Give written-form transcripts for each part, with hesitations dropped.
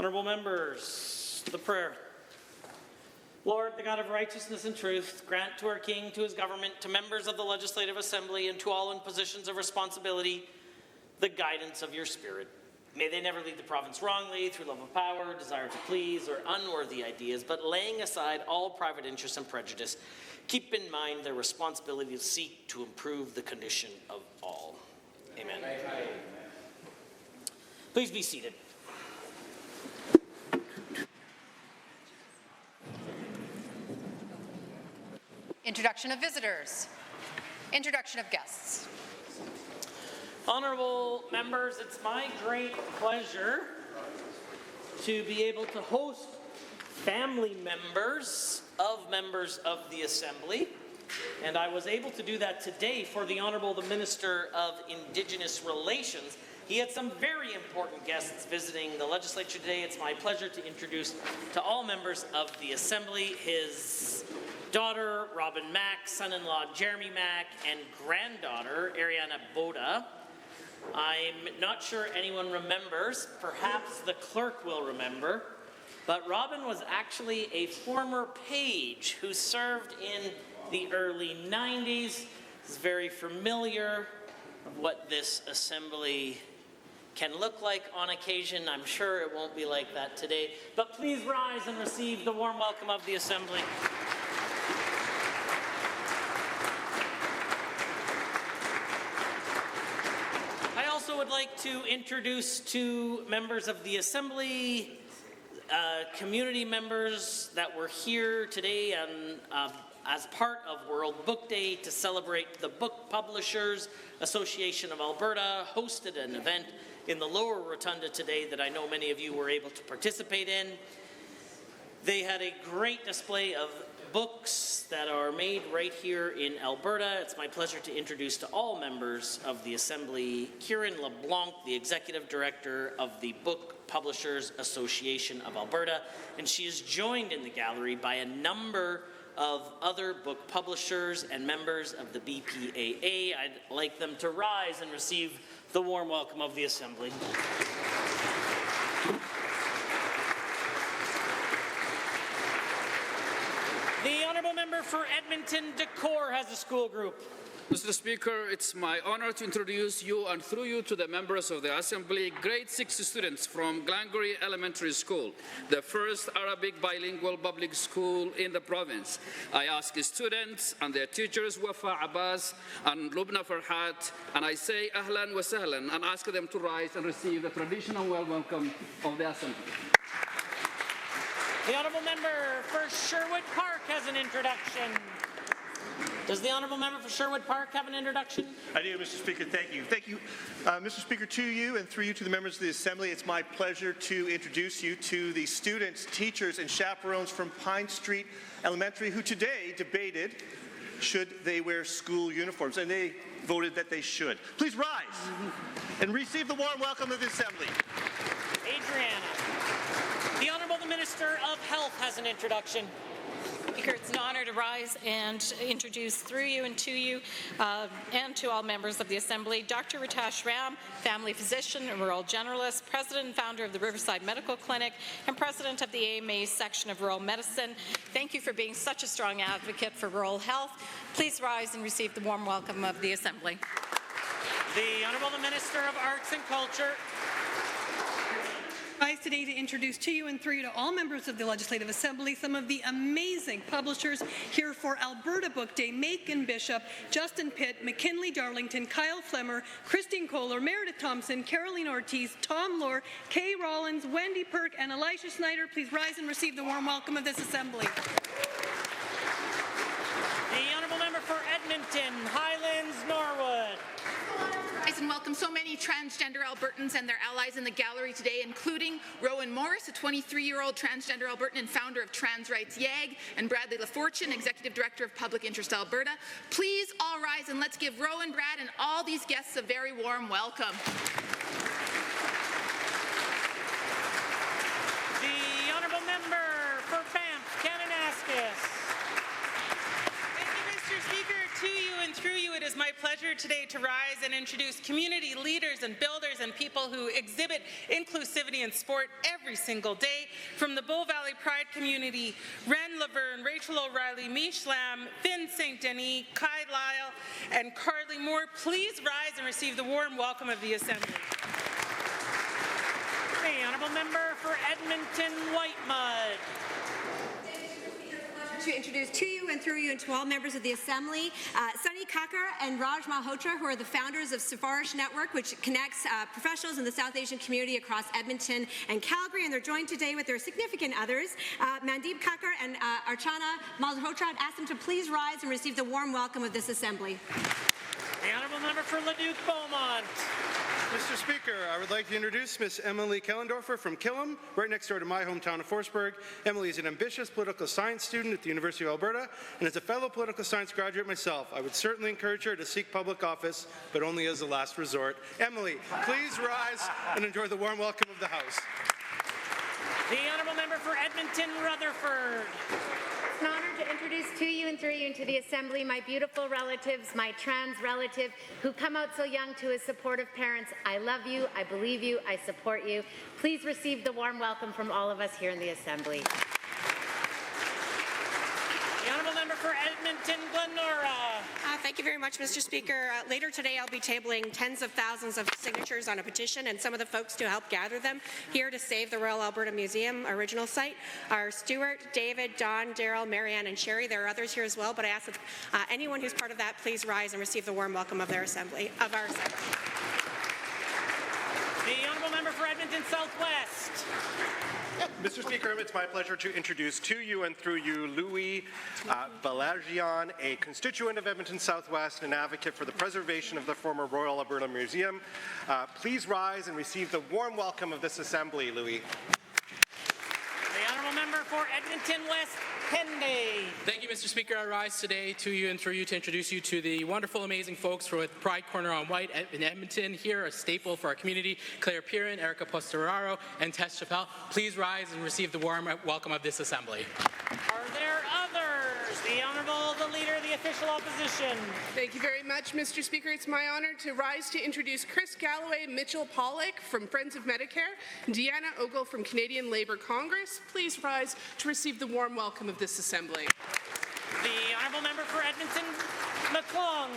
Honourable members, the prayer. Lord, the God of righteousness and truth, grant to our King, to his government, to members of the Legislative Assembly, and to all in positions of responsibility, the guidance of your Spirit. May they never lead the province wrongly through love of power, desire to please, or unworthy ideas, but laying aside all private interest and prejudice, keep in mind their responsibility to seek to improve the condition of all. Amen. Amen. Please be seated. Introduction of visitors. Introduction of guests. Honourable members, it's my great pleasure to be able to host family members of the Assembly. And I was able to do that today for the Honourable the Minister of Indigenous Relations. He had some very important guests visiting the legislature today. It's my pleasure to introduce to all members of the Assembly his daughter, Robin Mack, son-in-law, Jeremy Mack, and granddaughter, Ariana Boda. I'm not sure anyone remembers, perhaps the clerk will remember, but Robin was actually a former page who served in the early 90s. Is very familiar of what this Assembly can look like on occasion. I'm sure it won't be like that today, but please rise and receive the warm welcome of the Assembly. I would like to introduce two members of the Assembly, community members that were here today as part of World Book Day to celebrate the Book Publishers Association of Alberta hosted an event in the lower rotunda today that I know many of you were able to participate in. They had a great display of books that are made right here in Alberta. It's my pleasure to introduce to all members of the Assembly Kieran LeBlanc, the Executive Director of the Book Publishers Association of Alberta, and she is joined in the gallery by a number of other book publishers and members of the BPAA. I'd like them to rise and receive the warm welcome of the Assembly. The Honourable Member for Edmonton Decore has a school group. Mr. Speaker, it's my honor to introduce you and through you to the members of the Assembly, grade 6 students from Glengarry Elementary School, the first Arabic bilingual public school in the province. I ask the students and their teachers, Wafa Abbas and Lubna Farhat, and I say Ahlan wa Sahlan and ask them to rise and receive the traditional welcome of the Assembly. The Honourable Member for Sherwood Park has an introduction. Does the Honourable Member for Sherwood Park have an introduction? I do, Mr. Speaker. Thank you. Thank you, Mr. Speaker, to you and through you to the members of the Assembly. It's my pleasure to introduce you to the students, teachers, and chaperones from Pine Street Elementary who today debated should they wear school uniforms, and they voted that they should. Please rise and receive the warm welcome of the Assembly. Adriana. The Honourable the Minister of Health has an introduction. Speaker, it's an honour to rise and introduce through you and to you and to all members of the Assembly, Dr. Ritash Ram, family physician and rural generalist, president and founder of the Riverside Medical Clinic, and president of the AMA section of rural medicine. Thank you for being such a strong advocate for rural health. Please rise and receive the warm welcome of the Assembly. The Honourable the Minister of Arts and Culture. Rise today to introduce to you and through you to all members of the Legislative Assembly some of the amazing publishers here for Alberta Book Day: Macon Bishop, Justin Pitt, McKinley Darlington, Kyle Flemmer, Christine Kohler, Meredith Thompson, Caroline Ortiz, Tom Lohr, Kay Rollins, Wendy Perk, and Elisha Snyder. Please rise and receive the warm welcome of this Assembly. The Honourable Member for Edmonton, Highlands, Norwood. Rise and welcome so many transgender Albertans and their allies in the gallery today, including Rowan Morris, a 23-year-old transgender Albertan and founder of Trans Rights YAG, and Bradley LaFortune, Executive Director of Public Interest Alberta. Please all rise and let's give Rowan, Brad, and all these guests a very warm welcome. The Honourable Member for Banff, Kananaskis. Thank you, Mr. Speaker. To you and through through you, it is my pleasure today to rise and introduce community leaders and builders and people who exhibit inclusivity in sport every single day. From the Bow Valley Pride community, Ren Laverne, Rachel O'Reilly, Mish Lam, Finn St. Denis, Kai Lyle, and Carly Moore, please rise and receive the warm welcome of the Assembly. The honourable member for Edmonton Whitemud. To introduce to you and through you and to all members of the Assembly, Sunny Kakkar and Raj Malhotra, who are the founders of Safarish Network, which connects professionals in the South Asian community across Edmonton and Calgary, and they're joined today with their significant others, Mandeep Kakkar and Archana Malhotra. I'd ask them to please rise and receive the warm welcome of this Assembly. The honourable member for Leduc Beaumont. Mr. Speaker, I would like to introduce Ms. Emily Kellendorfer from Killam, right next door to my hometown of Forsberg. Emily is an ambitious political science student at the University of Alberta, and as a fellow political science graduate myself, I would certainly encourage her to seek public office, but only as a last resort. Emily, please rise and enjoy the warm welcome of the House. The honourable member for Edmonton Rutherford. It's an honor to introduce to you and through you into the Assembly my beautiful relatives, my trans relative who come out so young to his supportive parents. I love you, I believe you, I support you. Please receive the warm welcome from all of us here in the Assembly. The honourable member for Edmonton Glenora. Thank you very much, Mr. Speaker. Later today, I'll be tabling tens of thousands of signatures on a petition, and some of the folks to help gather them here to save the Royal Alberta Museum original site are Stuart, David, Don, Daryl, Marianne, and Sherry. There are others here as well, but I ask that anyone who's part of that please rise and receive the warm welcome of our assembly. The honourable member for Edmonton Southwest. Mr. Speaker, it's my pleasure to introduce to you and through you Louis Balargian, a constituent of Edmonton Southwest and an advocate for the preservation of the former Royal Alberta Museum. Please rise and receive the warm welcome of this Assembly, Louis. The honourable member for Edmonton West, Henday. Thank you, Mr. Speaker. I rise today to you and through you to introduce you to the wonderful, amazing folks from Pride Corner on White in Edmonton. Here, a staple for our community, Claire Piran, Erica Postoraro, and Tess Chappelle. Please rise and receive the warm welcome of this Assembly. Are there others? The Honourable, the Leader of the Official Opposition. Thank you very much, Mr. Speaker. It's my honour to rise to introduce Chris Galloway, Mitchell Pollock from Friends of Medicare, Deanna Ogle from Canadian Labour Congress. Please rise to receive the warm welcome of this Assembly. The Honourable Member for Edmonton, McClung.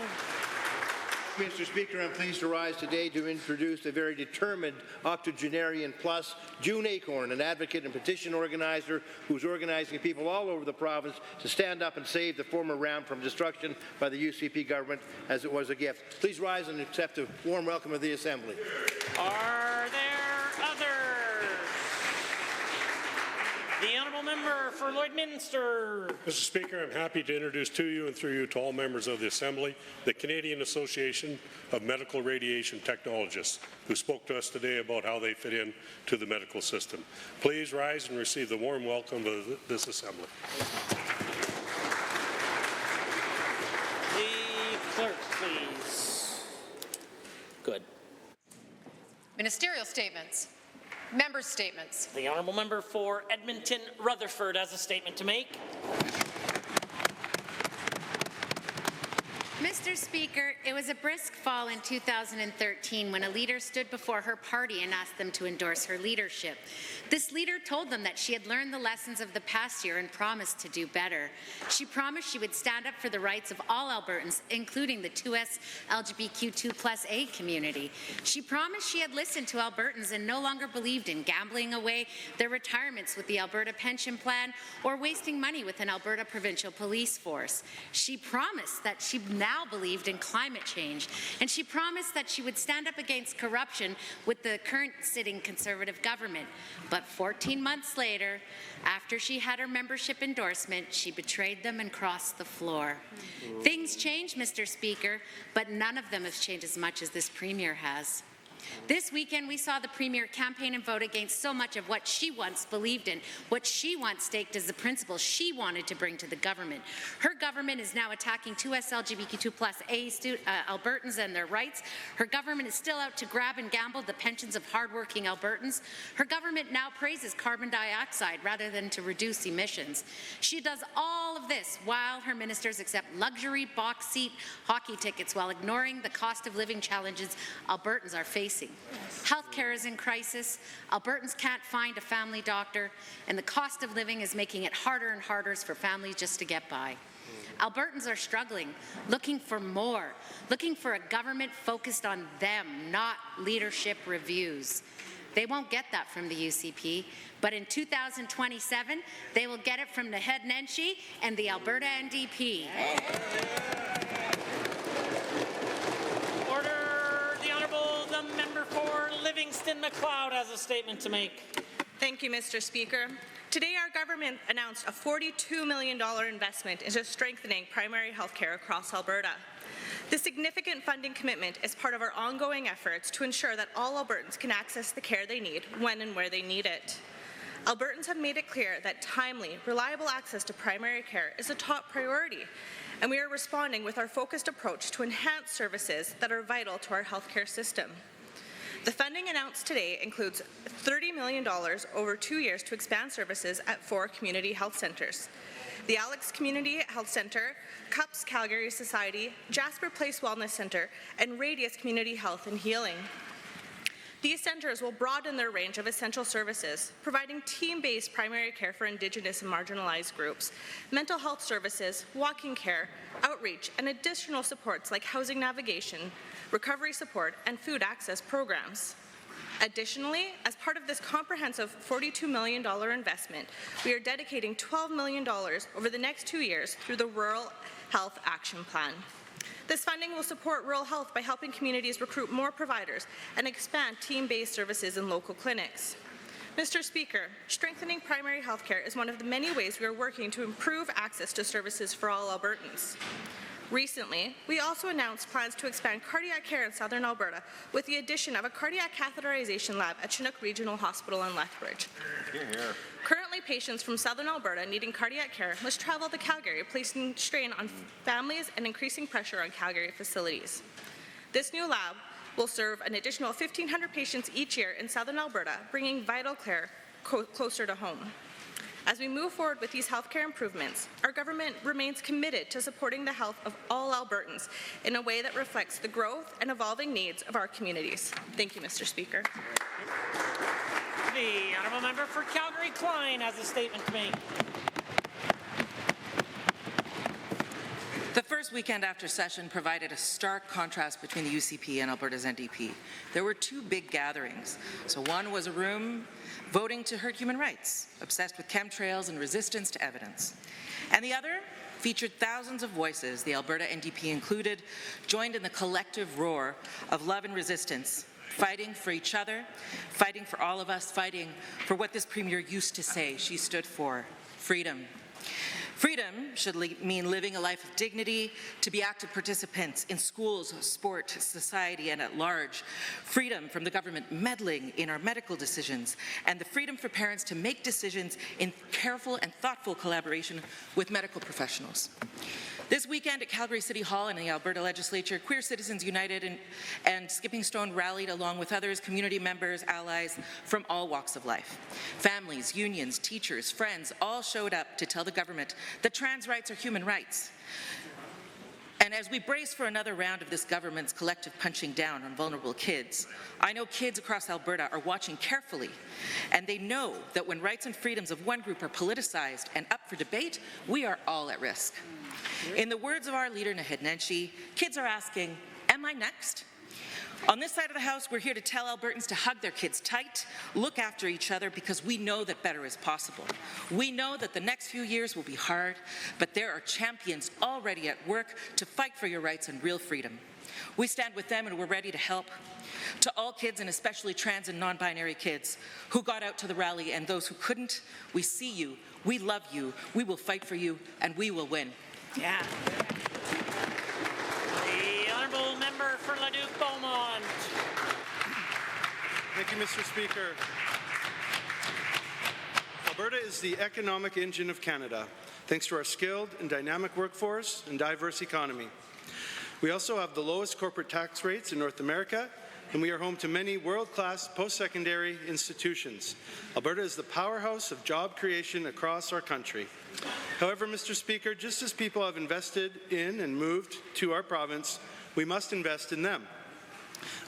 Mr. Speaker, I'm pleased to rise today to introduce a very determined octogenarian plus, June Acorn, an advocate and petition organizer who's organizing people all over the province to stand up and save the former Ram from destruction by the UCP government as it was a gift. Please rise and accept a warm welcome of the Assembly. Are there others? The Honourable Member for Lloydminster. Mr. Speaker, I'm happy to introduce to you and through you to all members of the Assembly the Canadian Association of Medical Radiation Technologists, who spoke to us today about how they fit in to the medical system. Please rise and receive the warm welcome of this Assembly. The clerk, please. Good. Ministerial statements. Member statements. The Honourable Member for Edmonton Rutherford has a statement to make. Mr. Speaker, it was a brisk fall in 2013 when a leader stood before her party and asked them to endorse her leadership. This leader told them that she had learned the lessons of the past year and promised to do better. She promised she would stand up for the rights of all Albertans, including the 2S LGBTQ+A community. She promised she had listened to Albertans and no longer believed in gambling away their retirements with the Alberta Pension Plan or wasting money with an Alberta Provincial Police Force. She promised that she now believed in climate change, and she promised that she would stand up against corruption with the current sitting Conservative government. But 14 months later, after she had her membership endorsement, she betrayed them and crossed the floor. Things change, Mr. Speaker, but none of them have changed as much as this Premier has. This weekend, we saw the Premier campaign and vote against so much of what she once believed in, what she once staked as the principles she wanted to bring to the government. Her government is now attacking 2S LGBTQ+A Albertans and their rights. Her government is still out to grab and gamble the pensions of hardworking Albertans. Her government now praises carbon dioxide rather than to reduce emissions. She does all of this while her ministers accept luxury box seat hockey tickets while ignoring the cost of living challenges Albertans are facing. Healthcare is in crisis, Albertans can't find a family doctor, and the cost of living is making it harder and harder for families just to get by. Albertans are struggling, looking for more, looking for a government focused on them, not leadership reviews. They won't get that from the UCP, but in 2027, they will get it from the head Nenshi and the Alberta NDP. The member for Livingston-McLeod has a statement to make. Thank you, Mr. Speaker. Today, our government announced a $42 million investment into strengthening primary health care across Alberta. This significant funding commitment is part of our ongoing efforts to ensure that all Albertans can access the care they need when and where they need it. Albertans have made it clear that timely, reliable access to primary care is a top priority, and we are responding with our focused approach to enhance services that are vital to our healthcare system. The funding announced today includes $30 million over 2 years to expand services at 4 community health centres: the Alex Community Health Centre, CUPS Calgary Society, Jasper Place Wellness Centre, and Radius Community Health and Healing. These centres will broaden their range of essential services, providing team-based primary care for Indigenous and marginalized groups, mental health services, walking care, outreach, and additional supports like housing navigation, recovery support, and food access programs. Additionally, as part of this comprehensive $42 million investment, we are dedicating $12 million over the next 2 years through the Rural Health Action Plan. This funding will support rural health by helping communities recruit more providers and expand team-based services in local clinics. Mr. Speaker, strengthening primary health care is one of the many ways we are working to improve access to services for all Albertans. Recently, we also announced plans to expand cardiac care in southern Alberta with the addition of a cardiac catheterization lab at Chinook Regional Hospital in Lethbridge. Currently, patients from southern Alberta needing cardiac care must travel to Calgary, placing strain on families and increasing pressure on Calgary facilities. This new lab will serve an additional 1,500 patients each year in southern Alberta, bringing vital care closer to home. As we move forward with these healthcare improvements, our government remains committed to supporting the health of all Albertans in a way that reflects the growth and evolving needs of our communities. Thank you, Mr. Speaker. The honourable member for Calgary-Klein has a statement to make. The first weekend after session provided a stark contrast between the UCP and Alberta's NDP. There were 2 big gatherings. So one was a room voting to hurt human rights, obsessed with chemtrails and resistance to evidence. And the other featured thousands of voices, the Alberta NDP included, joined in the collective roar of love and resistance, fighting for each other, fighting for all of us, fighting for what this Premier used to say she stood for: freedom. Freedom should mean living a life of dignity, to be active participants in schools, sport, society, and at large. Freedom from the government meddling in our medical decisions, and the freedom for parents to make decisions in careful and thoughtful collaboration with medical professionals. This weekend at Calgary City Hall and the Alberta Legislature, Queer Citizens United and Skipping Stone rallied along with others, community members, allies from all walks of life. Families, unions, teachers, friends all showed up to tell the government that trans rights are human rights. And as we brace for another round of this government's collective punching down on vulnerable kids, I know kids across Alberta are watching carefully, and they know that when rights and freedoms of one group are politicized and up for debate, we are all at risk. In the words of our leader, Naheed Nenshi, kids are asking, am I next? On this side of the House, we're here to tell Albertans to hug their kids tight, look after each other, because we know that better is possible. We know that the next few years will be hard, but there are champions already at work to fight for your rights and real freedom. We stand with them and we're ready to help. To all kids, and especially trans and non-binary kids who got out to the rally and those who couldn't, we see you, we love you, we will fight for you, and we will win. Yeah. The honourable member for Leduc Beaumont. Thank you, Mr. Speaker. Alberta is the economic engine of Canada, thanks to our skilled and dynamic workforce and diverse economy. We also have the lowest corporate tax rates in North America, and we are home to many world-class post-secondary institutions. Alberta is the powerhouse of job creation across our country. However, Mr. Speaker, just as people have invested in and moved to our province, we must invest in them.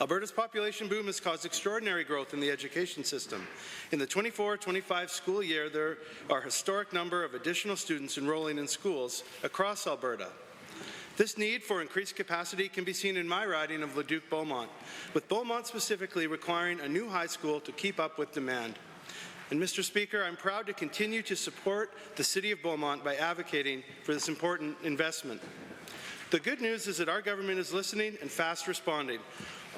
Alberta's population boom has caused extraordinary growth in the education system. In the 24-25 school year, there are a historic number of additional students enrolling in schools across Alberta. This need for increased capacity can be seen in my riding of Leduc-Beaumont, with Beaumont specifically requiring a new high school to keep up with demand. And Mr. Speaker, I'm proud to continue to support the City of Beaumont by advocating for this important investment. The good news is that our government is listening and fast responding.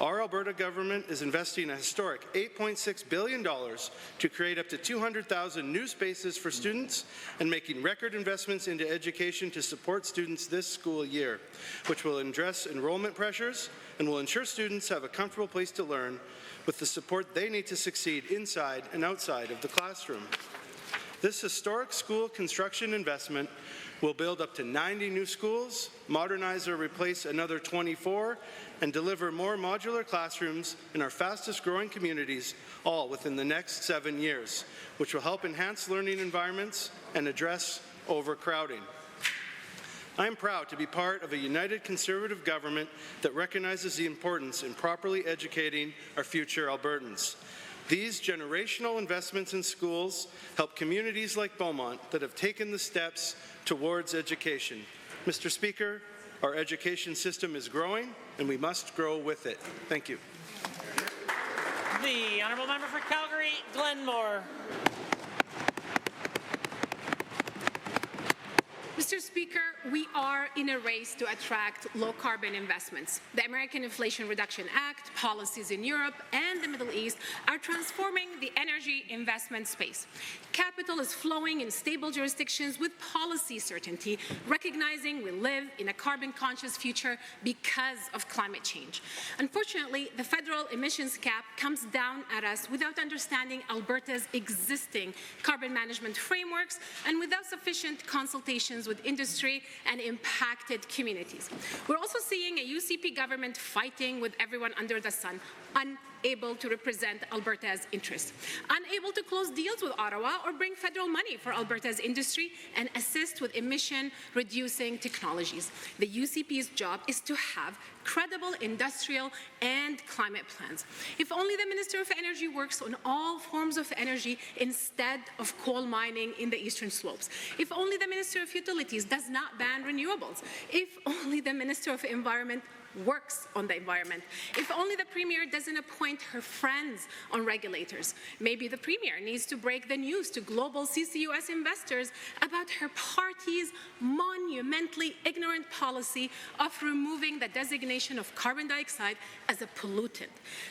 Our Alberta government is investing a historic $8.6 billion to create up to 200,000 new spaces for students and making record investments into education to support students this school year, which will address enrollment pressures and will ensure students have a comfortable place to learn with the support they need to succeed inside and outside of the classroom. This historic school construction investment will build up to 90 new schools, modernize or replace another 24, and deliver more modular classrooms in our fastest growing communities, all within the next 7 years, which will help enhance learning environments and address overcrowding. I am proud to be part of a united Conservative government that recognizes the importance in properly educating our future Albertans. These generational investments in schools help communities like Beaumont that have taken the steps towards education. Mr. Speaker, our education system is growing, and we must grow with it. Thank you. The Honourable Member for Calgary, Glenmore. Mr. Speaker, we are in a race to attract low-carbon investments. The American Inflation Reduction Act, policies in Europe and the Middle East are transforming the energy investment space. Capital is flowing in stable jurisdictions with policy certainty, recognizing we live in a carbon-conscious future because of climate change. Unfortunately, the federal emissions cap comes down at us without understanding Alberta's existing carbon management frameworks and without sufficient consultations with industry and impacted communities. We're also seeing a UCP government fighting with everyone under the sun, unable to represent Alberta's interests, unable to close deals with Ottawa or bring federal money for Alberta's industry and assist with emission-reducing technologies. The UCP's job is to have credible industrial and climate plans. If only the Minister of Energy works on all forms of energy instead of coal mining in the eastern slopes. If only the Minister of Utilities does not ban renewables. If only the Minister of Environment works on the environment. If only the Premier doesn't appoint her friends on regulators. Maybe the Premier needs to break the news to global CCUS investors about her party's monumentally ignorant policy of removing the designation of carbon dioxide as a pollutant.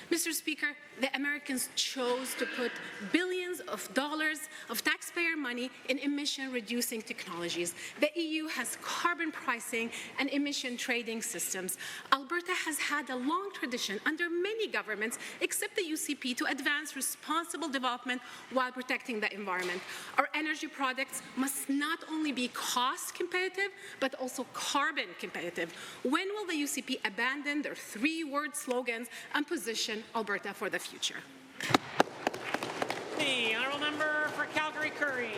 Mr. Speaker, the Americans chose to put billions of dollars of taxpayer money in emission-reducing technologies. The EU has carbon pricing and emission trading systems. Alberta has had a long tradition under many governments, except the UCP, to advance responsible development while protecting the environment. Our energy products must not only be cost competitive, but also carbon competitive. When will the UCP abandon their three-word slogans and position Alberta for the future? The Honourable Member for Calgary-Curry.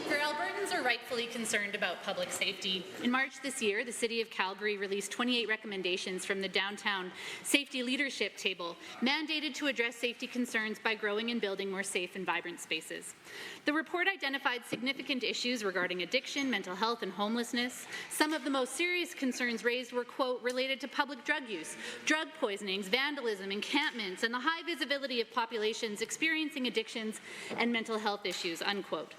Albertans are rightfully concerned about public safety. In March this year, the City of Calgary released 28 recommendations from the Downtown Safety Leadership Table, mandated to address safety concerns by growing and building more safe and vibrant spaces. The report identified significant issues regarding addiction, mental health, and homelessness. Some of the most serious concerns raised were, quote, related to public drug use, drug poisonings, vandalism, encampments, and the high visibility of populations experiencing addictions and mental health issues, unquote.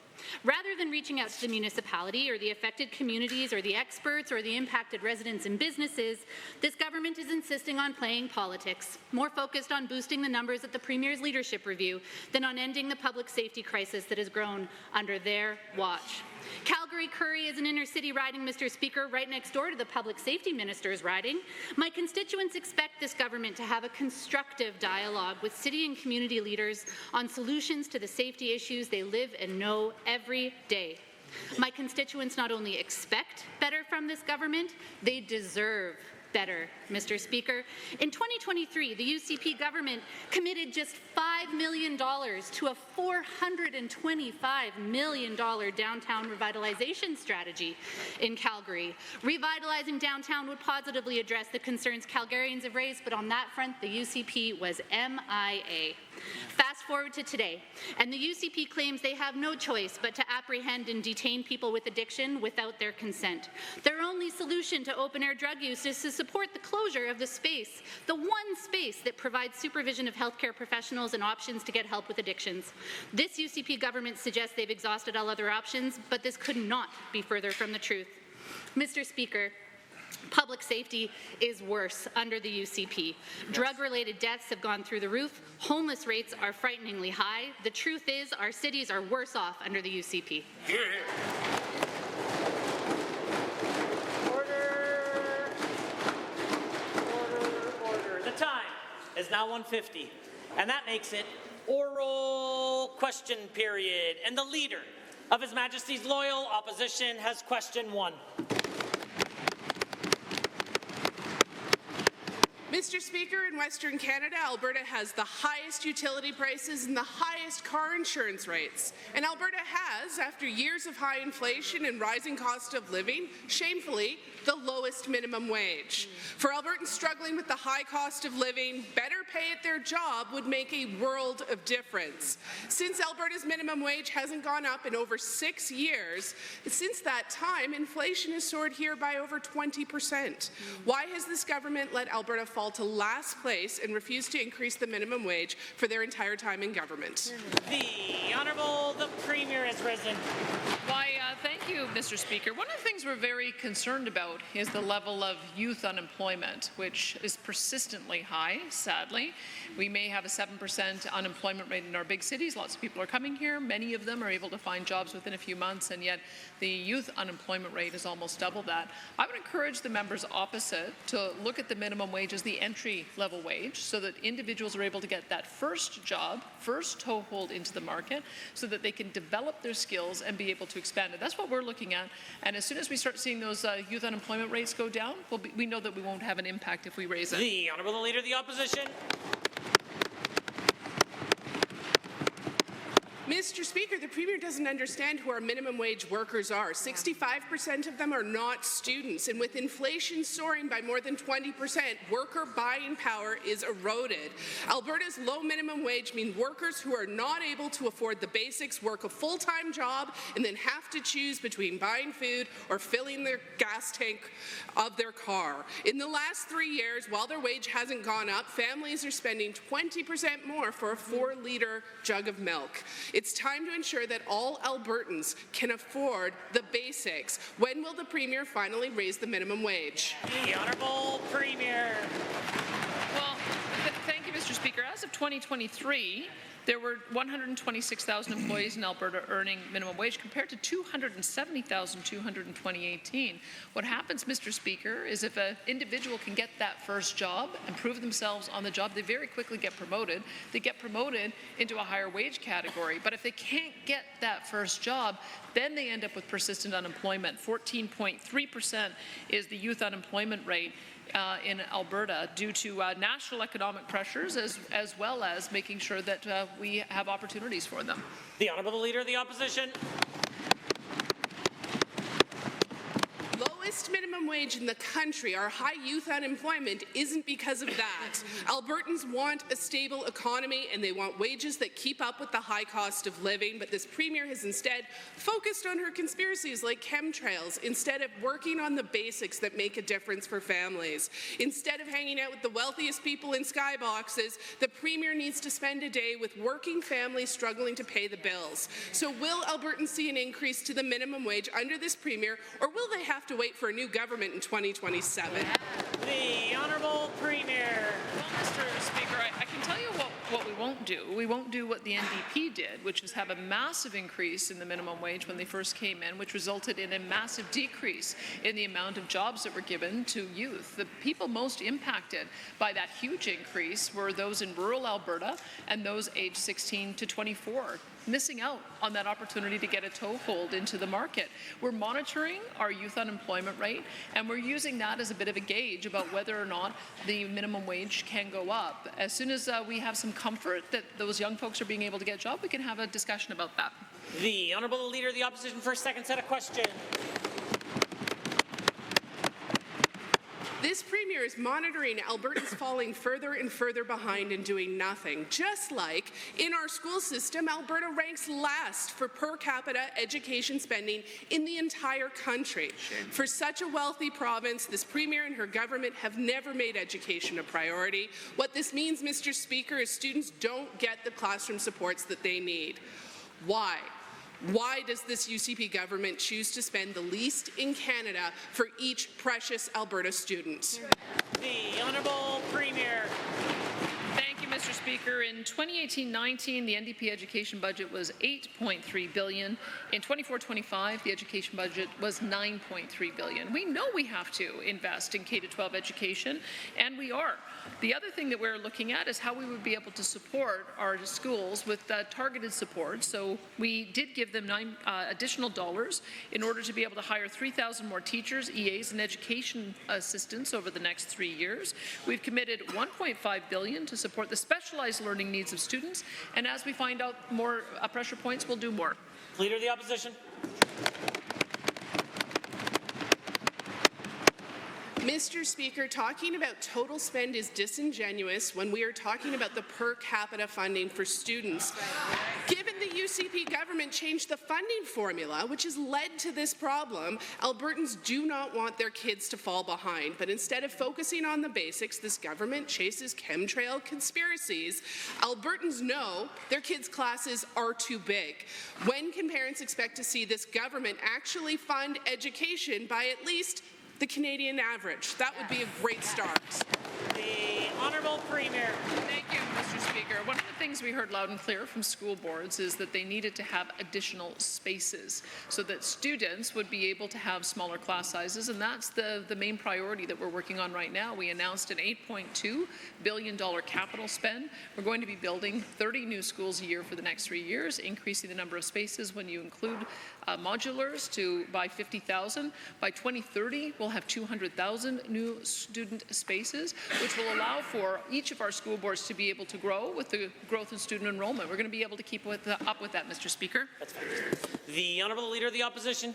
Rather than reaching out to the municipality or the affected communities or the experts or the impacted residents and businesses, this government is insisting on playing politics, more focused on boosting the numbers at the Premier's leadership review than on ending the public safety crisis that has grown under their watch. Calgary-Currie is an inner-city riding, Mr. Speaker, right next door to the Public Safety Minister's riding. My constituents expect this government to have a constructive dialogue with city and community leaders on solutions to the safety issues they live and know every day. My constituents not only expect better from this government, they deserve better, Mr. Speaker. In 2023, the UCP government committed just $5 million to a $425 million downtown revitalization strategy in Calgary. Revitalizing downtown would positively address the concerns Calgarians have raised, but on that front, the UCP was MIA. Fast forward to today, and the UCP claims they have no choice but to apprehend and detain people with addiction without their consent. Their only solution to open-air drug use is to support the closure of the space, the one space that provides supervision of healthcare professionals and options to get help with addictions. This UCP government suggests they've exhausted all other options, but this could not be further from the truth. Mr. Speaker, public safety is worse under the UCP. Drug-related deaths have gone through the roof. Homeless rates are frighteningly high. The truth is, our cities are worse off under the UCP. Order. The time is now 1:50, and that makes it oral question period. And the leader of His Majesty's loyal opposition has question 1. Mr. Speaker, in Western Canada, Alberta has the highest utility prices and the highest car insurance rates. And Alberta has, after years of high inflation and rising cost of living, shamefully, the lowest minimum wage. For Albertans struggling with the high cost of living, better pay at their job would make a world of difference. Since Alberta's minimum wage hasn't gone up in over 6 years, since that time, inflation has soared here by over 20%. Why has this government let Alberta fall to last place and refuse to increase the minimum wage for their entire time in government? The Honourable the Premier has risen. Why, thank you, Mr. Speaker. One of the things we're very concerned about is the level of youth unemployment, which is persistently high, sadly. We may have a 7% unemployment rate in our big cities. Lots of people are coming here. Many of them are able to find jobs within a few months, and yet the youth unemployment rate is almost double that. I would encourage the members opposite to look at the minimum wage as the entry-level wage so that individuals are able to get that first job, first toehold into the market, so that they can develop their skills and be able to expand it. That's what we're looking at. And as soon as we start seeing those youth unemployment rates go down, we know that we won't have an impact if we raise it. The Honourable Leader of the Opposition. Mr. Speaker, the Premier doesn't understand who our minimum wage workers are. 65% of them are not students, and with inflation soaring by more than 20%, worker buying power is eroded. Alberta's low minimum wage means workers who are not able to afford the basics work a full-time job and then have to choose between buying food or filling their gas tank of their car. In the last 3 years, while their wage hasn't gone up, families are spending 20% more for a 4-liter jug of milk. It's time to ensure that all Albertans can afford the basics. When will the Premier finally raise the minimum wage? The Honourable Premier. Well, thank you, Mr. Speaker. As of 2023, there were 126,000 employees in Alberta earning minimum wage compared to 270,200 in 2018. What happens, Mr. Speaker, is if an individual can get that first job and prove themselves on the job, they very quickly get promoted. They get promoted into a higher wage category. But if they can't get that first job, then they end up with persistent unemployment. 14.3% is the youth unemployment rate in Alberta due to national economic pressures as well as making sure that we have opportunities for them. The Honourable Leader of the Opposition. Lowest minimum wage in the country, our high youth unemployment, isn't because of that. Albertans want a stable economy and they want wages that keep up with the high cost of living, but this Premier has instead focused on her conspiracies like chemtrails instead of working on the basics that make a difference for families. Instead of hanging out with the wealthiest people in skyboxes, the Premier needs to spend a day with working families struggling to pay the bills. So will Albertans see an increase to the minimum wage under this Premier, or will they have to wait for a new government in 2027? The Honourable Premier. Well, Mr. Speaker, I can tell you what we won't do. We won't do what the NDP did, which is have a massive increase in the minimum wage when they first came in, which resulted in a massive decrease in the amount of jobs that were given to youth. The people most impacted by that huge increase were those in rural Alberta and those aged 16 to 24. Missing out on that opportunity to get a toehold into the market. We're monitoring our youth unemployment rate, and we're using that as a bit of a gauge about whether or not the minimum wage can go up. As soon as we have some comfort that those young folks are being able to get a job, we can have a discussion about that. The Honourable Leader of the Opposition for a second set of questions. This Premier is monitoring Albertans falling further and further behind and doing nothing. Just like in our school system, Alberta ranks last for per capita education spending in the entire country. For such a wealthy province, this Premier and her government have never made education a priority. What this means, Mr. Speaker, is students don't get the classroom supports that they need. Why? Why does this UCP government choose to spend the least in Canada for each precious Alberta student? The Honourable Premier. Thank you, Mr. Speaker. In 2018-19, the NDP education budget was $8.3 billion. In 24-25, the education budget was $9.3 billion. We know we have to invest in K-12 education, and we are. The other thing that we're looking at is how we would be able to support our schools with targeted support. So we did give them additional dollars in order to be able to hire 3,000 more teachers, EAs, and education assistants over the next 3 years. We've committed $1.5 billion to support the specialized learning needs of students, and as we find out more pressure points, we'll do more. Leader of the Opposition. Mr. Speaker, talking about total spend is disingenuous when we are talking about the per capita funding for students. Given the UCP government changed the funding formula, which has led to this problem, Albertans do not want their kids to fall behind. But instead of focusing on the basics, this government chases chemtrail conspiracies. Albertans know their kids' classes are too big. When can parents expect to see this government actually fund education by at least the Canadian average? That would be a great start. The Honourable Premier. Thank you, Mr. Speaker. One of the things we heard loud and clear from school boards is that they needed to have additional spaces so that students would be able to have smaller class sizes, and that's the main priority that we're working on right now. We announced an $8.2 billion capital spend. We're going to be building 30 new schools a year for the next 3 years, increasing the number of spaces when you include modulars by 50,000. By 2030, we'll have 200,000 new student spaces, which will allow for each of our school boards to be able to grow with the growth in student enrollment. We're going to be able to keep up with that, Mr. Speaker. That's fine. The Honourable Leader of the Opposition.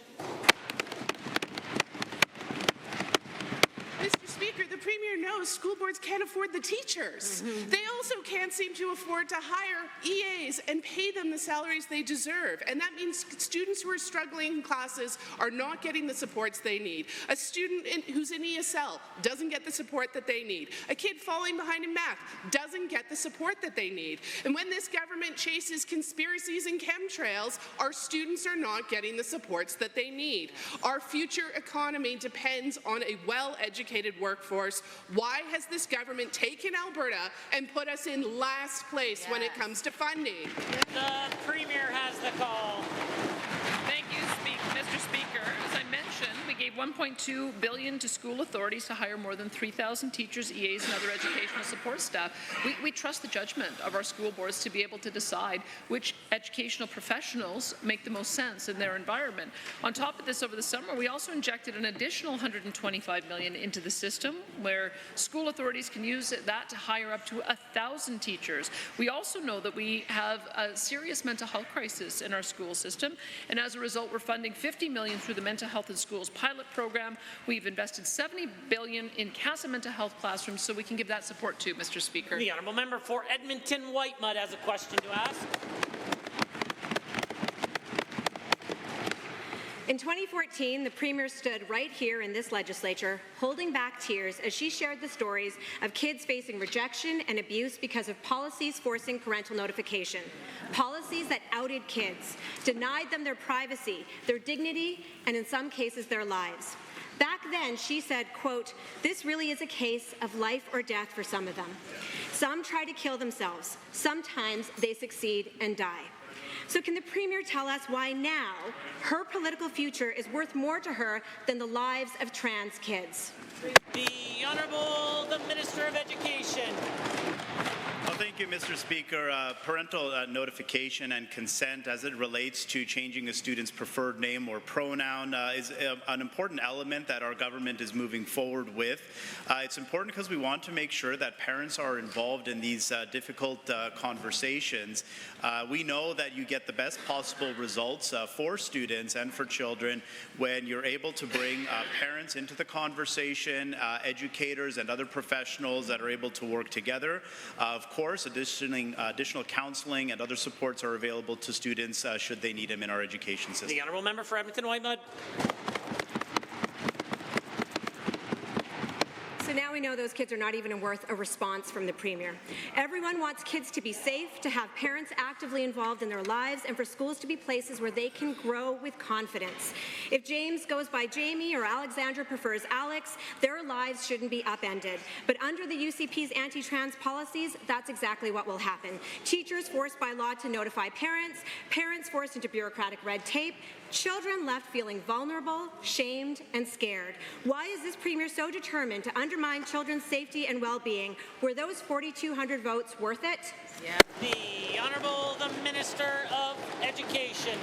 Mr. Speaker, the Premier knows school boards can't afford the teachers. They also can't seem to afford to hire EAs and pay them the salaries they deserve. And that means students who are struggling in classes are not getting the supports they need. A student who's in ESL doesn't get the support that they need. A kid falling behind in math doesn't get the support that they need. And when this government chases conspiracies and chemtrails, our students are not getting the supports that they need. Our future economy depends on a well-educated workforce. Why has this government taken Alberta and put us in last place when it comes to funding? The Premier has the call. Thank you, Mr. Speaker. As I mentioned, we gave $1.2 billion to school authorities to hire more than 3,000 teachers, EAs, and other educational support staff. We trust the judgment of our school boards to be able to decide which educational professionals make the most sense in their environment. On top of this, over the summer, we also injected an additional $125 million into the system, where school authorities can use that to hire up to 1,000 teachers. We also know that we have a serious mental health crisis in our school system, and as a result, we're funding $50 million through the Mental Health in Schools pilot pilot program. We've invested $70 billion in CASA mental health classrooms, so we can give that support too, Mr. Speaker. The honourable member for Edmonton Whitemud has a question to ask. In 2014, the Premier stood right here in this legislature, holding back tears as she shared the stories of kids facing rejection and abuse because of policies forcing parental notification. Policies that outed kids, denied them their privacy, their dignity, and in some cases, their lives. Back then, she said, quote, "This really is a case of life or death for some of them. Some try to kill themselves. Sometimes they succeed and die." So can the Premier tell us why now her political future is worth more to her than the lives of trans kids? The Honourable the Minister of Education. Well, thank you, Mr. Speaker. Parental notification and consent as it relates to changing a student's preferred name or pronoun is an important element that our government is moving forward with. It's important because we want to make sure that parents are involved in these difficult conversations. We know that you get the best possible results for students and for children when you're able to bring parents into the conversation, educators and other professionals that are able to work together. Of course, additional counseling and other supports are available to students should they need them in our education system. The honourable member for Edmonton Whitemud. So now we know those kids are not even worth a response from the Premier. Everyone wants kids to be safe, to have parents actively involved in their lives, and for schools to be places where they can grow with confidence. If James goes by Jamie or Alexandra prefers Alex, their lives shouldn't be upended. But under the UCP's anti-trans policies, that's exactly what will happen. Teachers forced by law to notify parents, parents forced into bureaucratic red tape, children left feeling vulnerable, shamed, and scared. Why is this Premier so determined to undermine children's safety and well-being? Were those 4,200 votes worth it? Yeah. The Honourable the Minister of Education.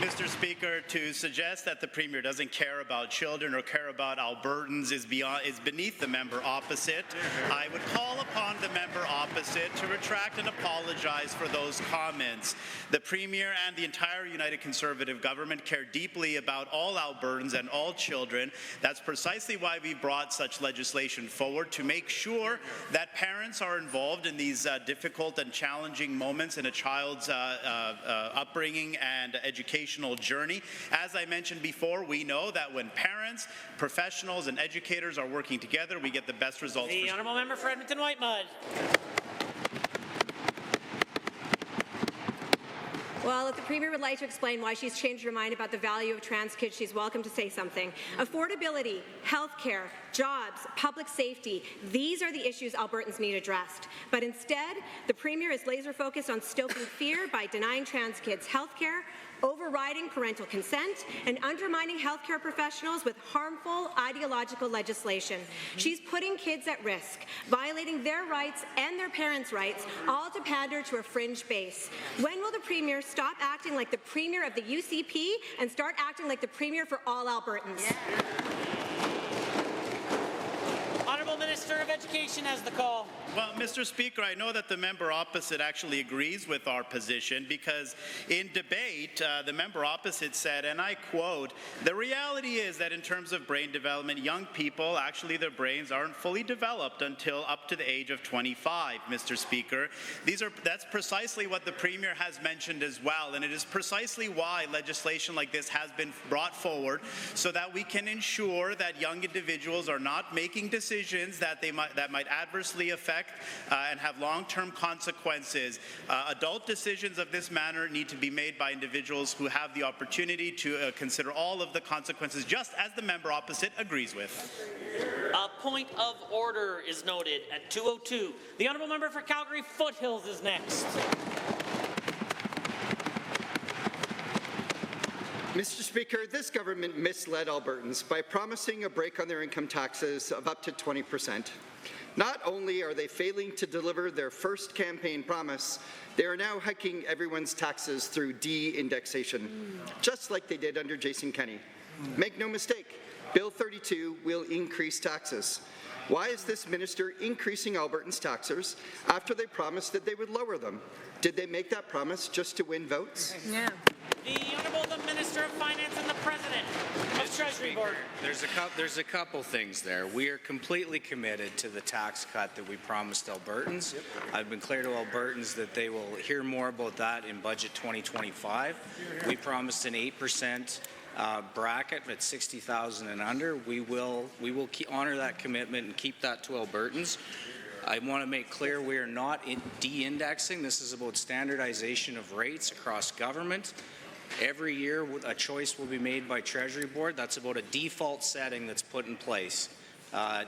Mr. Speaker, to suggest that the Premier doesn't care about children or care about Albertans is beneath the member opposite. I would call upon the member opposite to retract and apologize for those comments. The Premier and the entire United Conservative government care deeply about all Albertans and all children. That's precisely why we brought such legislation forward, to make sure that parents are involved in these difficult and challenging moments in a child's upbringing and educational journey. As I mentioned before, we know that when parents, professionals, and educators are working together, we get the best results. The honourable member for Edmonton Whitemud. Well, if the Premier would like to explain why she's changed her mind about the value of trans kids, she's welcome to say something. Affordability, healthcare, jobs, public safety, these are the issues Albertans need addressed. But instead, the Premier is laser focused on stoking fear by denying trans kids healthcare, overriding parental consent, and undermining healthcare professionals with harmful ideological legislation. She's putting kids at risk, violating their rights and their parents' rights, all to pander to a fringe base. When will the Premier stop acting like the Premier of the UCP and start acting like the Premier for all Albertans? Yeah. Honourable Minister of Education has the call. Well, Mr. Speaker, I know that the member opposite actually agrees with our position, because in debate, the member opposite said, and I quote, "The reality is that in terms of brain development, young people, actually their brains aren't fully developed until up to the age of 25, Mr. Speaker." That's precisely what the Premier has mentioned as well, and it is precisely why legislation like this has been brought forward, so that we can ensure that young individuals are not making decisions that might adversely affect and have long-term consequences. Adult decisions of this manner need to be made by individuals who have the opportunity to consider all of the consequences, just as the member opposite agrees with. A point of order is noted at 2:02. The honourable member for Calgary Foothills is next. Mr. Speaker, this government misled Albertans by promising a break on their income taxes of up to 20%. Not only are they failing to deliver their first campaign promise, they are now hiking everyone's taxes through de-indexation, just like they did under Jason Kenney. Make no mistake, Bill 32 will increase taxes. Why is this minister increasing Albertans' taxes after they promised that they would lower them? Did they make that promise just to win votes? Yeah. The Honourable the Minister of Finance and the President. Treasury Board. There's a couple things there. We are completely committed to the tax cut that we promised Albertans. I've been clear to Albertans that they will hear more about that in Budget 2025. We promised an 8% bracket at 60,000 and under. We will honor that commitment and keep that to Albertans. I want to make clear we are not de-indexing. This is about standardization of rates across government. Every year, a choice will be made by Treasury Board. That's about a default setting that's put in place,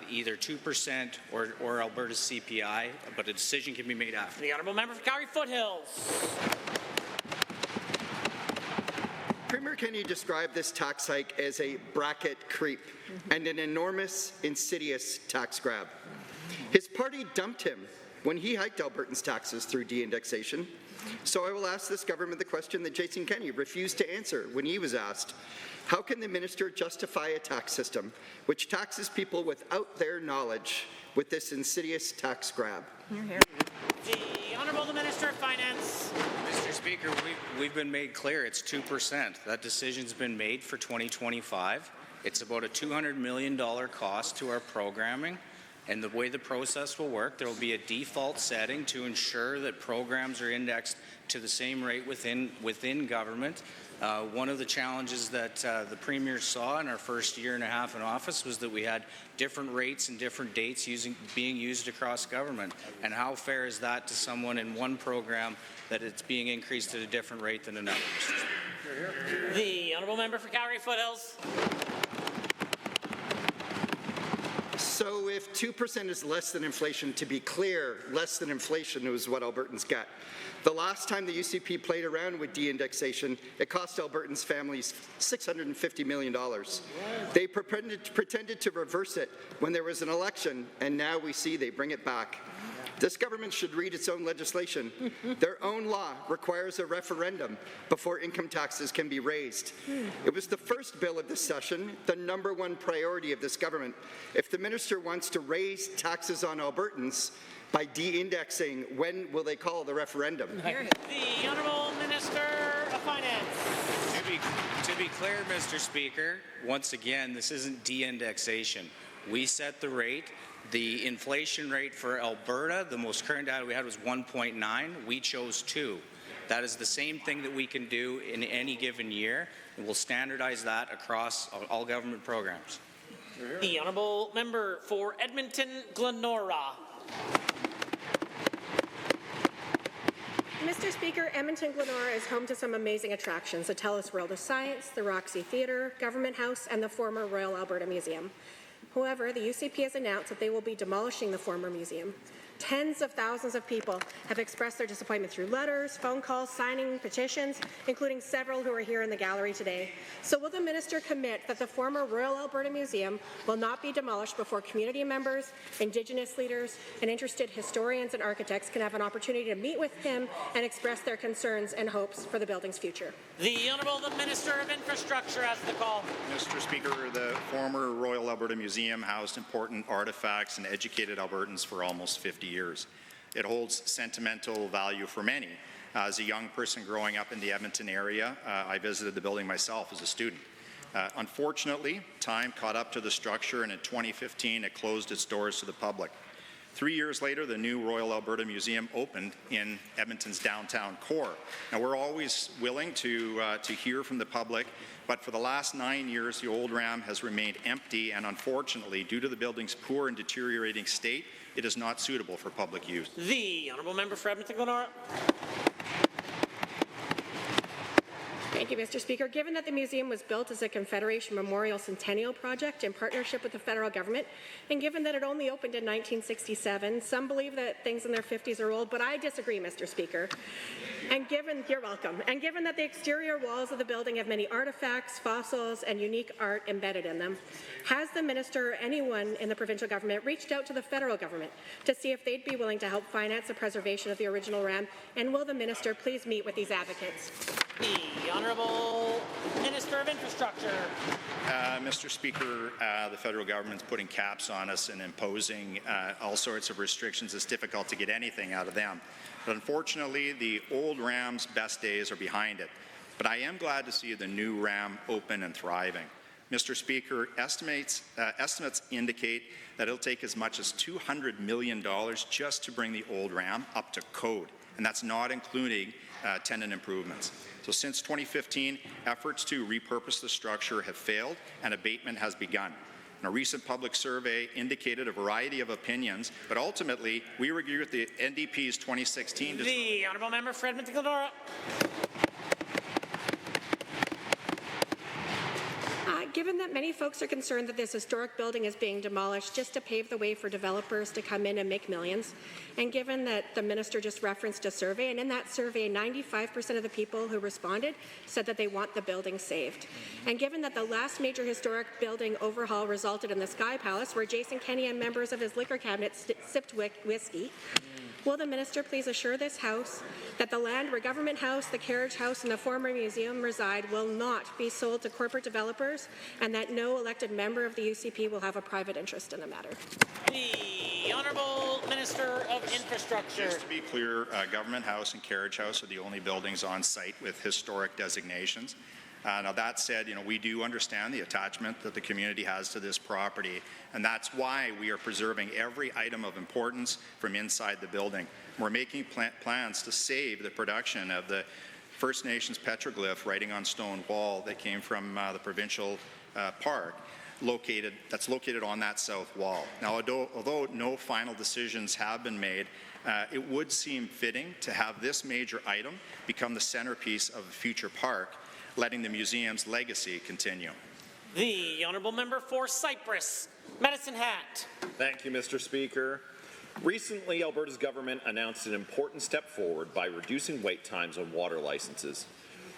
either 2% or Alberta's CPI, but a decision can be made after. The Honourable Member for Calgary Foothills. Premier Kenney described this tax hike as a bracket creep and an enormous, insidious tax grab. His party dumped him when he hiked Albertans' taxes through de-indexation. So I will ask this government the question that Jason Kenney refused to answer when he was asked. How can the minister justify a tax system which taxes people without their knowledge with this insidious tax grab? The Honourable Minister of Finance. Mr. Speaker, we've been made clear it's 2%. That decision's been made for 2025. It's about a $200 million cost to our programming. And the way the process will work, there will be a default setting to ensure that programs are indexed to the same rate within government. One of the challenges that the Premier saw in our first year and a half in office was that we had different rates and different dates being used across government. And how fair is that to someone in one program that it's being increased at a different rate than another? The Honourable Member for Calgary Foothills. So if 2% is less than inflation, to be clear, less than inflation is what Albertans get. The last time the UCP played around with de-indexation, it cost Albertans' families $650 million. They pretended to reverse it when there was an election, and now we see they bring it back. This government should read its own legislation. Their own law requires a referendum before income taxes can be raised. It was the first bill of this session, the #1 priority of this government. If the minister wants to raise taxes on Albertans by de-indexing, when will they call the referendum? The Honourable Minister of Finance. To be clear, Mr. Speaker, once again, this isn't de-indexation. We set the rate. The inflation rate for Alberta, the most current data we had was 1.9. We chose 2. That is the same thing that we can do in any given year, and we'll standardize that across all government programs. The Honourable Member for Edmonton Glenora. Mr. Speaker, Edmonton Glenora is home to some amazing attractions: the TELUS World of Science, the Roxy Theatre, Government House, and the former Royal Alberta Museum. However, the UCP has announced that they will be demolishing the former museum. Tens of thousands of people have expressed their disappointment through letters, phone calls, signing petitions, including several who are here in the gallery today. So will the minister commit that the former Royal Alberta Museum will not be demolished before community members, Indigenous leaders, and interested historians and architects can have an opportunity to meet with him and express their concerns and hopes for the building's future? The Honourable Minister of Infrastructure has the call. Mr. Speaker, the former Royal Alberta Museum housed important artifacts and educated Albertans for almost 50 years. It holds sentimental value for many. As a young person growing up in the Edmonton area, I visited the building myself as a student. Unfortunately, time caught up to the structure, and in 2015 it closed its doors to the public. 3 years later, the new Royal Alberta Museum opened in Edmonton's downtown core. Now, we're always willing to hear from the public, but for the last 9 years, the old RAM has remained empty, and unfortunately, due to the building's poor and deteriorating state, it is not suitable for public use. The Honourable Member for Edmonton Glenora. Thank you, Mr. Speaker. Given that the museum was built as a Confederation Memorial Centennial project in partnership with the federal government, and given that it only opened in 1967, some believe that things in their 50s are old, but I disagree, Mr. Speaker. And given, you're welcome, and given that the exterior walls of the building have many artifacts, fossils, and unique art embedded in them, has the minister or anyone in the provincial government reached out to the federal government to see if they'd be willing to help finance the preservation of the original RAM, and will the minister please meet with these advocates? The Honourable Minister of Infrastructure. Mr. Speaker, the federal government's putting caps on us and imposing all sorts of restrictions. It's difficult to get anything out of them. But unfortunately, the old RAM's best days are behind it. But I am glad to see the new RAM open and thriving. Mr. Speaker, estimates indicate that it'll take as much as $200 million just to bring the old RAM up to code, and that's not including tenant improvements. So since 2015, efforts to repurpose the structure have failed and abatement has begun. And a recent public survey indicated a variety of opinions, but ultimately we agree with the NDP's 2016. The Honourable Member for Edmonton-Gladora. Given that many folks are concerned that this historic building is being demolished just to pave the way for developers to come in and make millions, and given that the minister just referenced a survey, and in that survey 95% of the people who responded said that they want the building saved, and given that the last major historic building overhaul resulted in the Sky Palace, where Jason Kenney and members of his liquor cabinet sipped whiskey, will the minister please assure this House that the land where Government House, the Carriage House, and the former museum reside will not be sold to corporate developers, and that no elected member of the UCP will have a private interest in the matter? The Honourable Minister of Infrastructure. Just to be clear, Government House and Carriage House are the only buildings on site with historic designations. Now that said, we do understand the attachment that the community has to this property, and that's why we are preserving every item of importance from inside the building. We're making plans to save the production of the First Nations petroglyph writing on stone wall that came from the provincial park that's located on that south wall. Now, although no final decisions have been made, it would seem fitting to have this major item become the centerpiece of a future park, letting the museum's legacy continue. The Honourable Member for Cypress, Medicine Hat. Thank you, Mr. Speaker. Recently, Alberta's government announced an important step forward by reducing wait times on water licenses.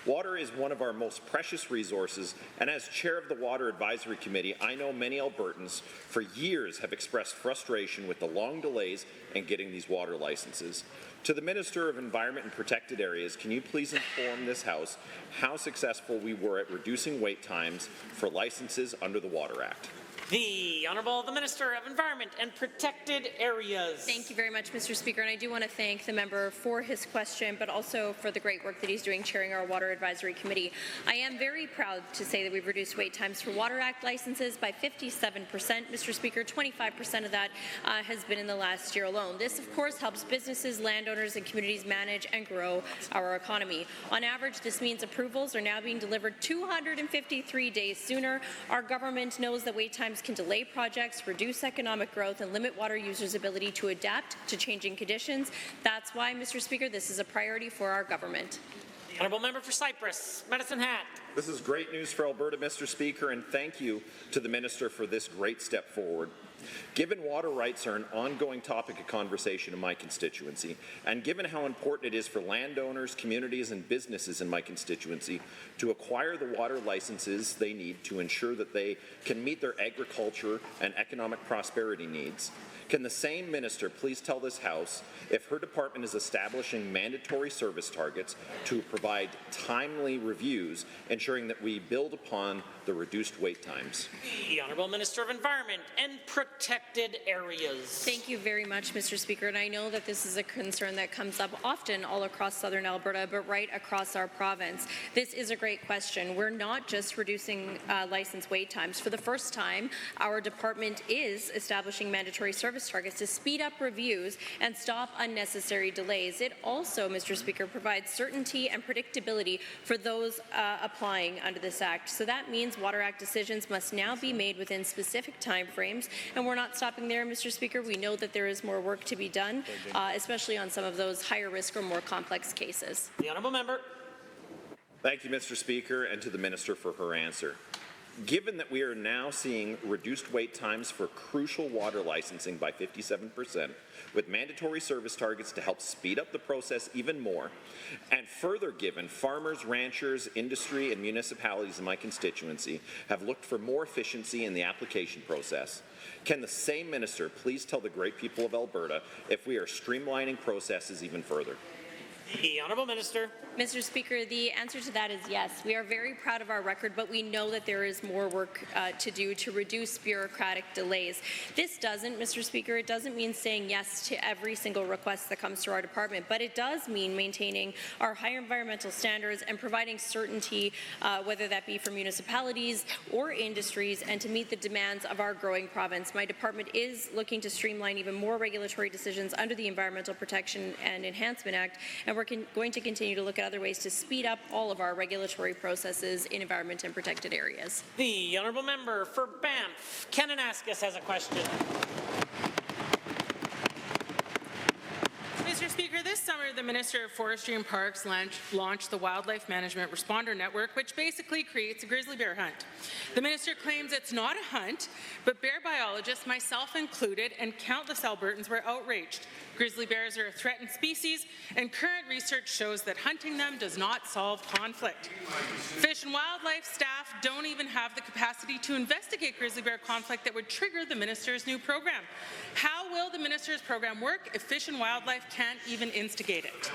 Water is one of our most precious resources, and as chair of the Water Advisory Committee, I know many Albertans for years have expressed frustration with the long delays in getting these water licenses. To the Minister of Environment and Protected Areas, can you please inform this House how successful we were at reducing wait times for licenses under the Water Act? The Honourable the Minister of Environment and Protected Areas. Thank you very much, Mr. Speaker, and I do want to thank the member for his question, but also for the great work that he's doing chairing our Water Advisory Committee. I am very proud to say that we've reduced wait times for Water Act licenses by 57%, Mr. Speaker. 25% of that has been in the last year alone. This, of course, helps businesses, landowners, and communities manage and grow our economy. On average, this means approvals are now being delivered 253 days sooner. Our government knows that wait times can delay projects, reduce economic growth, and limit water users' ability to adapt to changing conditions. That's why, Mr. Speaker, this is a priority for our government. The Honourable Member for Cypress, Medicine Hat. This is great news for Alberta, Mr. Speaker, and thank you to the Minister for this great step forward. Given water rights are an ongoing topic of conversation in my constituency, and given how important it is for landowners, communities, and businesses in my constituency to acquire the water licenses they need to ensure that they can meet their agriculture and economic prosperity needs, can the same minister please tell this House if her department is establishing mandatory service targets to provide timely reviews, ensuring that we build upon the reduced wait times? The Honourable Minister of Environment and Protected Areas. Thank you very much, Mr. Speaker, and I know that this is a concern that comes up often all across southern Alberta, but right across our province. This is a great question. We're not just reducing license wait times. For the first time, our department is establishing mandatory service targets to speed up reviews and stop unnecessary delays. It also, Mr. Speaker, provides certainty and predictability for those applying under this Act. So that means Water Act decisions must now be made within specific timeframes, and we're not stopping there, Mr. Speaker. We know that there is more work to be done, especially on some of those higher risk or more complex cases. The Honourable Member. Thank you, Mr. Speaker, and to the Minister for her answer. Given that we are now seeing reduced wait times for crucial water licensing by 57%, with mandatory service targets to help speed up the process even more, and further given farmers, ranchers, industry, and municipalities in my constituency have looked for more efficiency in the application process, can the same minister please tell the great people of Alberta if we are streamlining processes even further? The Honourable Minister. Mr. Speaker, the answer to that is yes. We are very proud of our record, but we know that there is more work to do to reduce bureaucratic delays. This doesn't, Mr. Speaker, it doesn't mean saying yes to every single request that comes to our department, but it does mean maintaining our higher environmental standards and providing certainty, whether that be for municipalities or industries, and to meet the demands of our growing province. My department is looking to streamline even more regulatory decisions under the Environmental Protection and Enhancement Act, and we're going to continue to look at other ways to speed up all of our regulatory processes in environment and protected areas. The Honourable Member for Banff, Kananaskis, has a question. Mr. Speaker, this summer the Minister of Forestry and Parks launched the Wildlife Management Responder Network, which basically creates a grizzly bear hunt. The Minister claims it's not a hunt, but bear biologists, myself included, and countless Albertans were outraged. Grizzly bears are a threatened species, and current research shows that hunting them does not solve conflict. Fish and Wildlife staff don't even have the capacity to investigate grizzly bear conflict that would trigger the Minister's new program. How will the Minister's program work if Fish and Wildlife can't even instigate it?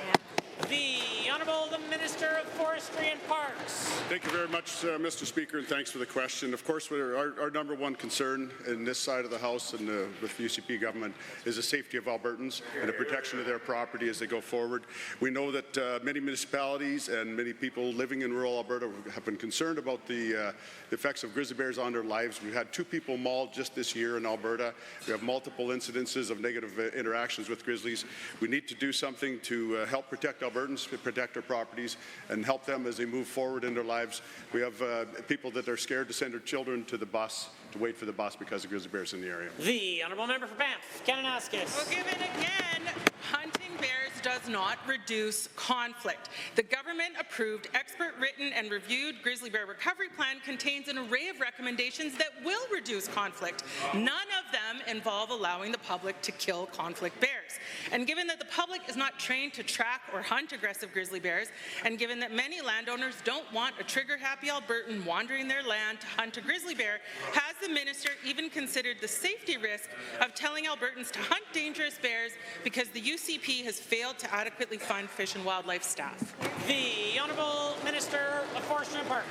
The Honourable the Minister of Forestry and Parks. Thank you very much, Mr. Speaker, and thanks for the question. Of course, our number one concern in this side of the House and with the UCP government is the safety of Albertans and the protection of their property as they go forward. We know that many municipalities and many people living in rural Alberta have been concerned about the effects of grizzly bears on their lives. We've had 2 people mauled just this year in Alberta. We have multiple incidences of negative interactions with grizzlies. We need to do something to help protect Albertans, to protect our properties, and help them as they move forward in their lives. We have people that are scared to send their children to the bus, to wait for the bus because of grizzly bears in the area. The Honourable Member for Banff, Kananaskis. Well, given again, hunting bears does not reduce conflict. The government-approved, expert-written and reviewed grizzly bear recovery plan contains an array of recommendations that will reduce conflict. None of them involve allowing the public to kill conflict bears. And given that the public is not trained to track or hunt aggressive grizzly bears, and given that many landowners don't want a trigger-happy Albertan wandering their land to hunt a grizzly bear, has the Minister even considered the safety risk of telling Albertans to hunt dangerous bears because the UCP has failed to adequately fund Fish and Wildlife staff? The Honourable Minister of Forestry and Parks.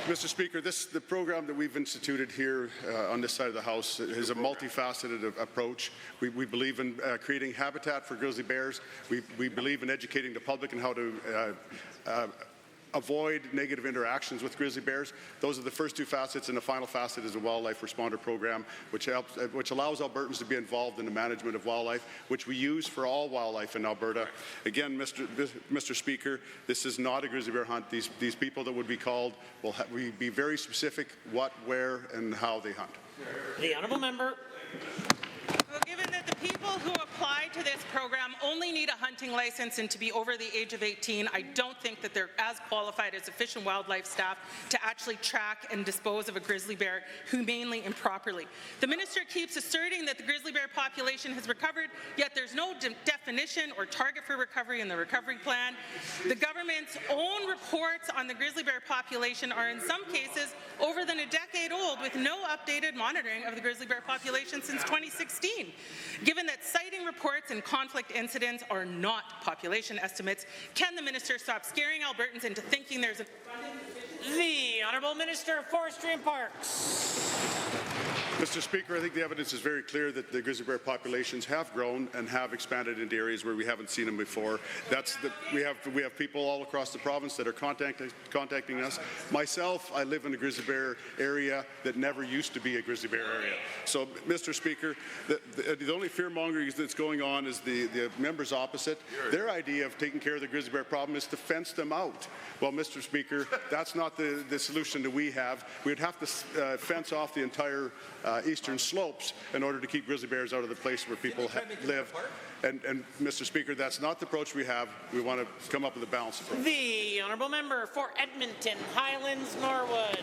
Mr. Speaker, the program that we've instituted here on this side of the House is a multifaceted approach. We believe in creating habitat for grizzly bears. We believe in educating the public on how to avoid negative interactions with grizzly bears. Those are the first 2 facets, and the final facet is a wildlife responder program, which allows Albertans to be involved in the management of wildlife, which we use for all wildlife in Alberta. Again, Mr. Speaker, this is not a grizzly bear hunt. These people that would be called will be very specific what, where, and how they hunt. The Honourable Member. Well, given that the people who apply to this program only need a hunting license and to be over the age of 18, I don't think that they're as qualified as the Fish and Wildlife staff to actually track and dispose of a grizzly bear humanely and properly. The Minister keeps asserting that the grizzly bear population has recovered, yet there's no definition or target for recovery in the recovery plan. The government's own reports on the grizzly bear population are in some cases over than a decade old, with no updated monitoring of the grizzly bear population since 2016. Given that sighting reports and conflict incidents are not population estimates, can the Minister stop scaring Albertans into thinking there's a... The Honourable Minister of Forestry and Parks. Mr. Speaker, I think the evidence is very clear that the grizzly bear populations have grown and have expanded into areas where we haven't seen them before. We have people all across the province that are contacting us. Myself, I live in a grizzly bear area that never used to be a grizzly bear area. So, Mr. Speaker, the only fear-mongering that's going on is the members opposite. Their idea of taking care of the grizzly bear problem is to fence them out. Well, Mr. Speaker, that's not the solution that we have. We'd have to fence off the entire eastern slopes in order to keep grizzly bears out of the place where people live. And Mr. Speaker, that's not the approach we have. We want to come up with a balanced approach. The Honourable Member for Edmonton, Highlands, Norwood.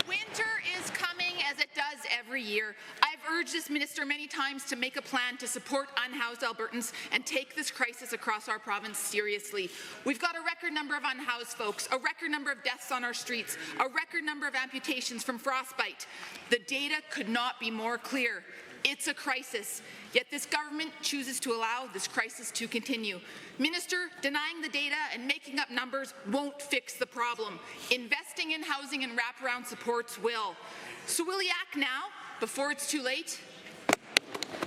Winter is coming as it does every year. I've urged this minister many times to make a plan to support unhoused Albertans and take this crisis across our province seriously. We've got a record number of unhoused folks, a record number of deaths on our streets, a record number of amputations from frostbite. The data could not be more clear. It's a crisis, yet this government chooses to allow this crisis to continue. Minister, denying the data and making up numbers won't fix the problem. Investing in housing and wraparound supports will. So will he act now, before it's too late?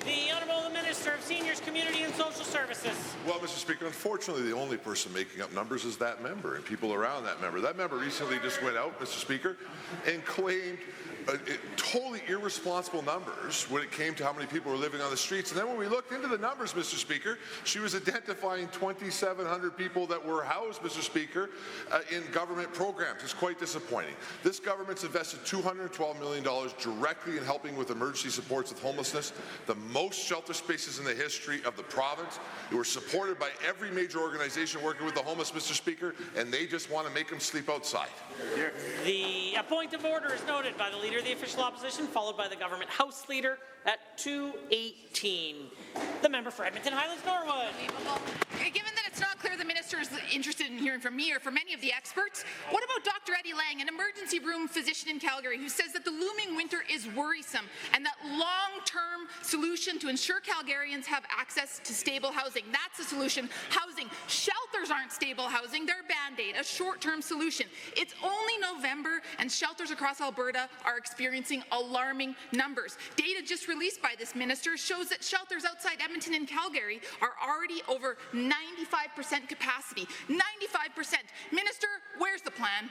The Honourable Minister of Seniors, Community and Social Services. Well, Mr. Speaker, unfortunately, the only person making up numbers is that member and people around that member. That member recently just went out, Mr. Speaker, and claimed totally irresponsible numbers when it came to how many people were living on the streets. And then when we looked into the numbers, Mr. Speaker, she was identifying 2,700 people that were housed, Mr. Speaker, in government programs. It's quite disappointing. This government's invested $212 million directly in helping with emergency supports with homelessness, the most shelter spaces in the history of the province. They were supported by every major organization working with the homeless, Mr. Speaker, and they just want to make them sleep outside. The point of order is noted by the Leader of the Official Opposition, followed by the Government House Leader at 2:18. The member for Edmonton Highlands Norwood. Given that it's not clear the minister is interested in hearing from me or from any of the experts, what about Dr. Eddie Lang, an emergency room physician in Calgary, who says that the looming winter is worrisome and that long-term solution to ensure Calgarians have access to stable housing? That's the solution. Housing. Shelters aren't stable housing. They're Band-Aid, a short-term solution. It's only November and shelters across Alberta are experiencing alarming numbers. Data just released by this minister shows that shelters outside Edmonton and Calgary are already over 95% capacity. 95%. Minister, where's the plan?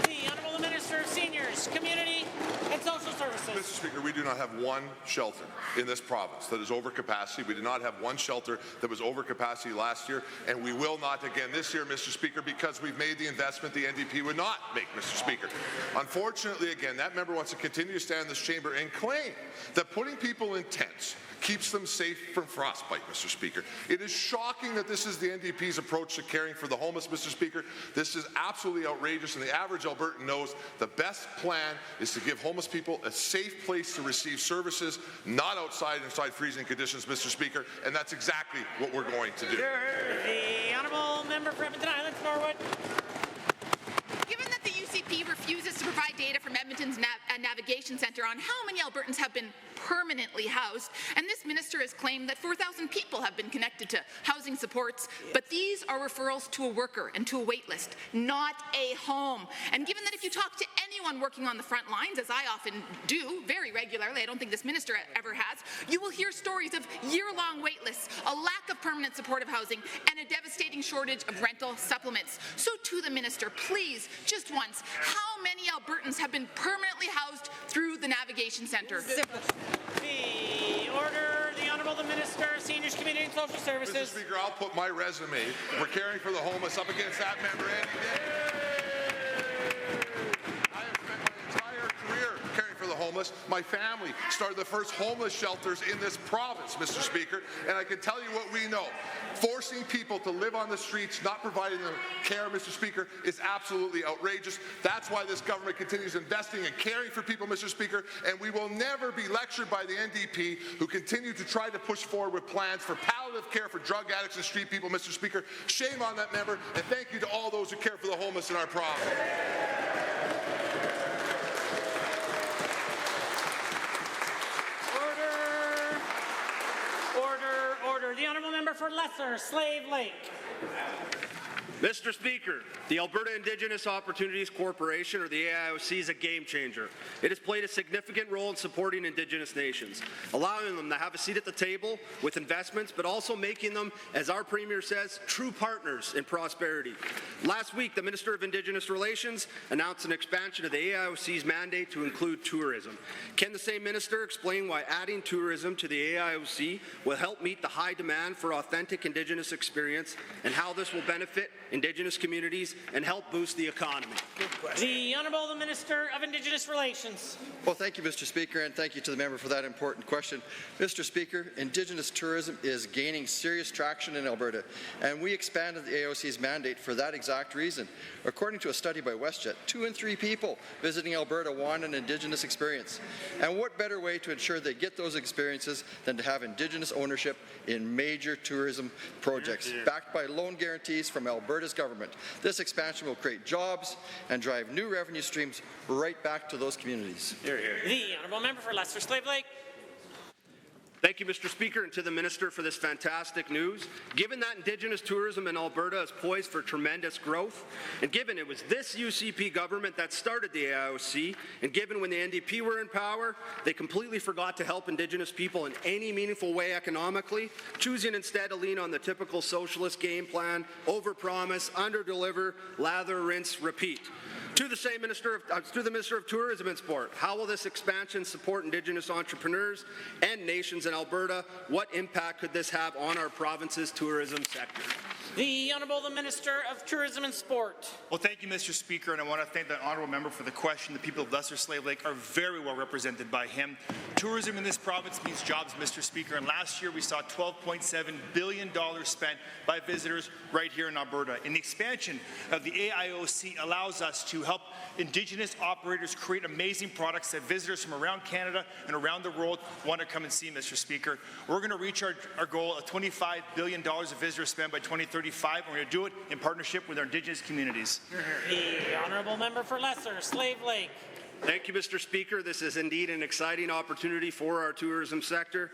The Honourable Minister of Seniors, Community and Social Services. Mr. Speaker, we do not have one shelter in this province that is over capacity. We did not have one shelter that was over capacity last year, and we will not again this year, Mr. Speaker, because we've made the investment the NDP would not make, Mr. Speaker. Unfortunately, again, that member wants to continue to stand in this chamber and claim that putting people in tents keeps them safe from frostbite, Mr. Speaker. It is shocking that this is the NDP's approach to caring for the homeless, Mr. Speaker. This is absolutely outrageous, and the average Albertan knows the best plan is to give homeless people a safe place to receive services, not inside freezing conditions, Mr. Speaker, and that's exactly what we're going to do. The Honourable Member for Edmonton Highlands Norwood. Given that the UCP refuses to provide data from Edmonton's Navigation Centre on how many Albertans have been permanently housed, and this minister has claimed that 4,000 people have been connected to housing supports, but these are referrals to a worker and to a wait list, not a home. And given that if you talk to anyone working on the front lines, as I often do very regularly, I don't think this minister ever has, you will hear stories of year-long wait lists, a lack of permanent supportive housing, and a devastating shortage of rental supplements. So to the minister, please, just once, how many Albertans have been permanently housed through the Navigation Centre? The order, the Honourable the Minister of Seniors, Community and Social Services. Mr. Speaker, I'll put my resume for caring for the homeless up against that member any day. I have spent my entire career caring for the homeless. My family started the first homeless shelters in this province, Mr. Speaker, and I can tell you what we know. Forcing people to live on the streets, not providing them care, Mr. Speaker, is absolutely outrageous. That's why this government continues investing and caring for people, Mr. Speaker, and we will never be lectured by the NDP, who continue to try to push forward with plans for palliative care for drug addicts and street people, Mr. Speaker. Shame on that member, and thank you to all those who care for the homeless in our province. The Honourable Member for Lesser, Slave Lake. Mr. Speaker, the Alberta Indigenous Opportunities Corporation, or the AIOC, is a game changer. It has played a significant role in supporting Indigenous nations, allowing them to have a seat at the table with investments, but also making them, as our Premier says, true partners in prosperity. Last week, the Minister of Indigenous Relations announced an expansion of the AIOC's mandate to include tourism. Can the same minister explain why adding tourism to the AIOC will help meet the high demand for authentic Indigenous experience, and how this will benefit Indigenous communities and help boost the economy? The Honourable the Minister of Indigenous Relations. Well, thank you, Mr. Speaker, and thank you to the member for that important question. Mr. Speaker, Indigenous tourism is gaining serious traction in Alberta, and we expanded the AOC's mandate for that exact reason. According to a study by WestJet, 2 in 3 people visiting Alberta want an Indigenous experience. And what better way to ensure they get those experiences than to have Indigenous ownership in major tourism projects, backed by loan guarantees from Alberta's government. This expansion will create jobs and drive new revenue streams right back to those communities. The Honourable Member for Lesser Slave Lake. Thank you, Mr. Speaker, and to the Minister for this fantastic news. Given that Indigenous tourism in Alberta is poised for tremendous growth, and given it was this UCP government that started the AIOC, and given when the NDP were in power, they completely forgot to help Indigenous people in any meaningful way economically, choosing instead to lean on the typical socialist game plan, overpromise, underdeliver, lather, rinse, repeat. To the Minister of Tourism and Sport, how will this expansion support Indigenous entrepreneurs and nations in Alberta? What impact could this have on our province's tourism sector? The Honourable the Minister of Tourism and Sport. Well, thank you, Mr. Speaker, and I want to thank the Honourable Member for the question. The people of Lesser Slave Lake are very well represented by him. Tourism in this province means jobs, Mr. Speaker, and last year we saw $12.7 billion spent by visitors right here in Alberta. And the expansion of the AIOC allows us to help Indigenous operators create amazing products that visitors from around Canada and around the world want to come and see, Mr. Speaker. We're going to reach our goal of $25 billion of visitors spent by 2035, and we're going to do it in partnership with our Indigenous communities. The Honourable Member for Lesser Slave Lake. Thank you, Mr. Speaker. This is indeed an exciting opportunity for our tourism sector.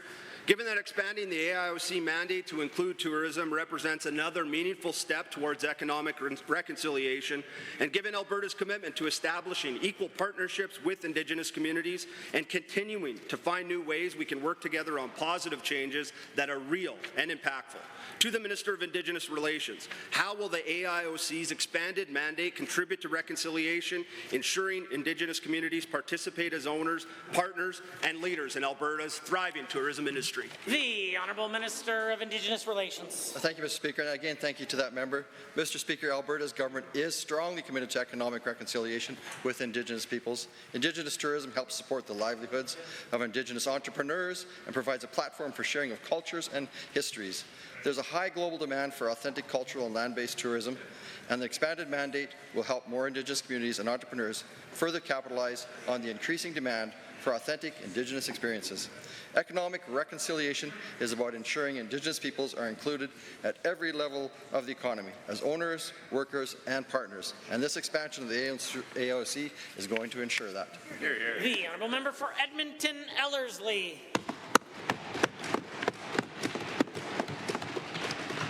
Given that expanding the AIOC mandate to include tourism represents another meaningful step towards economic reconciliation, and given Alberta's commitment to establishing equal partnerships with Indigenous communities and continuing to find new ways we can work together on positive changes that are real and impactful. To the Minister of Indigenous Relations, how will the AIOC's expanded mandate contribute to reconciliation, ensuring Indigenous communities participate as owners, partners, and leaders in Alberta's thriving tourism industry? The Honourable Minister of Indigenous Relations. Thank you, Mr. Speaker, and again, thank you to that member. Mr. Speaker, Alberta's government is strongly committed to economic reconciliation with Indigenous peoples. Indigenous tourism helps support the livelihoods of Indigenous entrepreneurs and provides a platform for sharing of cultures and histories. There's a high global demand for authentic cultural and land-based tourism, and the expanded mandate will help more Indigenous communities and entrepreneurs further capitalize on the increasing demand for authentic Indigenous experiences. Economic reconciliation is about ensuring Indigenous peoples are included at every level of the economy as owners, workers, and partners. And this expansion of the AOC is going to ensure that. The Honourable Member for Edmonton Ellerslie.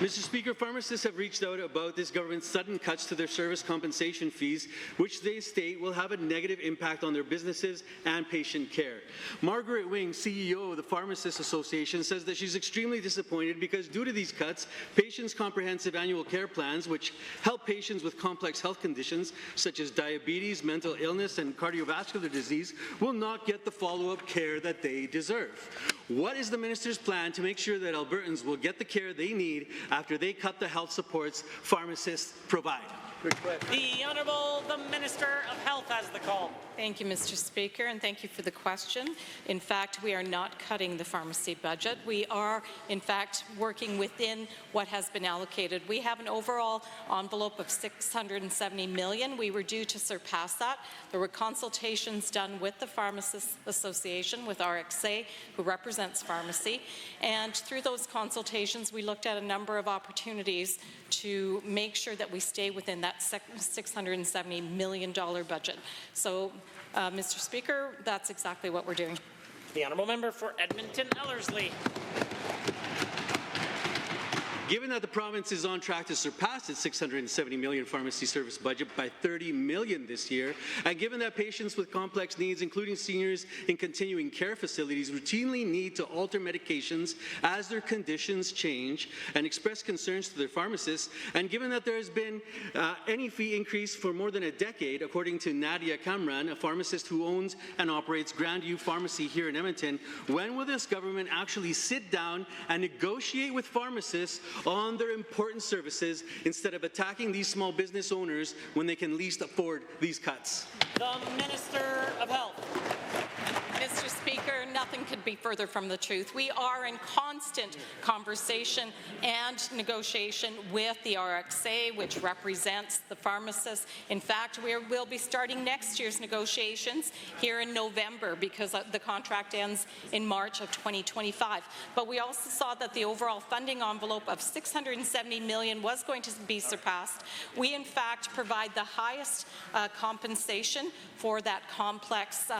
Mr. Speaker, pharmacists have reached out about this government's sudden cuts to their service compensation fees, which they state will have a negative impact on their businesses and patient care. Margaret Wing, CEO of the Pharmacists Association, says that she's extremely disappointed because due to these cuts, patients' comprehensive annual care plans, which help patients with complex health conditions such as diabetes, mental illness, and cardiovascular disease, will not get the follow-up care that they deserve. What is the minister's plan to make sure that Albertans will get the care they need after they cut the health supports pharmacists provide? The Honourable the Minister of Health has the call. Thank you, Mr. Speaker, and thank you for the question. In fact, we are not cutting the pharmacy budget. We are, in fact, working within what has been allocated. We have an overall envelope of $670 million. We were due to surpass that. There were consultations done with the Pharmacists Association, with RXA, who represents pharmacy, and through those consultations, we looked at a number of opportunities to make sure that we stay within that $670 million budget. So, Mr. Speaker, that's exactly what we're doing. The Honourable Member for Edmonton Ellerslie. Given that the province is on track to surpass its $670 million pharmacy service budget by $30 million this year, and given that patients with complex needs, including seniors in continuing care facilities, routinely need to alter medications as their conditions change and express concerns to their pharmacists, and given that there has been any fee increase for more than a decade, according to Nadia Kamran, a pharmacist who owns and operates Grandview Pharmacy here in Edmonton, when will this government actually sit down and negotiate with pharmacists on their important services instead of attacking these small business owners when they can least afford these cuts? The Minister of Health. Mr. Speaker, nothing could be further from the truth. We are in constant conversation and negotiation with the RXA, which represents the pharmacists. In fact, we'll be starting next year's negotiations here in November because the contract ends in March of 2025. But we also saw that the overall funding envelope of $670 million was going to be surpassed. We, in fact, provide the highest compensation for that complex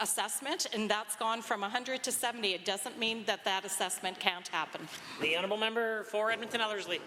assessment, and that's gone from 100 to 70. It doesn't mean that that assessment can't happen. The honourable member for Edmonton Ellerslie.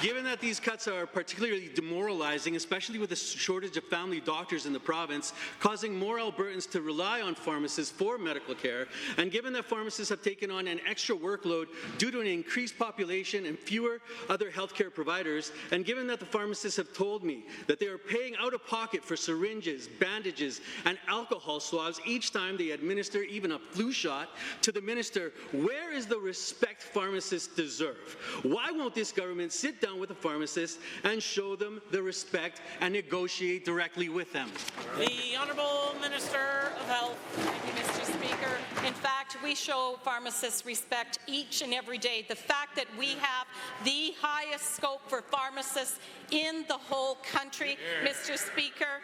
Given that these cuts are particularly demoralizing, especially with the shortage of family doctors in the province, causing more Albertans to rely on pharmacists for medical care, and given that pharmacists have taken on an extra workload due to an increased population and fewer other healthcare providers, and given that the pharmacists have told me that they are paying out of pocket for syringes, bandages, and alcohol swabs each time they administer even a flu shot to the minister, where is the respect pharmacists deserve? Why won't this government sit down with the pharmacists and show them the respect and negotiate directly with them? The Honourable Minister of Health. Thank you, Mr. Speaker. In fact, we show pharmacists respect each and every day. The fact that we have the highest scope for pharmacists in the whole country, Mr. Speaker,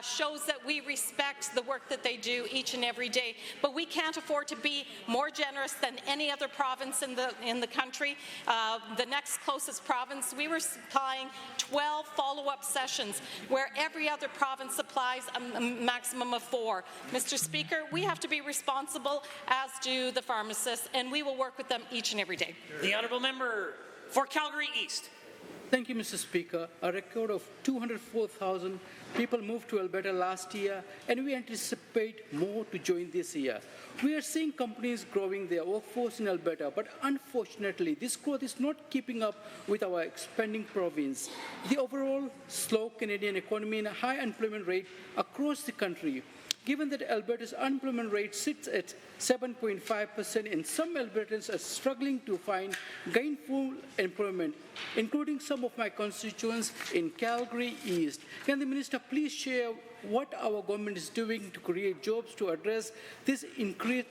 shows that we respect the work that they do each and every day. But we can't afford to be more generous than any other province in the country. The next closest province, we were supplying 12 follow-up sessions, where every other province supplies a maximum of 4. Mr. Speaker, we have to be responsible, as do the pharmacists, and we will work with them each and every day. The honourable member for Calgary East. Thank you, Mr. Speaker. A record of 204,000 people moved to Alberta last year, and we anticipate more to join this year. We are seeing companies growing their workforce in Alberta, but unfortunately, this growth is not keeping up with our expanding province. The overall slow Canadian economy and a high unemployment rate across the country. Given that Alberta's unemployment rate sits at 7.5%, and some Albertans are struggling to find gainful employment, including some of my constituents in Calgary East. Can the minister please share what our government is doing to create jobs to address this increased?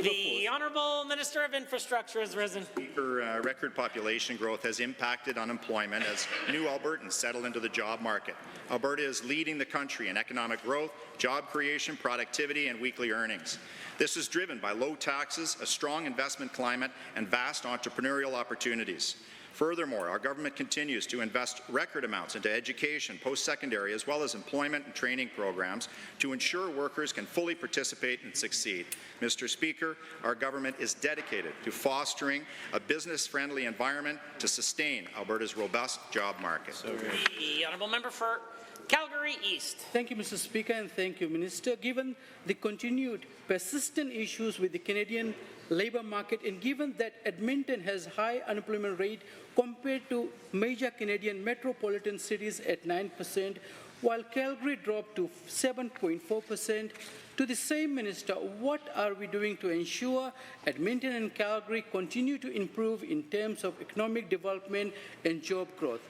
The Honourable Minister of Infrastructure has risen. Speaker, record population growth has impacted unemployment as new Albertans settle into the job market. Alberta is leading the country in economic growth, job creation, productivity, and weekly earnings. This is driven by low taxes, a strong investment climate, and vast entrepreneurial opportunities. Furthermore, our government continues to invest record amounts into education, post-secondary, as well as employment and training programs to ensure workers can fully participate and succeed. Mr. Speaker, our government is dedicated to fostering a business-friendly environment to sustain Alberta's robust job market. The honourable member for Calgary East. Thank you, Mr. Speaker, and thank you, Minister. Given the continued persistent issues with the Canadian labour market, and given that Edmonton has high unemployment rate compared to major Canadian metropolitan cities at 9%, while Calgary dropped to 7.4%, to the same minister, what are we doing to ensure Edmonton and Calgary continue to improve in terms of economic development and job growth?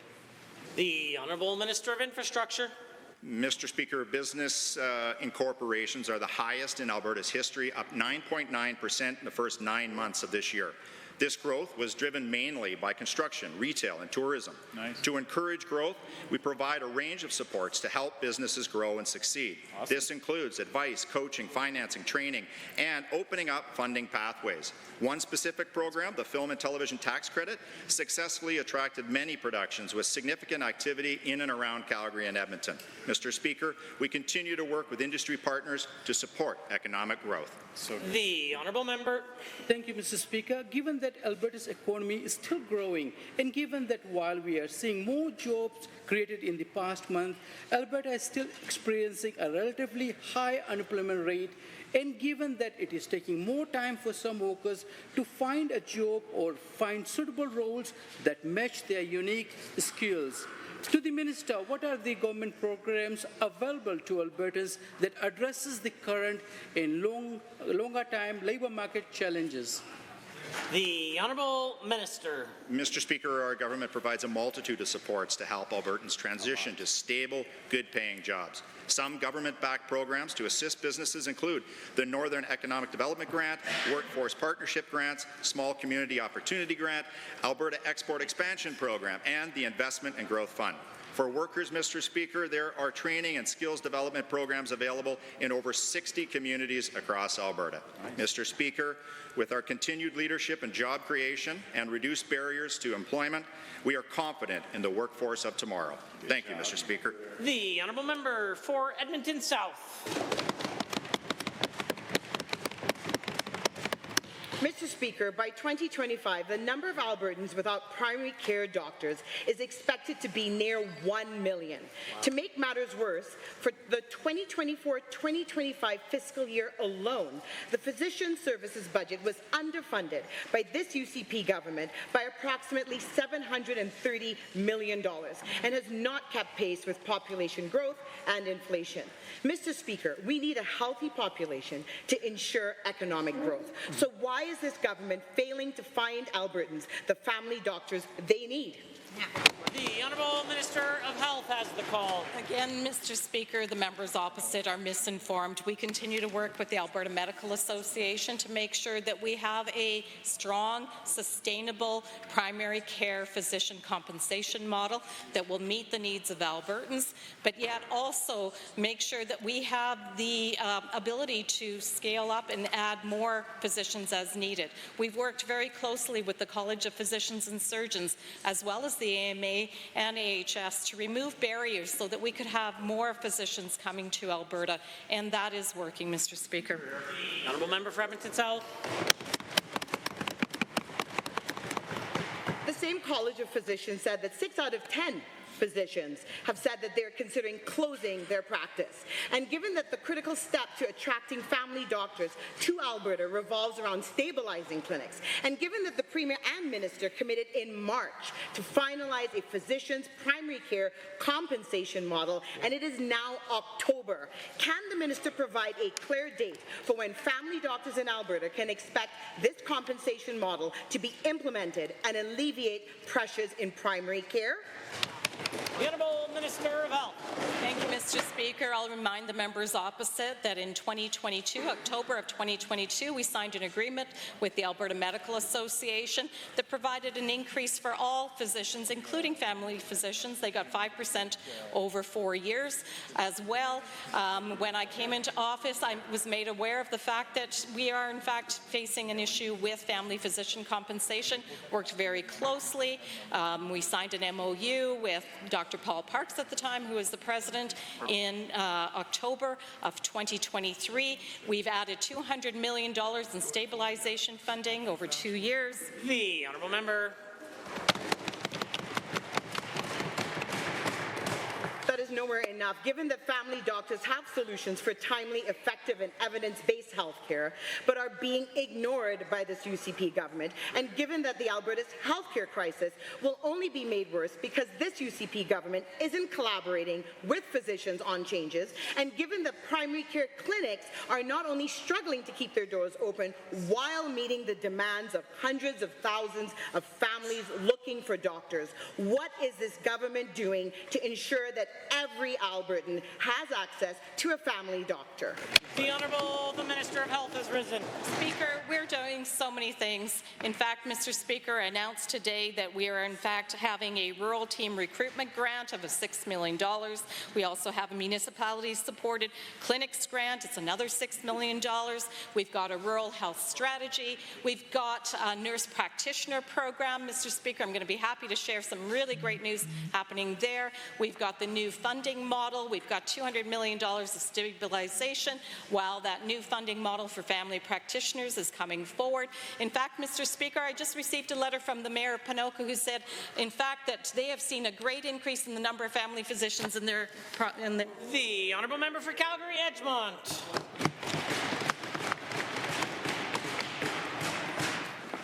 The Honourable Minister of Infrastructure. Mr. Speaker, business incorporations are the highest in Alberta's history, up 9.9% in the first 9 months of this year. This growth was driven mainly by construction, retail, and tourism. Nice. To encourage growth, we provide a range of supports to help businesses grow and succeed. Awesome. This includes advice, coaching, financing, training, and opening up funding pathways. One specific program, the Film and Television Tax Credit, successfully attracted many productions with significant activity in and around Calgary and Edmonton. Mr. Speaker, we continue to work with industry partners to support economic growth. The honourable member. Thank you, Mr. Speaker. Given that Alberta's economy is still growing, and given that while we are seeing more jobs created in the past month, Alberta is still experiencing a relatively high unemployment rate, and given that it is taking more time for some workers to find a job or find suitable roles that match their unique skills. To the Minister, what are the government programs available to Albertans that addresses the current and longer time labour market challenges? The Honourable Minister. Mr. Speaker, our government provides a multitude of supports to help Albertans transition to stable, good-paying jobs. Some government-backed programs to assist businesses include the Northern Economic Development Grant, Workforce Partnership Grants, Small Community Opportunity Grant, Alberta Export Expansion Program, and the Investment and Growth Fund. For workers, Mr. Speaker, there are training and skills development programs available in over 60 communities across Alberta. Mr. Speaker, with our continued leadership in job creation and reduced barriers to employment, we are confident in the workforce of tomorrow. Thank you, Mr. Speaker. The honourable member for Edmonton South. Mr. Speaker, by 2025, the number of Albertans without primary care doctors is expected to be near 1 million. Wow. To make matters worse, for the 2024-2025 fiscal year alone, the physician services budget was underfunded by this UCP government by approximately $730 million and has not kept pace with population growth and inflation. Mr. Speaker, we need a healthy population to ensure economic growth. So why is this government failing to find Albertans the family doctors they need? The Honourable Minister of Health has the call. Again, Mr. Speaker, the members opposite are misinformed. We continue to work with the Alberta Medical Association to make sure that we have a strong, sustainable primary care physician compensation model that will meet the needs of Albertans, but yet also make sure that we have the ability to scale up and add more physicians as needed. We've worked very closely with the College of Physicians and Surgeons, as well as the AMA and AHS, to remove barriers so that we could have more physicians coming to Alberta, and that is working, Mr. Speaker. Honourable member for Edmonton South. The same College of Physicians said that 6 out of 10 physicians have said that they're considering closing their practice. And given that the critical step to attracting family doctors to Alberta revolves around stabilizing clinics, and given that the Premier and Minister committed in March to finalize a physician's primary care compensation model, and it is now October, can the Minister provide a clear date for when family doctors in Alberta can expect this compensation model to be implemented and alleviate pressures in primary care? The Honourable Minister of Health. Thank you, Mr. Speaker. I'll remind the members opposite that in 2022, October of 2022, we signed an agreement with the Alberta Medical Association that provided an increase for all physicians, including family physicians. They got 5% over 4 years. As well, when I came into office, I was made aware of the fact that we are, in fact, facing an issue with family physician compensation. Worked very closely. We signed an MOU with Dr. Paul Parks at the time, who was the president, in October of 2023. We've added $200 million in stabilization funding over 2 years. The honourable member. That is nowhere enough, given that family doctors have solutions for timely, effective, and evidence-based health care, but are being ignored by this UCP government, and given that the Alberta's healthcare crisis will only be made worse because this UCP government isn't collaborating with physicians on changes, and given that primary care clinics are not only struggling to keep their doors open while meeting the demands of hundreds of thousands of families looking for doctors, what is this government doing to ensure that every Albertan has access to a family doctor? The Honourable the Minister of Health has risen. Speaker, we're doing so many things. In fact, Mr. Speaker, I announced today that we are in fact having a rural team recruitment grant of $6 million. We also have a municipality-supported clinics grant. It's another $6 million. We've got a rural health strategy. We've got a nurse practitioner program. Mr. Speaker, I'm going to be happy to share some really great news happening there. We've got the new funding model. We've got $200 million of stabilization, while that new funding model for family practitioners is coming forward. In fact, Mr. Speaker, I just received a letter from the Mayor of Ponoka who said, in fact, that they have seen a great increase in the number of family physicians in their... The Honourable Member for Calgary Edgemont.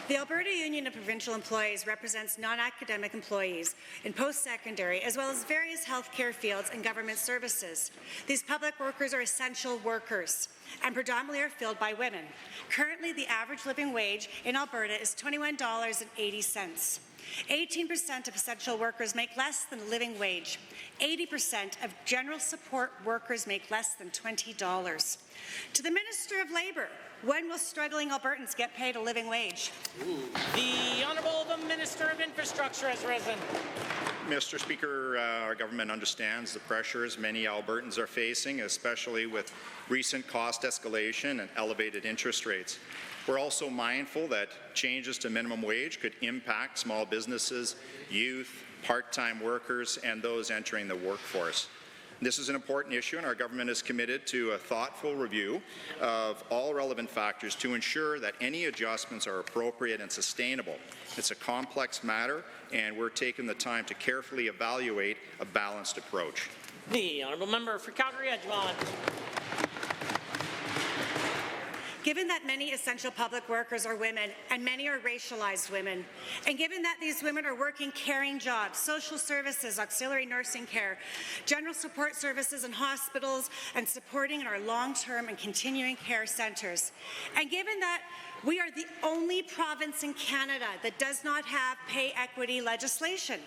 The Alberta Union of Provincial Employees represents non-academic employees in post-secondary as well as various healthcare fields and government services. These public workers are essential workers and predominantly are filled by women. Currently, the average living wage in Alberta is $21.80. 18% of essential workers make less than a living wage. 80% of general support workers make less than $20. To the Minister of Labour, when will struggling Albertans get paid a living wage? The Honourable the Minister Minister of Infrastructure has risen. Mr. Speaker, our government understands the pressures many Albertans are facing, especially with recent cost escalation and elevated interest rates. We're also mindful that changes to minimum wage could impact small businesses, youth, part-time workers, and those entering the workforce. This is an important issue, and our government is committed to a thoughtful review of all relevant factors to ensure that any adjustments are appropriate and sustainable. It's a complex matter, and we're taking the time to carefully evaluate a balanced approach. The honourable member for Calgary-Edgemont. Given that many essential public workers are women, and many are racialized women, and given that these women are working caring jobs, social services, auxiliary nursing care, general support services in hospitals, and supporting in our long-term and continuing care centres, and given that we are the only province in Canada that does not have pay equity legislation,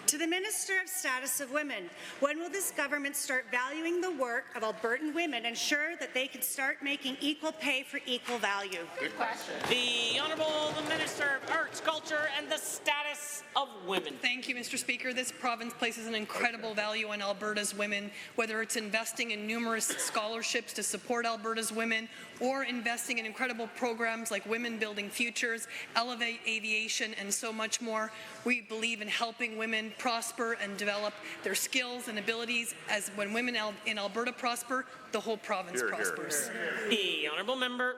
to the Minister of Status of Women, when will this government start valuing the work of Albertan women and ensure that they can start making equal pay for equal value? Good question. The Honourable the Minister of Arts, Culture and the Status of Women. Thank you, Mr. Speaker. This province places an incredible value on Alberta's women, whether it's investing in numerous scholarships to support Alberta's women or investing in incredible programs like Women Building Futures, Elevate Aviation, and so much more. We believe in helping women prosper and develop their skills and abilities, as when women in Alberta prosper, the whole province prospers. The honourable member.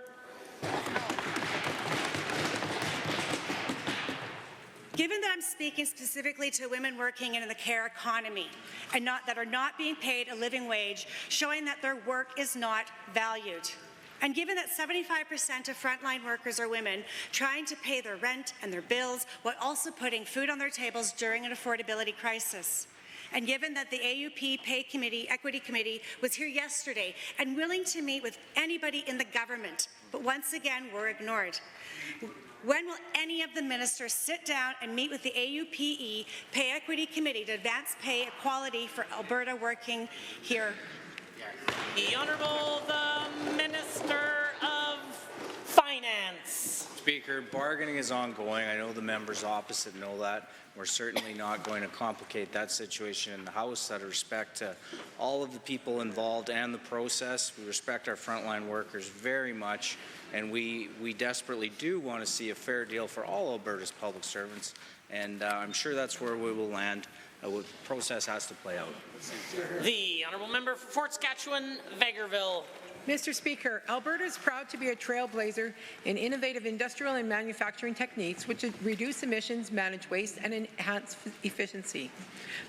Given that I'm speaking specifically to women working in the care economy and that are not being paid a living wage, showing that their work is not valued, and given that 75% of frontline workers are women trying to pay their rent and their bills while also putting food on their tables during an affordability crisis, and given that the AUP Equity Committee was here yesterday and willing to meet with anybody in the government, but once again were ignored, when will any of the ministers sit down and meet with the AUPE Pay Equity Committee to advance pay equality for Alberta working here? The Honourable the Minister of Finance. Speaker, bargaining is ongoing. I know the members opposite know that. We're certainly not going to complicate that situation in the House out of respect to all of the people involved and the process. We respect our frontline workers very much, and we desperately do want to see a fair deal for all Alberta's public servants, and I'm sure that's where we will land. The process has to play out. The honourable member for Fort Saskatchewan-Vegreville. Mr. Speaker, Alberta is proud to be a trailblazer in innovative industrial and manufacturing techniques which reduce emissions, manage waste, and enhance efficiency.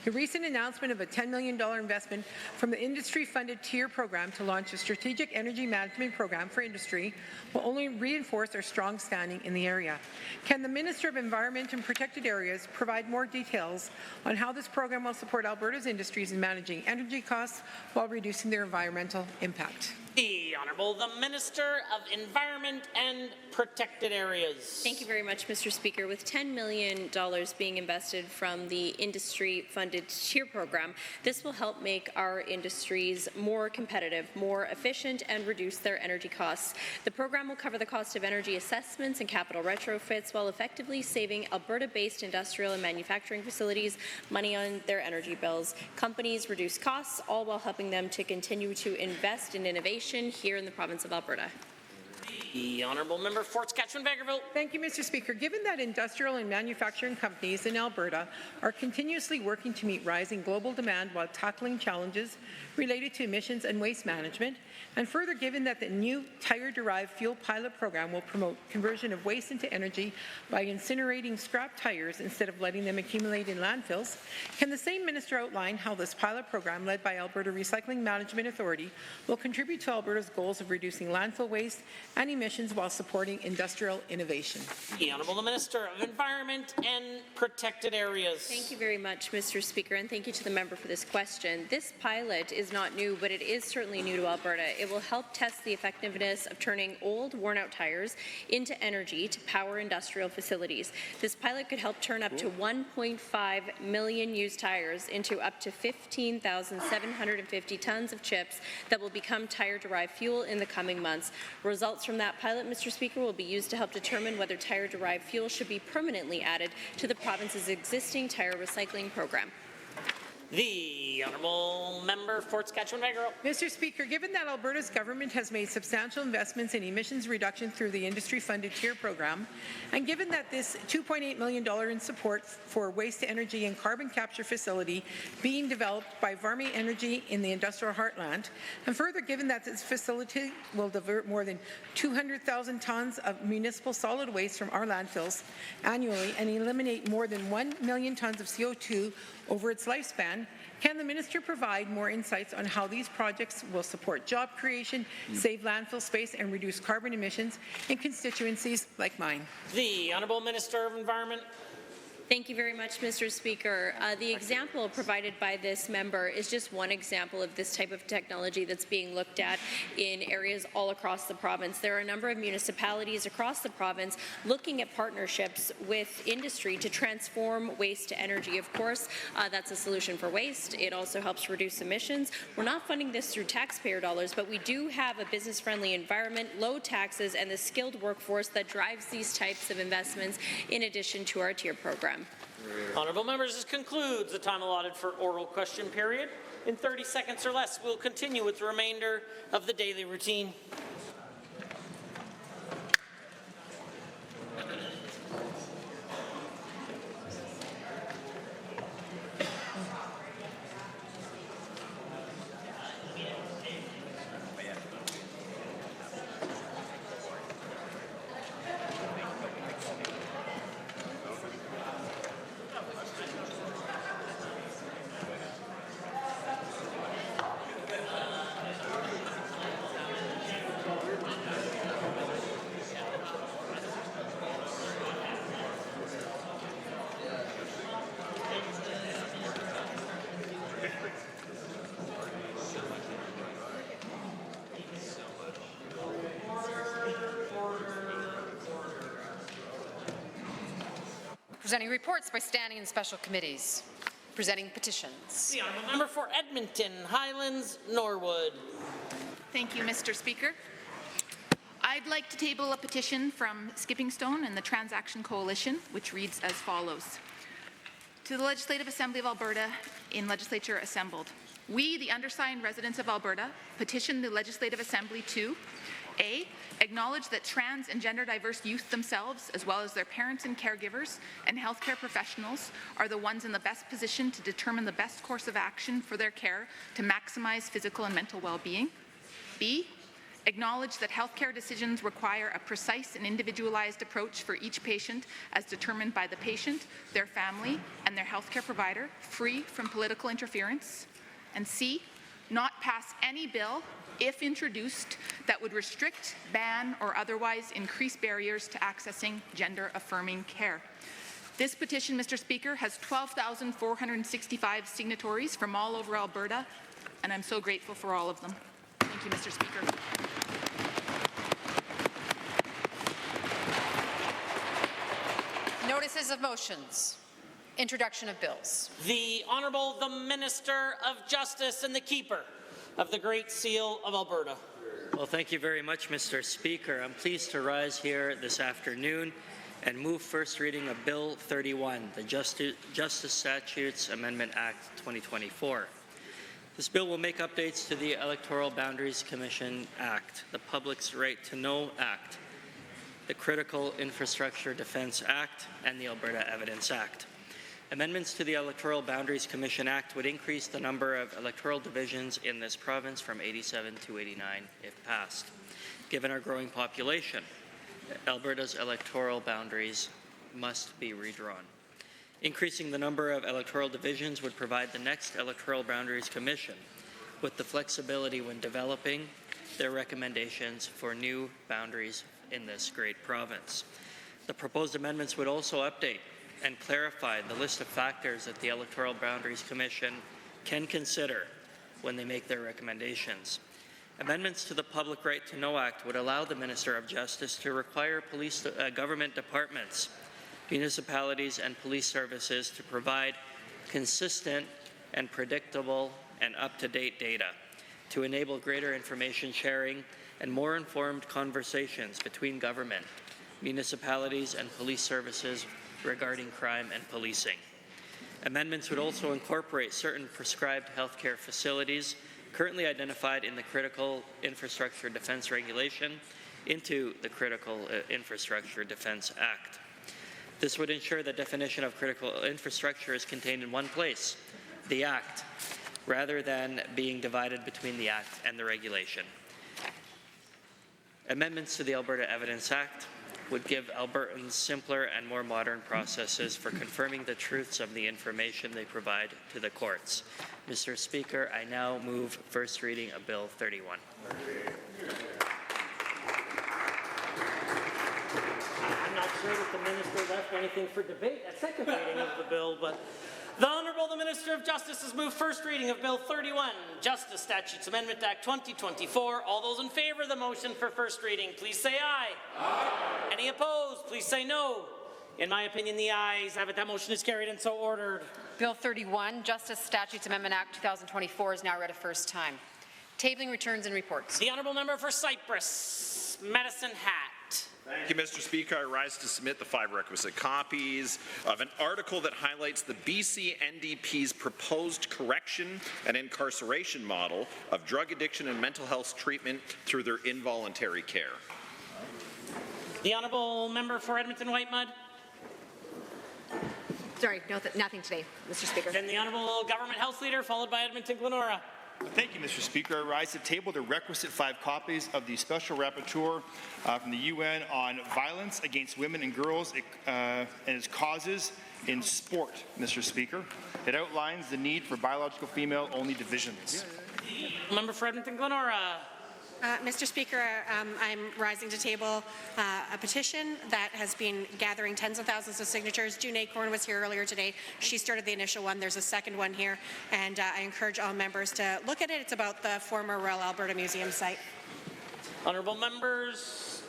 The recent announcement of a $10 million investment from the industry-funded TIER program to launch a strategic energy management program for industry will only reinforce our strong standing in the area. Can the Minister of Environment and Protected Areas provide more details on how this program will support Alberta's industries in managing energy costs while reducing their environmental impact? The Honourable the Minister of Environment and Protected Areas. Thank you very much, Mr. Speaker. With $10 million being invested from the industry-funded TIER program, this will help make our industries more competitive, more efficient, and reduce their energy costs. The program will cover the cost of energy assessments and capital retrofits while effectively saving Alberta-based industrial and manufacturing facilities money on their energy bills. Companies reduce costs, all while helping them to continue to invest in innovation here in the province of Alberta. The honourable member for Fort Saskatchewan-Vegreville. Thank you, Mr. Speaker. Given that industrial and manufacturing companies in Alberta are continuously working to meet rising global demand while tackling challenges related to emissions and waste management, and further given that the new tire-derived fuel pilot program will promote conversion of waste into energy by incinerating scrap tires instead of letting them accumulate in landfills, can the same minister outline how this pilot program, led by Alberta Recycling Management Authority, will contribute to Alberta's goals of reducing landfill waste and emissions while supporting industrial innovation? The Honourable the Minister of Environment and Protected Areas. Thank you very much, Mr. Speaker, and thank you to the member for this question. This pilot is is not new, but it is certainly new to Alberta. It will help test the effectiveness of turning old, worn-out tires into energy to power industrial facilities. This pilot could help turn up to 1.5 million used tires into up to 15,750 tons of chips that will become tire-derived fuel in the coming months. Results from that pilot, Mr. Speaker, will be used to help determine whether tire-derived fuel should be permanently added to the province's existing tire recycling program. The Honourable Member for Saskatchewan-Niagara. Mr. Speaker, given that Alberta's government has made substantial investments in emissions reduction through the industry-funded TIER program, and given that this $2.8 million in support for waste-to-energy and carbon capture facility being developed by Varmy Energy in the industrial heartland, and further given that this facility will divert more than 200,000 tons of municipal solid waste from our landfills annually and eliminate more than 1 million tons of CO2 over its lifespan, can the minister provide more insights on how these projects will support job creation, save landfill space, and reduce carbon emissions in constituencies like mine? The Honourable Minister of Environment. Thank you very much, Mr. Speaker. The example provided by this member is just one example of this type of technology that's being looked at in areas all across the province. There are a number of municipalities across the province looking at partnerships with industry to transform waste to energy. Of course, that's a solution for waste. It also helps reduce emissions. We're not funding this through taxpayer dollars, but we do have a business-friendly environment, low taxes, and the skilled workforce that drives these types of investments in addition to our TIER program. Honourable members, this concludes the time allotted for oral question period. In 30 seconds or less, we'll continue with the remainder of the daily routine. Presenting reports by standing and special committees. Presenting petitions. The Honourable Member for Edmonton, Highlands, Norwood. Thank you, Mr. Speaker. I'd like to table a petition from Skipping Stone and the Transaction Coalition, which reads as follows. To the Legislative Assembly of Alberta in Legislature Assembled. We, the undersigned residents of Alberta, petition the Legislative Assembly to A. Acknowledge that trans and gender diverse youth themselves, as well as their parents and caregivers and healthcare professionals, are the ones in the best position to determine the best course of action for their care to maximize physical and mental well-being. B. Acknowledge that healthcare decisions require a precise and individualized approach for each patient as determined by the patient, their family, and their healthcare provider, free from political interference. And C. Not pass any bill, if introduced, that would restrict, ban, or otherwise increase barriers to accessing gender-affirming care. This petition, Mr. Speaker, has 12,465 signatories from all over Alberta, and I'm so grateful for all of them. Thank you, Mr. Speaker. Notices of motions. Introduction of bills. The Honourable the Minister of Justice and the Keeper of the Great Seal of Alberta. Well, thank you very much, Mr. Speaker. I'm pleased to rise here this afternoon and move first reading of Bill 31, the Justice Statutes Amendment Act 2024. This bill will make updates to the Electoral Boundaries Commission Act, the Public's Right to Know Act, the Critical Infrastructure Defence Act, and the Alberta Evidence Act. Amendments to the Electoral Boundaries Commission Act would increase the number of electoral divisions in this province from 87 to 89 if passed. Given our growing population, Alberta's electoral boundaries must be redrawn. Increasing the number of electoral divisions would provide the next Electoral Boundaries Commission with the flexibility when developing their recommendations for new boundaries in this great province. The proposed amendments would also update and clarify the list of factors that the Electoral Boundaries Commission can consider when they make their recommendations. Amendments to the Public Right to Know Act would allow the Minister of Justice to require government departments, municipalities, and police services to provide consistent and predictable and up-to-date data to enable greater information sharing and more informed conversations between government, municipalities, and police services regarding crime and policing. Amendments would also incorporate certain prescribed healthcare facilities currently identified in the Critical Infrastructure Defense Regulation into the Critical Infrastructure Defense Act. This would ensure the definition of critical infrastructure is contained in one place, the Act, rather than being divided between the Act and the regulation. Amendments to the Alberta Evidence Act would give Albertans simpler and more modern processes for confirming the truths of the information they provide to the courts. Mr. Speaker, I now move first reading of Bill 31. I'm not sure that the minister left anything for debate at second reading of the bill, but the Honourable the Minister of Justice has moved first reading of Bill 31, Justice Statutes Amendment Act 2024. All those in favour of the motion for first reading, please say aye. Aye. Any opposed, please say no. In my opinion, the ayes have it. That motion is carried and so ordered. Bill 31, Justice Statutes Amendment Act 2024 is now read a first time. Tabling returns and reports. The Honourable Member for Cypress, Medicine Hat. Thank you, Mr. Speaker. I rise to submit the 5 requisite copies of an article that highlights the BC NDP's proposed correction and incarceration model of drug addiction and mental health treatment through their involuntary care. The Honourable Member for Edmonton Whitemud. Sorry, nothing today, Mr. Speaker. Then the Honourable Government Health Leader, followed by Edmonton Glenora. Thank you, Mr. Speaker. I rise to table the requisite 5 copies of the Special Rapporteur from the UN on violence against women and girls and its causes in sport, Mr. Speaker. It outlines the need for biological female-only divisions. Member for Edmonton Glenora. Mr. Speaker, I'm rising to table a petition that has been gathering tens of thousands of signatures. June Acorn was here earlier today. She started the initial one. There's a second one here, and I encourage all members to look at it. It's about the former Royal Alberta Museum site. Honourable members,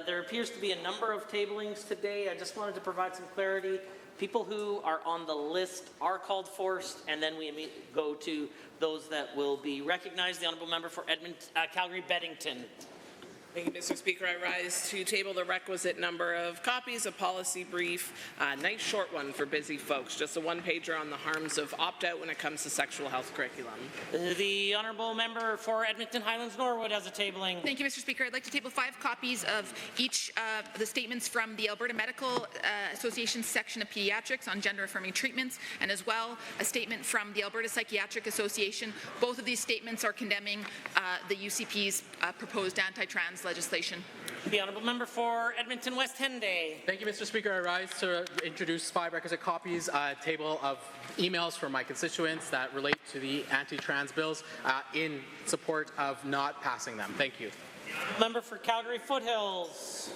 there appears to be a number of tablings today. I just wanted to provide some clarity. People who are on the list are called first, and then we go to those that will be recognized. The Honourable Member for Calgary-Beddington. Thank you, Mr. Speaker. I rise to table the requisite number of copies of policy brief. Nice short one for busy folks. Just a one-pager on the harms of opt-out when it comes to sexual health curriculum. The Honourable Member for Edmonton Highlands Norwood has a tabling. Thank you, Mr. Speaker. I'd like to table 5 copies of each of the statements from the Alberta Medical Association section of pediatrics on gender-affirming treatments, and as well a statement from the Alberta Psychiatric Association. Both of these statements are condemning the UCP's proposed anti-trans legislation. The Honourable Member for Edmonton West Henday. Thank you, Mr. Speaker. I rise to introduce 5 requisite copies, a table of emails from my constituents that relate to the anti-trans bills in support of not passing them. Thank you. Member for Calgary Foothills.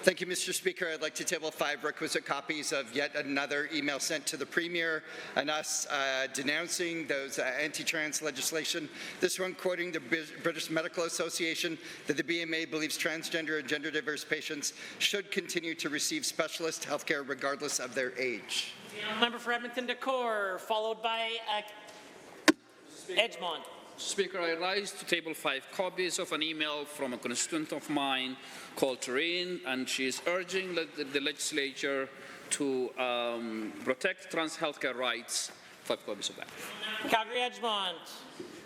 Thank you, Mr. Speaker. I'd like to table 5 requisite copies of yet another email sent to the Premier and us denouncing those anti-trans legislation. This one quoting the British Medical Association that the BMA believes transgender and gender diverse patients should continue to receive specialist health care regardless of their age. Member for Edmonton Decor, followed by Edgemont. Speaker, I rise to table 5 copies of an email from a constituent of mine called Terrain, and she is urging the legislature to protect trans healthcare rights. 5 copies of that. Calgary Edgemont.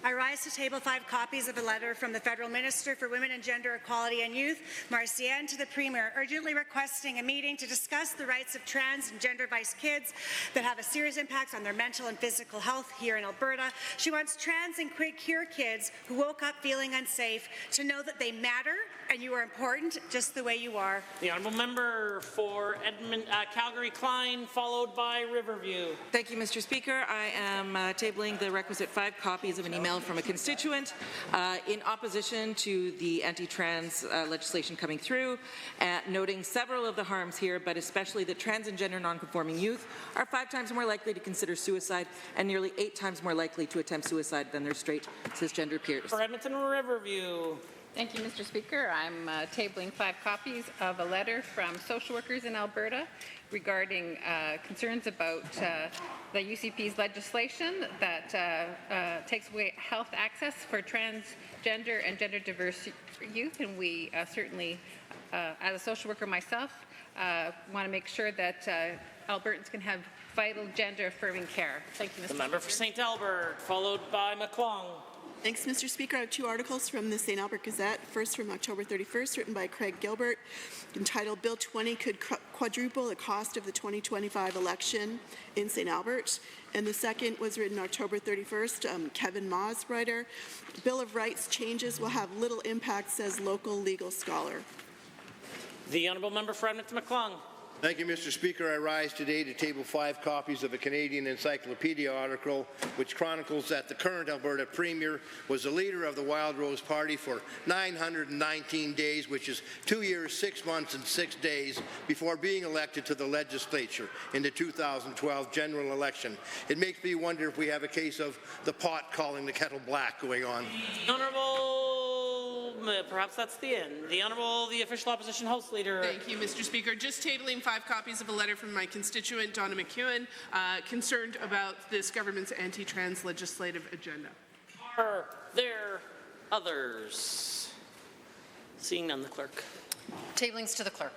I rise to table 5 copies of a letter from the Federal Minister for Women and Gender Equality and Youth, Marcienne, to the Premier, urgently requesting a meeting to discuss the rights of trans and gender-biased kids that have a serious impact on their mental and physical health here in Alberta. She wants trans and queer kids who woke up feeling unsafe to know that they matter and you are important just the way you are. The Honourable Member for Calgary Klein, followed by Riverview. Thank you, Mr. Speaker. I am tabling the requisite 5 copies of an email email from a constituent in opposition to the anti-trans legislation coming through, noting several of the harms here, but especially that trans and gender non-conforming youth are 5 times more likely to consider suicide and nearly 8 times more likely to attempt suicide than their straight cisgender peers. For Edmonton Riverview. Thank you, Mr. Speaker. I'm tabling 5 copies of a letter from social workers in Alberta regarding concerns about the UCP's legislation that takes away health access for transgender and gender diverse youth, and we certainly, as a social worker myself, want to make sure that Albertans can have vital gender-affirming care. Thank you, Mr. The member for St. Albert, followed by McClung. Thanks, Mr. Speaker. I have 2 articles from the St. Albert Gazette. First, from October 31st, written by Craig Gilbert, entitled Bill 20 Could Quadruple the Cost of the 2025 Election in St. Albert. And the second was written October 31st, Kevin Ma's writer. Bill of Rights changes will have little impact, says local legal scholar. The honourable member for Edmonton McClung. Thank you, Mr. Speaker. I rise today to table 5 copies of a Canadian Encyclopedia article which chronicles that the current Alberta Premier was the leader of the Wild Rose Party for 919 days, which is 2 years, 6 months, and 6 days before being elected to the legislature in the 2012 general election. It makes me wonder if we have a case of the pot calling the kettle black going on. Perhaps that's the end. The official opposition House Leader. Thank you, Mr. Speaker. Just tabling 5 copies of a letter from my constituent, Donna McEwen, concerned about this government's anti-trans legislative agenda. Are there others? Seeing none, the clerk. Tablings to the clerk.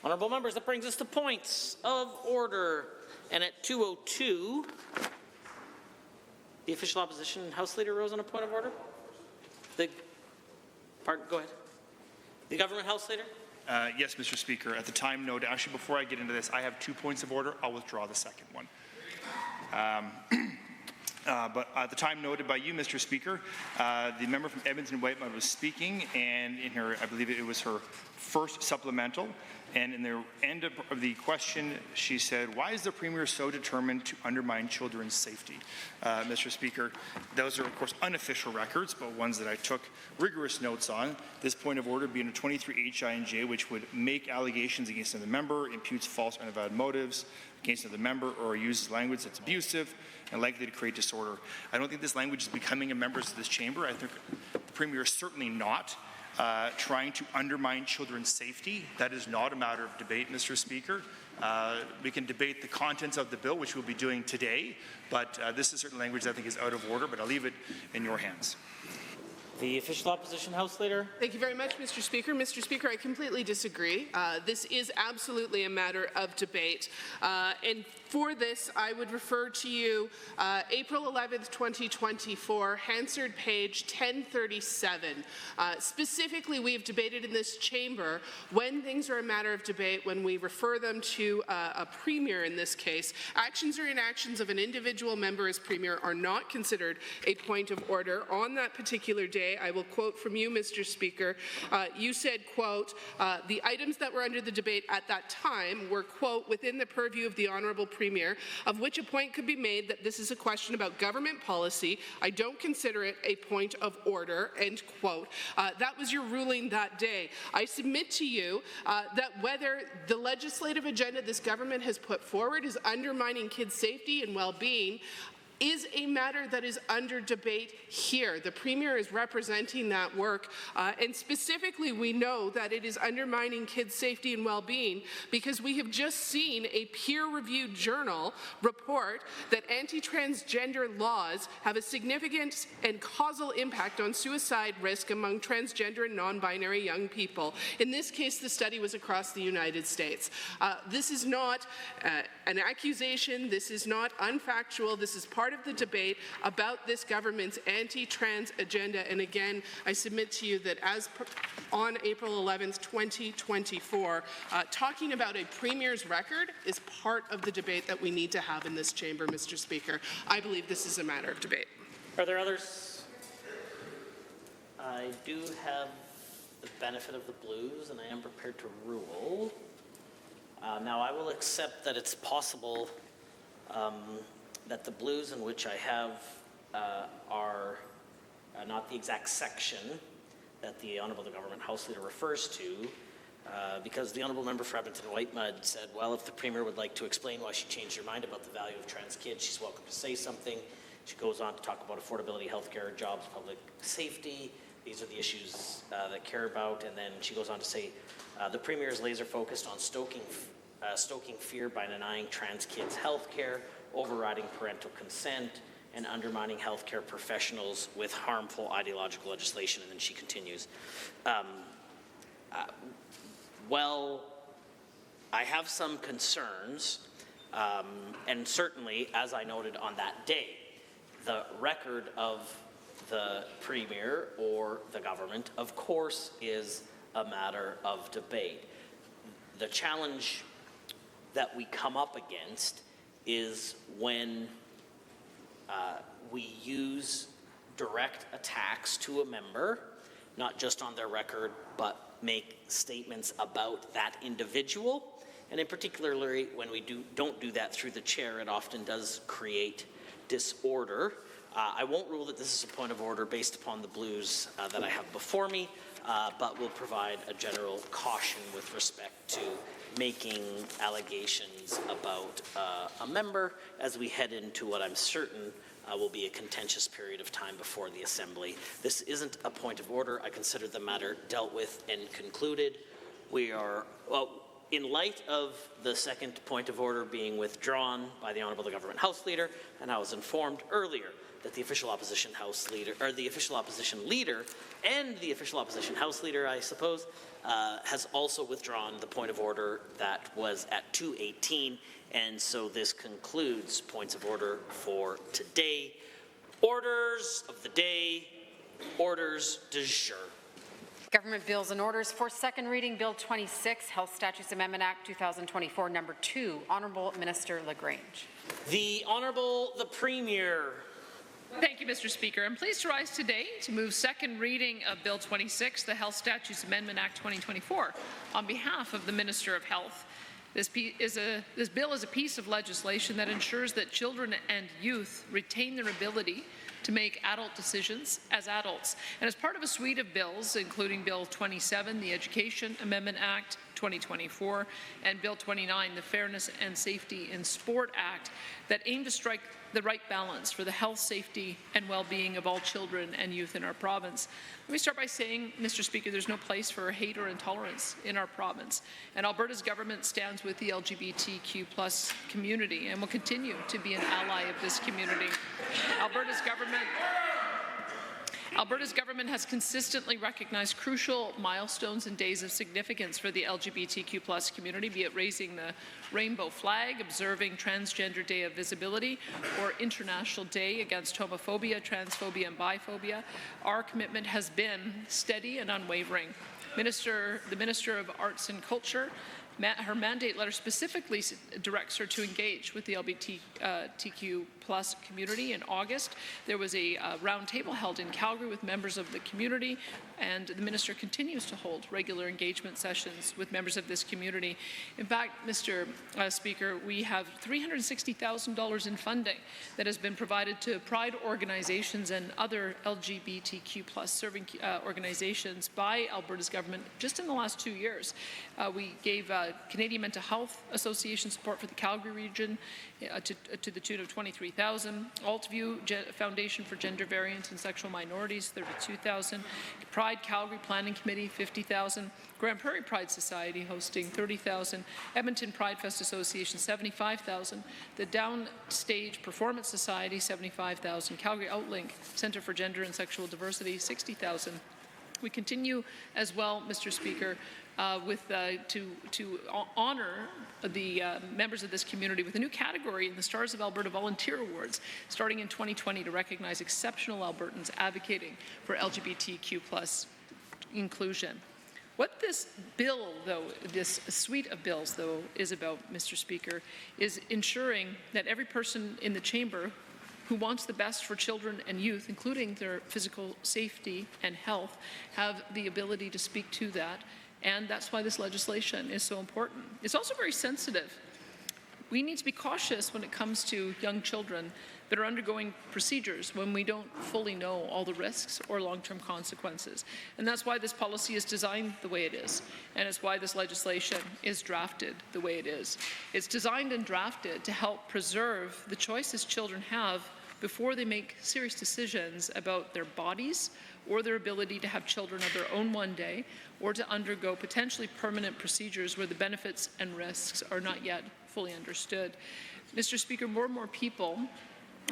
Honourable members, that brings us to points of order. And at 2:02, the official opposition House Leader rose on a point of order. Go ahead. The government House Leader? Yes, Mr. Speaker. At the time noted, actually, before I get into this, I have 2 points of order. I'll withdraw the second one. But at the time noted by you, Mr. Speaker, the member from Edmonton Whitemud was speaking, and in her, I believe it was her first supplemental, and in the end of the question, she said, why is the Premier so determined to undermine children's safety? Mr. Speaker, those are, of course, unofficial records, but ones that I took rigorous notes on. This point of order being a 23H INJ, which would make allegations against another member, imputes false or unavowed motives against another member, or uses language that's abusive and likely to create disorder. I don't think this language is becoming of members of this chamber. I think the Premier is certainly not trying to undermine children's safety. That is not a matter of debate, Mr. Speaker. We can debate the contents of the bill, which we'll be doing today, but this is certain language that I think is out of order, but I'll leave it in your hands. The official opposition House Leader. Thank you very much, Mr. Speaker. Mr. Speaker, I completely disagree. This is absolutely a matter of debate. And for this, I would refer to you April 11th, 2024, Hansard page 1037. Specifically, we have debated in this chamber when things are a matter of debate, when we refer them to a Premier in this case, actions or inactions of an individual member as Premier are not considered a point of order. On that particular day, I will quote from you, Mr. Speaker. You said, quote, the items that were under the debate at that time were, quote, within the purview of the Honourable Premier, of which a point could be made that this is a question about government policy. I don't consider it a point of order, end quote. That was your ruling that day. I submit to you that whether the legislative agenda this government has put forward is undermining kids' safety and well-being is a matter that is under debate here. The Premier is representing that work, and specifically we know that it is undermining kids' safety and well-being because we have just seen a peer-reviewed journal report that anti-transgender laws have a significant and causal impact on suicide risk among transgender and non-binary young people. In this case, the study was across the United States. This is not an accusation. This is not unfactual. This is part of the debate about this government's anti-trans agenda. And again, I submit to you that as on April 11th, 2024, talking about a Premier's record is part of the debate that we need to have in this chamber, Mr. Speaker. I believe this is a matter of debate. Are there others? I do have the benefit of the blues, and I am prepared to rule. Now, I will accept that it's possible that the blues in which I have are not the exact section that the Honourable the Government House Leader refers to, because the Honourable Member for Edmonton Whitemud said, well, if the Premier would like to explain why she changed her mind about the value of trans kids, she's welcome to say something. She goes on to talk about affordability, healthcare, jobs, public safety. These are the issues that care about. And then she goes on to say, the Premier is laser focused on stoking fear by denying trans kids healthcare, overriding parental consent, and undermining healthcare professionals with harmful ideological legislation. And then she continues, well, I have some concerns, and certainly, as I noted on that day, the record of the Premier or the government, of course, is a matter of debate. The challenge that we come up against is when we use direct attacks to a member, not just on their record, but make statements about that individual. And in particularly, when we don't do that through the chair, it often does create disorder. I won't rule that this is a point of order based upon the blues that I have before me, but will provide a general caution with respect to making allegations about a member as we head into what I'm certain will be a contentious period of time before the Assembly. This isn't a point of order. I consider the matter dealt with and concluded. We are, well, in light of the second point of order being withdrawn by the Honourable the Government House Leader, and I was informed earlier that the official opposition House Leader, or the official opposition Leader, and the official opposition House Leader, I suppose, has also withdrawn the point of order that was at 2:18, and so this concludes points of order for today. Orders of the day, orders du jour. Government bills and orders for second reading. Bill 26, Health Statutes Amendment Act 2024, number 2. Honourable Minister LaGrange. The Honourable the Premier. Thank you, Mr. Speaker. I'm pleased to rise today to move second reading of Bill 26, the Health Statutes Amendment Act 2024, on behalf of the Minister of Health. This bill is a piece of legislation that ensures that children and youth retain their ability to make adult decisions as adults. And as part of a suite of bills, including Bill 27, the Education Amendment Act 2024, and Bill 29, the Fairness and Safety in Sport Act, that aim to strike the right balance for the health, safety, and well-being of all children and youth in our province. Let me start by saying, Mr. Speaker, there's no place for hate or intolerance in our province, and Alberta's government stands with the LGBTQ+ community and will continue to be an ally of this community. Alberta's government has consistently recognized crucial milestones and days of significance for the LGBTQ+ community, be it raising the rainbow flag, observing Transgender Day of Visibility, or International Day Against Homophobia, Transphobia, and Biphobia. Our commitment has been steady and unwavering. The Minister of Arts and Culture, her mandate letter specifically directs her to engage with the LGBTQ+ community. In August, there was a roundtable held in Calgary with members of the community, and the minister continues to hold regular engagement sessions with members of this community. In fact, Mr. Speaker, we have $360,000 in funding that has been provided to Pride organizations and other LGBTQ+ serving organizations by Alberta's government just in the last 2 years. We gave Canadian Mental Health Association support for the Calgary region to the tune of $23,000. Altview Foundation for Gender Variant and Sexual Minorities, $32,000. Pride Calgary Planning Committee, $50,000. Grand Prairie Pride Society hosting $30,000. Edmonton Pride Fest Association, $75,000. The Downstage Performance Society, $75,000. Calgary Outlink Centre for Gender and Sexual Diversity, $60,000. We continue as well, Mr. Speaker, to honor the members of this community with a new category in the Stars of Alberta Volunteer Awards, starting in 2020 to recognize exceptional Albertans advocating for LGBTQ+ inclusion. What this bill, though, this suite of bills, though, is about, Mr. Speaker, is ensuring that every person in the chamber who wants the best for children and youth, including their physical safety and health, have the ability to speak to that. And that's why this legislation is so important. It's also very sensitive. We need to be cautious when it comes to young children that are undergoing procedures when we don't fully know all the risks or long-term consequences. And that's why this policy is designed the way it is, and it's why this legislation is drafted the way it is. It's designed and drafted to help preserve the choices children have before they make serious decisions about their bodies or their ability to have children of their own one day, or to undergo potentially permanent procedures where the benefits and risks are not yet fully understood. Mr. Speaker, more and more people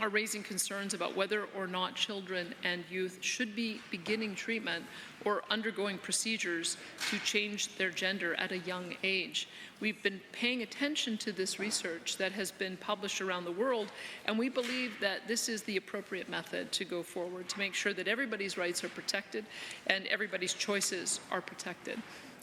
are raising concerns about whether or not children and youth should be beginning treatment or undergoing procedures to change their gender at a young age. We've been paying attention to this research that has been published around the world, and we believe that this is the appropriate method to go forward to make sure that everybody's rights are protected and everybody's choices are protected.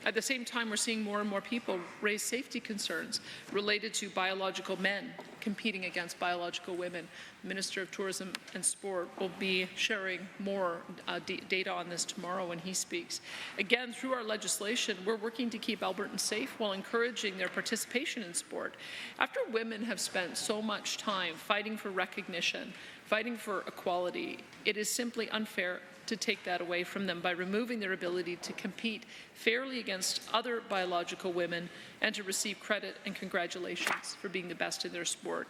At the same time, we're seeing more and more people raise safety concerns related to biological men competing against biological women. The Minister of Tourism and Sport will be sharing more data on this tomorrow when he speaks. Again, through our legislation, we're working to keep Albertans safe while encouraging their participation in sport. After women have spent so much time fighting for recognition, fighting for equality, it is simply unfair to take that away from them by removing their ability to compete fairly against other biological women and to receive credit and congratulations for being the best in their sport.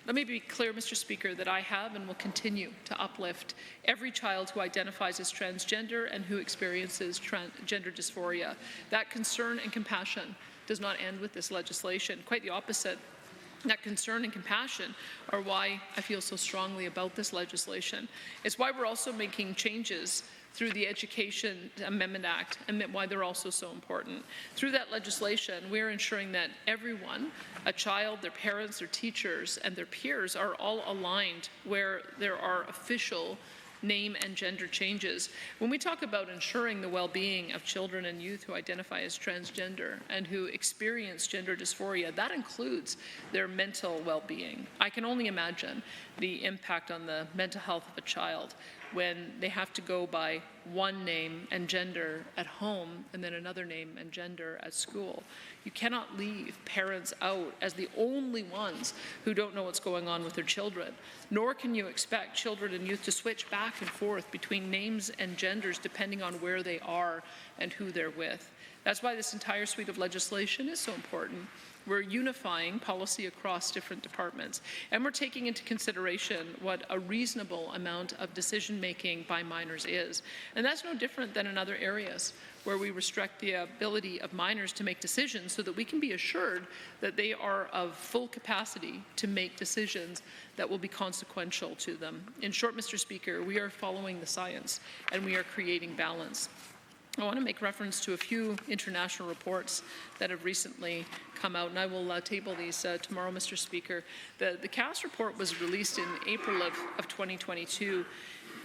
Let me be clear, Mr. Speaker, that I have and will continue to uplift every child who identifies as transgender and who experiences gender dysphoria. That concern and compassion does not end with this legislation. Quite the opposite. That concern and compassion are why I feel so strongly about this legislation. It's why we're also making changes through the Education Amendment Act and why they're also so important. Through that legislation, we're ensuring that everyone, a child, their parents, their teachers, and their peers are all aligned where there are official name and gender changes. When we talk about ensuring the well-being of children and youth who identify as transgender and who experience gender dysphoria, that includes their mental well-being. I can only imagine the impact on the mental health of a child when they have to go by one name and gender at home and then another name and gender at school. You cannot leave parents out as the only ones who don't know what's going on with their children, nor can you expect children and youth to switch back and forth between names and genders depending on where they are and who they're with. That's why this entire suite of legislation is so important. We're unifying policy across different departments, and we're taking into consideration what a reasonable amount of decision-making by minors is. And that's no different than in other areas where we restrict the ability of minors to make decisions so that we can be assured that they are of full capacity to make decisions that will be consequential to them. In short, Mr. Speaker, we are following the science and we are creating balance. I want to make reference to a few international reports that have recently come out, and I will table these tomorrow, Mr. Speaker. The CAS report was released in April of 2022,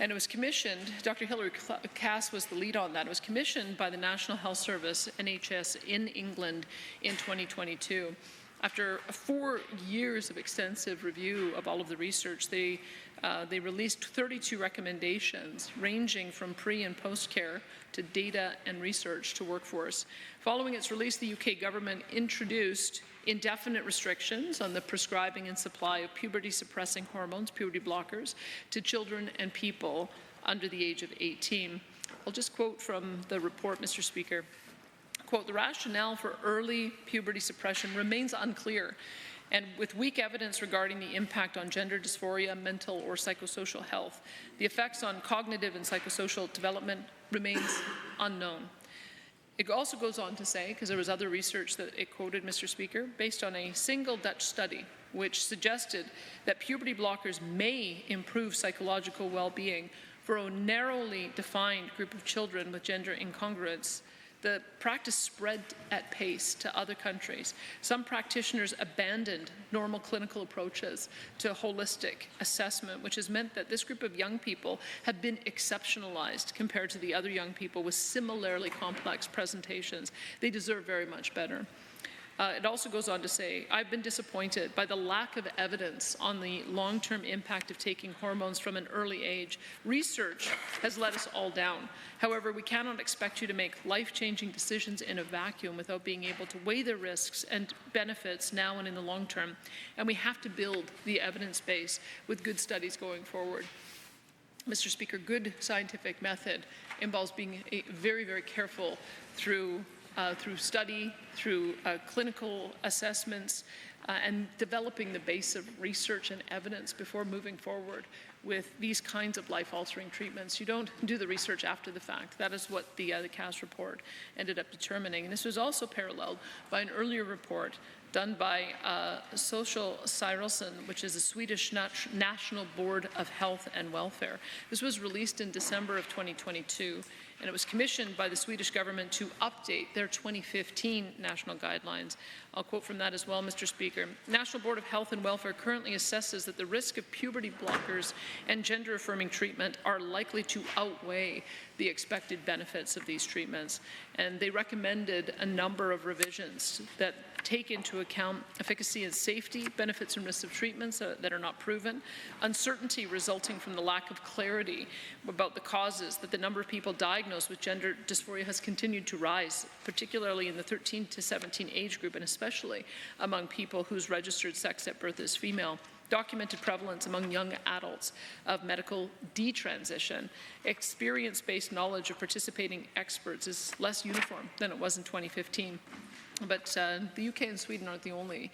and it was commissioned, Dr. Hilary Cass was the lead on that. It was commissioned by the National Health Service, NHS, in England in 2022. After 4 years of extensive review of all of the research, they released 32 recommendations ranging from pre- and post-care to data and research to workforce. Following its release, the UK government introduced indefinite restrictions on the prescribing and supply of puberty-suppressing hormones, puberty blockers, to children and people under the age of 18. I'll just quote from the report, Mr. Speaker. Quote, "The rationale for early puberty suppression remains unclear, and with weak evidence regarding the impact on gender dysphoria, mental or psychosocial health. The effects on cognitive and psychosocial development remains unknown." It also goes on to say, because there was other research that it quoted, Mr. Speaker, based on a single Dutch study which suggested that puberty blockers may improve psychological well-being for a narrowly defined group of children with gender incongruence, the practice spread at pace to other countries. Some practitioners abandoned normal clinical approaches to holistic assessment, which has meant that this group of young people have been exceptionalized compared to the other young people with similarly complex presentations. They deserve very much better. It also goes on to say, I've been disappointed by the lack of evidence on the long-term impact of taking hormones from an early age. Research has let us all down. However, we cannot expect you to make life-changing decisions in a vacuum without being able to weigh the risks and benefits now and in the long term. And we have to build the evidence base with good studies going forward. Mr. Speaker, good scientific method involves being very, very careful through study, through clinical assessments, and developing the base of research and evidence before moving forward with these kinds of life-altering treatments. You don't do the research after the fact. That is what the CAS report ended up determining. And this was also paralleled by an earlier report done by Social Styrelsen, which is a Swedish National Board of Health and Welfare. This was released in December of 2022, and it was commissioned by the Swedish government to update their 2015 national guidelines. I'll quote from that as well, Mr. Speaker. National Board of Health and Welfare currently assesses that the risk of puberty blockers and gender-affirming treatment are likely to outweigh the expected benefits of these treatments. And they recommended a number of revisions that take into account efficacy and safety, benefits and risks of treatments that are not proven, uncertainty resulting from the lack of clarity about the causes, that the number of people diagnosed with gender dysphoria has continued to rise, particularly in the 13 to 17 age group, and especially among people whose registered sex at birth is female. Documented prevalence among young adults of medical detransition. Experience-based knowledge of participating experts is less uniform than it was in 2015. But the UK and Sweden aren't the only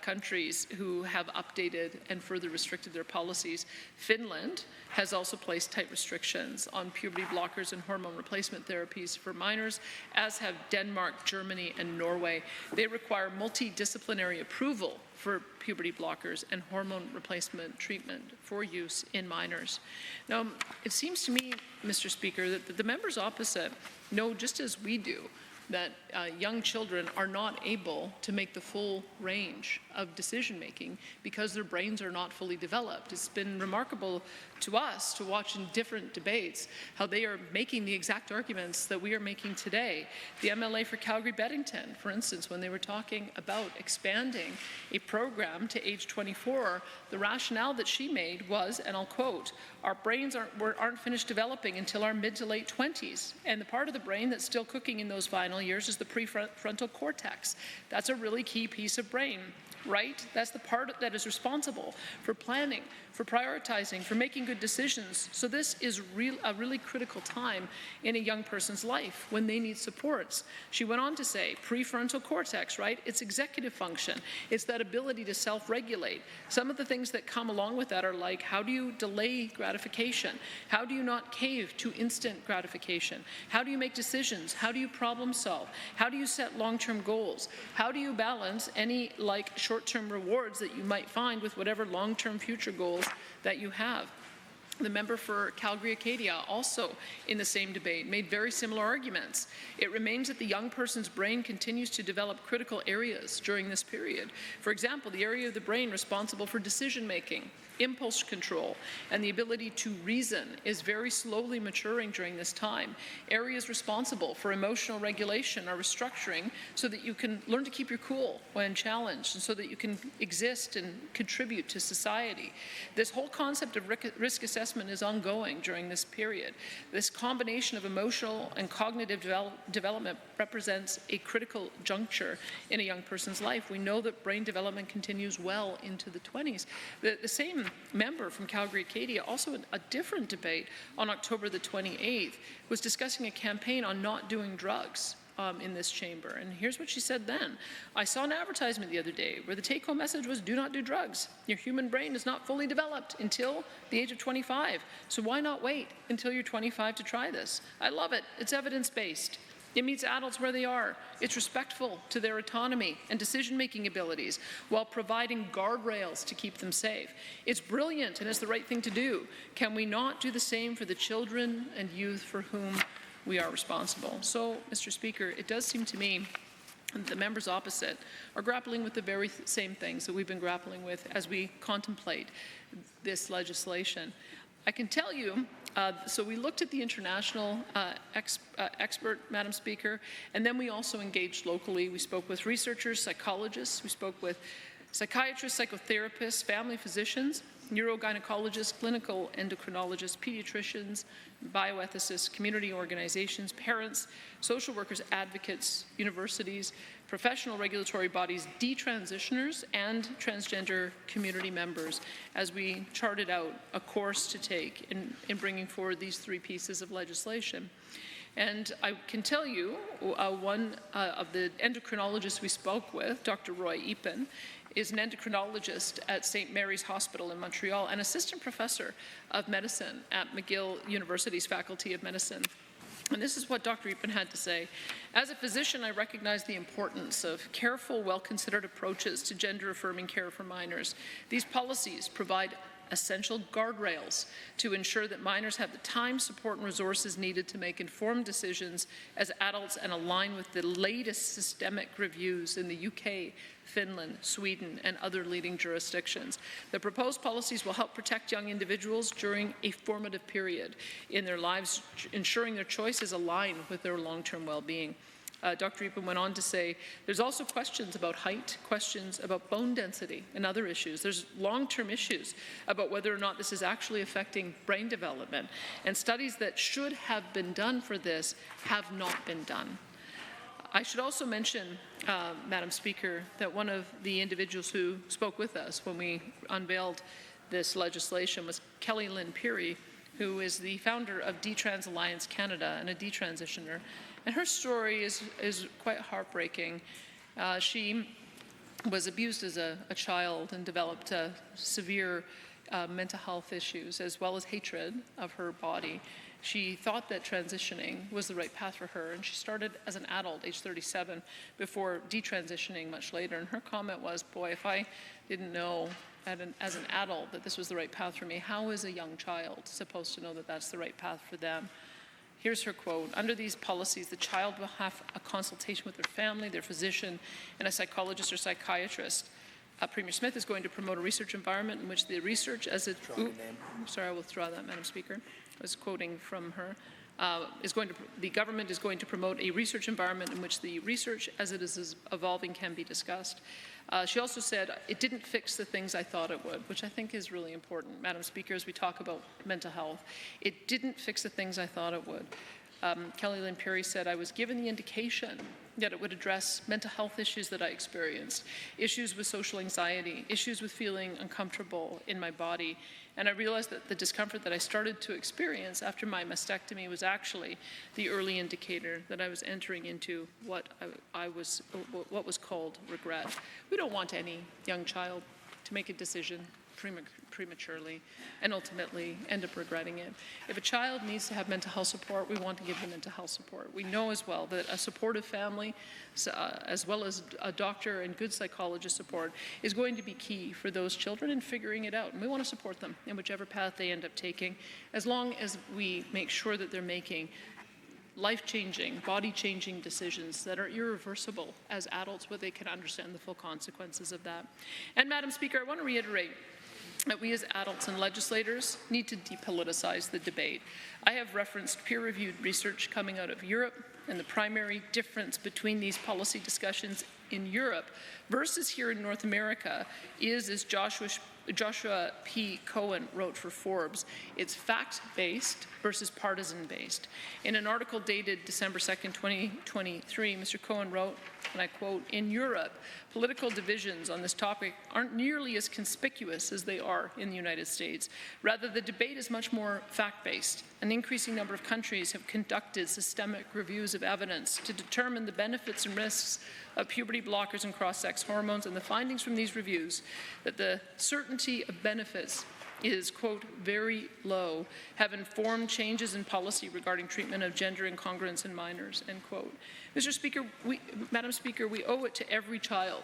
countries who have updated and further restricted their policies. Finland has also placed tight restrictions on puberty blockers and hormone replacement therapies for minors, as have Denmark, Germany, and Norway. They require multidisciplinary approval for puberty blockers and hormone replacement treatment for use in minors. Now, it seems to me, Mr. Speaker, that the members opposite know just as we do that young children are not able to make the full range of decision-making because their brains are not fully developed. It's been remarkable to us to watch in different debates how they are making the exact arguments that we are making today. The MLA for Calgary-Beddington, for instance, when they were talking about expanding a program to age 24, the rationale that she made was, and I'll quote, our brains aren't finished developing until our mid to late 20s, and the part of the brain that's still cooking in those final years is the prefrontal cortex. That's a really key piece of brain, right? That's the part that is responsible for planning, for prioritizing, for making good decisions. So this is a really critical time in a young person's life when they need supports. She went on to say, prefrontal cortex, right? It's executive function. It's that ability to self-regulate. Some of the things that come along with that are like, how do you delay gratification? How do you not cave to instant gratification? How do you make decisions? How do you problem solve? How do you set long-term goals? How do you balance any short-term rewards that you might find with whatever long-term future goals that you have? The member for Calgary-Acadia, also in the same debate, made very similar arguments. It remains that the young person's brain continues to develop critical areas during this period. For example, the area of the brain responsible for decision-making, impulse control, and the ability to reason is very slowly maturing during this time. Areas responsible for emotional regulation are restructuring so that you can learn to keep your cool when challenged, and so that you can exist and contribute to society. This whole concept of risk assessment is ongoing during this period. This combination of emotional and cognitive development represents a critical juncture in a young person's life. We know that brain development continues well into the 20s. The same member from Calgary-Acadia, also in a different debate on October the 28th, was discussing a campaign on not doing drugs in this chamber. And here's what she said then. I saw an advertisement the other day where the take-home message was, do not do drugs. Your human brain is not fully developed until the age of 25. So why not wait until you're 25 to try this? I love it. It's evidence-based. It meets adults where they are. It's respectful to their autonomy and decision-making abilities while providing guardrails to keep them safe. It's brilliant and it's the right thing to do. Can we not do the same for the children and youth for whom we are responsible? So, Mr. Speaker, it does seem to me the members opposite are grappling with the very same things that we've been grappling with as we contemplate this legislation. I can tell you So we looked at the international expert, Madam Speaker, and then we also engaged locally. We spoke with researchers, psychologists, we spoke with psychiatrists, psychotherapists, family physicians, urogynecologists, clinical endocrinologists, pediatricians, bioethicists, community organizations, parents, social workers, advocates, universities, professional regulatory bodies, detransitioners, and transgender community members as we charted out a course to take in bringing forward these three pieces of legislation. And I can tell you, one of the endocrinologists we spoke with, Dr. Roy Epen, is an endocrinologist at St. Mary's Hospital in Montreal and assistant professor of medicine at McGill University's Faculty of Medicine. And this is what Dr. Epen had to say. As a physician, I recognize the importance of careful, well-considered approaches to gender-affirming care for minors. These policies provide essential guardrails to ensure that minors have the time, support, and resources needed to make informed decisions as adults and align with the latest systemic reviews in the UK, Finland, Sweden, and other leading jurisdictions. The proposed policies will help protect young individuals during a formative period in their lives, ensuring their choices align with their long-term well-being. Dr. Epen went on to say, there's also questions about height, questions about bone density, and other issues. There's long-term issues about whether or not this is actually affecting brain development. And studies that should have been done for this have not been done. I should also mention, Madam Speaker, that one of the individuals who spoke with us when we unveiled this legislation was Kelly Lynn Peary, who is the founder of Detrans Alliance Canada and a detransitioner. And her story is quite heartbreaking. She was abused as a child and developed severe mental health issues as well as hatred of her body. She thought that transitioning was the right path for her, and she started as an adult, age 37, before detransitioning much later. And her comment was, boy, if I didn't know as an adult that this was the right path for me, how is a young child supposed to know that that's the right path for them? Here's her quote. Under these policies, the child will have a consultation with their family, their physician, and a psychologist or psychiatrist. Premier Smith is going to promote a research environment in which the research as it... Sorry, I will withdraw that, Madam Speaker. I was quoting from her. The government is going to promote a research environment in which the research as it is evolving can be discussed. She also said, it didn't fix the things I thought it would, which I think is really important, Madam Speaker, as we talk about mental health. It didn't fix the things I thought it would. Kelly Lynn Peary said, I was given the indication that it would address mental health issues that I experienced, issues with social anxiety, issues with feeling uncomfortable in my body. And I realized that the discomfort that I started to experience after my mastectomy was actually the early indicator that I was entering into what was called regret. We don't want any young child to make a decision prematurely and ultimately end up regretting it. If a child needs to have mental health support, we want to give them mental health support. We know as well that a supportive family, as well as a doctor and good psychologist support, is going to be key for those children in figuring it out. And we want to support them in whichever path they end up taking, as long as we make sure that they're making life-changing, body-changing decisions that are irreversible as adults, where they can understand the full consequences of that. And Madam Speaker, I want to reiterate that we as adults and legislators need to depoliticize the debate. I have referenced peer-reviewed research coming out of Europe, and the primary difference between these policy discussions in Europe versus here in North America is, as Joshua P. Cohen wrote for Forbes, it's fact-based versus partisan-based. In an article dated December 2nd, 2023, Mr. Cohen wrote, and I quote, in Europe, political divisions on this topic aren't nearly as conspicuous as they are in the United States. Rather, the debate is much more fact-based. An increasing number of countries have conducted systemic reviews of evidence to determine the benefits and risks of puberty blockers and cross-sex hormones, and the findings from these reviews that the certainty of benefits is, quote, very low, have informed changes in policy regarding treatment of gender incongruence in minors, end quote. Madam Speaker, we owe it to every child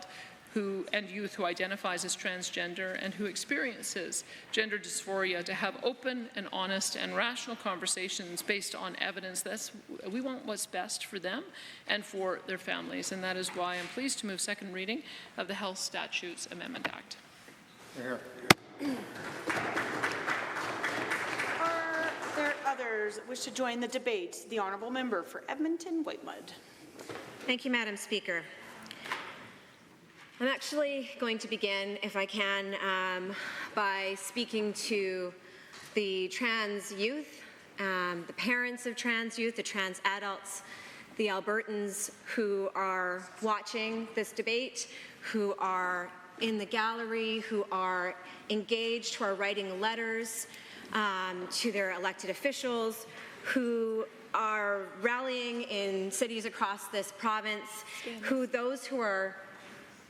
and youth who identifies as transgender and who experiences gender dysphoria to have open and honest and rational conversations based on evidence. We want what's best for them and for their families, and that is why I'm pleased to move second reading of the Health Statutes Amendment Act. Are there others that wish to join the debate? The Honourable Member for Edmonton Whitemud. Thank you, Madam Speaker. I'm actually going to begin, if I can, by speaking to the trans youth, the parents of trans youth, the trans adults, the Albertans who are watching this debate, who are in the gallery, who are engaged, who are writing letters to their elected officials, who are rallying in cities across this province, those who are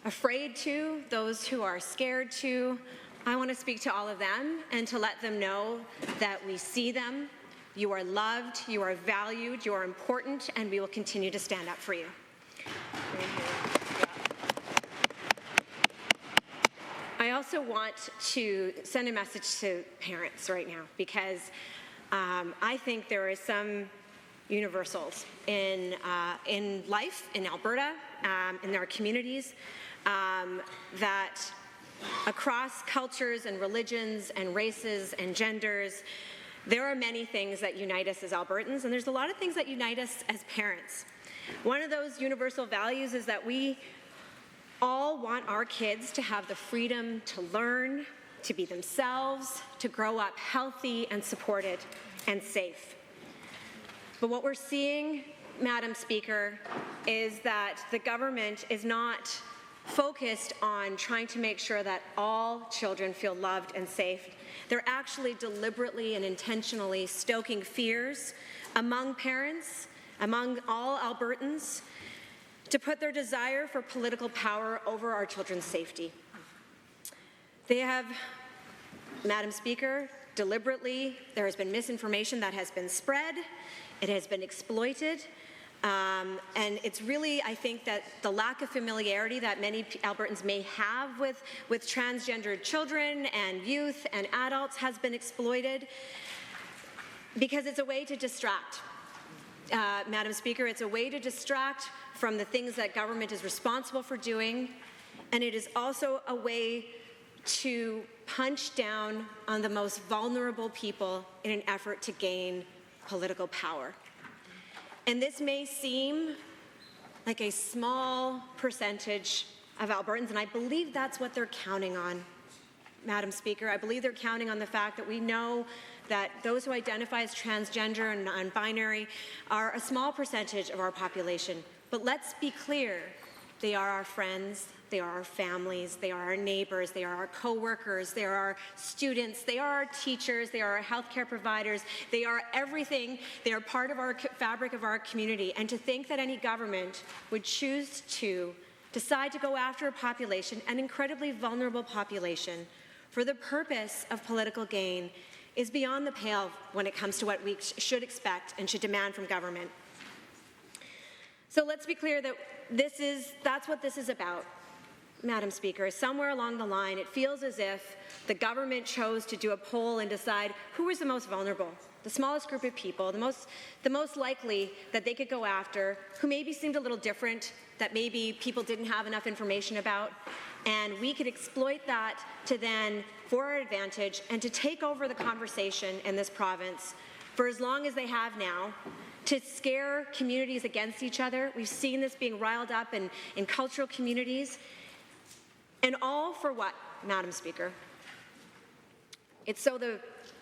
afraid to, those who are scared to. I want to speak to all of them and to let them know that we see them. You are loved, you are valued, you are important, and we will continue to stand up for you. I also want to send a message to parents right now, because I think there is some universals in life in Alberta, in our communities, that across cultures and religions and races and genders, there are many things that unite us as Albertans, and there's a lot of things that unite us as parents. One of those universal values is that we all want our kids to have the freedom to learn, to be themselves, to grow up healthy and supported and safe. But what we're seeing, Madam Speaker, is that the government is not focused on trying to make sure that all children feel loved and safe. They're actually deliberately and intentionally stoking fears among parents, among all Albertans, to put their desire for political power over our children's safety. They have, Madam Speaker, deliberately, there has been misinformation that has been spread, it has been exploited, and it's really, I think, that the lack of familiarity that many Albertans may have with transgendered children and youth and adults has been exploited, because it's a way to distract. Madam Speaker, it's a way to distract from the things that government is responsible for doing, and it is also a way to punch down on the most vulnerable people in an effort to gain political power. And this may seem like a small percentage of Albertans, and I believe that's what they're counting on, Madam Speaker. I believe they're counting on the fact that we know that those who identify as transgender and non-binary are a small percentage of our population. But let's be clear, they are our friends, they are our families, they are our neighbors, they are our co-workers, they are our students, they are our teachers, they are our healthcare providers, they are everything, they are part of our fabric of our community. And to think that any government would choose to decide to go after a population, an incredibly vulnerable population, for the purpose of political gain is beyond the pale when it comes to what we should expect and should demand from government. So let's be clear that that's what this is about, Madam Speaker. Somewhere along the line, it feels as if the government chose to do a poll and decide who was the most vulnerable, the smallest group of people, the most likely that they could go after, who maybe seemed a little different, that maybe people didn't have enough information about, and we could exploit that to then, for our advantage, and to take over the conversation in this province for as long as they have now, to scare communities against each other. We've seen this being riled up in cultural communities. And all for what, Madam Speaker? It's so the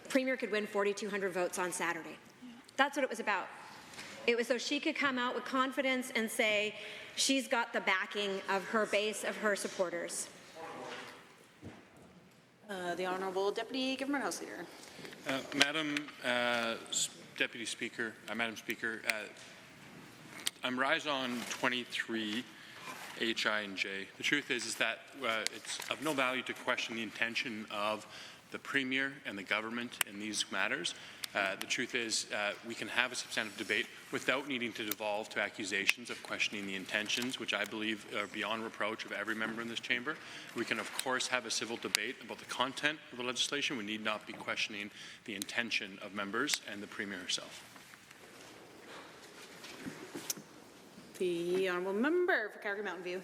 Premier could win 4,200 votes on Saturday. That's what it was about. It was so she could come out with confidence and say she's got the backing of her base, of her supporters. The Honourable Deputy Government House Leader. Madam Speaker, I'm Rise on 23, H, I, and J. The truth is that it's of no value to question the intention of the Premier and the government in these matters. The truth is we can have a substantive debate without needing to devolve to accusations of questioning the intentions, which I believe are beyond reproach of every member in this chamber. We can, of course, have a civil debate about the content of the legislation. We need not be questioning the intention of members and the Premier herself. The Honourable Member for Calgary Mountain View.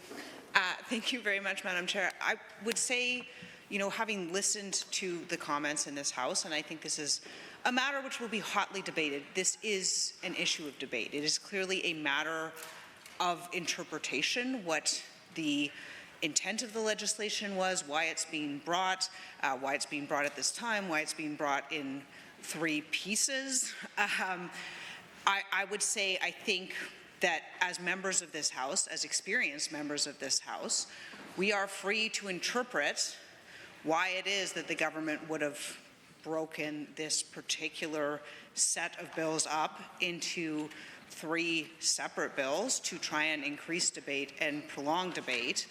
Thank you very much, Madam Chair. I would say, you know, having listened to the comments in this House, and I think this is a matter which will be hotly debated. This is an issue of debate. It is clearly a matter of interpretation, what the intent of the legislation was, why it's being brought at this time, why it's being brought in 3 pieces. I would say I think that as members of this House, as experienced members of this House, we are free to interpret why it is that the government would have broken this particular set of bills up into 3 separate bills to try and increase debate and prolong debate.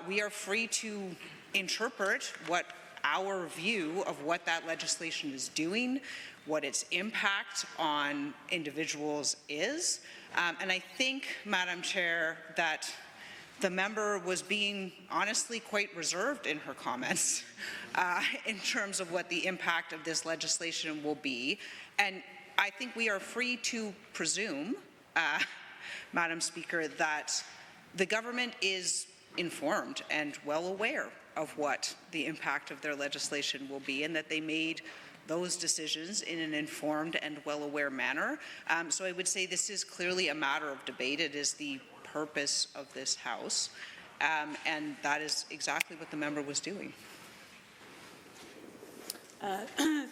We are free to interpret what our view of what that legislation is doing, what its impact on individuals is. And I think, Madam Chair, that the member was being honestly quite reserved in her comments in terms of what the impact of this legislation will be. And I think we are free to presume, Madam Speaker, that the government is informed and well aware of what the impact of their legislation will be, and that they made those decisions in an informed and well-aware manner. So I would say this is clearly a matter of debate. It is the purpose of this House, and that is exactly what the member was doing.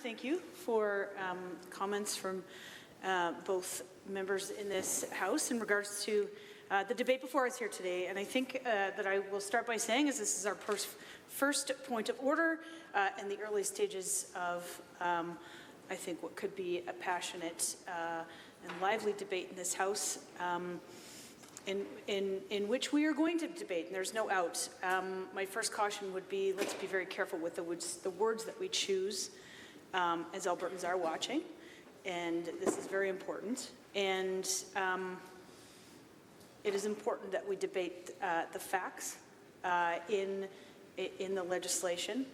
Thank you for comments from both members in this House in regards to the debate before us here today. And I think that I will start by saying, as this is our first point of order in the early stages of, I think, what could be a passionate and lively debate in this House, in which we are going to debate, and there's no out. My first caution would be, let's be very careful with the words that we choose as Albertans are watching, and this is very important. And it is important that we debate the facts in the legislation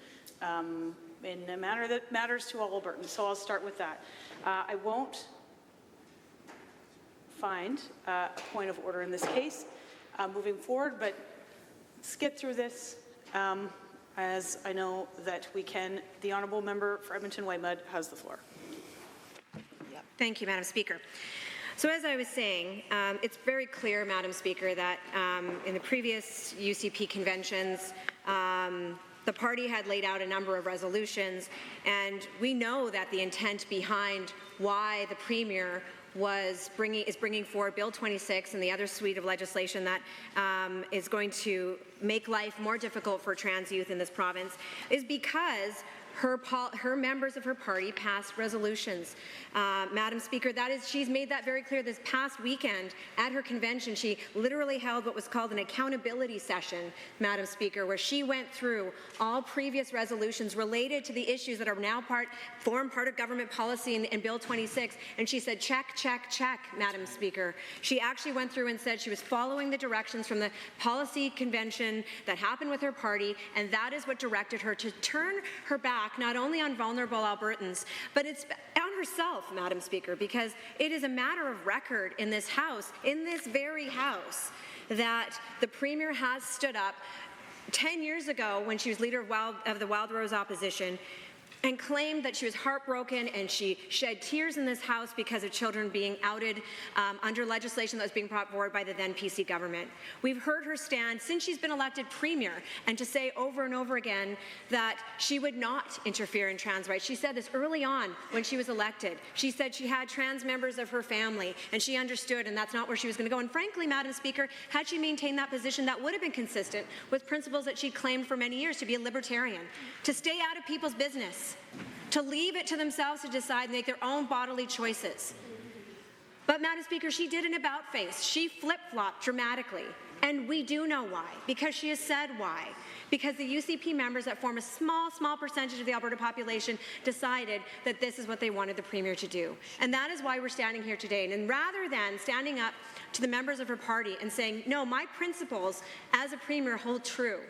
in a manner that matters to all Albertans. So I'll start with that. I won't find a point of order in this case moving forward, but let's get through this as I know that we can. The Honourable Member for Edmonton-Whitemud has the floor. Thank you, Madam Speaker. So as I was saying, it's very clear, Madam Speaker, that in the previous UCP conventions, the party had laid out a number of resolutions, and we know that the intent behind why the Premier is bringing forward Bill 26 and the other suite of legislation that is going to make life more difficult for trans youth in this province is because her members of her party passed resolutions. Madam Speaker, she's made that very clear. This past weekend at her convention, she literally held what was called an accountability session, Madam Speaker, where she went through all previous resolutions related to the issues that are now form part of government policy in Bill 26, and she said, check, check, check, Madam Speaker. She actually went through and said she was following the directions from the policy convention that happened with her party, and that is what directed her to turn her back not only on vulnerable Albertans, but it's on herself, Madam Speaker, because it is a matter of record in this House, in this very House, that the Premier has stood up 10 years ago when she was leader of the Wild Rose opposition and claimed that she was heartbroken, and she shed tears in this House because of children being outed under legislation that was being brought forward by the then PC government. We've heard her stand since she's been elected Premier and to say over and over again that she would not interfere in trans rights. She said this early on when she was elected. She said she had trans members of her family and she understood, and that's not where she was going to go. And frankly, Madam Speaker, had she maintained that position, that would have been consistent with principles that she claimed for many years, to be a libertarian, to stay out of people's business, to leave it to themselves to decide and make their own bodily choices. But, Madam Speaker, she did an about-face. She flip-flopped dramatically. And we do know why, because she has said why. Because the UCP members that form a small, small percentage of the Alberta population decided that this is what they wanted the Premier to do. And that is why we're standing here today. And rather than standing up to the members of her party and saying, no, my principles as a Premier hold true,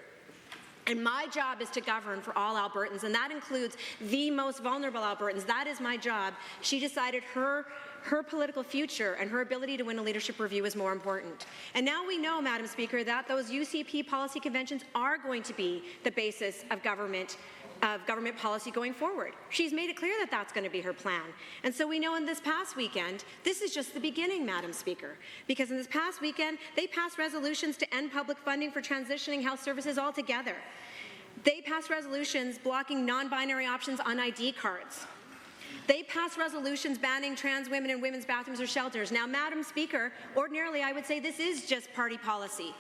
and my job is to govern for all Albertans, and that includes the most vulnerable Albertans. That is my job. She decided her her political future and her ability to win a leadership review is more important. And now we know, Madam Speaker, that those UCP policy conventions are going to be the basis of government policy going forward. She's made it clear that that's going to be her plan. And so we know in this past weekend, this is just the beginning, Madam Speaker, because in this past weekend, they passed resolutions to end public funding for transitioning health services altogether. They passed resolutions blocking non-binary options on ID cards. They passed resolutions banning trans women in women's bathrooms or shelters. Now, Madam Speaker, ordinarily I would say this is just party policy.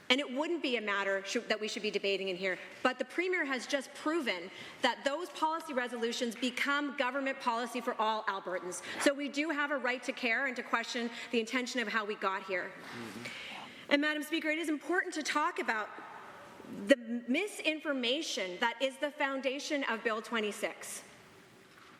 And it wouldn't be a matter that we should be debating in here. But the Premier has just proven that those policy resolutions become government policy for all Albertans. So we do have a right to care and to question the intention of how we got here. And Madam Speaker, it is important to talk about the misinformation that is the foundation of Bill 26.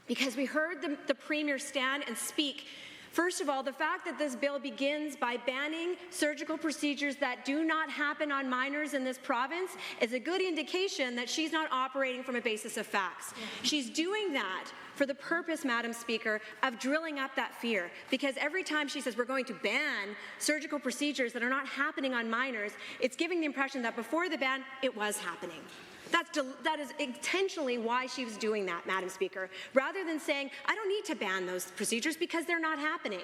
Because we heard the Premier stand and speak. First of all, the fact that this bill begins by banning surgical procedures that do not happen on minors in this province is a good indication that she's not operating from a basis of facts. She's doing that for the purpose, Madam Speaker, of drilling up that fear. Because every time she says we're going to ban surgical procedures that are not happening on minors, it's giving the impression that before the ban, it was happening. That is intentionally why she was doing that, Madam Speaker, rather than saying, I don't need to ban those procedures because they're not happening.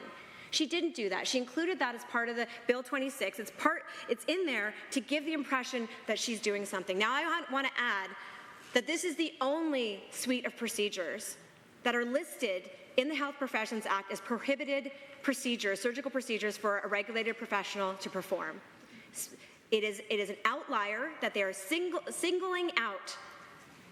She didn't do that. She included that as part of the Bill 26. It's in there to give the impression that she's doing something. Now, I want to add that this is the only suite of procedures that are listed in the Health Professions Act as prohibited procedures, surgical procedures for a regulated professional to perform. It is an outlier that they are singling out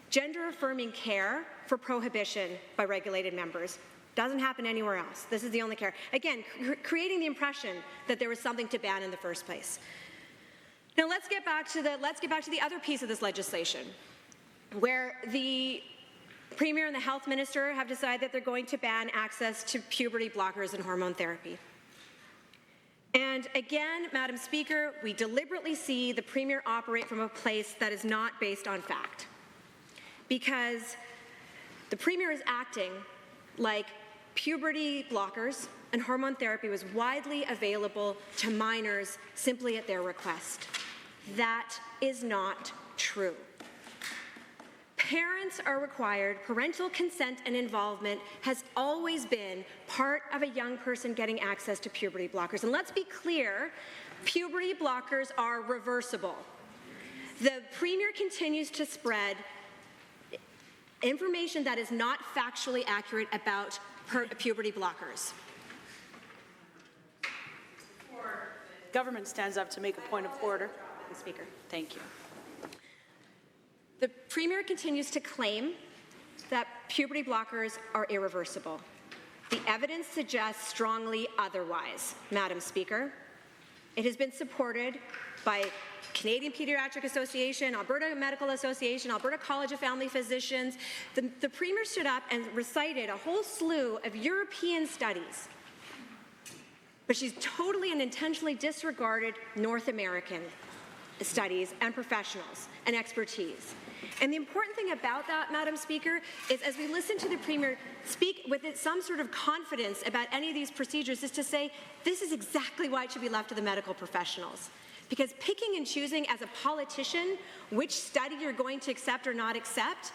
gender-affirming care for prohibition by regulated members. Doesn't happen anywhere else. This is the only care. Again, creating the impression that there was something to ban in the first place. Now let's get back to the other piece of this legislation, where the Premier and the Health Minister have decided that they're going to ban access to puberty blockers and hormone therapy. And again, Madam Speaker, we deliberately see the Premier operate from a place that is not based on fact. Because the Premier is acting like puberty blockers and hormone therapy was widely available to minors simply at their request. That is not true. Parents are required. Parental consent and involvement has always been part of a young person getting access to puberty blockers. And let's be clear, puberty blockers are reversible. The Premier continues to spread information that is not factually accurate about puberty blockers. Government stands up to make a point of order. Speaker. Thank you. The Premier continues to claim that puberty blockers are irreversible. The evidence suggests strongly otherwise, Madam Speaker. It has been supported by Canadian Pediatric Association, Alberta Medical Association, Alberta College of Family Physicians. The Premier stood up and recited a whole slew of European studies, but she's totally and intentionally disregarded North American studies and professionals and expertise. And the important thing about that, Madam Speaker, is as we listen to the Premier speak with some sort of confidence about any of these procedures, is to say this is exactly why it should be left to the medical professionals. Because picking and choosing as a politician which study you're going to accept or not accept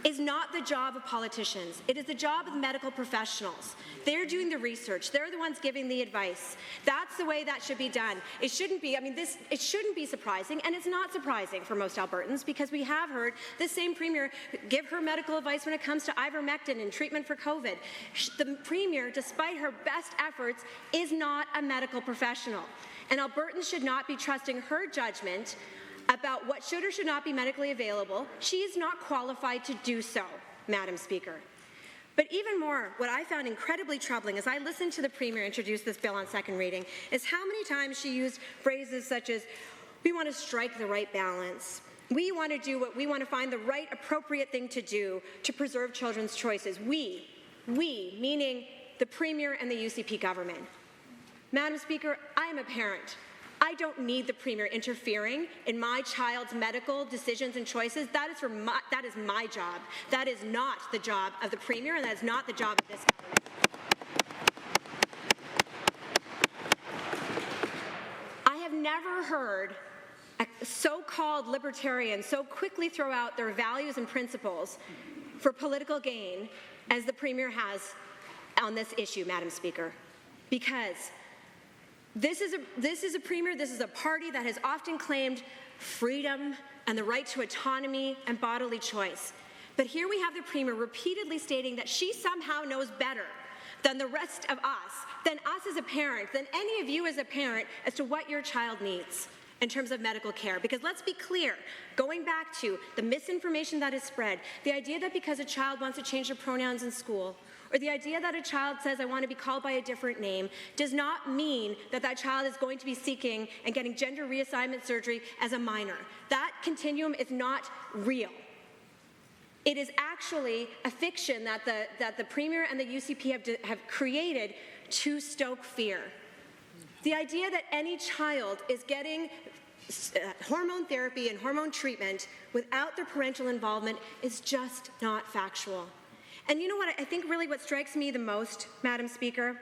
is not the job of politicians. It is the job of the medical professionals. They're doing the research. They're the ones giving the advice. That's the way that should be done. It shouldn't be, it shouldn't be surprising, and it's not surprising for most Albertans because we have heard this same Premier give her medical advice when it comes to ivermectin and treatment for COVID. The Premier, despite her best efforts, is not a medical professional. And Albertans should not be trusting her judgment about what should or should not be medically available. She is not qualified to do so, Madam Speaker. But even more, what I found incredibly troubling as I listened to the Premier introduce this bill on second reading is how many times she used phrases such as, we want to strike the right balance. We want to find the right appropriate thing to do to preserve children's choices. We, meaning the Premier and the UCP government. Madam Speaker, I am a parent. I don't need the Premier interfering in my child's medical decisions and choices. That is my job. That is not the job of the Premier, and that is not the job of this government. never heard a so-called libertarian so quickly throw out their values and principles for political gain as the Premier has on this issue, Madam Speaker. Because this is a Premier, this is a party that has often claimed freedom and the right to autonomy and bodily choice. But here we have the Premier repeatedly stating that she somehow knows better than the rest of us, than us as a parent, than any of you as a parent, as to what your child needs in terms of medical care. Because let's be clear, going back to the misinformation that is spread, the idea that because a child wants to change their pronouns in school, or the idea that a child says, I want to be called by a different name, does not mean that that child is going to be seeking and getting gender reassignment surgery as a minor. That continuum is not real. It is actually a fiction that the Premier and the UCP have created to stoke fear. The idea that any child is getting hormone therapy and hormone treatment without their parental involvement is just not factual. And you know what, I think really what strikes me the most, Madam Speaker,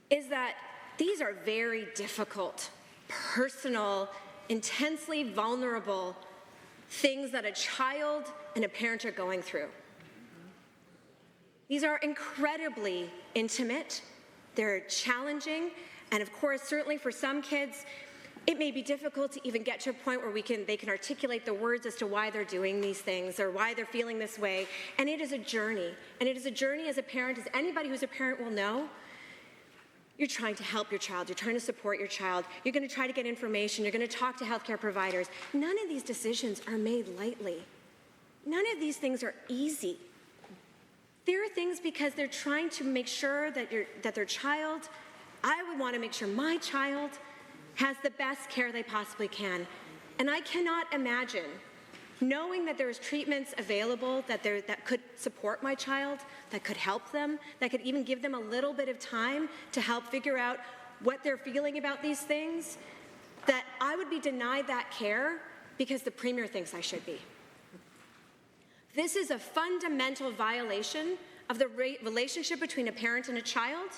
is that these are very difficult, personal, intensely vulnerable things that a child and a parent are going through. These are incredibly intimate, they're challenging, and of course, certainly for some kids, it may be difficult to even get to a point where they can articulate the words as to why they're doing these things or why they're feeling this way. And it is a journey. And it is a journey as a parent, as anybody who's a parent will know. You're trying to help your child. You're trying to support your child. You're going to try to get information. You're going to talk to healthcare providers. None of these decisions are made lightly. None of these things are easy. There are things because they're trying to make sure that their child, I would want to make sure my child has the best care they possibly can. And I cannot imagine knowing that there's treatments available that could support my child, that could help them, that could even give them a little bit of time to help figure out what they're feeling about these things, that I would be denied that care because the Premier thinks I should be. This is a fundamental violation of the relationship between a parent and a child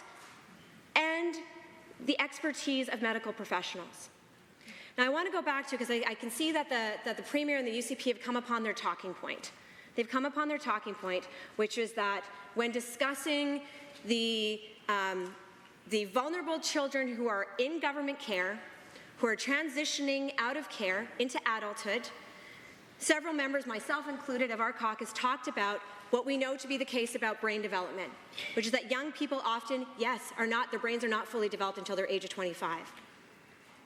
and the expertise of medical professionals. Now, I want to go back to, because I can see that the Premier and the UCP have come upon their talking point. They've come upon their talking point, which is that when discussing the vulnerable children who are in government care, who are transitioning out of care into adulthood, several members, myself included, of our caucus talked about what we know to be the case about brain development, which is that young people often, yes, their brains are not fully developed until their age of 25.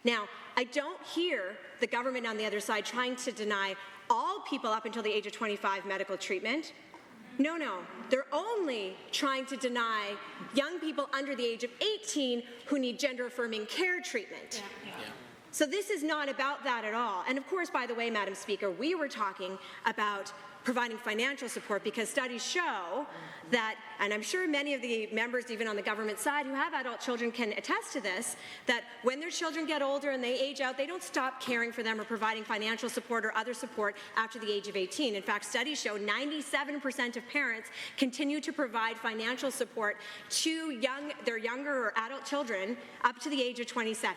Now, I don't hear the government on the other side trying to deny all people up until the age of 25 medical treatment. No, they're only trying to deny young people under the age of 18 who need gender-affirming care treatment. Yeah. So this is not about that at all. And of course, by the way, Madam Speaker, we were talking about providing financial support because studies show that, and I'm sure many of the members even on the government side who have adult children can attest to this, that when their children get older and they age out, they don't stop caring for them or providing financial support or other support after the age of 18. In fact, studies show 97% of parents continue to provide financial support to their younger or adult children up to the age of 27.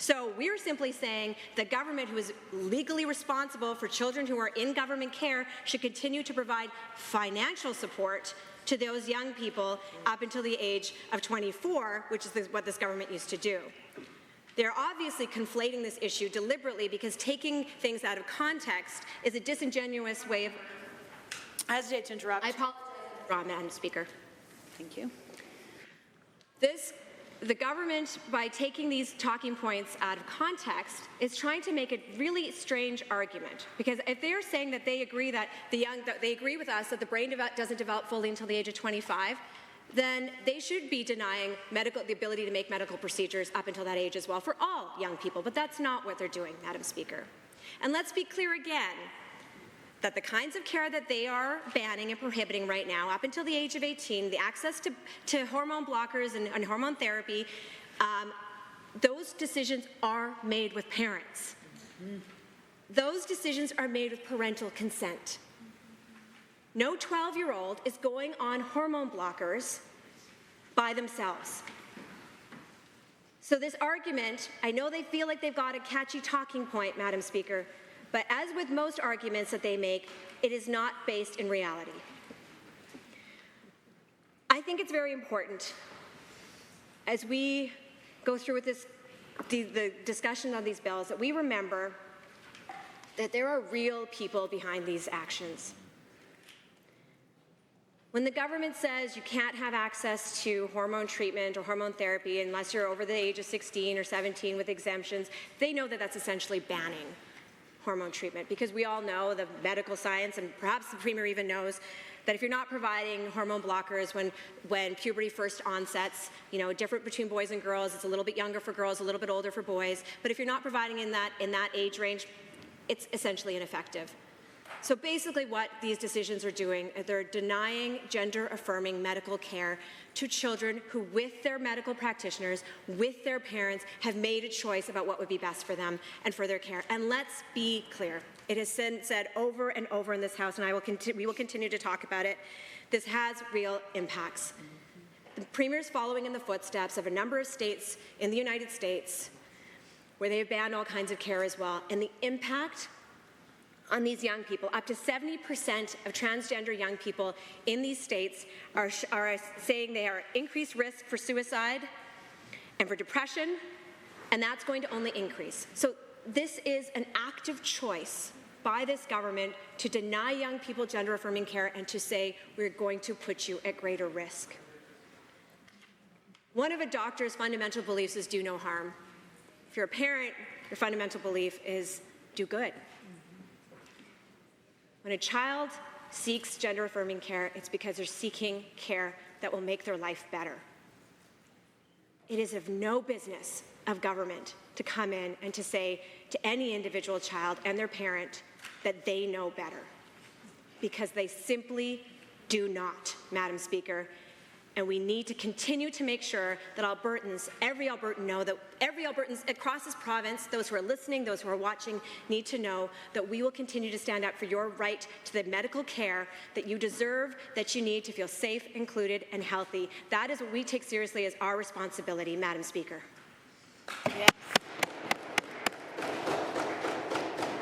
So we're simply saying the government, who is legally responsible for children who are in government care, should continue to provide financial support to those young people up until the age of 24, which is what this government used to do. They're obviously conflating this issue deliberately because taking things out of context is a disingenuous way of... I hesitate to interrupt. I apologize, Madam Speaker. Thank you. The government, by taking these talking points out of context, is trying to make a really strange argument. Because if they are saying that they agree that they agree with us that the brain doesn't develop fully until the age of 25, then they should be denying the ability to make medical procedures up until that age as well for all young people. But that's not what they're doing, Madam Speaker. And let's be clear again, that the kinds of care that they are banning and prohibiting right now, up until the age of 18, the access to hormone blockers and hormone therapy, those decisions are made with parents. Those decisions are made with parental consent. No 12-year-old is going on hormone blockers by themselves. So this argument, I know they feel like they've got a catchy talking point, Madam Speaker, but as with most arguments that they make, it is not based in reality. I think it's very important as we go through with this, the discussion on these bills, that we remember that there are real people behind these actions. When the government says you can't have access to hormone treatment or hormone therapy unless you're over the age of 16 or 17 with exemptions, they know that that's essentially banning hormone treatment, because we all know the medical science, and perhaps the Premier even knows, that if you're not providing hormone blockers when puberty first onsets, you know, different between boys and girls, it's a little bit younger for girls, a little bit older for boys, but if you're not providing in that age range, it's essentially ineffective. So basically what these decisions are doing, they're denying gender-affirming medical care to children who, with their medical practitioners, with their parents, have made a choice about what would be best for them and for their care. And let's be clear, it has been said over and over in this House, and we will continue to talk about it, this has real impacts. The Premier is following in the footsteps of a number of states in the United States where they have banned all kinds of care as well, and the impact on these young people. Up to 70% of transgender young people in these states are saying they are increased risk for suicide and for depression, and that's going to only increase. So this is an active choice by this government to deny young people gender-affirming care and to say, we're going to put you at greater risk. One of a doctor's fundamental beliefs is do no harm. If you're a parent, your fundamental belief is do good. When a child seeks gender-affirming care, it's because they're seeking care that will make their life better. It is of no business of government to come in and to say to any individual child and their parent that they know better, because they simply do not, Madam Speaker. And we need to continue to make sure that Albertans, every Albertan know that every Albertan across this province, those who are listening, those who are watching, need to know that we will continue to stand up for your right to the medical care that you deserve, that you need to feel safe, included, and healthy. That is what we take seriously as our responsibility, Madam Speaker. Yes.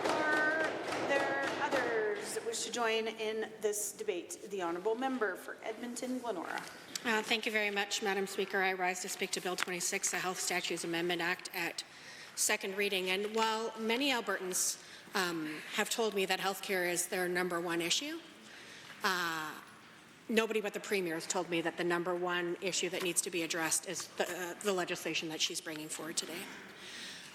Are there others that wish to join in this debate? The Honourable Member for Edmonton-Glenora. Thank you very much, Madam Speaker. I rise to speak to Bill 26, the Health Statutes Amendment Act, at second reading. And while many Albertans have told me that health care is their #1 issue, nobody but the Premier has told me that the #1 issue that needs to be addressed is the legislation that she's bringing forward today.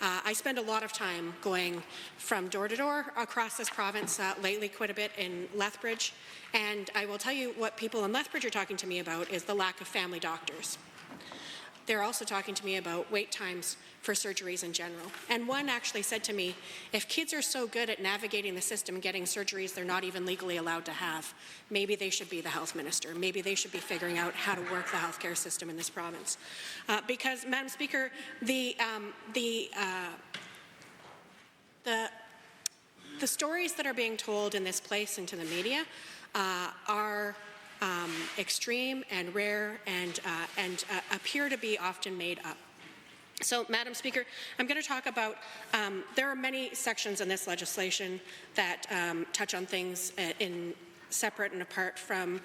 I spend a lot of time going from door to door across this province, lately quite a bit in Lethbridge, and I will tell you what people in Lethbridge are talking to me about is the lack of family doctors. They're also talking to me about wait times for surgeries in general. And one actually said to me, if kids are so good at navigating the system and getting surgeries they're not even legally allowed to have, maybe they should be the health minister. Maybe they should be figuring out how to work the healthcare system in this province. Because, Madam Speaker, the stories that are being told in this place and to the media are extreme and rare and appear to be often made up. So, Madam Speaker, I'm going to talk about, there are many sections in this legislation that touch on things in separate and apart from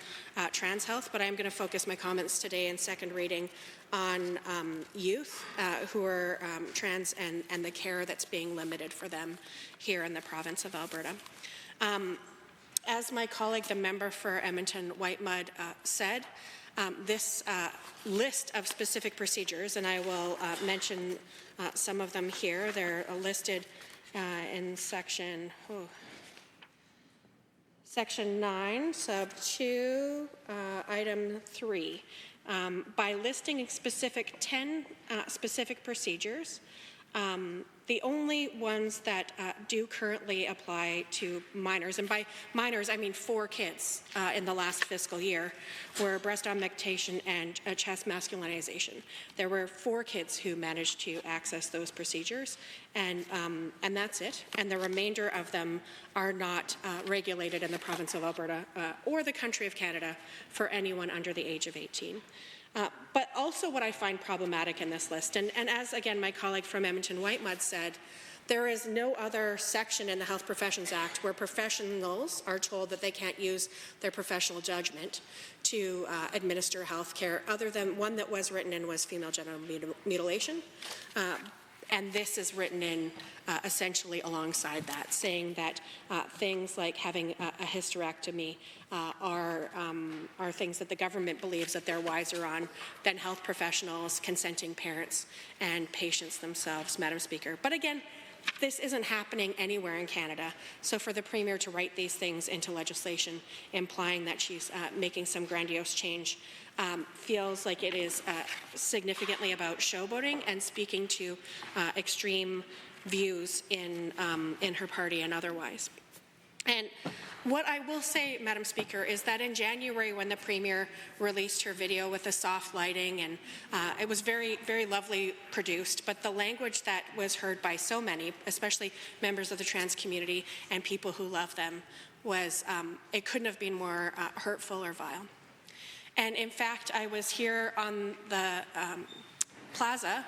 trans health, but I'm going to focus my comments today in second reading on youth who are trans and the care that's being limited for them here in the province of Alberta. As my colleague, the member for Edmonton-Whitemud, said, this list of specific procedures, and I will mention some of them here. They're listed in section 9, sub 2, item 3. By listing 10 specific procedures, the only ones that do currently apply to minors, and by minors I mean 4 kids in the last fiscal year, were breast augmentation and chest masculinization. There were 4 kids who managed to access those procedures, and that's it. And the remainder of them are not regulated in the province of Alberta or the country of Canada for anyone under the age of 18. But also what I find problematic in this list, and as again my colleague from Edmonton Whitemud said, there is no other section in the Health Professions Act where professionals are told that they can't use their professional judgment to administer health care, other than one that was written in was female genital mutilation. And this is written in essentially alongside that, saying that things like having a hysterectomy are things that the government believes that they're wiser on than health professionals, consenting parents, and patients themselves, Madam Speaker. But again, this isn't happening anywhere in Canada. So for the Premier to write these things into legislation, implying that she's making some grandiose change, feels like it is significantly about showboating and speaking to extreme views in her party and otherwise. And what I will say, Madam Speaker, is that in January, when the Premier released her video with the soft lighting, and it was very, very lovely produced, but the language that was heard by so many, especially members of the trans community and people who love them, was it couldn't have been more hurtful or vile. And in fact, I was here on the plaza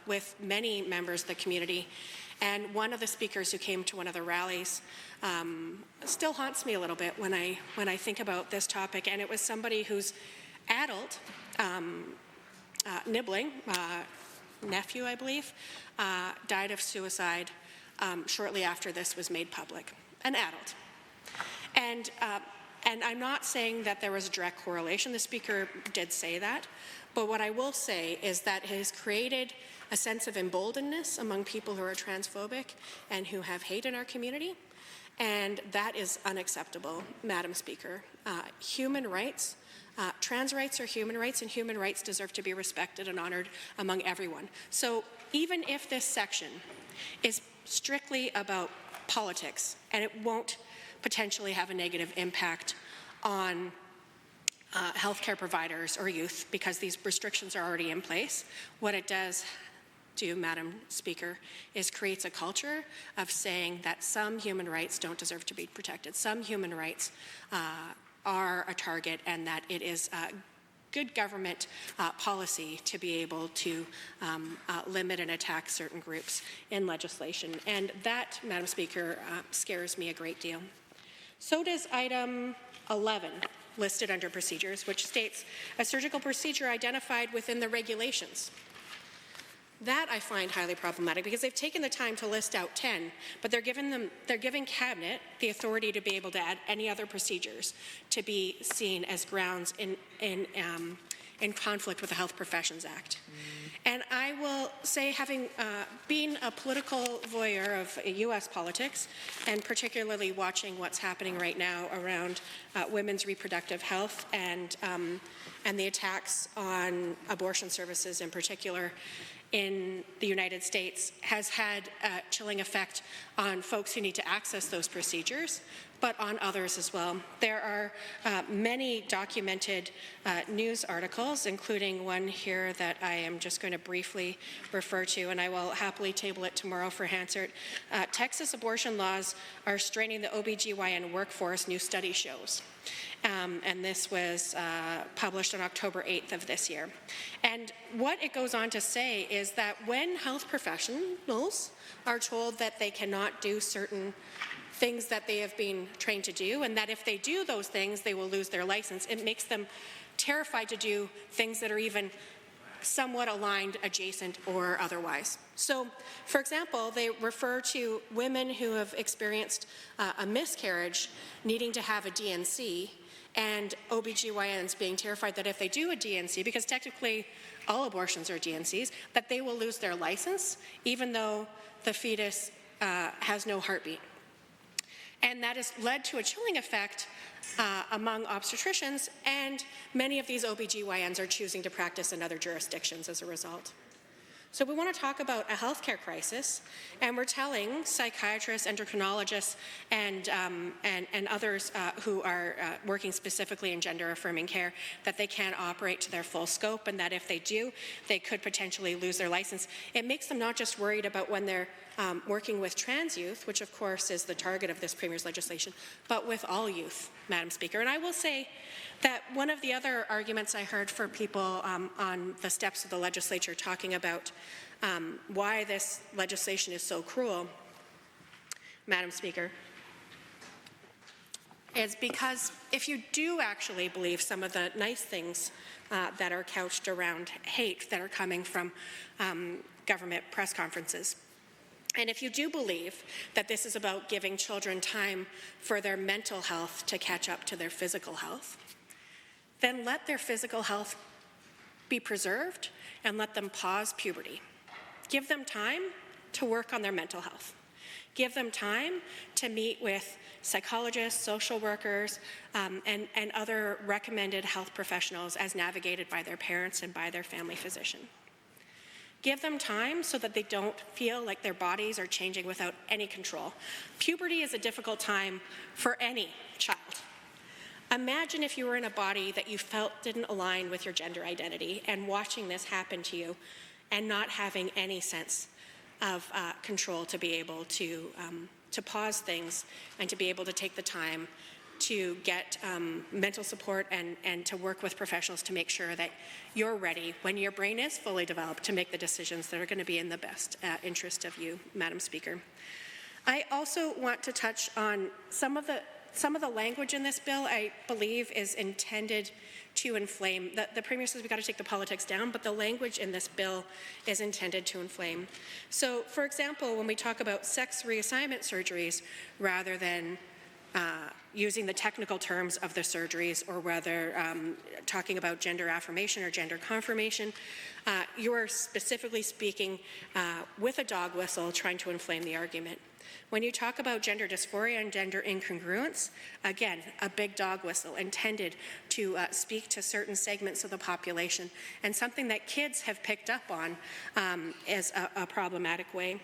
with many members of the community, and one of the speakers who came to one of the rallies still haunts me a little bit when I think about this topic, and it was somebody whose adult nibbling, nephew I believe, died of suicide shortly after this was made public, an adult. And I'm not saying that there was a direct correlation. The Speaker did say that. But what I will say is that it has created a sense of emboldenedness among people who are transphobic and who have hate in our community. And that is unacceptable, Madam Speaker. Human rights, trans rights are human rights, and human rights deserve to be respected and honored among everyone. So even if this section is strictly about politics, and it won't potentially have a negative impact on healthcare providers or youth because these restrictions are already in place, what it does do, Madam Speaker, is creates a culture of saying that some human rights don't deserve to be protected. Some human rights are a target, and that it is good government policy to be able to limit and attack certain groups in legislation. And that, Madam Speaker, scares me a great deal. So does item 11, listed under procedures, which states a surgical procedure identified within the regulations. That I find highly problematic because they've taken the time to list out 10, but they're giving Cabinet the authority to be able to add any other procedures to be seen as grounds in conflict with the Health Professions Act. And I will say, having been a political voyeur of U.S. politics, and particularly watching what's happening right now around women's reproductive health and the attacks on abortion services in particular in the United States, has had a chilling effect on folks who need to access those procedures, but on others as well. There are many documented news articles, including one here that I am just going to briefly refer to, and I will happily table it tomorrow for Hansard. Texas abortion laws are straining the OBGYN workforce, new study shows. And this was published on October 8th of this year. And what it goes on to say is that when health professionals are told that they cannot do certain things that they have been trained to do, and that if they do those things, they will lose their license, it makes them terrified to do things that are even somewhat aligned, adjacent, or otherwise. So, for example, they refer to women who have experienced a miscarriage needing to have a DNC, and OBGYNs being terrified that if they do a DNC, because technically all abortions are DNCs, that they will lose their license, even though the fetus has no heartbeat. And that has led to a chilling effect among obstetricians, and many of these OBGYNs are choosing to practice in other jurisdictions as a result. So we want to talk about a healthcare crisis, and we're telling psychiatrists, endocrinologists, and others who are working specifically in gender-affirming care that they can't operate to their full scope, and that if they do, they could potentially lose their license. It makes them not just worried about when their working with trans youth, which of course is the target of this Premier's legislation, but with all youth, Madam Speaker. And I will say that one of the other arguments I heard for people on the steps of the legislature talking about why this legislation is so cruel, Madam Speaker, is because if you do actually believe some of the nice things that are couched around hate that are coming from government press conferences, and if you do believe that this is about giving children time for their mental health to catch up to their physical health, then let their physical health be preserved and let them pause puberty. Give them time to work on their mental health. Give them time to meet with psychologists, social workers, and other recommended health professionals as navigated by their parents and by their family physician. Give them time so that they don't feel like their bodies are changing without any control. Puberty is a difficult time for any child. Imagine if you were in a body that you felt didn't align with your gender identity and watching this happen to you and not having any sense of control to be able to pause things and to be able to take the time to get mental support and to work with professionals to make sure that you're ready when your brain is fully developed to make the decisions that are going to be in the best interest of you, Madam Speaker. I also want to touch on some of the language in this bill. I believe is intended to inflame. The Premier says we've got to take the politics down, but the language in this bill is intended to inflame. So, for example, when we talk about sex reassignment surgeries rather than using the technical terms of the surgeries, or whether talking about gender affirmation or gender confirmation, you are specifically speaking with a dog whistle trying to inflame the argument. When you talk about gender dysphoria and gender incongruence, again, a big dog whistle intended to speak to certain segments of the population, and something that kids have picked up on as a problematic way.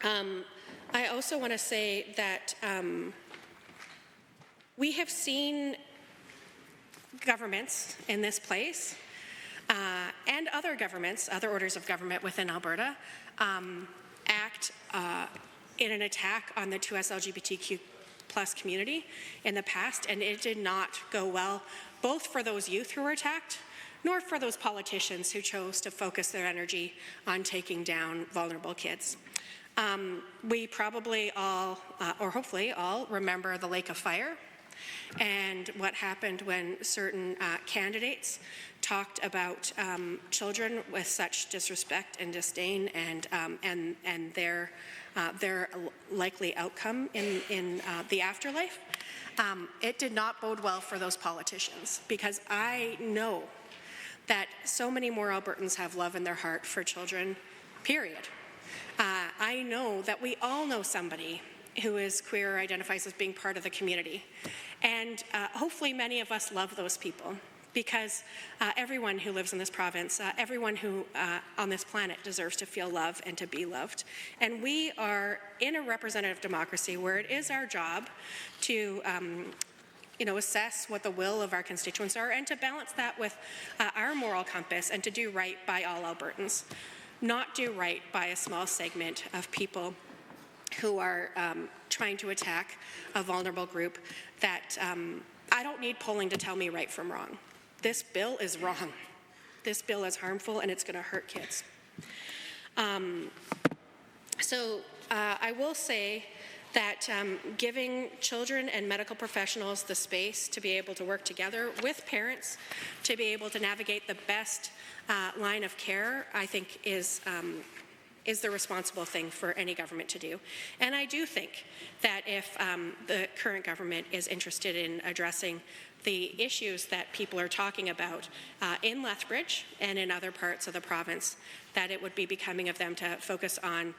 I also want to say that we have seen governments in this place and other governments, other orders of government within Alberta, act in an attack on the 2S LGBTQ plus community in the past, and it did not go well, both for those youth who were attacked, nor for those politicians who chose to focus their energy on taking down vulnerable kids. We probably all, or hopefully all, remember the Lake of Fire and what happened when certain candidates talked about children with such disrespect and disdain, and their likely outcome in the afterlife. It did not bode well for those politicians, because I know that so many more Albertans have love in their heart for children, period. I know that we all know somebody who is queer or identifies as being part of the community. And hopefully many of us love those people, because everyone who lives in this province, everyone who on this planet deserves to feel love and to be loved. And we are in a representative democracy where it is our job to assess what the will of our constituents are, and to balance that with our moral compass, and to do right by all Albertans, not do right by a small segment of people who are trying to attack a vulnerable group that I don't need polling to tell me right from wrong. This bill is wrong. This bill is harmful, and it's going to hurt kids. I will say that giving children and medical professionals the space to be able to work together with parents to be able to navigate the best line of care, I think is the responsible thing for any government to do. And I do think that if the current government is interested in addressing the issues that people are talking about in Lethbridge and in other parts of the province, that it would be becoming of them to focus on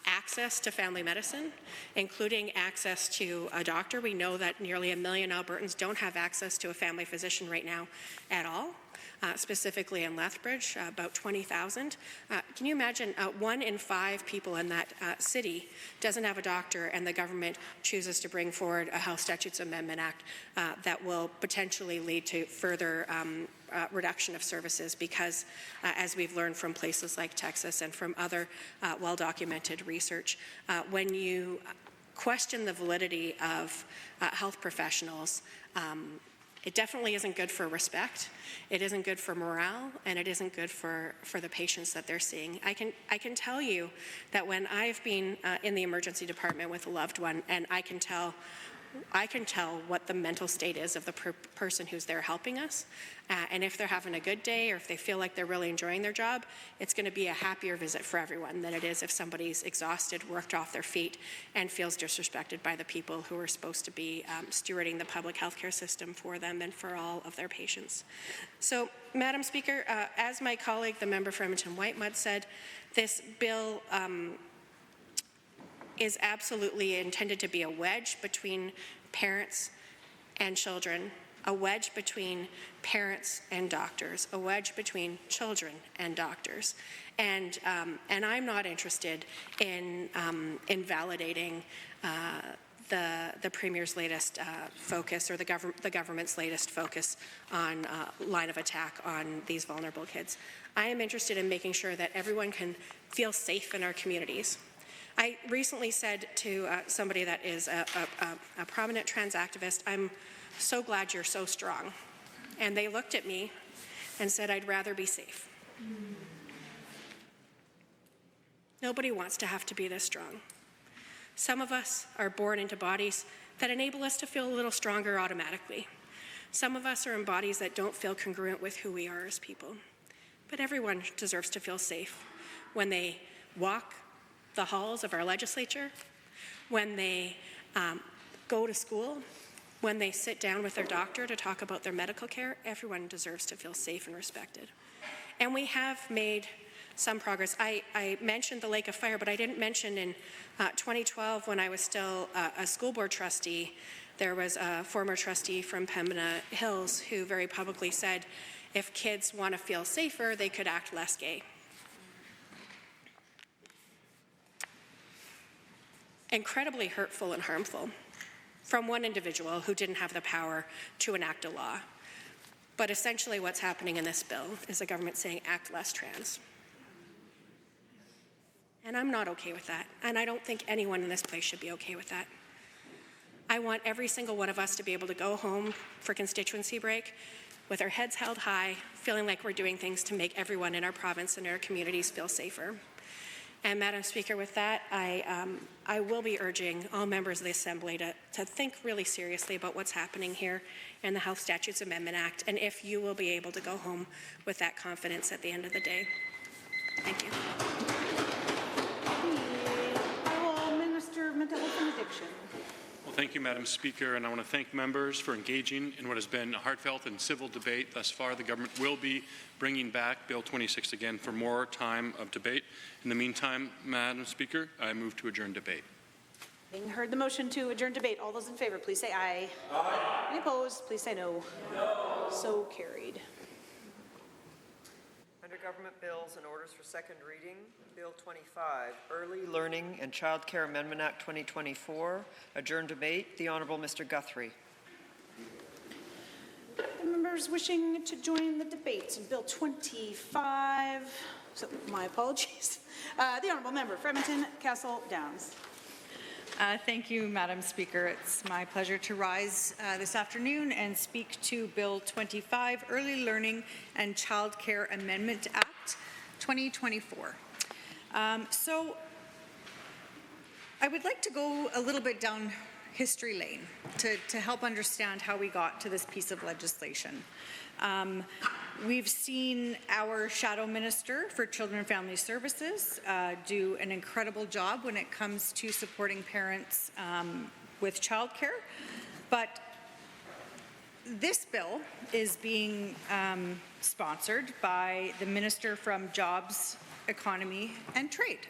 access to family medicine, including access to a doctor. We know that nearly 1 million Albertans don't have access to a family physician right now at all. specifically in Lethbridge, about 20,000. Can you imagine 1 in 5 people in that city doesn't have a doctor, and the government chooses to bring forward a Health Statutes Amendment Act that will potentially lead to further reduction of services because, as we've learned from places like Texas and from other well-documented research, when you question the validity of health professionals, it definitely isn't good for respect, it isn't good for morale, and it isn't good for the patients that they're seeing. I can tell you that when I've been in the emergency department with a loved one, and I can tell what the mental state is of the person who's there helping us. And if they're having a good day or if they feel like they're really enjoying their job, it's going to be a happier visit for everyone than it is if somebody's exhausted, worked off their feet, and feels disrespected by the people who are supposed to be stewarding the public healthcare system for them and for all of their patients. So, Madam Speaker, as my colleague, the member for Edmonton Whitemud, said, this bill is absolutely intended to be a wedge between parents and children, a wedge between parents and doctors, a wedge between children and doctors. And I'm not interested in invalidating the Premier's latest focus or the government's latest focus on line of attack on these vulnerable kids. I am interested in making sure that everyone can feel safe in our communities. I recently said to somebody that is a prominent trans activist, I'm so glad you're so strong. And they looked at me and said, I'd rather be safe. Nobody wants to have to be this strong. Some of us are born into bodies that enable us to feel a little stronger automatically. Some of us are in bodies that don't feel congruent with who we are as people. But everyone deserves to feel safe when they walk the halls of our legislature, when they go to school, when they sit down with their doctor to talk about their medical care. Everyone deserves to feel safe and respected. And we have made some progress. I mentioned the Lake of Fire, but I didn't mention in 2012 when I was still a school board trustee, there was a former trustee from Pembina Hills who very publicly said if kids want to feel safer, they could act less gay. Incredibly hurtful and harmful from one individual who didn't have the power to enact a law. But essentially what's happening in this bill is the government saying act less trans. And I'm not okay with that. And I don't think anyone in this place should be okay with that. I want every single one of us to be able to go home for constituency break with our heads held high, feeling like we're doing things to make everyone in our province and our communities feel safer. And Madam Speaker, with that, I will be urging all members of the Assembly to think really seriously about what's happening here in the Health Statutes Amendment Act, and if you will be able to go home with that confidence at the end of the day. Thank you. Minister of Mental Health and Addiction. Well, thank you, Madam Speaker, and I want to thank members for engaging in what has been a heartfelt and civil debate thus far. The government will be bringing back Bill 26 again for more time of debate. In the meantime, Madam Speaker, I move to adjourn debate. Having heard the motion to adjourn debate, all those in favour, please say aye. Aye. Any opposed, please say no. No. So carried. Under Government Bills and Orders for Second Reading, Bill 25, Early Learning and Child Care Amendment Act 2024. Adjourn debate. The Honourable Mr. Guthrie. The members wishing to join the debates in Bill 25, so my apologies. The Honourable Member for Edmonton Castle Downs. Thank you, Madam Speaker. It's my pleasure to rise this afternoon and speak to Bill 25, Early Learning and Child Care Amendment Act 2024. So I would like to go a little bit down history lane to help understand how we got to this piece of legislation. We've seen our Shadow Minister for Children and Family Services do an incredible job when it comes to supporting parents with childcare, but this bill is being sponsored by the Minister from Jobs, Economy and Trade.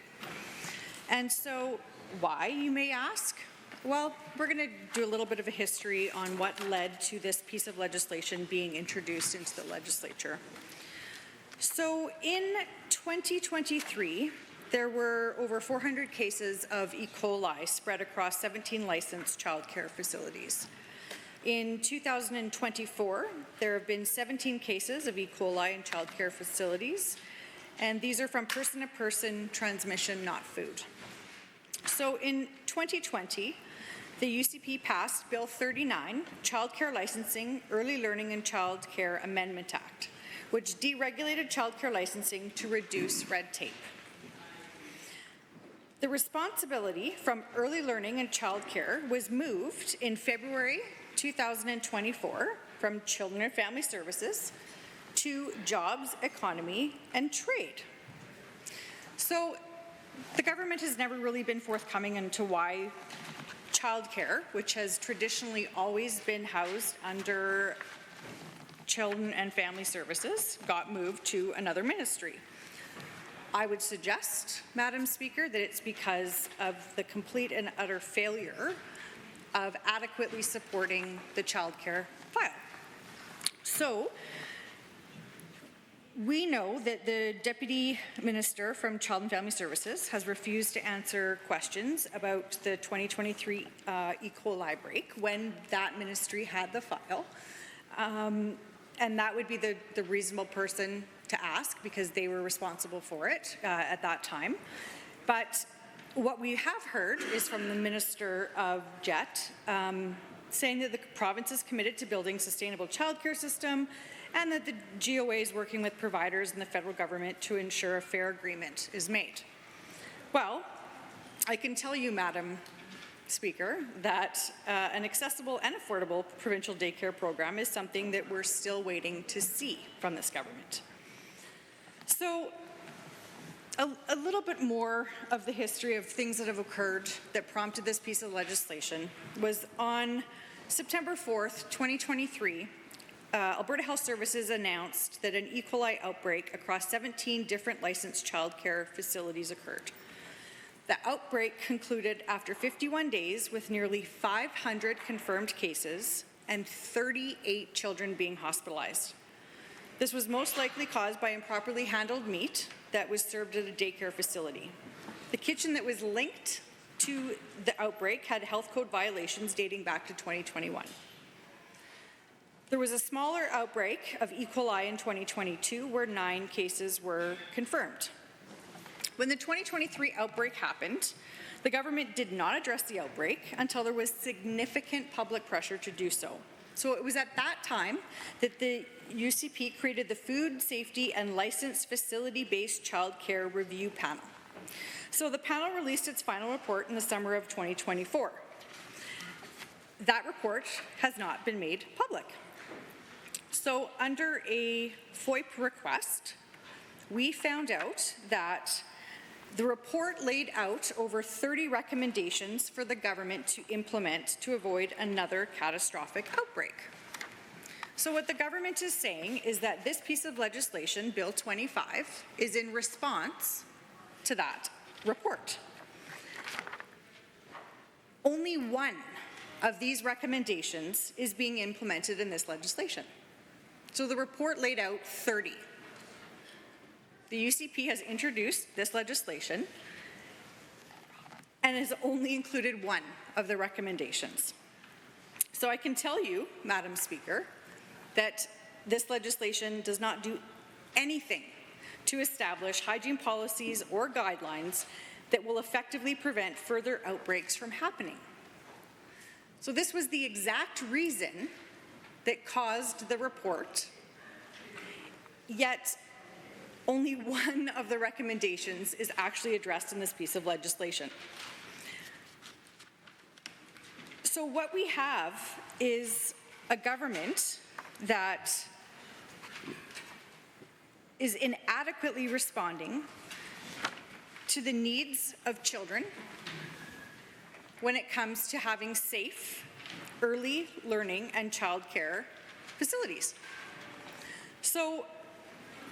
And so why, you may ask? Well, we're going to do a little bit of a history on what led to this piece of legislation being introduced into the legislature. So in 2023, there were over 400 cases of E. coli spread across 17 licensed childcare facilities. In 2024, there have been 17 cases of E. coli in childcare facilities, and these are from person-to-person transmission, not food. So in 2020, the UCP passed Bill 39, Childcare Licensing, Early Learning and Childcare Amendment Act, which deregulated childcare licensing to reduce red tape. The responsibility from early learning and childcare was moved in February 2024 from Children and Family Services to Jobs, Economy, and Trade. So the government has never really been forthcoming into why childcare, which has traditionally always been housed under Children and Family Services, got moved to another ministry. I would suggest, Madam Speaker, that it's because of the complete and utter failure of adequately supporting the childcare file. So, we know that the Deputy Minister from Child and Family Services has refused to answer questions about the 2023 E. coli outbreak when that ministry had the file. And that would be the reasonable person to ask because they were responsible for it at that time. But what we have heard is from the Minister of JET saying that the province is committed to building a sustainable childcare system and that the GOA is working with providers and the federal government to ensure a fair agreement is made. Well, I can tell you, Madam Speaker, that an accessible and affordable provincial daycare program is something that we're still waiting to see from this government. So, a little bit more of the history of things that have occurred that prompted this piece of legislation was on September 4th, 2023, Alberta Health Services announced that an E. coli outbreak across 17 different licensed childcare facilities occurred. The outbreak concluded after 51 days with nearly 500 confirmed cases and 38 children being hospitalized. This was most likely caused by improperly handled meat that was served at a daycare facility. The kitchen that was linked to the outbreak had health code violations dating back to 2021. There was a smaller outbreak of E. coli in 2022 where 9 cases were confirmed. When the 2023 outbreak happened, the government did not address the outbreak until there was significant public pressure to do so. So it was at that time that the UCP created the Food Safety and Licensed Facility-Based Childcare Review Panel. So the panel released its final report in the summer of 2024. That report has not been made public. So under a FOIP request, we found out that the report laid out over 30 recommendations for the government to implement to avoid another catastrophic outbreak. So what the government is saying is that this piece of legislation, Bill 25, is in response to that report. Only one of these recommendations is being implemented in this legislation. So the report laid out 30. The UCP has introduced this legislation and has only included one of the recommendations. So I can tell you, Madam Speaker, that this legislation does not do anything to establish hygiene policies or guidelines that will effectively prevent further outbreaks from happening. So this was the exact reason that caused the report, yet only one of the recommendations is actually addressed in this piece of legislation. So what we have is a government that is inadequately responding to the needs of children when it comes to having safe early learning and childcare facilities. So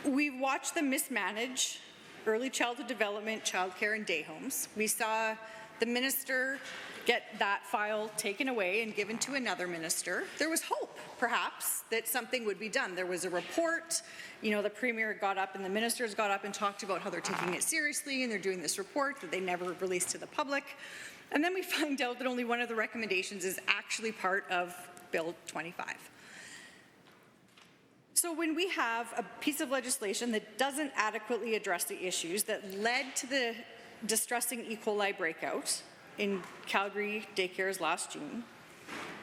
we've watched them mismanage early childhood development, childcare, and day homes. We saw the minister get that file taken away and given to another minister, there was hope, perhaps, that something would be done. There was a report, you know, the Premier got up and the ministers got up and talked about how they're taking it seriously and they're doing this report that they never released to the public. And then we find out that only one of the recommendations is actually part of Bill 25. So when we have a piece of legislation that doesn't adequately address the issues that led to the distressing E. coli breakout in Calgary daycares last June,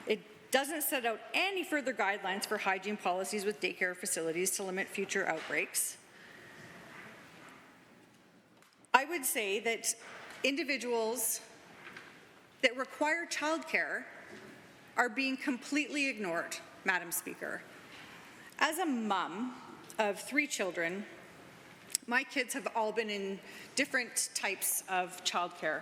it doesn't set out any further guidelines for hygiene policies with daycare facilities to limit future outbreaks. I would say that individuals that require childcare are being completely ignored, Madam Speaker. As a mum of 3 children, my kids have all been in different types of childcare.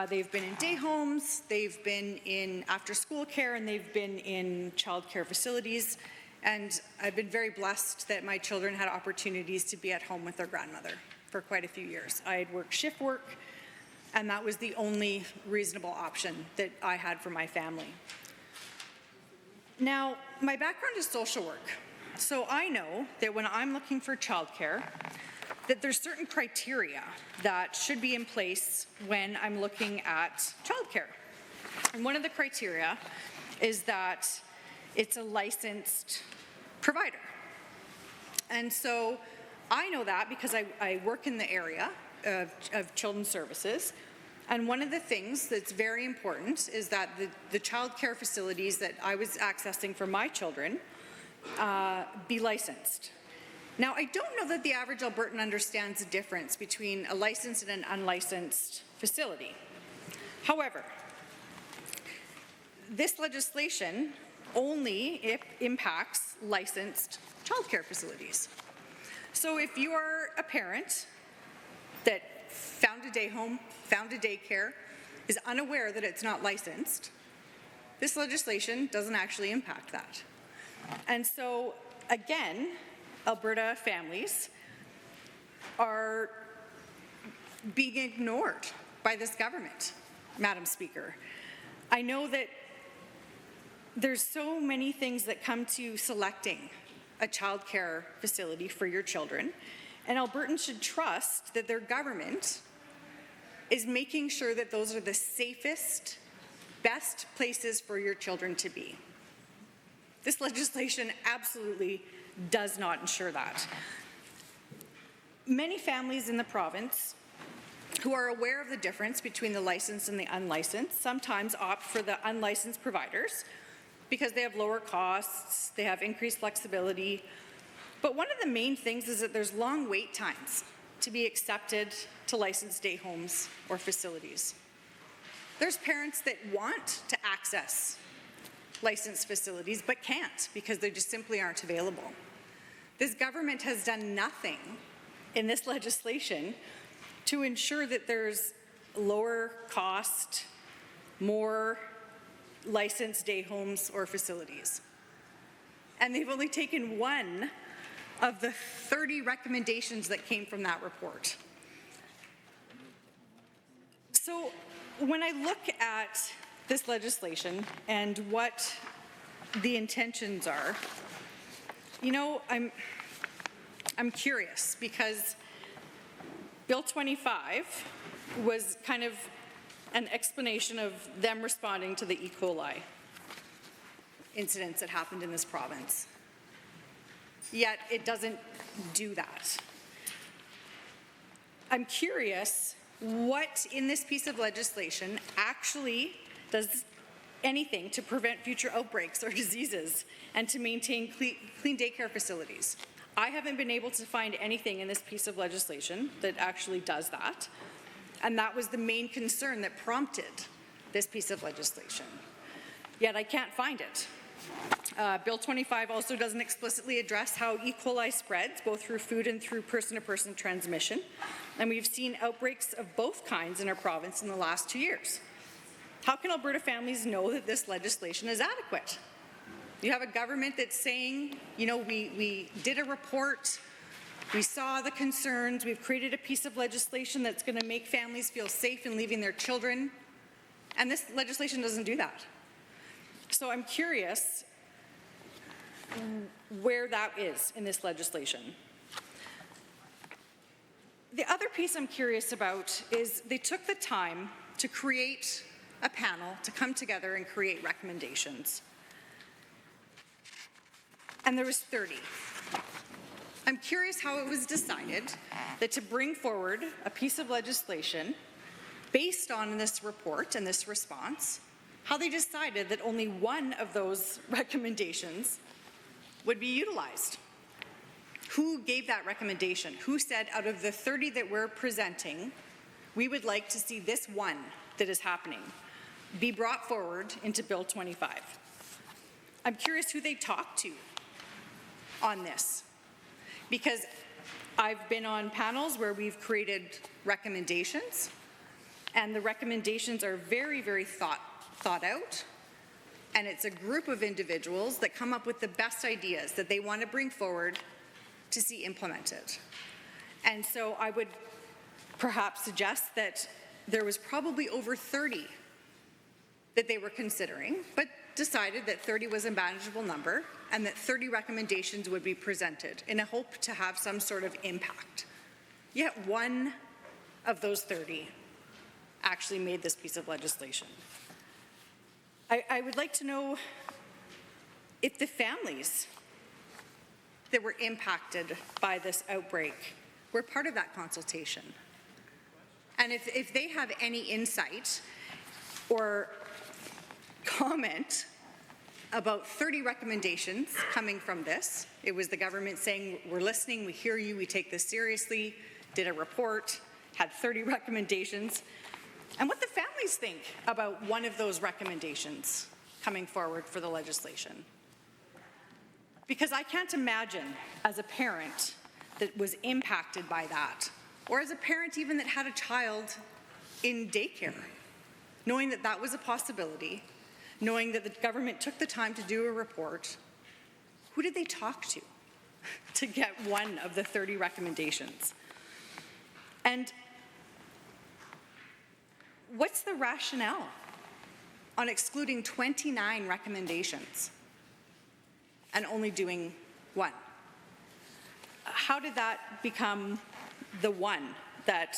They've been in day homes, they've been in after-school care, and they've been in childcare facilities. And I've been very blessed that my children had opportunities to be at home with their grandmother for quite a few years. I had worked shift work, and that was the only reasonable option that I had for my family. Now, my background is social work, so I know that when I'm looking for childcare, that there's certain criteria that should be in place when I'm looking at childcare. And one of the criteria is that it's a licensed provider. And so I know that because I work in the area of children's services. And one of the things that's very important is that the child care facilities that I was accessing for my children be licensed. Now, I don't know that the average Albertan understands the difference between a licensed and an unlicensed facility. However, this legislation only impacts licensed child care facilities. So if you are a parent that found a day home, found a daycare, is unaware that it's not licensed, this legislation doesn't actually impact that. And so, again, Alberta families are being ignored by this government, Madam Speaker. I know that there's so many things that come to selecting a child care facility for your children, and Albertans should trust that their government is making sure that those are the safest, best places for your children to be. This legislation absolutely does not ensure that. Many families in the province who are aware of the difference between the licensed and the unlicensed sometimes opt for the unlicensed providers because they have lower costs, they have increased flexibility. But one of the main things is that there's long wait times to be accepted to licensed day homes or facilities. There's parents that want to access licensed facilities but can't because they just simply aren't available. This government has done nothing in this legislation to ensure that there's lower cost, more licensed day homes or facilities. And they've only taken one of the 30 recommendations that came from that report. So when I look at this legislation and what the intentions are, you know, I'm curious because Bill 25 was kind of an explanation of them responding to the E. coli incidents that happened in this province. Yet it doesn't do that. I'm curious what in this piece of legislation actually does anything to prevent future outbreaks or diseases and to maintain clean daycare facilities. I haven't been able to find anything in this piece of legislation that actually does that. And that was the main concern that prompted this piece of legislation. Yet I can't find it. Bill 25 also doesn't explicitly address how E. coli spreads, both through food and through person-to-person transmission. And we've seen outbreaks of both kinds in our province in the last 2 years. How can Alberta families know that this legislation is adequate? You have a government that's saying, you know, we did a report, we saw the concerns, we've created a piece of legislation that's going to make families feel safe in leaving their children And this legislation doesn't do that. So I'm curious where that is in this legislation. The other piece I'm curious about is they took the time to create a panel to come together and create recommendations. And there was 30. I'm curious how it was decided that to bring forward a piece of legislation based on this report and this response, how they decided that only one of those recommendations would be utilized. Who gave that recommendation? Who said out of the 30 that we're presenting, we would like to see this one that is happening be brought forward into Bill 25? I'm curious who they talked to on this, because I've been on panels where we've created recommendations, and the recommendations are very, very thought out, and it's a group of individuals that come up with the best ideas that they want to bring forward to see implemented. And so I would perhaps suggest that there was probably over 30 that they were considering, but decided that 30 was a manageable number and that 30 recommendations would be presented in a hope to have some sort of impact. Yet one of those 30 actually made this piece of legislation. I would like to know if the families that were impacted by this outbreak were part of that consultation. And if they have any insight or comment about 30 recommendations coming from this. It was the government saying, we're listening, we hear you, we take this seriously, did a report, had 30 recommendations, and what the families think about one of those recommendations coming forward for the legislation. Because I can't imagine as a parent that was impacted by that, or as a parent even that had a child in daycare, knowing that that was a possibility, knowing that the government took the time to do a report, who did they talk to get one of the 30 recommendations? And what's the rationale on excluding 29 recommendations and only doing one? How did that become the one that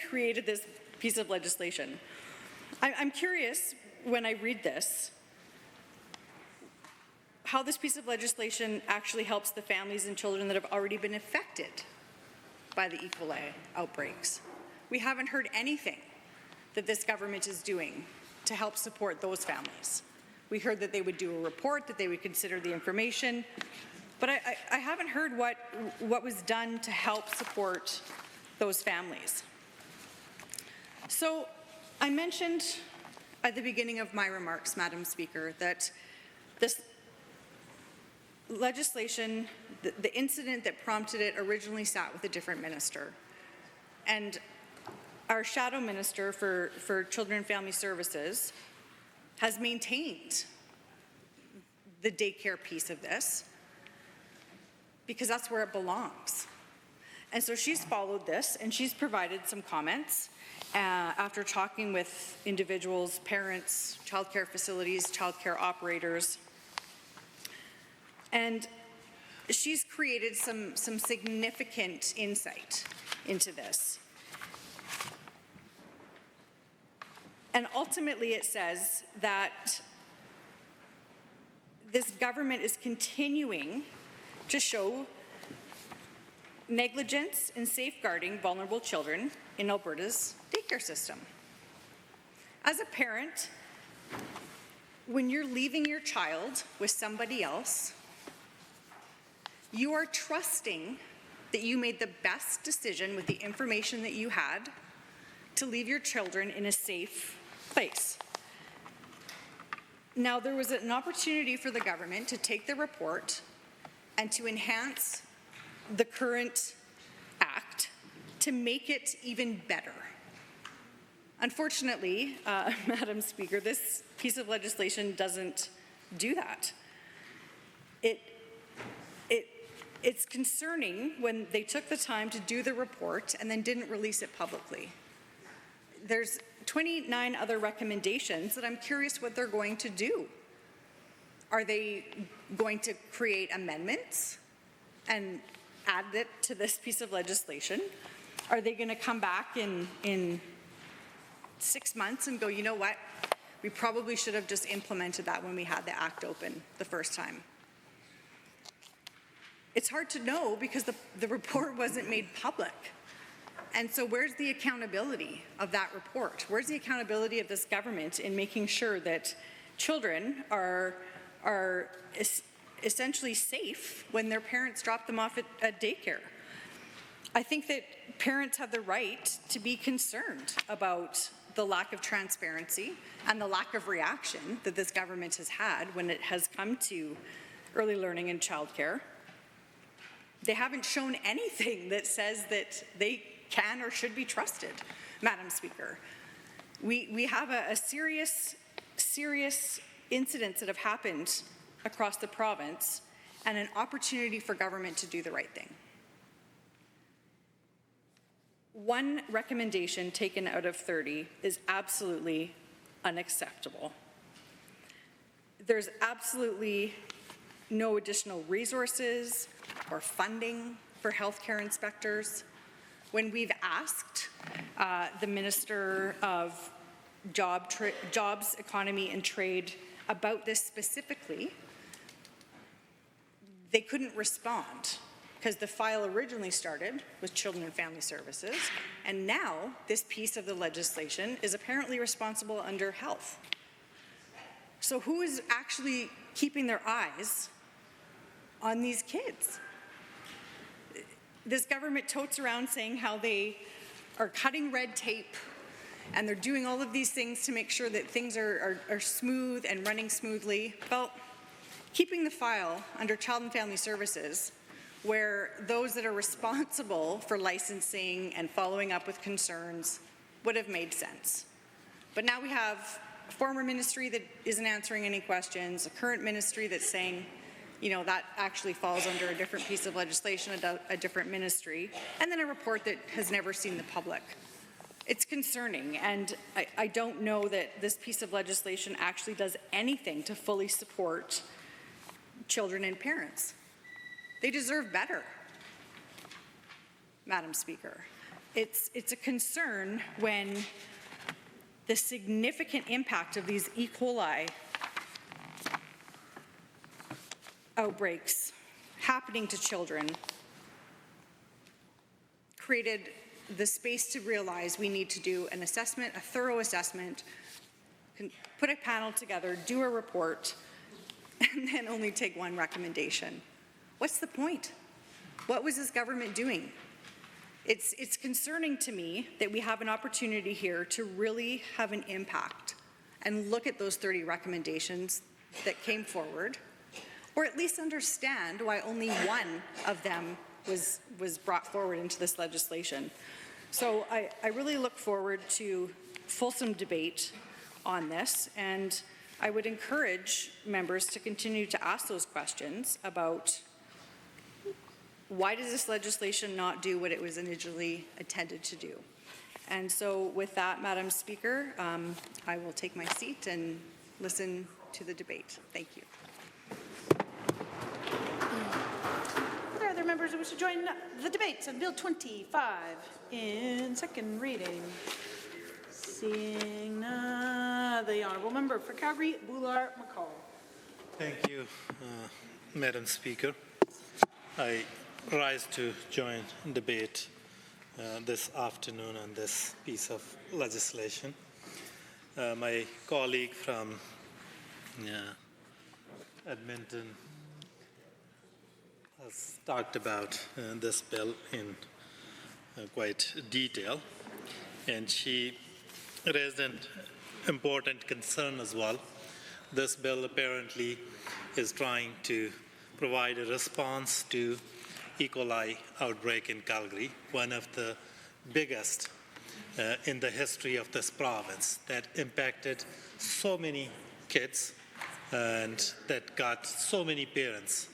created this piece of legislation? I'm curious, when I read this, how this piece of legislation actually helps the families and children that have already been affected by the E. coli outbreaks. We haven't heard anything that this government is doing to help support those families. We heard that they would do a report, that they would consider the information, but I haven't heard what was done to help support those families. So I mentioned at the beginning of my remarks, Madam Speaker, that this legislation, the incident that prompted it originally sat with a different minister. And our shadow minister for Children and Family Services has maintained the daycare piece of this because that's where it belongs. And so she's followed this and she's provided some comments after talking with individuals, parents, childcare facilities, childcare operators. And she's created some significant insight into this. And ultimately it says that this government is continuing to show negligence in safeguarding vulnerable children in Alberta's daycare system. As a parent, when you're leaving your child with somebody else, you are trusting that you made the best decision with the information that you had to leave your children in a safe place. Now, there was an opportunity for the government to take the report and to enhance the current act to make it even better. Unfortunately, Madam Speaker, this piece of legislation doesn't do that. It's concerning when they took the time to do the report and then didn't release it publicly. there's 29 other recommendations that I'm curious what they're going to do. Are they going to create amendments and add it to this piece of legislation? Are they going to come back in 6 months and go, you know what, we probably should have just implemented that when we had the act open the first time? It's hard to know because the report wasn't made public. And so where's the accountability of that report? Where's the accountability of this government in making sure that children are essentially safe when their parents drop them off at daycare? I think that parents have the right to be concerned about the lack of transparency and the lack of reaction that this government has had when it has come to early learning and childcare. They haven't shown anything that says that they can or should be trusted, Madam Speaker. We have a serious incidents that have happened across the province and an opportunity for government to do the right thing. One recommendation taken out of 30 is absolutely unacceptable. There's absolutely no additional resources or funding for healthcare inspectors. When we've asked the Minister of Jobs, Economy and Trade about this specifically, they couldn't respond because the file originally started with Children and Family Services, and now this piece of the legislation is apparently responsible under Health. So who is actually keeping their eyes on these kids? This government totes around saying how they are cutting red tape and they're doing all of these things to make sure that things are smooth and running smoothly. Well, keeping the file under Child and Family Services, where those that are responsible for licensing and following up with concerns would have made sense. But now we have a former ministry that isn't answering any questions, a current ministry that's saying, you know, that actually falls under a different piece of legislation, a different ministry, and then a report that has never seen the public. It's concerning, and I don't know that this piece of legislation actually does anything to fully support children and parents. They deserve better, Madam Speaker. It's a concern when the significant impact of these E. coli outbreaks happening to children created the space to realize we need to do an assessment, a thorough assessment, put a panel together, do a report, and then only take one recommendation. What's the point? What was this government doing? It's concerning to me that we have an opportunity here to really have an impact and look at those 30 recommendations that came forward, or at least understand why only one of them was brought forward into this legislation. So I really look forward to fulsome debate on this, and I would encourage members to continue to ask those questions about why does this legislation not do what it was initially intended to do? And so with that, Madam Speaker, I will take my seat and listen to the debate. Thank you. Are there other members who wish to join the debates on Bill 25 in second reading? Seeing the Honourable Member for Calgary, Boulard-McCall. Thank you, Madam Speaker. I rise to join debate this afternoon on this piece of legislation. My colleague from Edmonton has talked about this bill in quite detail, and she raised an important concern as well. This bill apparently is trying to provide a response to E. coli outbreak in Calgary, one of the biggest in the history of this province that impacted so many kids and that got so many parents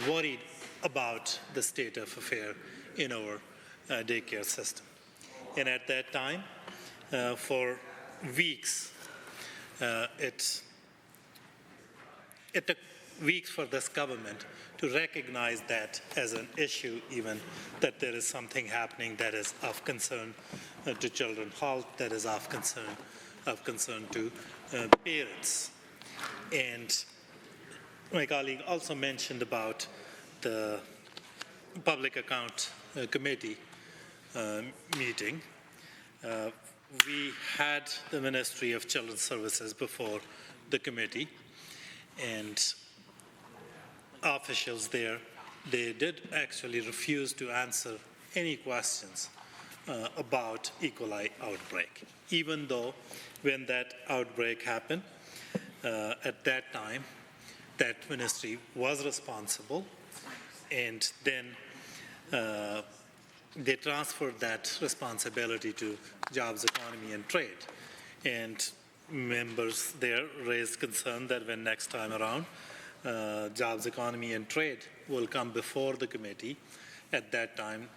worried about the state of affairs in our daycare system. And at that time, for weeks. It took weeks for this government to recognize that as an issue, even that there is something happening that is of concern to children's health, that is of concern to parents. And my colleague also mentioned about the Public Account Committee meeting. We had the Ministry of Children's Services before the committee, and officials there, they did actually refuse to answer any questions about E. coli outbreak, even though when that outbreak happened, at that time, that ministry was responsible, and then they transferred that responsibility to Jobs, Economy and Trade. And members there raised concern that when next time around, Jobs, Economy and Trade will come before the committee. At that time,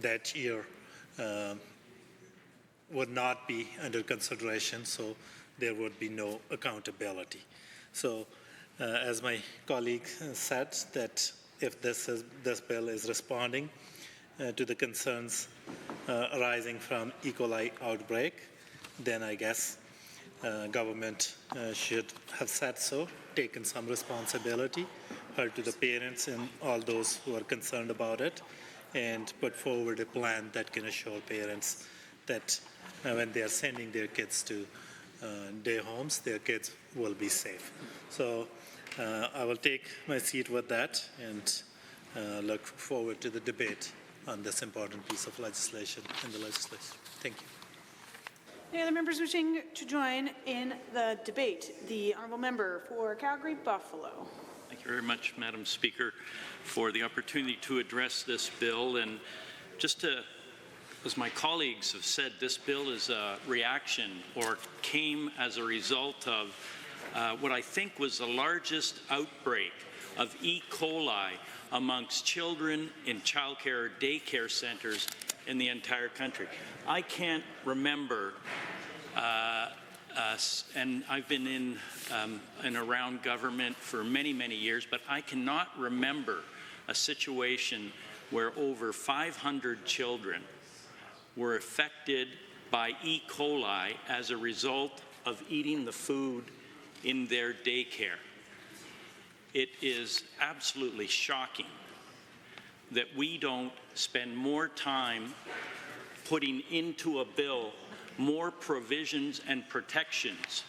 that year would not be under consideration, so there would be no accountability. So, as my colleague said, that if this bill is responding to the concerns arising from E. coli outbreak, then I guess government should have said so, taken some responsibility, heard to the parents and all those who are concerned about it, and put forward a plan that can assure parents that when they are sending their kids to day homes, their kids will be safe. So I will take my seat with that and look forward to the debate on this important piece of legislation in the legislature. Thank you. Any other members wishing to join in the debate? The honourable member for Calgary-Buffalo. Thank you very much, Madam Speaker, for the opportunity to address this bill. And just to, as my colleagues have said, this bill is a reaction or came as a result of what I think was the largest outbreak of E. coli amongst children in childcare daycare centers in the entire country. I can't remember, and I've been in and around government for many, many years, but I cannot remember a situation where over 500 children were affected by E. coli as a result of eating the food in their daycare. It is absolutely shocking that we don't spend more time putting into a bill more provisions and protections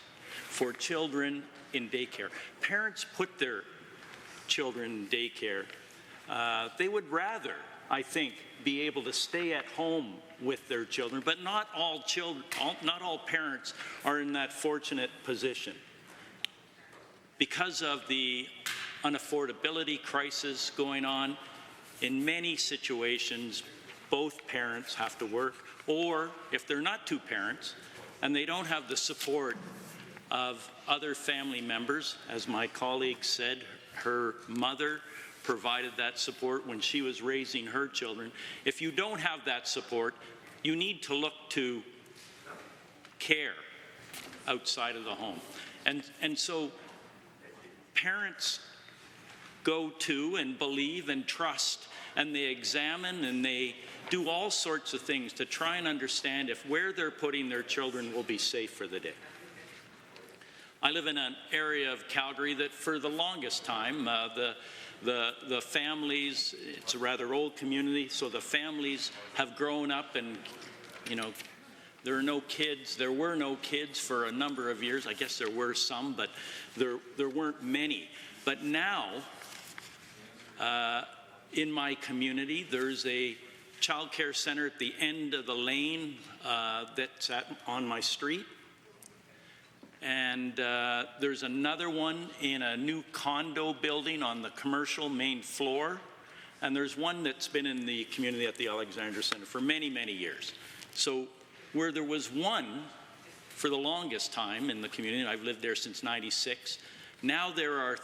for children in daycare. Parents put their children in daycare. They would rather, I think, be able to stay at home with their children, but not all children, not all parents are in that fortunate position. Because of the unaffordability crisis going on, in many situations, both parents have to work, or if they're not two parents and they don't have the support of other family members, as my colleague said, her mother provided that support when she was raising her children. If you don't have that support, you need to look to care outside of the home. And so parents go to and believe and trust, and they examine and they do all sorts of things to try and understand if where they're putting their children will be safe for the day. I live in an area of Calgary that for the longest time, the families, it's a rather old community, so the families have grown up and, you know, there were no kids for a number of years. I guess there were some, but there weren't many. But now, in my community, there's a child care center at the end of the lane that's on my street. And there's another one in a new condo building on the commercial main floor. And there's one that's been in the community at the Alexander Center for many, many years. So where there was one for the longest time in the community, and I've lived there since '96, now there are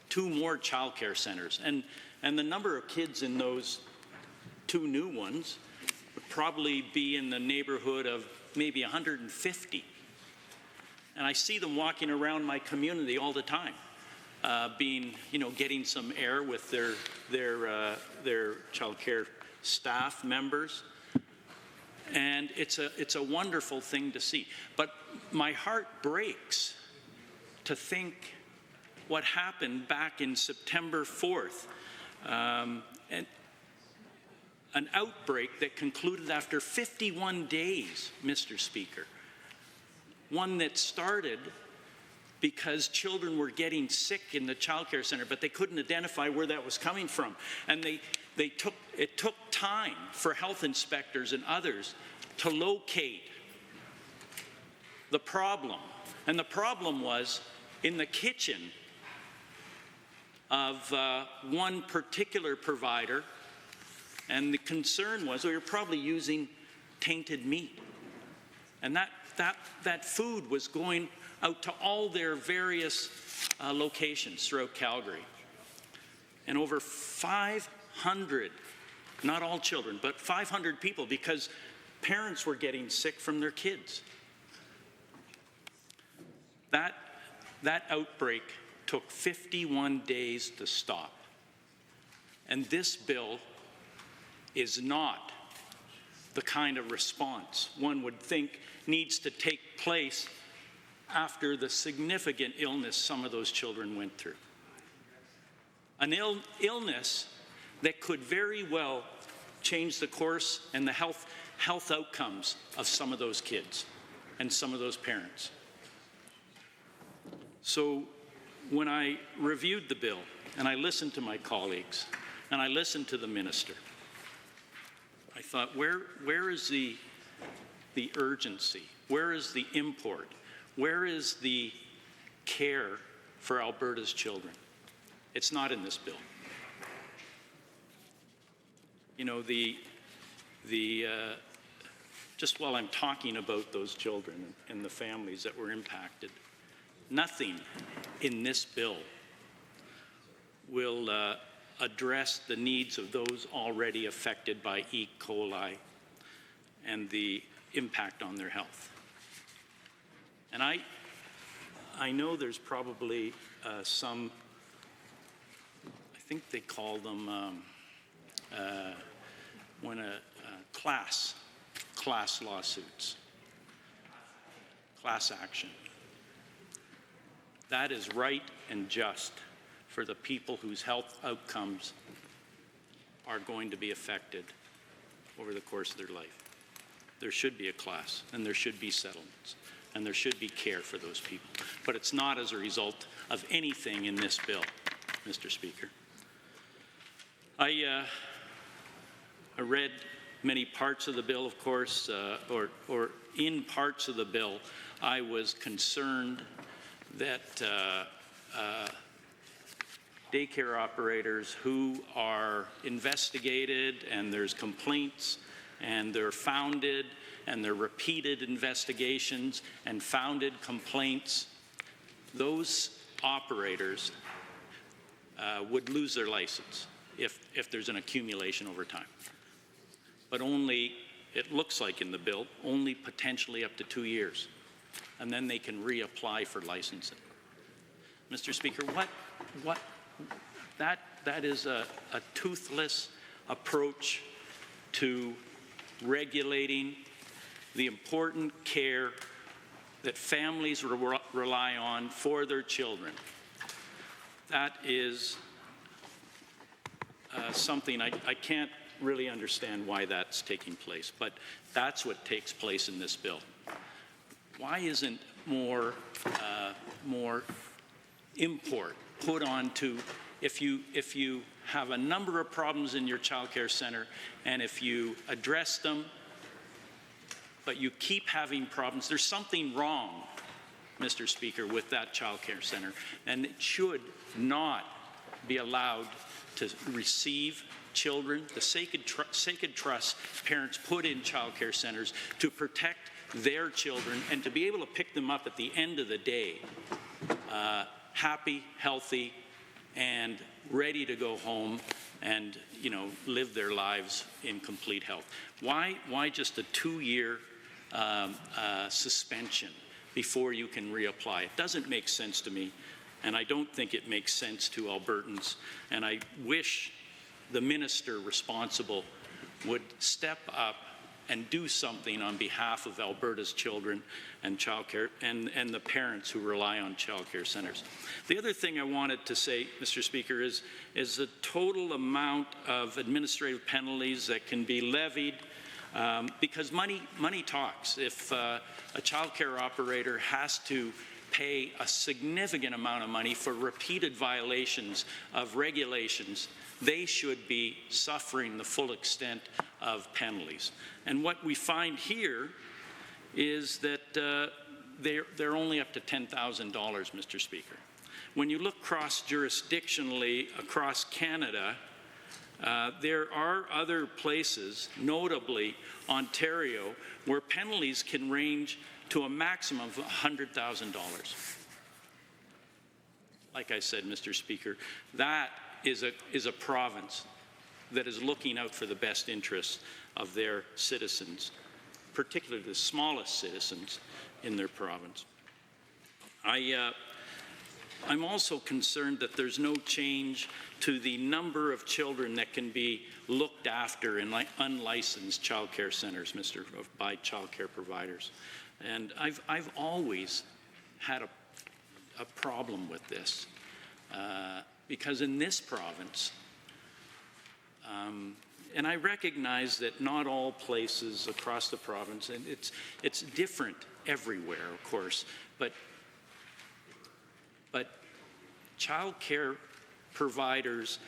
two more child care centers. And the number of kids in those two new ones would probably be in the neighborhood of maybe 150. And I see them walking around my community all the time, getting some air with their child care staff members. And it's a wonderful thing to see. But my heart breaks to think what happened back in September 4th. And an outbreak that concluded after 51 days, Mr. Speaker. One that started because children were getting sick in the child care center, but they couldn't identify where that was coming from. And it took time for health inspectors and others to locate the problem. And the problem was in the kitchen of one particular provider, and the concern was we were probably using tainted meat. And that food was going out to all their various locations throughout Calgary. And over 500, not all children, but 500 people, because parents were getting sick from their kids. That outbreak took 51 days to stop. And this bill is not the kind of response one would think needs to take place after the significant illness some of those children went through. An illness that could very well change the course and the health outcomes of some of those kids and some of those parents. So when I reviewed the bill and I listened to my colleagues and I listened to the minister, I thought, where is the urgency? Where is the import? Where is the care for Alberta's children? It's not in this bill. You know, just while I'm talking about those children and the families that were impacted, nothing in this bill will address the needs of those already affected by E. coli and the impact on their health. And I know there's probably some, I think they call them class lawsuits, class action. That is right and just for the people whose health outcomes are going to be affected over the course of their life. There should be a class, and there should be settlements, and there should be care for those people. But it's not as a result of anything in this bill, Mr. Speaker. I read many parts of the bill, of course, or in parts of the bill, I was concerned that daycare operators who are investigated and there's complaints and they're founded and they're repeated investigations and founded complaints, those operators would lose their license if there's an accumulation over time. But only, it looks like in the bill, only potentially up to 2 years. And then they can reapply for licensing. Mr. Speaker, that is a toothless approach to regulating the important care that families rely on for their children. That is something I can't really understand why that's taking place, but that's what takes place in this bill. Why isn't more import put onto, if you have a number of problems in your child care center, and if you address them, but you keep having problems, there's something wrong, Mr. Speaker, with that child care center, and it should not be allowed to receive children, the sacred trust parents put in child care centers to protect their children and to be able to pick them up at the end of the day, happy, healthy, and ready to go home and, you know, live their lives in complete health. Why just a 2-year suspension before you can reapply? It doesn't make sense to me, and I don't think it makes sense to Albertans. And I wish the minister responsible would step up and do something on behalf of Alberta's children and childcare and the parents who rely on childcare centres. The other thing I wanted to say, Mr. Speaker, is the total amount of administrative penalties that can be levied, because money talks. If a childcare operator has to pay a significant amount of money for repeated violations of regulations, they should be suffering the full extent of penalties. And what we find here is that they're only up to $10,000, Mr. Speaker. When you look cross-jurisdictionally across Canada, there are other places, notably Ontario, where penalties can range to a maximum of $100,000. Like I said, Mr. Speaker, that is a province that is looking out for the best interests of their citizens, particularly the smallest citizens in their province. I'm also concerned that there's no change to the number of children that can be looked after in unlicensed childcare centres, by childcare providers. And I've always had a problem with this, because in this province, and I recognize that not all places across the province, and it's different everywhere, of course, but child care providers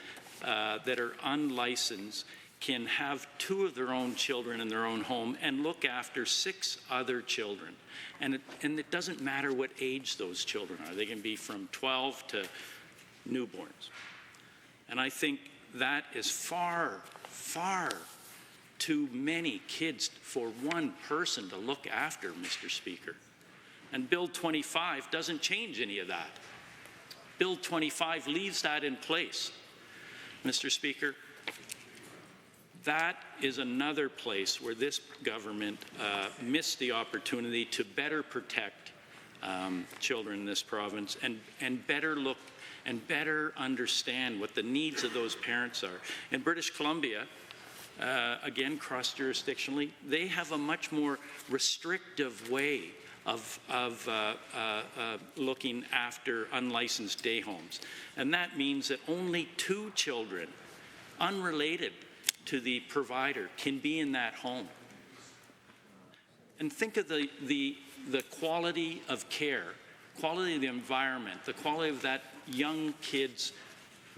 that are unlicensed can have 2 of their own children in their own home and look after 6 other children. And it doesn't matter what age those children are. They can be from 12 to newborns. And I think that is far, far too many kids for one person to look after, Mr. Speaker. And Bill 25 doesn't change any of that. Bill 25 leaves that in place. Mr. Speaker, that is another place where this government missed the opportunity to better protect children in this province and better look and better understand what the needs of those parents are. In British Columbia, again, cross-jurisdictionally, they have a much more restrictive way of looking after unlicensed day homes. And that means that only 2 children, unrelated to the provider, can be in that home. And think of the quality of care, quality of the environment, the quality of that young kid's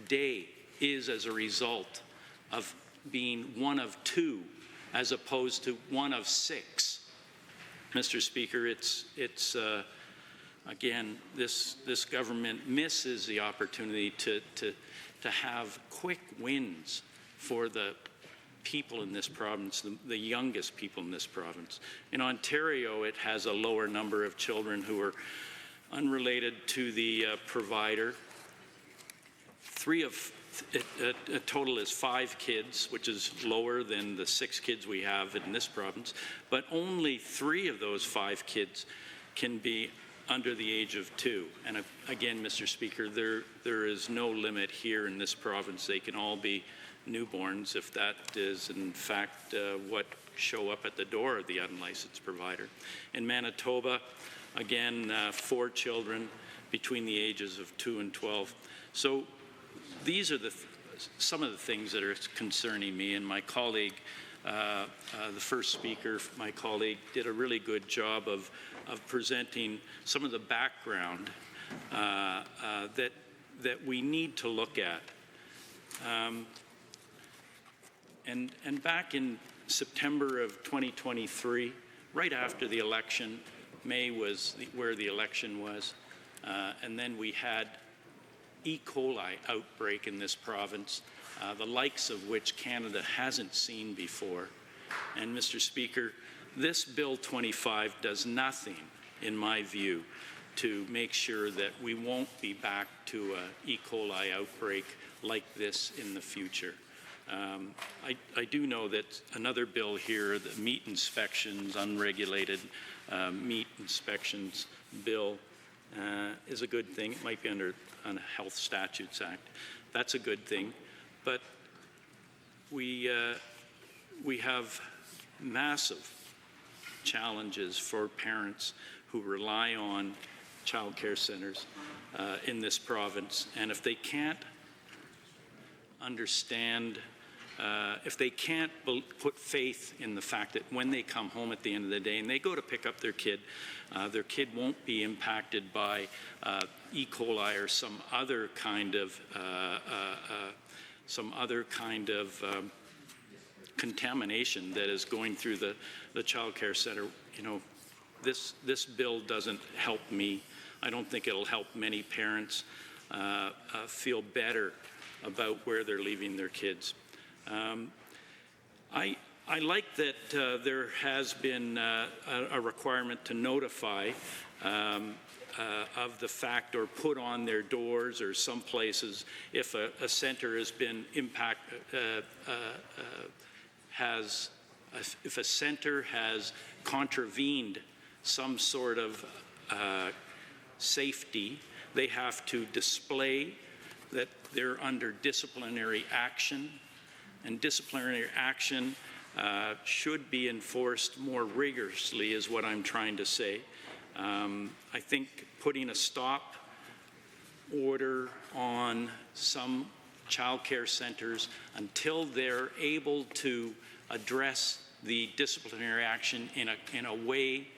day is as a result of being one of 2 as opposed to one of 6. Mr. Speaker, it's again, this government misses the opportunity to have quick wins for the people in this province, the youngest people in this province. In Ontario, it has a lower number of children who are unrelated to the provider. A total is 5 kids, which is lower than the 6 kids we have in this province, but only 3 of those 5 kids can be under the age of 2. And again, Mr. Speaker, there is no limit here in this province. They can all be newborns if that is in fact what show up at the door of the unlicensed provider. In Manitoba, again, 4 children between the ages of 2 and 12. So these are some of the things that are concerning me, and my colleague, the first speaker, my colleague, did a really good job of presenting some of the background that we need to look at. And back in September of 2023, right after the election, May was where the election was, and then we had E. coli outbreak in this province, the likes of which Canada hasn't seen before. And Mr. Speaker, this Bill 25 does nothing, in my view, to make sure that we won't be back to a E. coli outbreak like this in the future. I do know that another bill here, the meat inspections, unregulated meat inspections bill, is a good thing. It might be under a Health Statutes Act. That's a good thing. But we have massive challenges for parents who rely on child care centers in this province. And if they can't understand, if they can't put faith in the fact that when they come home at the end of the day and they go to pick up their kid won't be impacted by E. coli or some other kind of contamination that is going through the child care center. You know, this bill doesn't help me. I don't think it'll help many parents feel better about where they're leaving their kids. I like that there has been a requirement to notify of the fact or put on their doors or some places if a center has been if a center has contravened some sort of safety, they have to display that they're under disciplinary action, and disciplinary action should be enforced more rigorously is what I'm trying to say. I think putting a stop order on some child care centers until they're able to address the disciplinary action in a way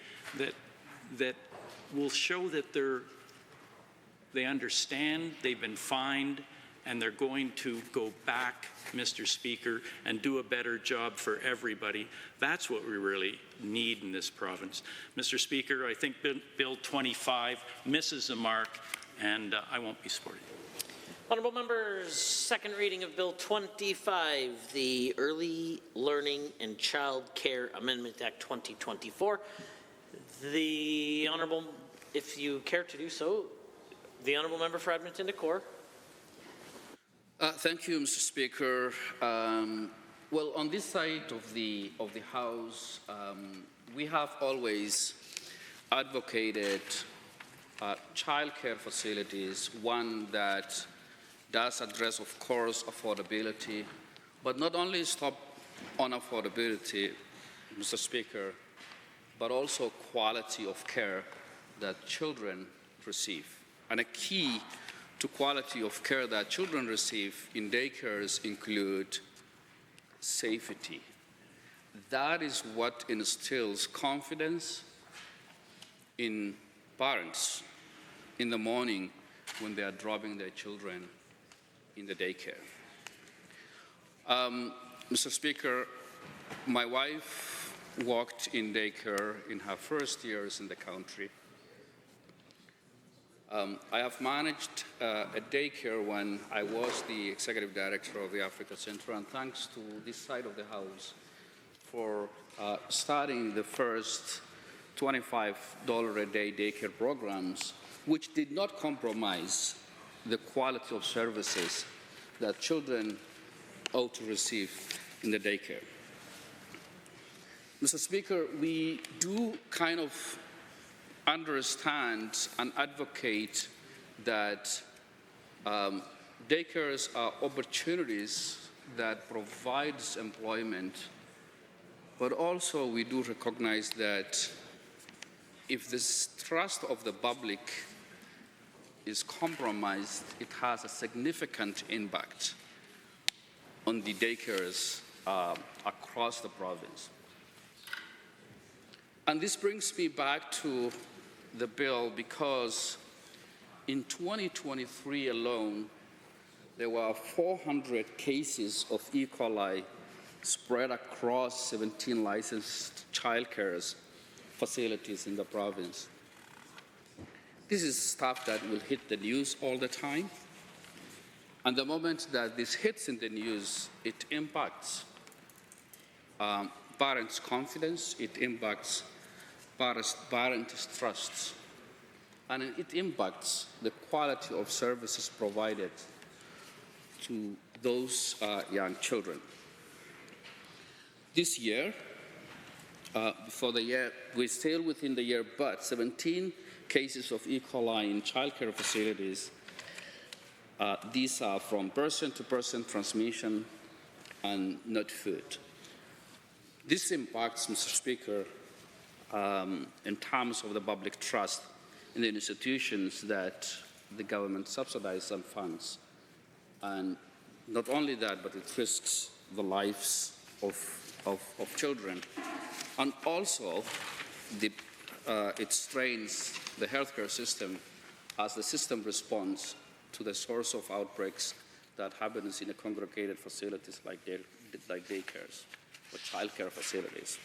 that will show that they understand, they've been fined, and they're going to go back, Mr. Speaker, and do a better job for everybody. That's what we really need in this province. Mr. Speaker, I think Bill 25 misses the mark, and I won't be supporting it. Honourable members, second reading of Bill 25, the Early Learning and Child Care Amendment Act 2024. The Honourable, if you care to do so, the Honourable Member for Edmonton-Decore. Thank you, Mr. Speaker. Well, on this side of the House, we have always advocated childcare facilities, one that does address, of course, affordability, but not only stop on affordability, Mr. Speaker, but also quality of care that children receive. And a key to quality of care that children receive in daycares include safety. That is what instills confidence in parents in the morning when they are dropping their children in the daycare. Mr. Speaker, my wife worked in daycare in her first years in the country. I have managed a daycare when I was the executive director of the Africa Center, and thanks to this side of the House for starting the first $25 a day daycare programs, which did not compromise the quality of services that children ought to receive in the daycare. Mr. Speaker, we do kind of understand and advocate that daycares are opportunities that provides employment, but also we do recognize that if the trust of the public is compromised, it has a significant impact on the daycares across the province. And this brings me back to the bill because in 2023 alone, there were 400 cases of E. coli spread across 17 licensed childcare facilities in the province. This is stuff that will hit the news all the time. And the moment that this hits in the news, it impacts parents' confidence, it impacts parents' trust and it impacts the quality of services provided to those young children. This year, for the year, we're still within the year, but 17 cases of E. coli in childcare facilities. These are from person-to-person transmission and not food. This impacts, Mr. Speaker, in terms of the public trust in the institutions that the government subsidizes and funds. And not only that, but it risks the lives of children. And also, it strains the healthcare system as the system responds to the source of outbreaks that happens in the congregated facilities like daycares or childcare facilities.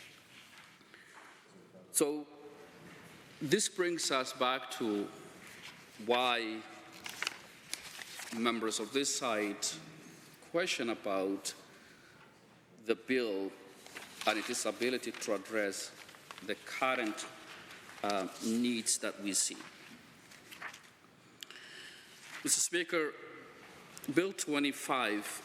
So this brings us back to why members of this side question about the bill and its ability to address the current needs that we see. Mr. Speaker, Bill 25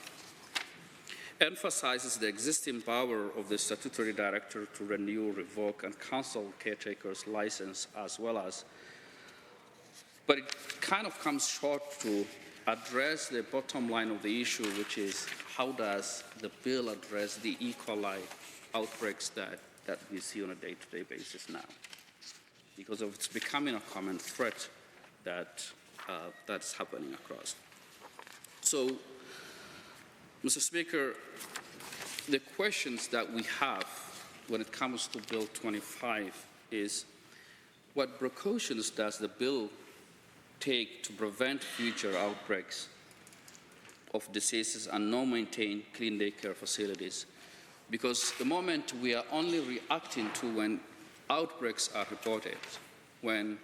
emphasizes the existing power of the statutory director to renew, revoke, and cancel caretakers' license as well as, but it kind of comes short to address the bottom line of the issue, which is how does the bill address the E. coli outbreaks that we see on a day-to-day basis now? Because it's becoming a common threat that's happening across. So, Mr. Speaker, the questions that we have when it comes to Bill 25 is, what precautions does the bill take to prevent future outbreaks of diseases and not maintain clean daycare facilities? Because the moment we are only reacting to when outbreaks are reported, when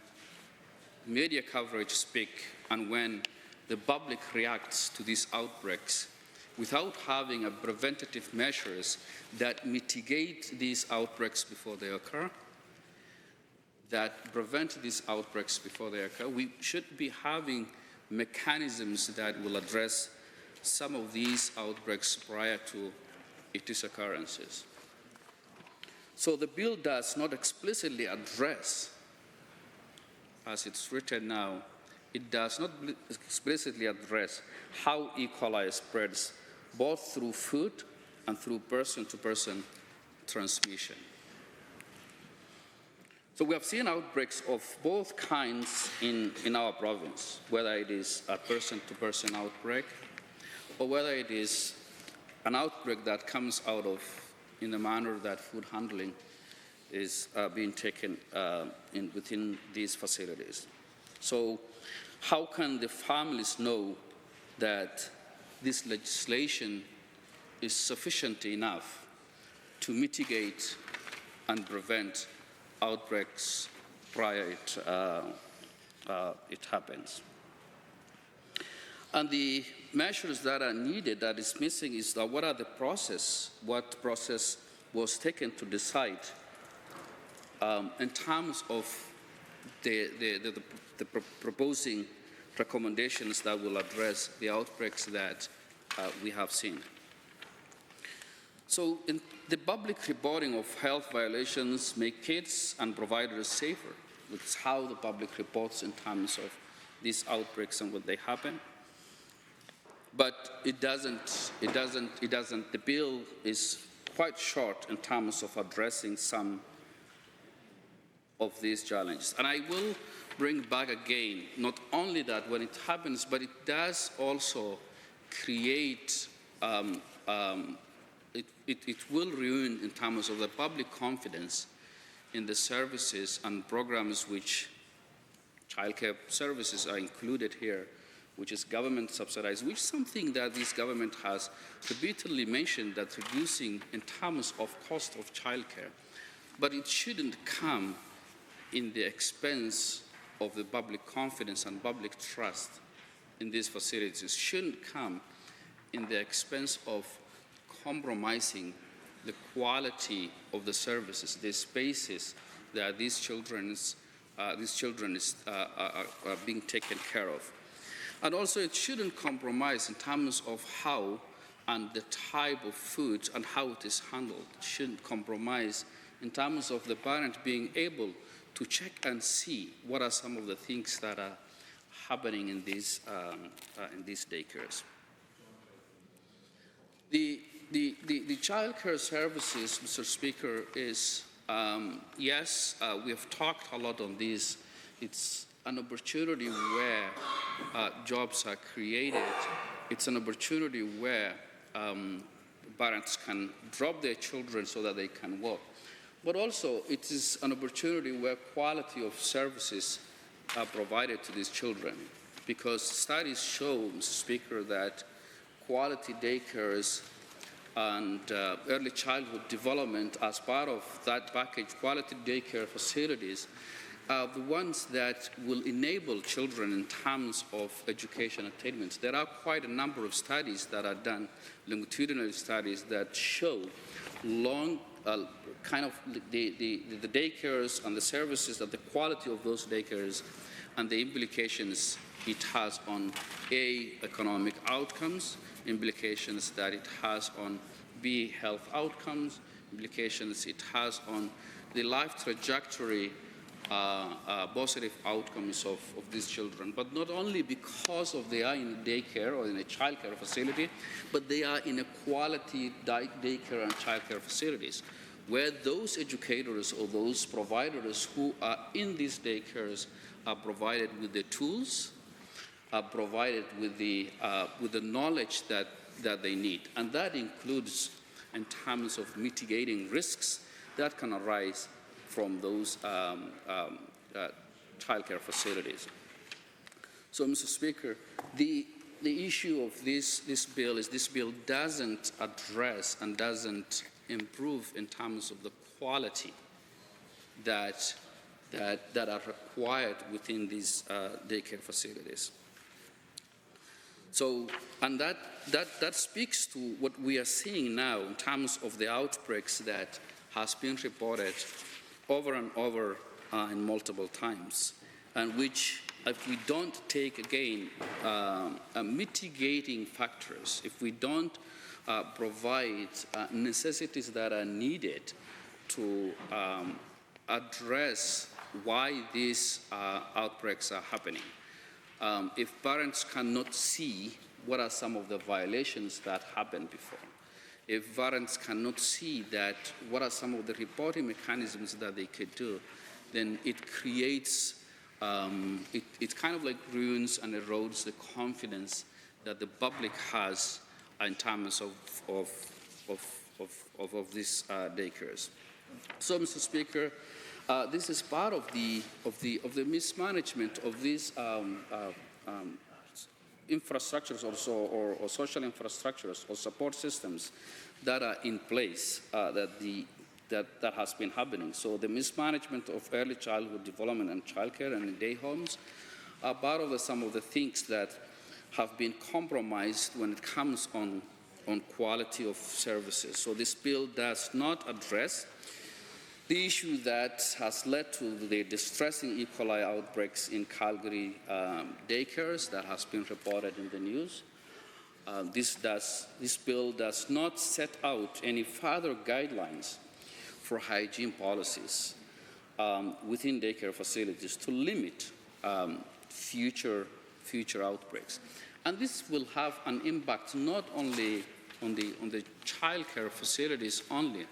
media coverage speak, and when the public reacts to these outbreaks without having a preventative measures that mitigate these outbreaks before they occur, that prevent these outbreaks before they occur, we should be having mechanisms that will address some of these outbreaks prior to its occurrences. So the bill does not explicitly address, as it's written now, it does not explicitly address how E. coli spreads both through food and through person-to-person transmission. So we have seen outbreaks of both kinds in our province, whether it is a person-to-person outbreak or whether it is an outbreak that comes out of in the manner that food handling is being taken within these facilities. So how can the families know that this legislation is sufficient enough to mitigate and prevent outbreaks prior it happens? And the measures that are needed, that is missing, is what are the process? What process was taken to decide in terms of the proposing recommendations that will address the outbreaks that we have seen. So in the public reporting of health violations make kids and providers safer. It's how the public reports in terms of these outbreaks and when they happen. But the bill is quite short in terms of addressing some of these challenges. And I will bring back again, not only that when it happens, but it does also create, it will ruin in terms of the public confidence in the services and programs which childcare services are included here, which is government subsidized, which is something that this government has repeatedly mentioned, that reducing in terms of cost of childcare. But it shouldn't come in the expense of the public confidence and public trust in these facilities. It shouldn't come in the expense of compromising the quality of the services, the spaces that these children these children are being taken care of. And also it shouldn't compromise in terms of how and the type of food and how it is handled. It shouldn't compromise in terms of the parent being able to check and see what are some of the things that are happening in these daycares. The child care services, Mr. Speaker, is, yes, we have talked a lot on this. It's an opportunity where jobs are created. It's an opportunity where parents can drop their children so that they can work. But also, it is an opportunity where quality of services are provided to these children. Because studies show, Mr. Speaker, that quality daycares and early childhood development as part of that package, quality daycare facilities, are the ones that will enable children in terms of education attainments. There are quite a number of studies that are done, longitudinal studies, that show kind of the daycares and the services, that the quality of those daycares and the implications it has on economic outcomes, implications that it has on health outcomes, implications it has on the life trajectory, positive outcomes of these children. But not only because they are in a daycare or in a child care facility, but they are in a quality daycare and child care facilities, where those educators or those providers who are in these daycares are provided with the tools, are provided with the knowledge that they need. And that includes in terms of mitigating risks that can arise from those childcare facilities. So, Mr. Speaker, the issue of this bill is this bill doesn't address and doesn't improve in terms of the quality that are required within these daycare facilities. So, and that speaks to what we are seeing now in terms of the outbreaks that has been reported over and over and multiple times, and which, if we don't take again mitigating factors, if we don't provide necessities that are needed to address why these outbreaks are happening, if parents cannot see what are some of the violations that happened before, if parents cannot see that what are some of the reporting mechanisms that they could do, then it creates, it kind of like ruins and erodes the confidence that the public has in terms of these daycares. So, Mr. Speaker, this is part of the mismanagement of these infrastructures also, or social infrastructures or support systems that are in place that has been happening. So the mismanagement of early childhood development and childcare and day homes are part of some of the things that have been compromised when it comes on quality of services. So this bill does not address the issue that has led to the distressing E. coli outbreaks in Calgary daycares that has been reported in the news. This bill does not set out any further guidelines for hygiene policies within daycare facilities to limit future outbreaks. And this will have an impact not only on the childcare facilities only,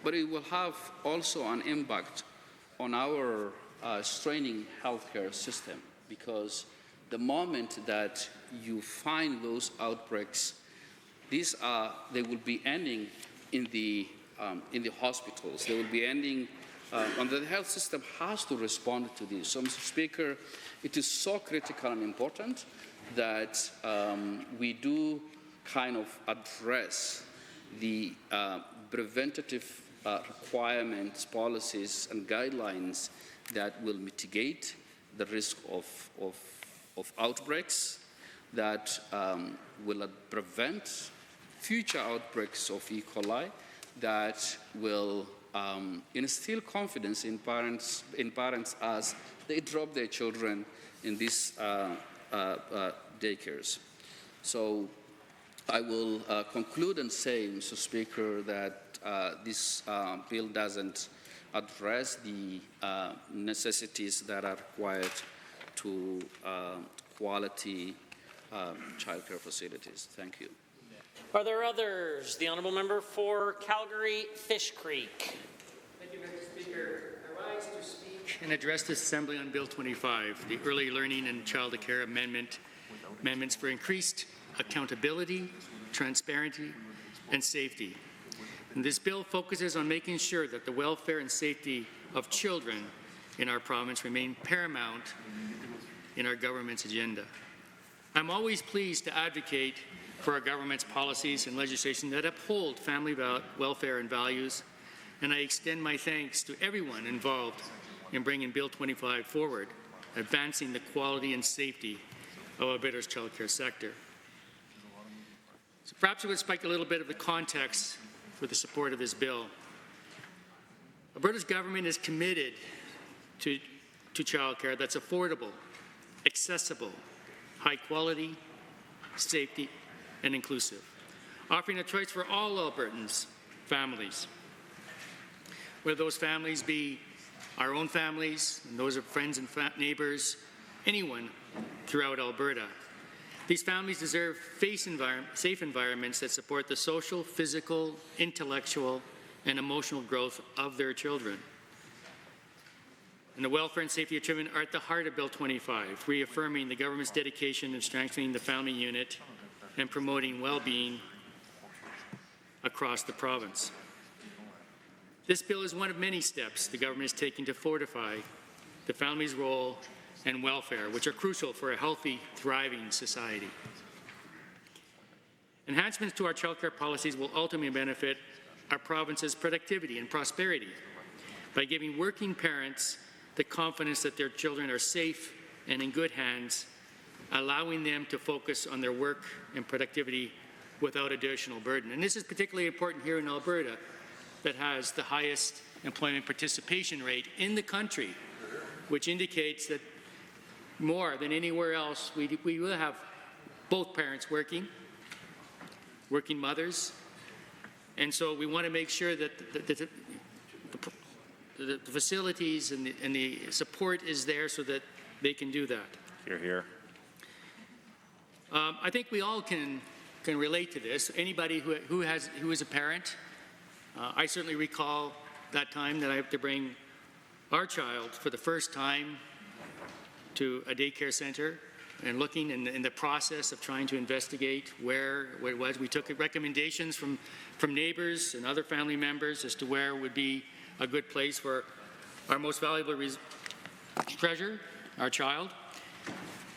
but it will have also an impact on our straining healthcare system, because the moment that you find those outbreaks, they will be ending in the hospitals. They will be ending, and the health system has to respond to this. So, Mr. Speaker, it is so critical and important that we do kind of address the preventative requirements, policies, and guidelines that will mitigate the risk of outbreaks, that will prevent future outbreaks of E. coli, that will instill confidence in parents as they drop their children in these daycares. So I will conclude and say, Mr. Speaker, that this bill doesn't address the necessities that are required to quality childcare facilities. Thank you. Are there others? The honourable member for Calgary Fish Creek. Thank you, Mr. Speaker. I rise to speak and address this Assembly on Bill 25, the Early Learning and Child Care Amendments for increased accountability, transparency, and safety. And this bill focuses on making sure that the welfare and safety of children in our province remain paramount in our government's agenda. I'm always pleased to advocate for our government's policies and legislation that uphold family welfare and values, and I extend my thanks to everyone involved in bringing Bill 25 forward, advancing the quality and safety of Alberta's childcare sector. So perhaps it would spike a little bit of the context for the support of this bill. Alberta's government is committed to childcare that's affordable, accessible, high quality, safety, and inclusive, offering a choice for all Albertans' families, whether those families be our own families, and those of friends and neighbors, anyone throughout Alberta. These families deserve safe environments that support the social, physical, intellectual, and emotional growth of their children. And the welfare and safety of children are at the heart of Bill 25, reaffirming the government's dedication in strengthening the family unit and promoting well-being across the province. This bill is one of many steps the government is taking to fortify the family's role and welfare, which are crucial for a healthy, thriving society. Enhancements to our childcare policies will ultimately benefit our province's productivity and prosperity by giving working parents the confidence that their children are safe and in good hands, allowing them to focus on their work and productivity without additional burden. And this is particularly important here in Alberta, that has the highest employment participation rate in the country, which indicates that more than anywhere else, we will have both parents working mothers, and so we want to make sure that the facilities and the support is there so that they can do that. Hear, hear. I think we all can relate to this. Anybody who is a parent, I certainly recall that time that I have to bring our child for the first time to a daycare center and looking in the process of trying to investigate where it was. We took recommendations from neighbors and other family members as to where would be a good place for our most valuable treasure, our child.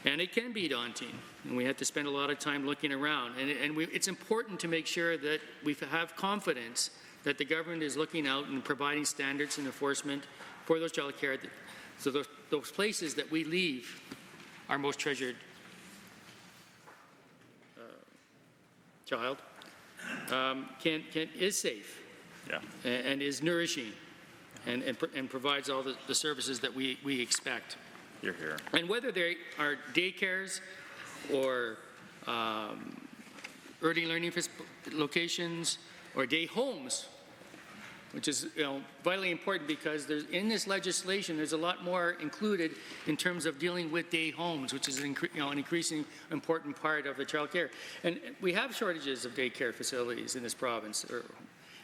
And it can be daunting, and we had to spend a lot of time looking around. And it's important to make sure that we have confidence that the government is looking out and providing standards and enforcement for those child care, so those places that we leave our most treasured child is safe, and is nourishing, and provides all the services that we expect. You're here. And whether they are daycares or early learning locations or day homes, which is vitally important, because in this legislation there's a lot more included in terms of dealing with day homes, which is an increasingly important part of the child care. And we have shortages of daycare facilities in this province,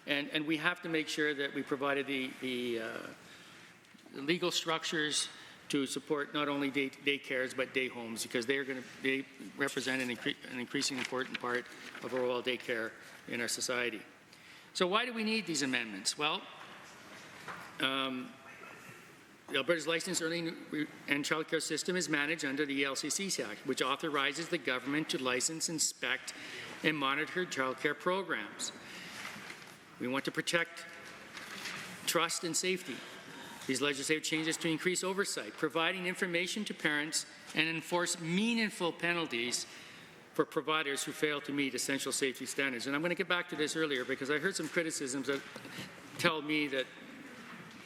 and we have to make sure that we provided the legal structures to support not only daycares but day homes, because they represent an increasingly important part of overall daycare in our society. So why do we need these amendments? Well, Alberta's licensed early and child care system is managed under the LCC Act, which authorizes the government to license, inspect, and monitor child care programs. We want to protect trust and safety. These legislative changes to increase oversight, providing information to parents, and enforce meaningful penalties for providers who fail to meet essential safety standards. And I'm going to get back to this earlier, because I heard some criticisms that tell me that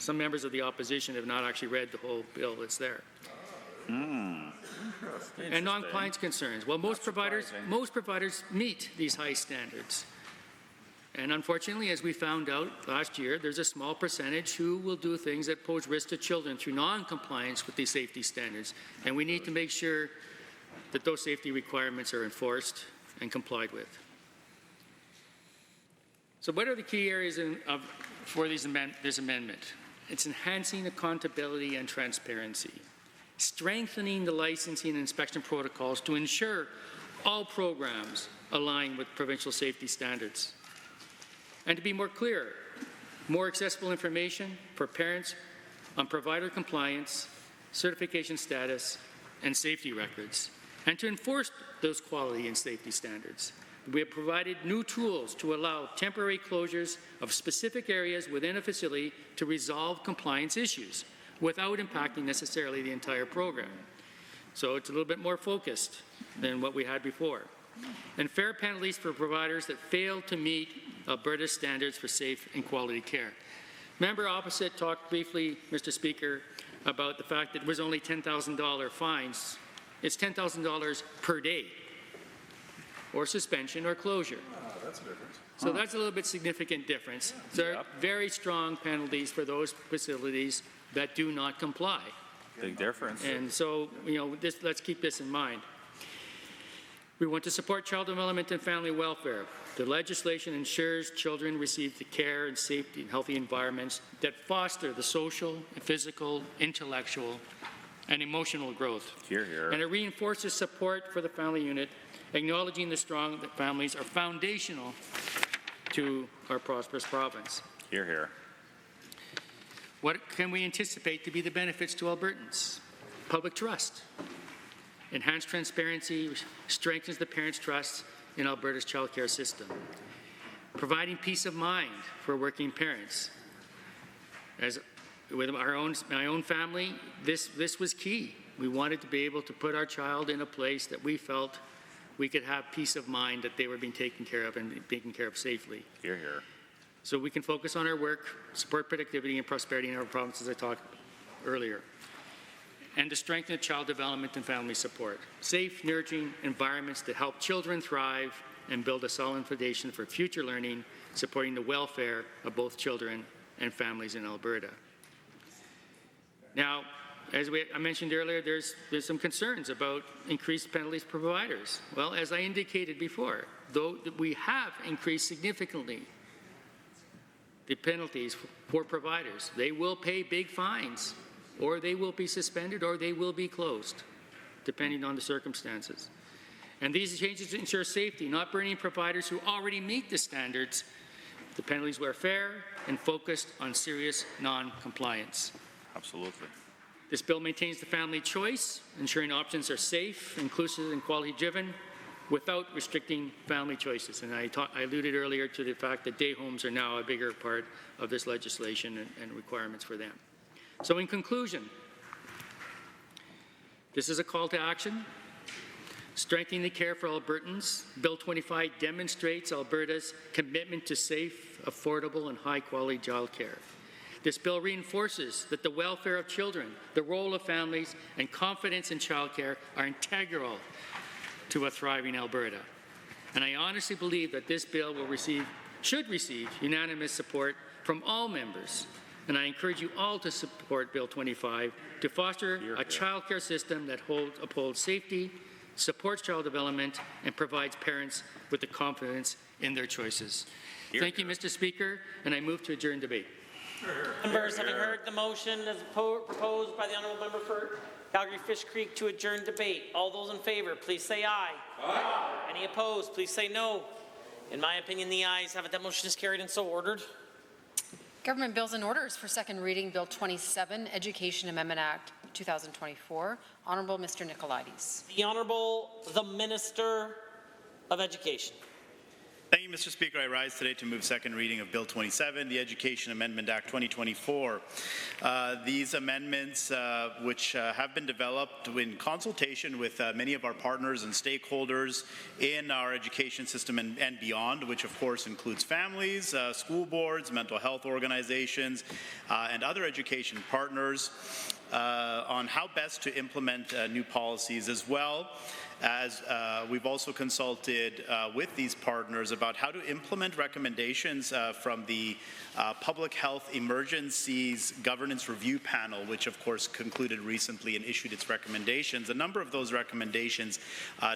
some members of the opposition have not actually read the whole bill that's there. And non-compliance concerns. Well, most providers meet these high standards. And unfortunately, as we found out last year, there's a small percentage who will do things that pose risk to children through non-compliance with these safety standards. And we need to make sure that those safety requirements are enforced and complied with. So what are the key areas for this amendment? It's enhancing accountability and transparency, strengthening the licensing and inspection protocols to ensure all programs align with provincial safety standards. And to be more clear, more accessible information for parents on provider compliance, certification status, and safety records, and to enforce those quality and safety standards. We have provided new tools to allow temporary closures of specific areas within a facility to resolve compliance issues without impacting necessarily the entire program. So it's a little bit more focused than what we had before. And fair penalties for providers that fail to meet Alberta's standards for safe and quality care. Member opposite talked briefly, Mr. Speaker, about the fact that it was only $10,000 fines. It's $10,000 per day, or suspension or closure. That's a difference. So that's a little bit significant difference. There are very strong penalties for those facilities that do not comply. Big difference. And so, let's keep this in mind. We want to support child development and family welfare. The legislation ensures children receive the care and safety and healthy environments that foster the social, physical, intellectual, and emotional growth. Hear, hear. And it reinforces support for the family unit, acknowledging the strong families are foundational to our prosperous province. Hear, hear. What can we anticipate to be the benefits to Albertans? Public trust. Enhanced transparency strengthens the parents' trust in Alberta's child care system. Providing peace of mind for working parents. As with my own family, this was key. We wanted to be able to put our child in a place that we felt we could have peace of mind that they were being taken care of and taken care of safely. Hear, hear. So we can focus on our work, support productivity and prosperity in our province, as I talked earlier, and to strengthen child development and family support. Safe, nurturing environments that help children thrive and build a solid foundation for future learning, supporting the welfare of both children and families in Alberta. Now, as I mentioned earlier, there's some concerns about increased penalties for providers. Well, as I indicated before, though we have increased significantly the penalties for providers, they will pay big fines, or they will be suspended, or they will be closed, depending on the circumstances. And these changes ensure safety, not burdening providers who already meet the standards. The penalties were fair and focused on serious non-compliance. Absolutely. This bill maintains the family choice, ensuring options are safe, inclusive, and quality-driven, without restricting family choices. And I alluded earlier to the fact that day homes are now a bigger part of this legislation and requirements for them. So in conclusion, this is a call to action. Strengthening the care for Albertans. Bill 25 demonstrates Alberta's commitment to safe, affordable, and high-quality child care. This bill reinforces that the welfare of children, the role of families, and confidence in childcare are integral to a thriving Alberta. And I honestly believe that this bill should receive unanimous support from all members. And I encourage you all to support Bill 25 to foster a childcare system that upholds safety, supports child development, and provides parents with the confidence in their choices. Thank you, Mr. Speaker, and I move to adjourn debate. Members, having heard the motion as proposed by the honourable member for Calgary-Fish Creek to adjourn debate, all those in favour, please say aye. Aye. Any opposed, please say no. In my opinion, the ayes have it. That motion is carried and so ordered. Government bills and orders for second reading. Bill 27, Education Amendment Act 2024. Honourable Mr. Nicolaides. The Honourable the Minister of Education. Thank you, Mr. Speaker. I rise today to move second reading of Bill 27, the Education Amendment Act 2024. These amendments, which have been developed in consultation with many of our partners and stakeholders in our education system and beyond, which of course includes families, school boards, mental health organizations, and other education partners, on how best to implement new policies, as well as we've also consulted with these partners about how to implement recommendations from the Public Health Emergencies Governance Review Panel, which of course concluded recently and issued its recommendations. A number of those recommendations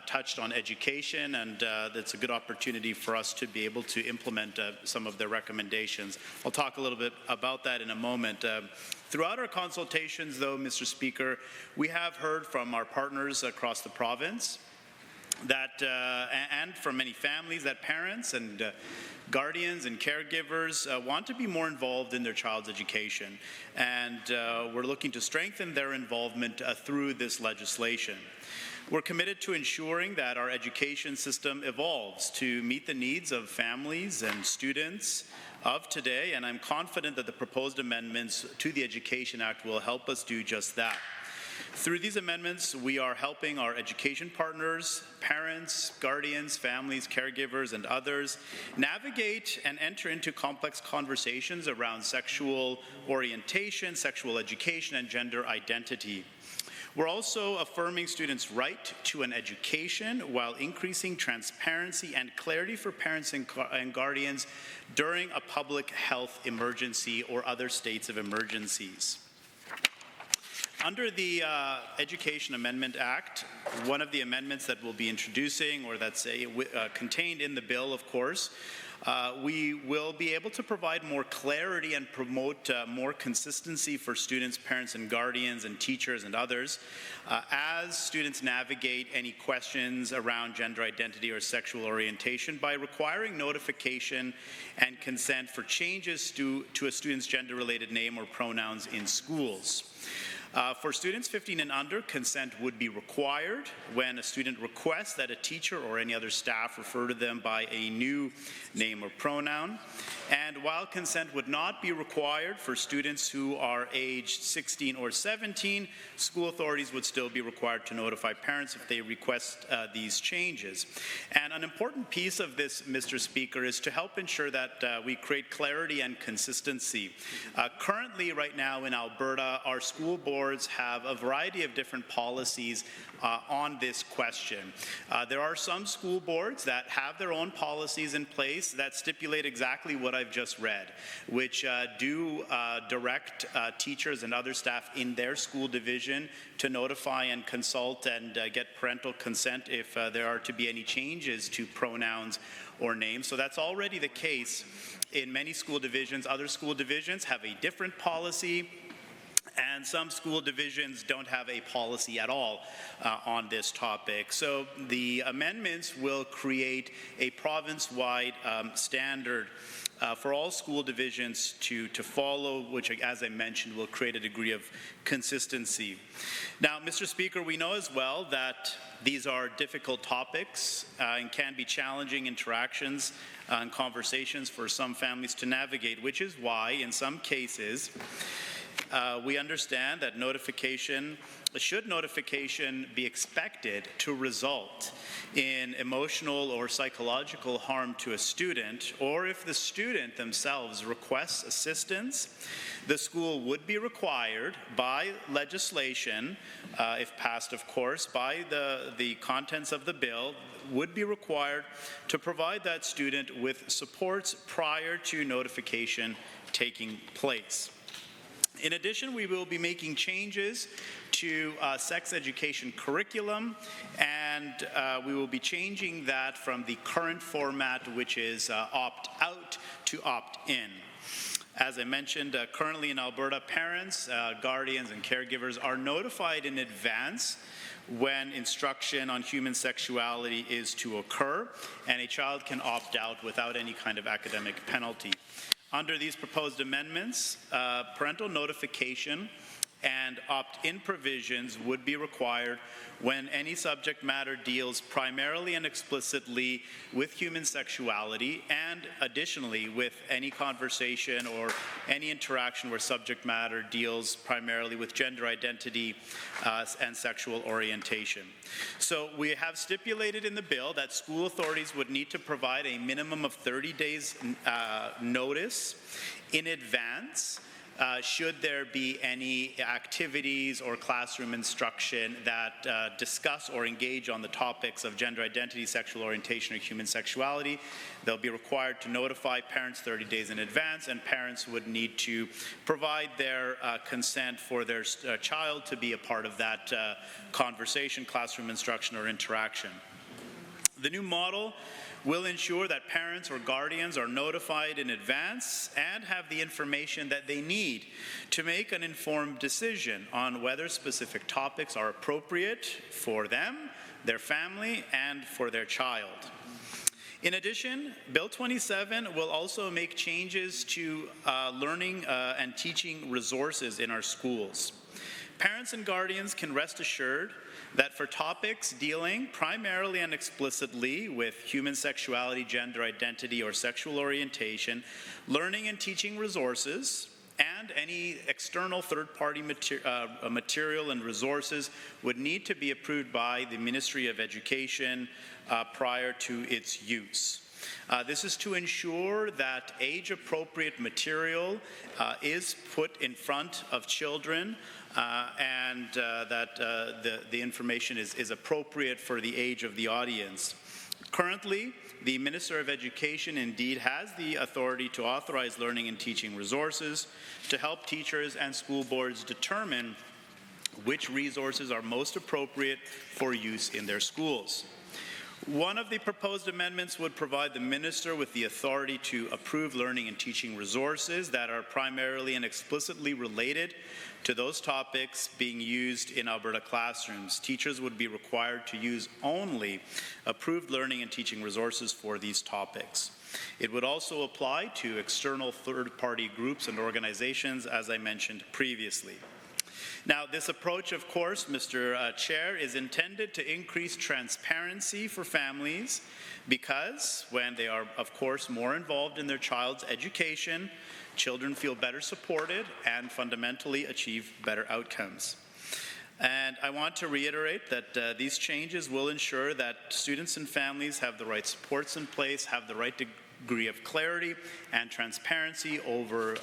touched on education, and that's a good opportunity for us to be able to implement some of their recommendations. I'll talk a little bit about that in a moment. Throughout our consultations, though, Mr. Speaker, we have heard from our partners across the province that, and from many families, that parents and guardians and caregivers want to be more involved in their child's education, and we're looking to strengthen their involvement through this legislation. We're committed to ensuring that our education system evolves to meet the needs of families and students of today, and I'm confident that the proposed amendments to the Education Act will help us do just that. Through these amendments, we are helping our education partners, parents, guardians, families, caregivers, and others navigate and enter into complex conversations around sexual orientation, sexual education, and gender identity. We're also affirming students' right to an education while increasing transparency and clarity for parents and guardians during a public health emergency or other states of emergencies. Under the Education Amendment Act, one of the amendments that we'll be introducing, or that's contained in the bill, of course, we will be able to provide more clarity and promote more consistency for students, parents, and guardians, and teachers and others as students navigate any questions around gender identity or sexual orientation by requiring notification and consent for changes to a student's gender-related name or pronouns in schools. For students 15 and under, consent would be required when a student requests that a teacher or any other staff refer to them by a new name or pronoun. And while consent would not be required for students who are aged 16 or 17, school authorities would still be required to notify parents if they request these changes. And an important piece of this, Mr. Speaker, is to help ensure that we create clarity and consistency. Currently, right now in Alberta, our school boards have a variety of different policies on this question. There are some school boards that have their own policies in place that stipulate exactly what I've just read, which do direct teachers and other staff in their school division to notify and consult and get parental consent if there are to be any changes to pronouns or names. So that's already the case in many school divisions. Other school divisions have a different policy, and some school divisions don't have a policy at all on this topic. So the amendments will create a province-wide standard for all school divisions to follow, which, as I mentioned, will create a degree of consistency. Now, Mr. Speaker, we know as well that these are difficult topics and can be challenging interactions and conversations for some families to navigate, which is why, in some cases, we understand that should notification be expected to result in emotional or psychological harm to a student, or if the student themselves requests assistance, the school would be required by legislation, if passed of course, by the contents of the bill, would be required to provide that student with supports prior to notification taking place. In addition, we will be making changes to sex education curriculum, and we will be changing that from the current format, which is opt-out, to opt-in. As I mentioned, currently in Alberta, parents, guardians, and caregivers are notified in advance when instruction on human sexuality is to occur, and a child can opt out without any kind of academic penalty. Under these proposed amendments, parental notification and opt-in provisions would be required when any subject matter deals primarily and explicitly with human sexuality, and additionally with any conversation or any interaction where subject matter deals primarily with gender identity and sexual orientation. So we have stipulated in the bill that school authorities would need to provide a minimum of 30 days notice in advance should there be any activities or classroom instruction that discuss or engage on the topics of gender identity, sexual orientation, or human sexuality. They'll be required to notify parents 30 days in advance, and parents would need to provide their consent for their child to be a part of that conversation, classroom instruction, or interaction. The new model will ensure that parents or guardians are notified in advance and have the information that they need to make an informed decision on whether specific topics are appropriate for them, their family, and for their child. In addition, Bill 27 will also make changes to learning and teaching resources in our schools. Parents and guardians can rest assured that for topics dealing primarily and explicitly with human sexuality, gender identity, or sexual orientation, learning and teaching resources and any external third-party material and resources would need to be approved by the Ministry of Education prior to its use. This is to ensure that age-appropriate material is put in front of children and that the information is appropriate for the age of the audience. Currently, the Minister of Education indeed has the authority to authorize learning and teaching resources to help teachers and school boards determine which resources are most appropriate for use in their schools. One of the proposed amendments would provide the minister with the authority to approve learning and teaching resources that are primarily and explicitly related to those topics being used in Alberta classrooms. Teachers would be required to use only approved learning and teaching resources for these topics. It would also apply to external third-party groups and organizations, as I mentioned previously. Now, this approach, of course, Mr. Chair, is intended to increase transparency for families because when they are, of course, more involved in their child's education, children feel better supported and fundamentally achieve better outcomes. And I want to reiterate that these changes will ensure that students and families have the right supports in place, have the right degree of clarity and transparency over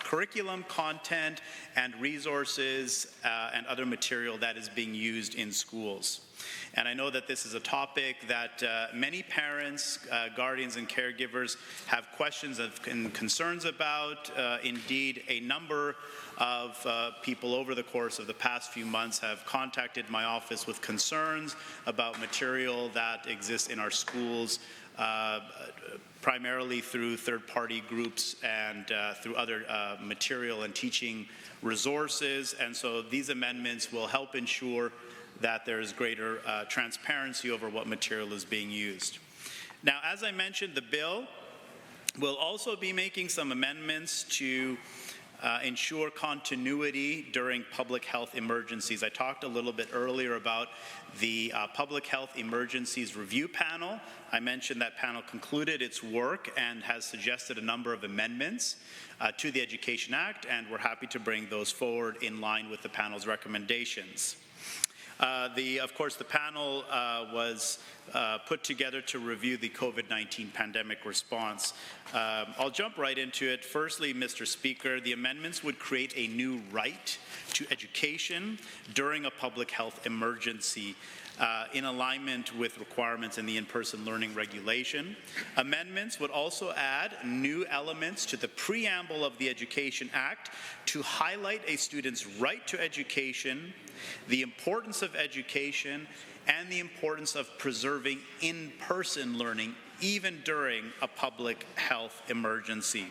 curriculum, content, and resources and other material that is being used in schools. And I know that this is a topic that many parents, guardians, and caregivers have questions and concerns about. Indeed, a number of people over the course of the past few months have contacted my office with concerns about material that exists in our schools, primarily through third-party groups and through other material and teaching resources. And so these amendments will help ensure that there is greater transparency over what material is being used. Now, as I mentioned, the bill will also be making some amendments to ensure continuity during public health emergencies. I talked a little bit earlier about the Public Health Emergencies Review Panel. I mentioned that panel concluded its work and has suggested a number of amendments to the Education Act, and we're happy to bring those forward in line with the panel's recommendations. Of course, the panel was put together to review the COVID-19 pandemic response. I'll jump right into it. Firstly, Mr. Speaker, the amendments would create a new right to education during a public health emergency in alignment with requirements in the in-person learning regulation. Amendments would also add new elements to the preamble of the Education Act to highlight a student's right to education, the importance of education, and the importance of preserving in-person learning even during a public health emergency.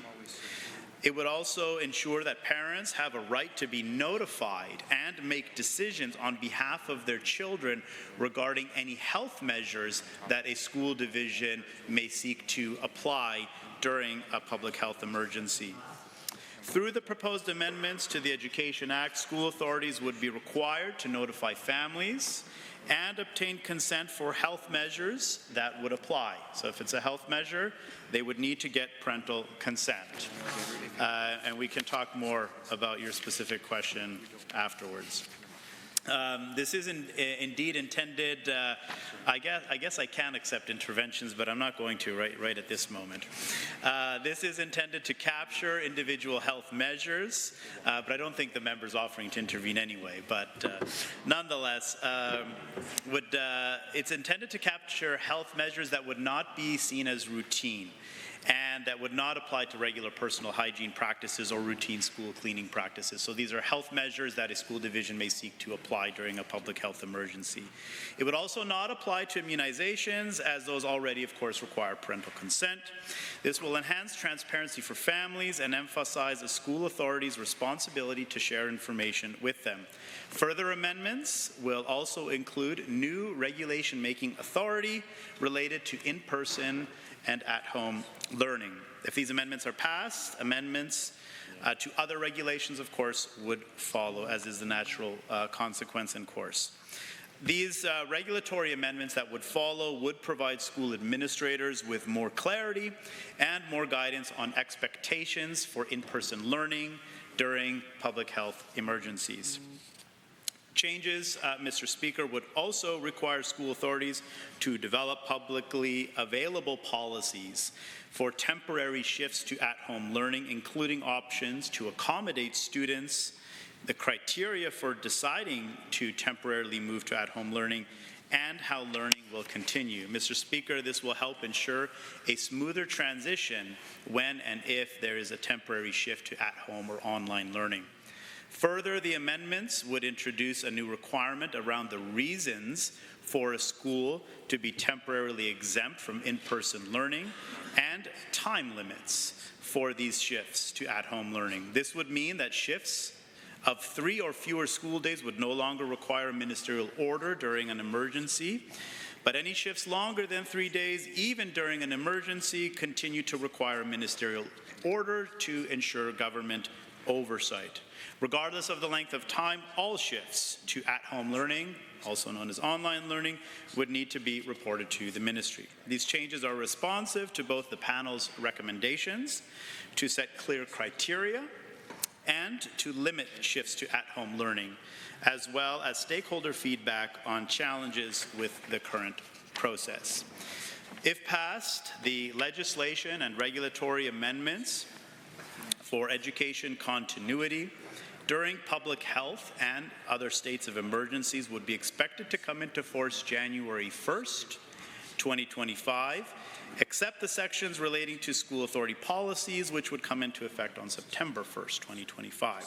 It would also ensure that parents have a right to be notified and make decisions on behalf of their children regarding any health measures that a school division may seek to apply during a public health emergency. Through the proposed amendments to the Education Act, school authorities would be required to notify families and obtain consent for health measures that would apply. So if it's a health measure, they would need to get parental consent. And we can talk more about your specific question afterwards. This is indeed intended, I guess I can accept interventions, but I'm not going to right at this moment. This is intended to capture individual health measures, but I don't think the member's offering to intervene anyway. But nonetheless, it's intended to capture health measures that would not be seen as routine and that would not apply to regular personal hygiene practices or routine school cleaning practices. So these are health measures that a school division may seek to apply during a public health emergency. It would also not apply to immunizations, as those already, of course, require parental consent. This will enhance transparency for families and emphasize the school authority's responsibility to share information with them. Further amendments will also include new regulation-making authority related to in-person and at-home learning. If these amendments are passed, amendments to other regulations, of course, would follow, as is the natural consequence and course. These regulatory amendments that would follow would provide school administrators with more clarity and more guidance on expectations for in-person learning during public health emergencies. Changes, Mr. Speaker, would also require school authorities to develop publicly available policies for temporary shifts to at-home learning, including options to accommodate students, the criteria for deciding to temporarily move to at-home learning, and how learning will continue. Mr. Speaker, this will help ensure a smoother transition when and if there is a temporary shift to at-home or online learning. Further, the amendments would introduce a new requirement around the reasons for a school to be temporarily exempt from in-person learning and time limits for these shifts to at-home learning. This would mean that shifts of 3 or fewer school days would no longer require a ministerial order during an emergency, but any shifts longer than 3 days, even during an emergency, continue to require a ministerial order to ensure government oversight. Regardless of the length of time, all shifts to at-home learning, also known as online learning, would need to be reported to the ministry. These changes are responsive to both the panel's recommendations to set clear criteria and to limit shifts to at-home learning, as well as stakeholder feedback on challenges with the current process. If passed, the legislation and regulatory amendments for education continuity during public health and other states of emergencies would be expected to come into force January 1st, 2025, except the sections relating to school authority policies, which would come into effect on September 1st, 2025.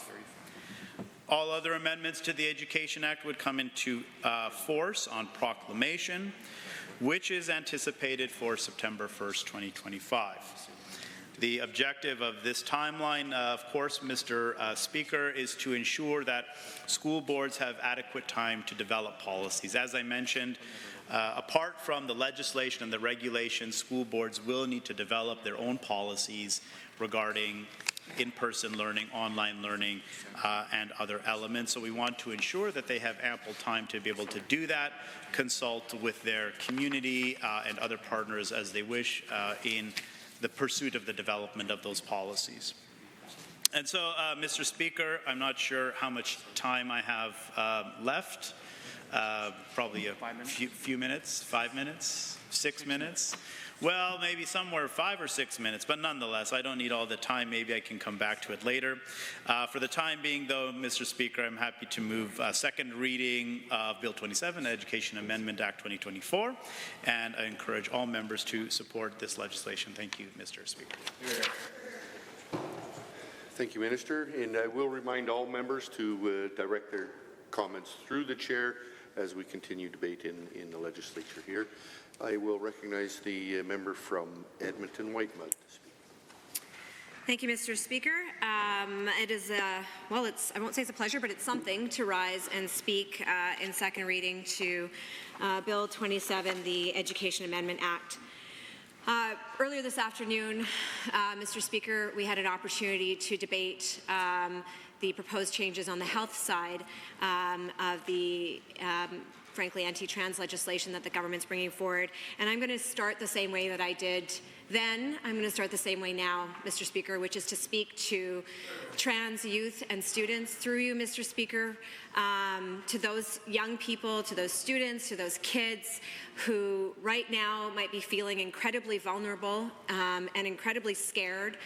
All other amendments to the Education Act would come into force on proclamation, which is anticipated for September 1st, 2025. The objective of this timeline, of course, Mr. Speaker, is to ensure that school boards have adequate time to develop policies. As I mentioned, apart from the legislation and the regulations, school boards will need to develop their own policies regarding in-person learning, online learning, and other elements. So we want to ensure that they have ample time to be able to do that, consult with their community and other partners as they wish in the pursuit of the development of those policies. And so, Mr. Speaker, I'm not sure how much time I have left. Probably a few minutes, 5 minutes, 6 minutes. Well, maybe somewhere 5 or 6 minutes, but nonetheless, I don't need all the time. Maybe I can come back to it later. For the time being, though, Mr. Speaker, I'm happy to move second reading of Bill 27, Education Amendment Act 2024, and I encourage all members to support this legislation. Thank you, Mr. Speaker. Thank you, Minister, and I will remind all members to direct their comments through the chair as we continue debate in the legislature here. I will recognize the member from Edmonton-Whitemouth to speak. Thank you, Mr. Speaker. It is, well, I won't say it's a pleasure, but it's something to rise and speak in second reading to Bill 27, the Education Amendment Act. Earlier this afternoon, Mr. Speaker, we had an opportunity to debate the proposed changes on the health side of the frankly anti-trans legislation that the government's bringing forward. And I'm going to start the same way that I did then. I'm going to start the same way now, Mr. Speaker, which is to speak to trans youth and students through you, Mr. Speaker, to those young people, to those students, to those kids who right now might be feeling incredibly vulnerable and incredibly scared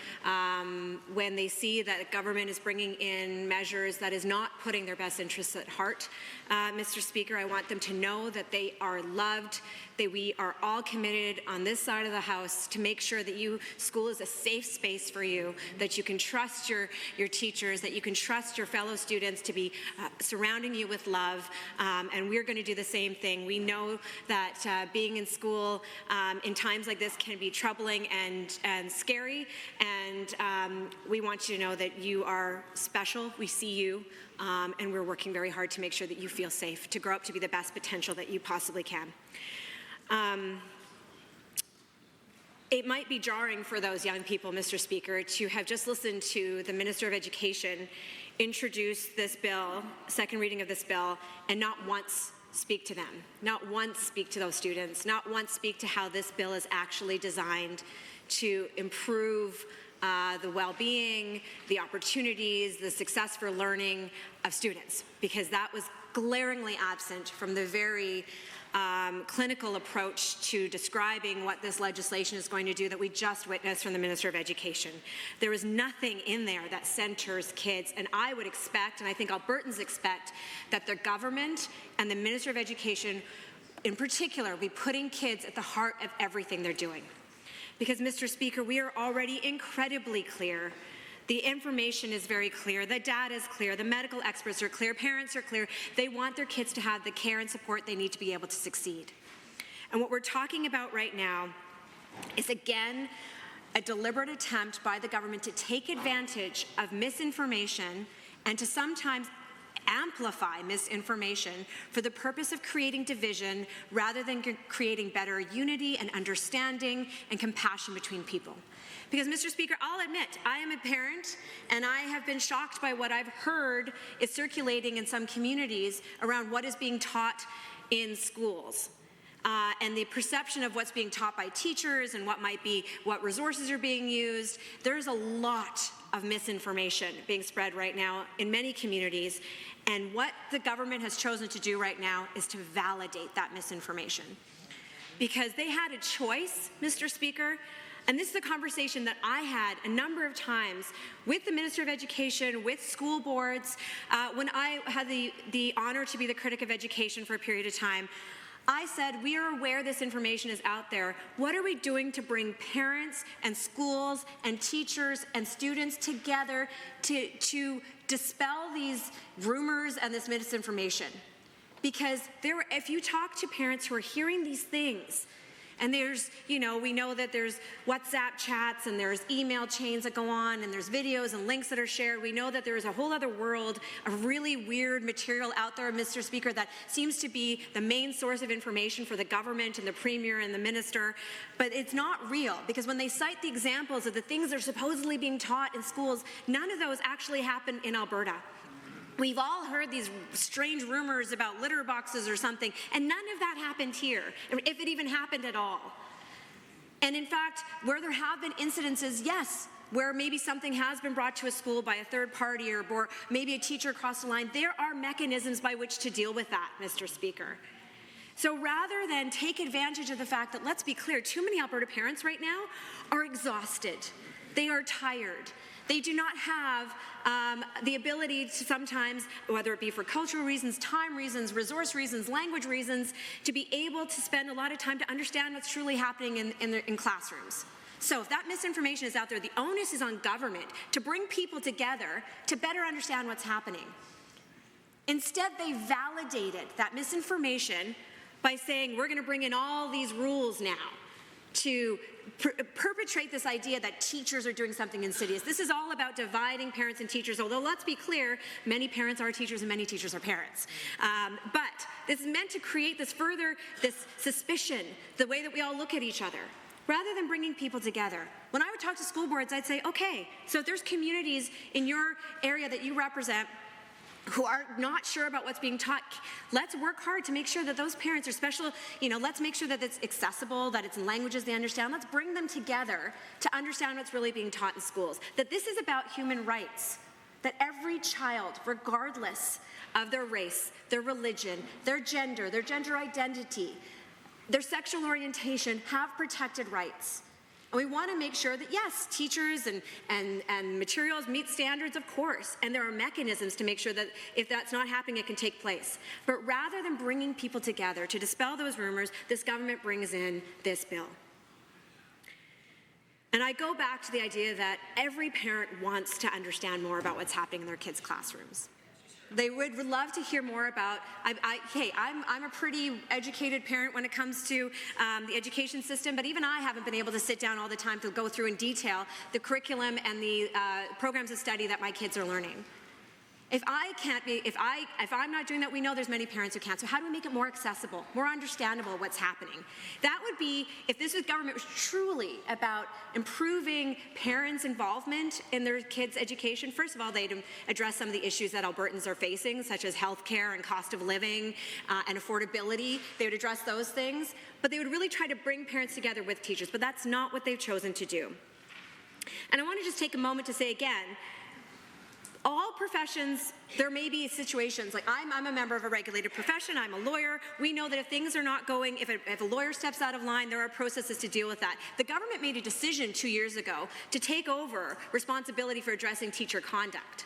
when they see that the government is bringing in measures that is not putting their best interests at heart. Mr. Speaker, I want them to know that they are loved, that we are all committed on this side of the House to make sure that school is a safe space for you, that you can trust your teachers, that you can trust your fellow students to be surrounding you with love, and we're going to do the same thing. We know that being in school in times like this can be troubling and scary, and we want you to know that you are special. We see you, and we're working very hard to make sure that you feel safe, to grow up to be the best potential that you possibly can. It might be jarring for those young people, Mr. Speaker, to have just listened to the Minister of Education introduce this bill, second reading of this bill, and not once speak to them, not once speak to those students, not once speak to how this bill is actually designed to improve the well-being, the opportunities, the success for learning of students, because that was glaringly absent from the very clinical approach to describing what this legislation is going to do that we just witnessed from the Minister of Education. There is nothing in there that centers kids, and I would expect, and I think Albertans expect, that the government and the Minister of Education in particular be putting kids at the heart of everything they're doing. Because, Mr. Speaker, we are already incredibly clear. The information is very clear, the data is clear, the medical experts are clear, parents are clear. They want their kids to have the care and support they need to be able to succeed. And what we're talking about right now is, again, a deliberate attempt by the government to take advantage of misinformation and to sometimes amplify misinformation for the purpose of creating division rather than creating better unity and understanding and compassion between people. Because, Mr. Speaker, I'll admit, I am a parent, and I have been shocked by what I've heard is circulating in some communities around what is being taught in schools. And the perception of what's being taught by teachers and what resources are being used. There's a lot of misinformation being spread right now in many communities, and what the government has chosen to do right now is to validate that misinformation. Because they had a choice, Mr. Speaker, and this is a conversation that I had a number of times with the Minister of Education, with school boards, when I had the honor to be the critic of education for a period of time. I said, we are aware this information is out there. What are we doing to bring parents and schools and teachers and students together to dispel these rumors and this misinformation? Because if you talk to parents who are hearing these things, and there's, we know that there's WhatsApp chats and there's email chains that go on and there's videos and links that are shared. We know that there is a whole other world of really weird material out there, Mr. Speaker, that seems to be the main source of information for the government and the Premier and the Minister. But it's not real, because when they cite the examples of the things that are supposedly being taught in schools, none of those actually happen in Alberta. We've all heard these strange rumors about litter boxes or something, and none of that happened here, if it even happened at all. And in fact, where there have been incidences, yes, where maybe something has been brought to a school by a third party or maybe a teacher crossed the line, there are mechanisms by which to deal with that, Mr. Speaker. So rather than take advantage of the fact that, let's be clear, too many Alberta parents right now are exhausted. They are tired. They do not have the ability to sometimes, whether it be for cultural reasons, time reasons, resource reasons, language reasons, to be able to spend a lot of time to understand what's truly happening in classrooms. So if that misinformation is out there, the onus is on government to bring people together to better understand what's happening. Instead, they validated that misinformation by saying, we're going to bring in all these rules now to perpetrate this idea that teachers are doing something insidious. This is all about dividing parents and teachers, although let's be clear, many parents are teachers and many teachers are parents. But this is meant to create this suspicion, the way that we all look at each other. rather than bringing people together. When I would talk to school boards, I'd say, okay, so if there's communities in your area that you represent who are not sure about what's being taught, let's work hard to make sure that those parents are special, let's make sure that it's accessible, that it's in languages they understand. Let's bring them together to understand what's really being taught in schools. That this is about human rights, that every child, regardless of their race, their religion, their gender identity, their sexual orientation, have protected rights. And we want to make sure that, yes, teachers and materials meet standards, of course, and there are mechanisms to make sure that if that's not happening, it can take place. But rather than bringing people together to dispel those rumors, this government brings in this bill. And I go back to the idea that every parent wants to understand more about what's happening in their kids' classrooms. They would love to hear more about, I'm a pretty educated parent when it comes to the education system, but even I haven't been able to sit down all the time to go through in detail the curriculum and the programs of study that my kids are learning. If I'm not doing that, we know there's many parents who can't. So how do we make it more accessible, more understandable what's happening? That would be, if this government was truly about improving parents' involvement in their kids' education, first of all, they'd address some of the issues that Albertans are facing, such as healthcare and cost of living and affordability. They would address those things, but they would really try to bring parents together with teachers, but that's not what they've chosen to do. And I want to just take a moment to say again, all professions, there may be situations, like I'm a member of a regulated profession, I'm a lawyer, we know that if things are not going, if a lawyer steps out of line, there are processes to deal with that. The government made a decision 2 years ago to take over responsibility for addressing teacher conduct.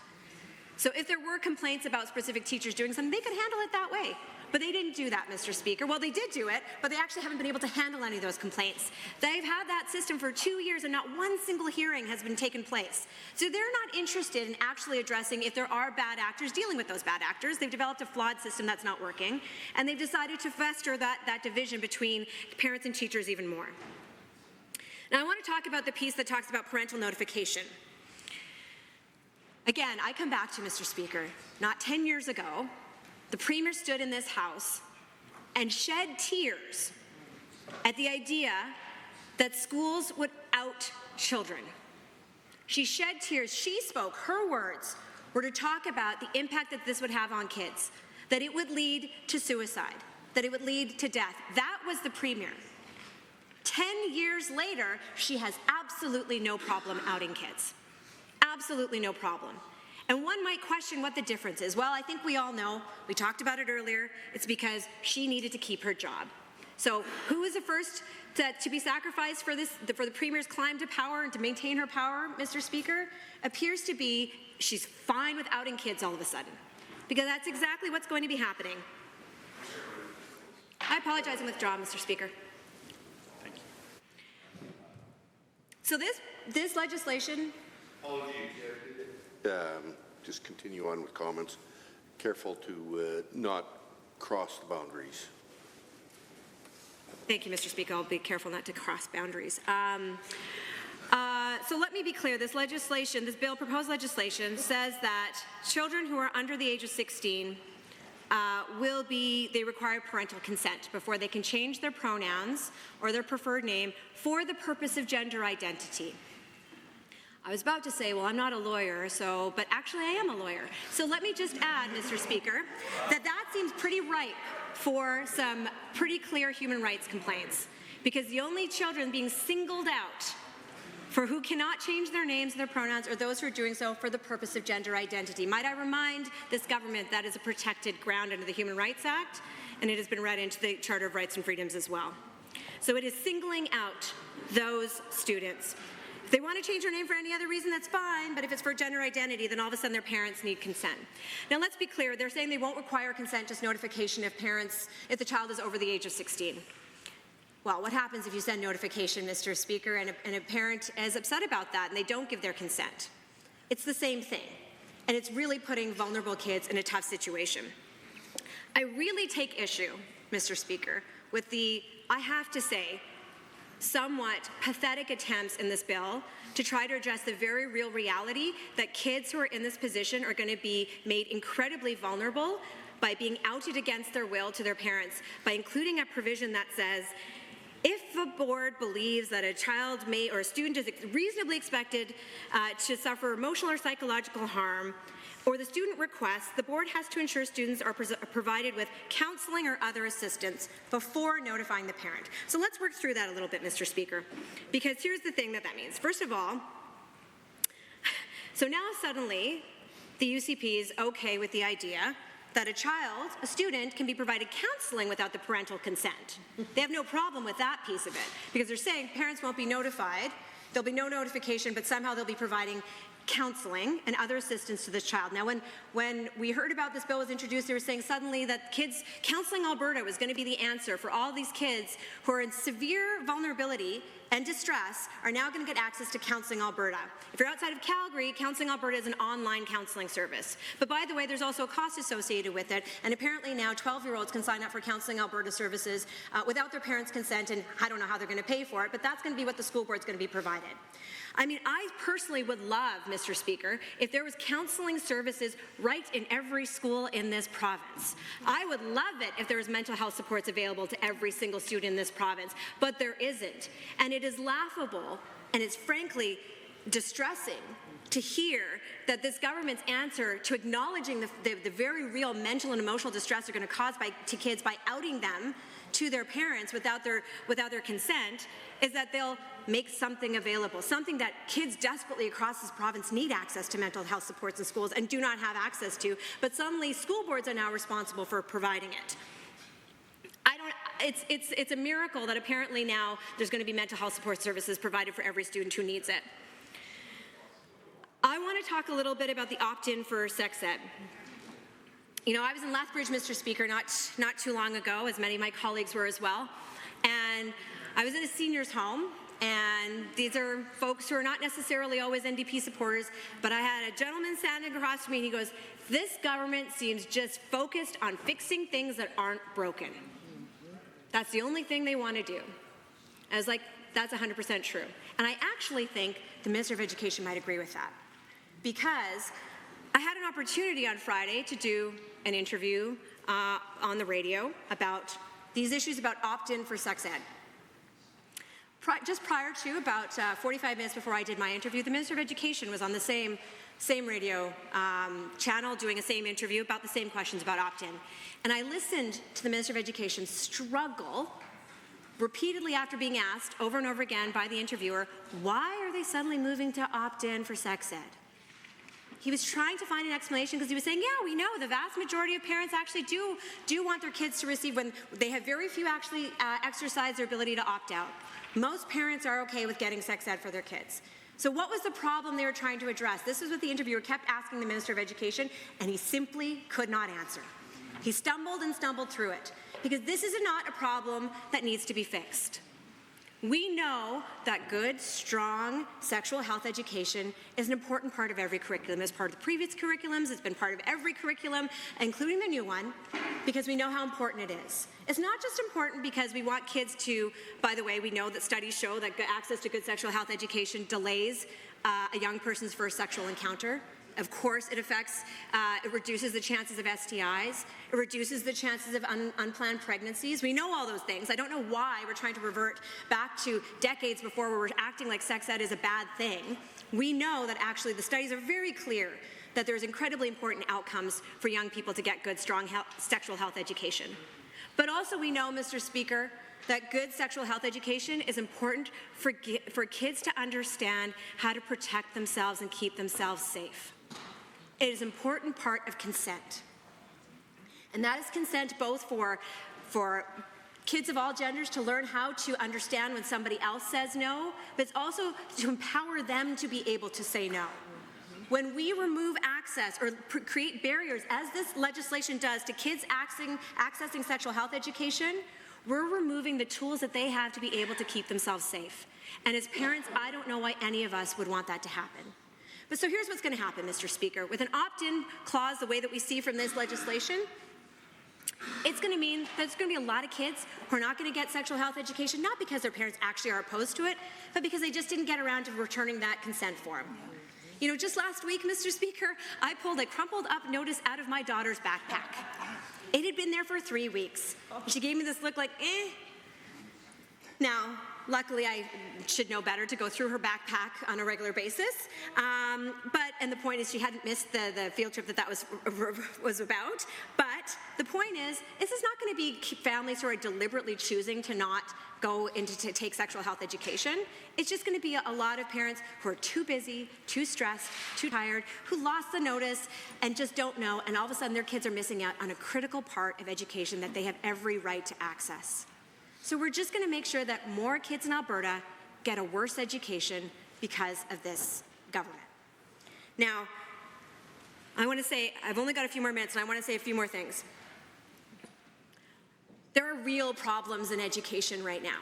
So if there were complaints about specific teachers doing something, they could handle it that way. But they didn't do that, Mr. Speaker. Well, they did do it, but they actually haven't been able to handle any of those complaints. They've had that system for 2 years and not one single hearing has been taken place. So they're not interested in actually addressing if there are bad actors, dealing with those bad actors. They've developed a flawed system that's not working, and they've decided to fester that division between parents and teachers even more. Now I want to talk about the piece that talks about parental notification. Again, I come back to, Mr. Speaker, not 10 years ago, the Premier stood in this House and shed tears at the idea that schools would out children. She shed tears. She spoke, her words were to talk about the impact that this would have on kids, that it would lead to suicide, that it would lead to death. That was the Premier. 10 years later, she has absolutely no problem outing kids. Absolutely no problem. And one might question what the difference is. Well, I think we all know, we talked about it earlier, it's because she needed to keep her job. So who was the first to be sacrificed for the Premier's climb to power and to maintain her power, Mr. Speaker? Appears to be she's fine with outing kids all of a sudden, because that's exactly what's going to be happening. I apologize and withdraw, Mr. Speaker. Thank you. So this legislation... Just continue on with comments. Careful to not cross the boundaries. Thank you, Mr. Speaker. I'll be careful not to cross boundaries. So let me be clear. This legislation, this bill, proposed legislation, says that children who are under the age of 16 they require parental consent before they can change their pronouns or their preferred name for the purpose of gender identity. I was about to say, well, I'm not a lawyer, but actually I am a lawyer. So let me just add, Mr. Speaker, that seems pretty ripe for some pretty clear human rights complaints, because the only children being singled out for who cannot change their names and their pronouns are those who are doing so for the purpose of gender identity. Might I remind this government that is a protected ground under the Human Rights Act, and it has been read into the Charter of Rights and Freedoms as well. So it is singling out those students. If they want to change their name for any other reason, that's fine, but if it's for gender identity, then all of a sudden their parents need consent. Now let's be clear, they're saying they won't require consent, just notification if the child is over the age of 16. Well, what happens if you send notification, Mr. Speaker, and a parent is upset about that and they don't give their consent? It's the same thing, and it's really putting vulnerable kids in a tough situation. I really take issue, Mr. Speaker, with I have to say, somewhat pathetic attempts in this bill to try to address the very real reality that kids who are in this position are going to be made incredibly vulnerable by being outed against their will to their parents, by including a provision that says If the board believes that a child may or a student is reasonably expected to suffer emotional or psychological harm, or the student requests, the board has to ensure students are provided with counseling or other assistance before notifying the parent. So let's work through that a little bit, Mr. Speaker, because here's the thing that means. First of all, so now suddenly the UCP is okay with the idea that a student, can be provided counseling without the parental consent. They have no problem with that piece of it, because they're saying parents won't be notified, there'll be no notification, but somehow they'll be providing counseling and other assistance to this child. Now, when we heard about this bill was introduced, they were saying suddenly that Counseling Alberta was going to be the answer for all these kids who are in severe vulnerability and distress are now going to get access to Counseling Alberta. If you're outside of Calgary, Counseling Alberta is an online counseling service. But by the way, there's also a cost associated with it, and apparently now 12-year-olds can sign up for Counseling Alberta services without their parents' consent, and I don't know how they're going to pay for it, but that's going to be what the school board's going to be provided. I mean, I personally would love, Mr. Speaker, if there was counseling services right in every school in this province. I would love it if there was mental health supports available to every single student in this province, but there isn't. And it is laughable, and it's frankly distressing to hear that this government's answer to acknowledging the very real mental and emotional distress they're going to cause to kids by outing them to their parents without their consent is that they'll make something available, something that kids desperately across this province need access to mental health supports in schools and do not have access to, but suddenly school boards are now responsible for providing it. It's a miracle that apparently now there's going to be mental health support services provided for every student who needs it. I want to talk a little bit about the opt-in for sex ed. You know, I was in Lethbridge, Mr. Speaker, not too long ago, as many of my colleagues were as well, and I was in a seniors' home, and these are folks who are not necessarily always NDP supporters, but I had a gentleman standing across from me, and he goes, "This government seems just focused on fixing things that aren't broken. That's the only thing they want to do." I was like, that's 100% true. And I actually think the Minister of Education might agree with that, because I had an opportunity on Friday to do an interview on the radio about these issues about opt-in for sex ed. Just prior to, about 45 minutes before I did my interview, the Minister of Education was on the same radio channel doing a same interview about the same questions about opt-in. And I listened to the Minister of Education struggle repeatedly after being asked over and over again by the interviewer, why are they suddenly moving to opt-in for sex ed? He was trying to find an explanation because he was saying, yeah, we know the vast majority of parents actually do want their kids to receive, when they have very few actually exercise their ability to opt out. Most parents are okay with getting sex ed for their kids. So what was the problem they were trying to address? This is what the interviewer kept asking the Minister of Education, and he simply could not answer. He stumbled and stumbled through it, because this is not a problem that needs to be fixed. We know that good, strong sexual health education is an important part of every curriculum. It's part of the previous curriculums, it's been part of every curriculum, including the new one, because we know how important it is. It's not just important because we want kids to, by the way, we know that studies show that access to good sexual health education delays a young person's first sexual encounter. Of course, it reduces the chances of STIs. It reduces the chances of unplanned pregnancies. We know all those things. I don't know why we're trying to revert back to decades before where we're acting like sex ed is a bad thing. We know that actually the studies are very clear that there's incredibly important outcomes for young people to get good, strong sexual health education. But also we know, Mr. Speaker, that good sexual health education is important for kids to understand how to protect themselves and keep themselves safe. It is an important part of consent. And that is consent both for kids of all genders to learn how to understand when somebody else says no, but it's also to empower them to be able to say no. When we remove access or create barriers, as this legislation does, to kids accessing sexual health education, we're removing the tools that they have to be able to keep themselves safe. And as parents, I don't know why any of us would want that to happen. But so here's what's going to happen, Mr. Speaker. With an opt-in clause, the way that we see from this legislation, it's going to mean that there's going to be a lot of kids who are not going to get sexual health education, not because their parents actually are opposed to it, but because they just didn't get around to returning that consent form. You know, just last week, Mr. Speaker, I pulled a crumpled up notice out of my daughter's backpack. It had been there for 3 weeks. She gave me this look like, eh. Now, luckily, I should know better to go through her backpack on a regular basis. And the point is she hadn't missed the field trip that was about. But the point is, this is not going to be families who are deliberately choosing to not go to take sexual health education. It's just going to be a lot of parents who are too busy, too stressed, too tired, who lost the notice and just don't know, and all of a sudden their kids are missing out on a critical part of education that they have every right to access. So we're just going to make sure that more kids in Alberta get a worse education because of this government. Now, I want to say, I've only got a few more minutes, and I want to say a few more things. There are real problems in education right now.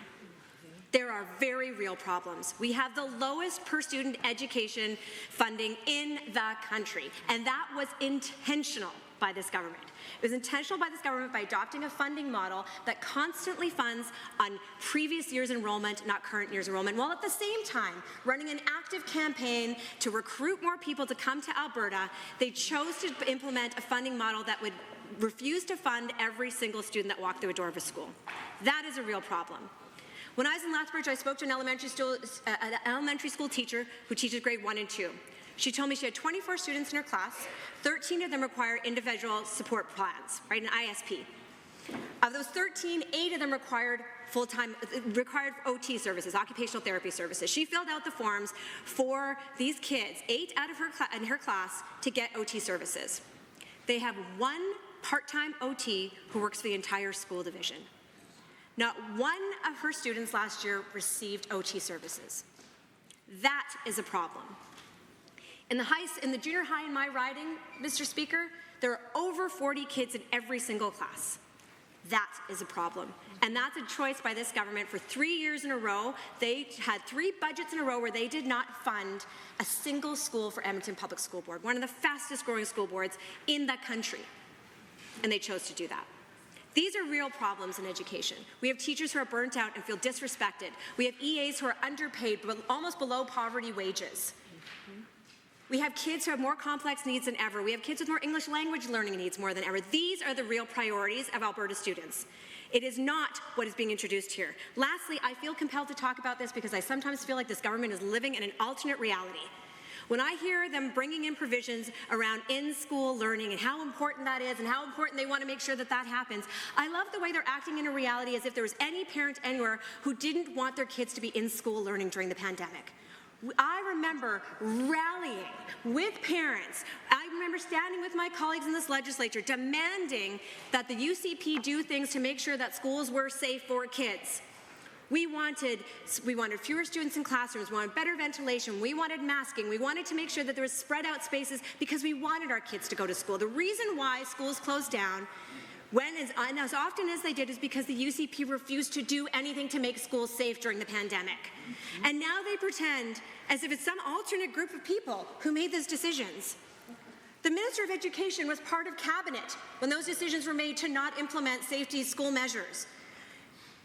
There are very real problems. We have the lowest per student education funding in the country, and that was intentional by this government. It was intentional by this government by adopting a funding model that constantly funds on previous year's enrollment, not current year's enrollment, while at the same time running an active campaign to recruit more people to come to Alberta. They chose to implement a funding model that would refuse to fund every single student that walked through a door of a school. That is a real problem. When I was in Lethbridge, I spoke to an elementary school teacher who teaches grade 1 and 2. She told me she had 24 students in her class. 13 of them require individual support plans, right, an ISP. Of those 13, 8 of them required OT services, occupational therapy services. She filled out the forms for these kids, 8 out of her class, to get OT services. They have one part-time OT who works for the entire school division. Not one of her students last year received OT services. That is a problem. In the junior high in my riding, Mr. Speaker, there are over 40 kids in every single class. That is a problem. And that's a choice by this government. For 3 years in a row, they had 3 budgets in a row where they did not fund a single school for Edmonton Public School Board, one of the fastest growing school boards in the country. And they chose to do that. These are real problems in education. We have teachers who are burnt out and feel disrespected. We have EAs who are underpaid, but almost below poverty wages. We have kids who have more complex needs than ever. We have kids with more English language learning needs more than ever. These are the real priorities of Alberta students. It is not what is being introduced here. Lastly, I feel compelled to talk about this because I sometimes feel like this government is living in an alternate reality. When I hear them bringing in provisions around in-school learning and how important that is and how important they want to make sure that that happens, I love the way they're acting in a reality as if there was any parent anywhere who didn't want their kids to be in school learning during the pandemic. I remember rallying with parents. I remember standing with my colleagues in this legislature demanding that the UCP do things to make sure that schools were safe for kids. We wanted fewer students in classrooms, we wanted better ventilation, we wanted masking, we wanted to make sure that there was spread out spaces because we wanted our kids to go to school. The reason why schools closed down and as often as they did is because the UCP refused to do anything to make schools safe during the pandemic. And now they pretend as if it's some alternate group of people who made those decisions. The Minister of Education was part of Cabinet when those decisions were made to not implement safety school measures.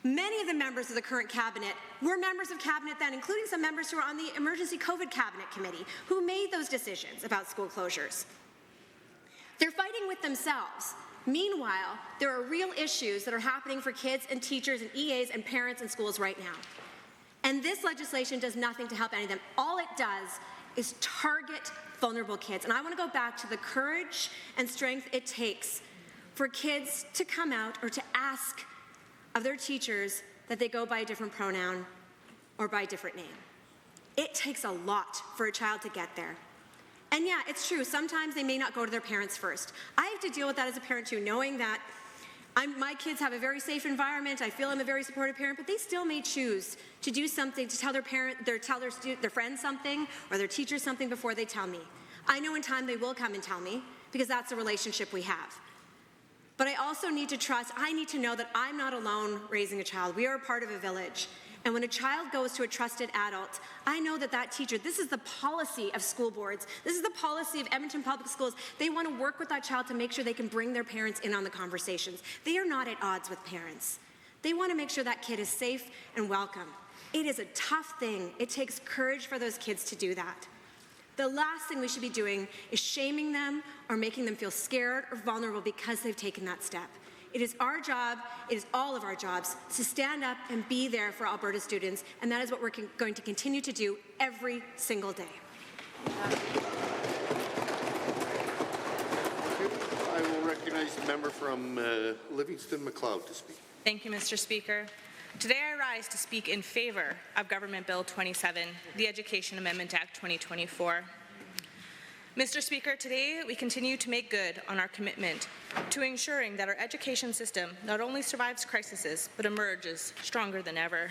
Many of the members of the current Cabinet were members of Cabinet then, including some members who were on the Emergency COVID Cabinet Committee, who made those decisions about school closures. They're fighting with themselves. Meanwhile, there are real issues that are happening for kids and teachers and EAs and parents in schools right now. And this legislation does nothing to help any of them. All it does is target vulnerable kids. And I want to go back to the courage and strength it takes for kids to come out or to ask of their teachers that they go by a different pronoun or by a different name. It takes a lot for a child to get there. And yeah, it's true, sometimes they may not go to their parents first. I have to deal with that as a parent too, knowing that my kids have a very safe environment, I feel I'm a very supportive parent, but they still may choose to do something, to tell their friends something or their teachers something before they tell me. I know in time they will come and tell me because that's the relationship we have. But I also need to trust, I need to know that I'm not alone raising a child. We are a part of a village. And when a child goes to a trusted adult, I know that that teacher, this is the policy of school boards, this is the policy of Edmonton Public Schools. They want to work with that child to make sure they can bring their parents in on the conversations. They are not at odds with parents. They want to make sure that kid is safe and welcome. It is a tough thing. It takes courage for those kids to do that. The last thing we should be doing is shaming them or making them feel scared or vulnerable because they've taken that step. It is our job, it is all of our jobs, to stand up and be there for Alberta students, and that is what we're going to continue to do every single day. I will recognize the member from Livingston-McLeod to speak. Thank you, Mr. Speaker. Today I rise to speak in favour of Government Bill 27, the Education Amendment Act 2024. Mr. Speaker, today we continue to make good on our commitment to ensuring that our education system not only survives crises, but emerges stronger than ever.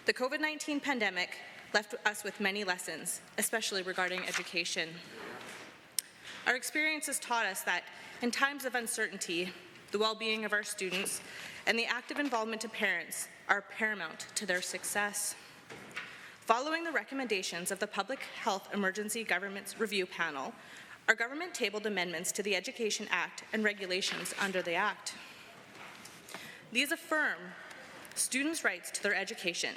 The COVID-19 pandemic left us with many lessons, especially regarding education. Our experience has taught us that in times of uncertainty, the well-being of our students and the active involvement of parents are paramount to their success. Following the recommendations of the Public Health Emergency Government's Review Panel, our government tabled amendments to the Education Act and regulations under the Act. These affirm students' rights to their education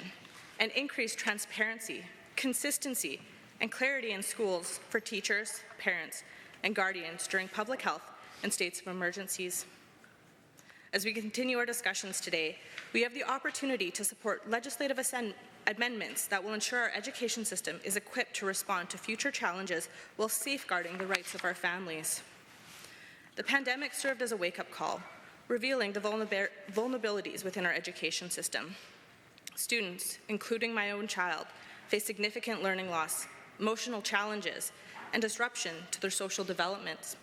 and increase transparency, consistency, and clarity in schools for teachers, parents, and guardians during public health and states of emergencies. As we continue our discussions today, we have the opportunity to support legislative amendments that will ensure our education system is equipped to respond to future challenges while safeguarding the rights of our families. The pandemic served as a wake-up call, revealing the vulnerabilities within our education system. Students, including my own child, face significant learning loss, emotional challenges, and disruption to their social development.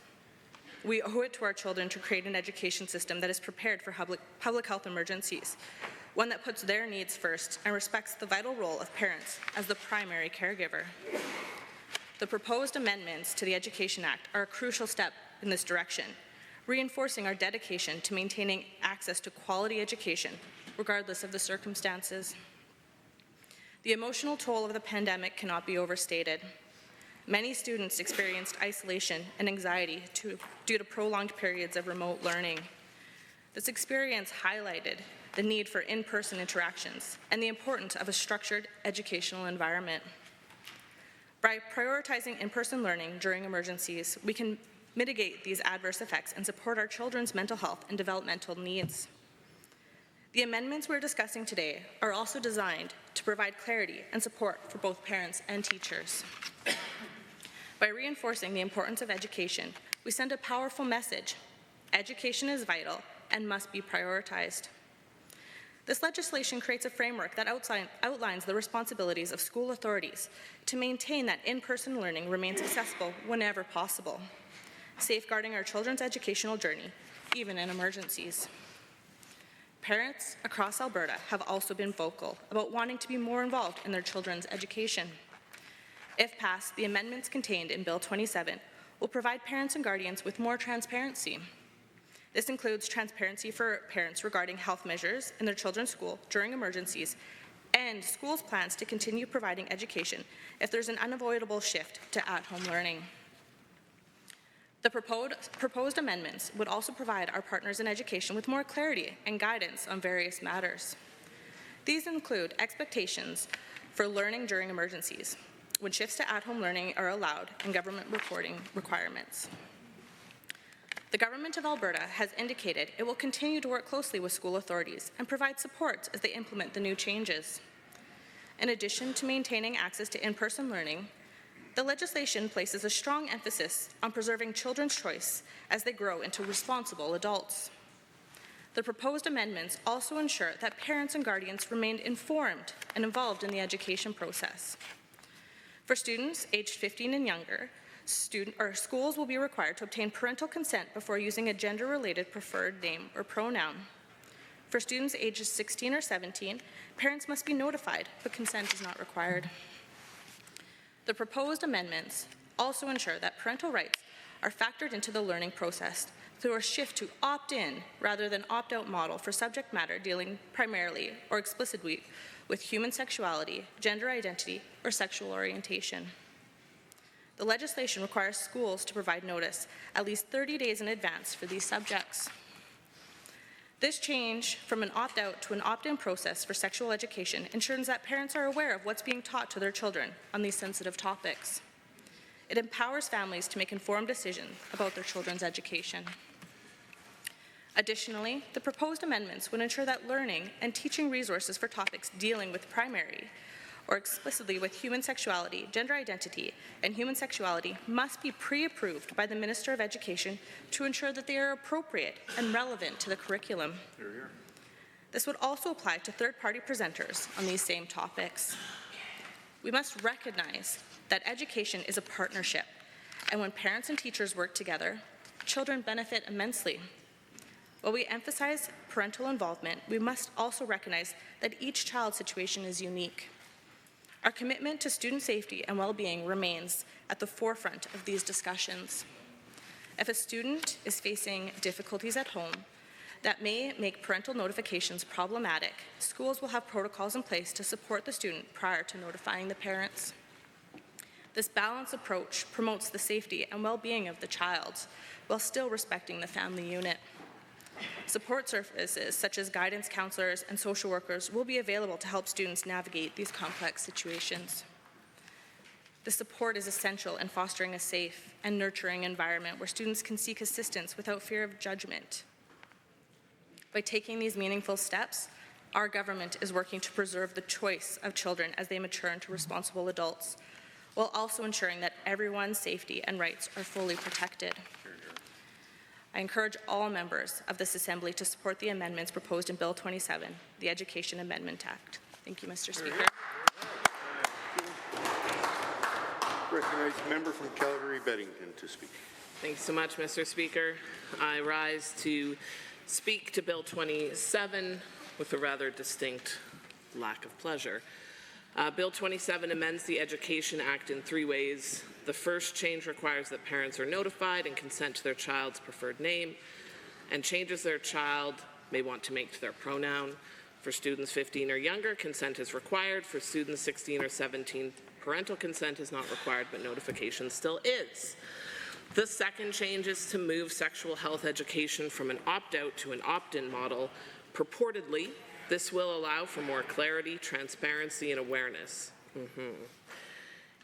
We owe it to our children to create an education system that is prepared for public health emergencies, one that puts their needs first and respects the vital role of parents as the primary caregiver. The proposed amendments to the Education Act are a crucial step in this direction, reinforcing our dedication to maintaining access to quality education, regardless of the circumstances. The emotional toll of the pandemic cannot be overstated. Many students experienced isolation and anxiety due to prolonged periods of remote learning. This experience highlighted the need for in-person interactions and the importance of a structured educational environment. By prioritizing in-person learning during emergencies, we can mitigate these adverse effects and support our children's mental health and developmental needs. The amendments we're discussing today are also designed to provide clarity and support for both parents and teachers. By reinforcing the importance of education, we send a powerful message. Education is vital and must be prioritized. This legislation creates a framework that outlines the responsibilities of school authorities to maintain that in-person learning remains accessible whenever possible, safeguarding our children's educational journey, even in emergencies. Parents across Alberta have also been vocal about wanting to be more involved in their children's education. If passed, the amendments contained in Bill 27 will provide parents and guardians with more transparency. This includes transparency for parents regarding health measures in their children's school during emergencies and schools' plans to continue providing education if there's an unavoidable shift to at-home learning. The proposed amendments would also provide our partners in education with more clarity and guidance on various matters. These include expectations for learning during emergencies, when shifts to at-home learning are allowed, and government reporting requirements. The Government of Alberta has indicated it will continue to work closely with school authorities and provide support as they implement the new changes. In addition to maintaining access to in-person learning, the legislation places a strong emphasis on preserving children's choice as they grow into responsible adults. The proposed amendments also ensure that parents and guardians remain informed and involved in the education process. For students aged 15 and younger, schools will be required to obtain parental consent before using a gender-related preferred name or pronoun. For students ages 16 or 17, parents must be notified, but consent is not required. The proposed amendments also ensure that parental rights are factored into the learning process through a shift to opt-in rather than opt-out model for subject matter dealing primarily or explicitly with human sexuality, gender identity, or sexual orientation. The legislation requires schools to provide notice at least 30 days in advance for these subjects. This change from an opt-out to an opt-in process for sexual education ensures that parents are aware of what's being taught to their children on these sensitive topics. It empowers families to make informed decisions about their children's education. Additionally, the proposed amendments would ensure that learning and teaching resources for topics dealing with primary or explicitly with human sexuality, gender identity, and human sexuality must be pre-approved by the Minister of Education to ensure that they are appropriate and relevant to the curriculum. This would also apply to third-party presenters on these same topics. We must recognize that education is a partnership, and when parents and teachers work together, children benefit immensely. While we emphasize parental involvement, we must also recognize that each child's situation is unique. Our commitment to student safety and well-being remains at the forefront of these discussions. If a student is facing difficulties at home that may make parental notifications problematic, schools will have protocols in place to support the student prior to notifying the parents. This balanced approach promotes the safety and well-being of the child while still respecting the family unit. Support services such as guidance counselors and social workers will be available to help students navigate these complex situations. The support is essential in fostering a safe and nurturing environment where students can seek assistance without fear of judgment. By taking these meaningful steps, our government is working to preserve the choice of children as they mature into responsible adults, while also ensuring that everyone's safety and rights are fully protected. I encourage all members of this Assembly to support the amendments proposed in Bill 27, the Education Amendment Act. Thank you, Mr. Speaker. Recognize the member from Calgary-Beddington to speak. Thanks so much, Mr. Speaker. I rise to speak to Bill 27 with a rather distinct lack of pleasure. Bill 27 amends the Education Act in 3 ways. The first change requires that parents are notified and consent to their child's preferred name, and changes their child may want to make to their pronoun. For students 15 or younger, consent is required. For students 16 or 17, parental consent is not required, but notification still is. The second change is to move sexual health education from an opt-out to an opt-in model. Purportedly, this will allow for more clarity, transparency, and awareness.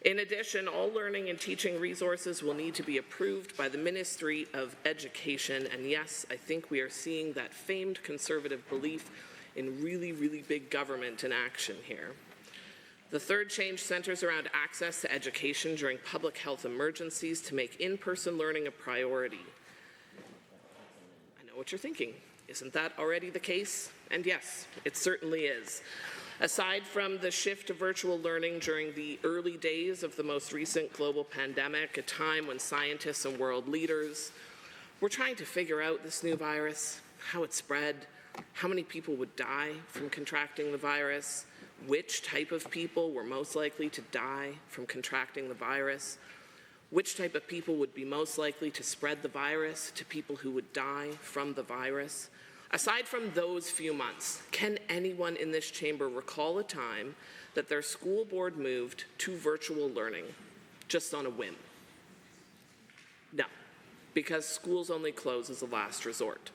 In addition, all learning and teaching resources will need to be approved by the Ministry of Education. And yes, I think we are seeing that famed conservative belief in really, really big government in action here. The third change centers around access to education during public health emergencies to make in-person learning a priority. I know what you're thinking. Isn't that already the case? And yes, it certainly is. Aside from the shift to virtual learning during the early days of the most recent global pandemic, a time when scientists and world leaders were trying to figure out this new virus, how it spread, how many people would die from contracting the virus, which type of people were most likely to die from contracting the virus, which type of people would be most likely to spread the virus to people who would die from the virus. Aside from those few months, can anyone in this chamber recall a time that their school board moved to virtual learning just on a whim? No, because schools only close as a last resort.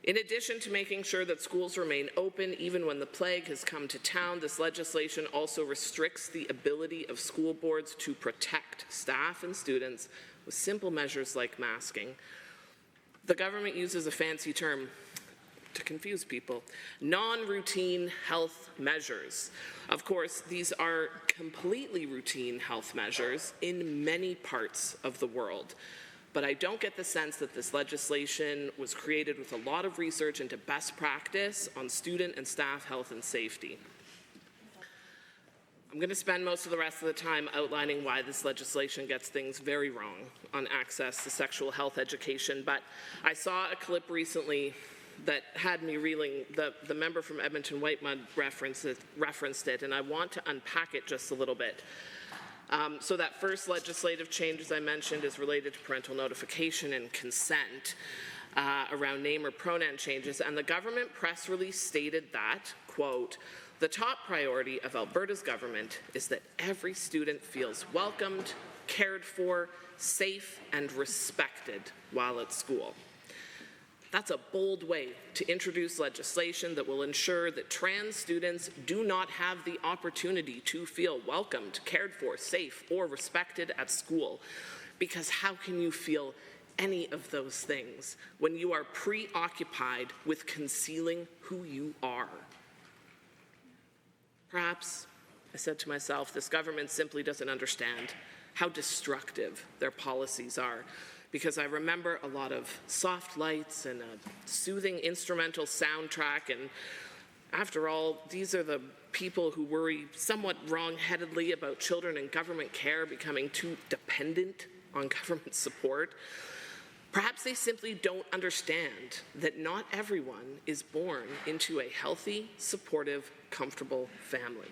In addition to making sure that schools remain open even when the plague has come to town, this legislation also restricts the ability of school boards to protect staff and students with simple measures like masking. The government uses a fancy term to confuse people: non-routine health measures. Of course, these are completely routine health measures in many parts of the world. But I don't get the sense that this legislation was created with a lot of research into best practice on student and staff health and safety. I'm going to spend most of the rest of the time outlining why this legislation gets things very wrong on access to sexual health education, but I saw a clip recently that had me reeling. The member from Edmonton-Whitemud referenced it, and I want to unpack it just a little bit. So that first legislative change, as I mentioned, is related to parental notification and consent around name or pronoun changes, and the government press release stated that, quote, "The top priority of Alberta's government is that every student feels welcomed, cared for, safe, and respected while at school." That's a bold way to introduce legislation that will ensure that trans students do not have the opportunity to feel welcomed, cared for, safe, or respected at school. Because how can you feel any of those things when you are preoccupied with concealing who you are. Perhaps, I said to myself, this government simply doesn't understand how destructive their policies are, because I remember a lot of soft lights and a soothing instrumental soundtrack, and after all, these are the people who worry somewhat wrong-headedly about children in government care becoming too dependent on government support. Perhaps they simply don't understand that not everyone is born into a healthy, supportive, comfortable family.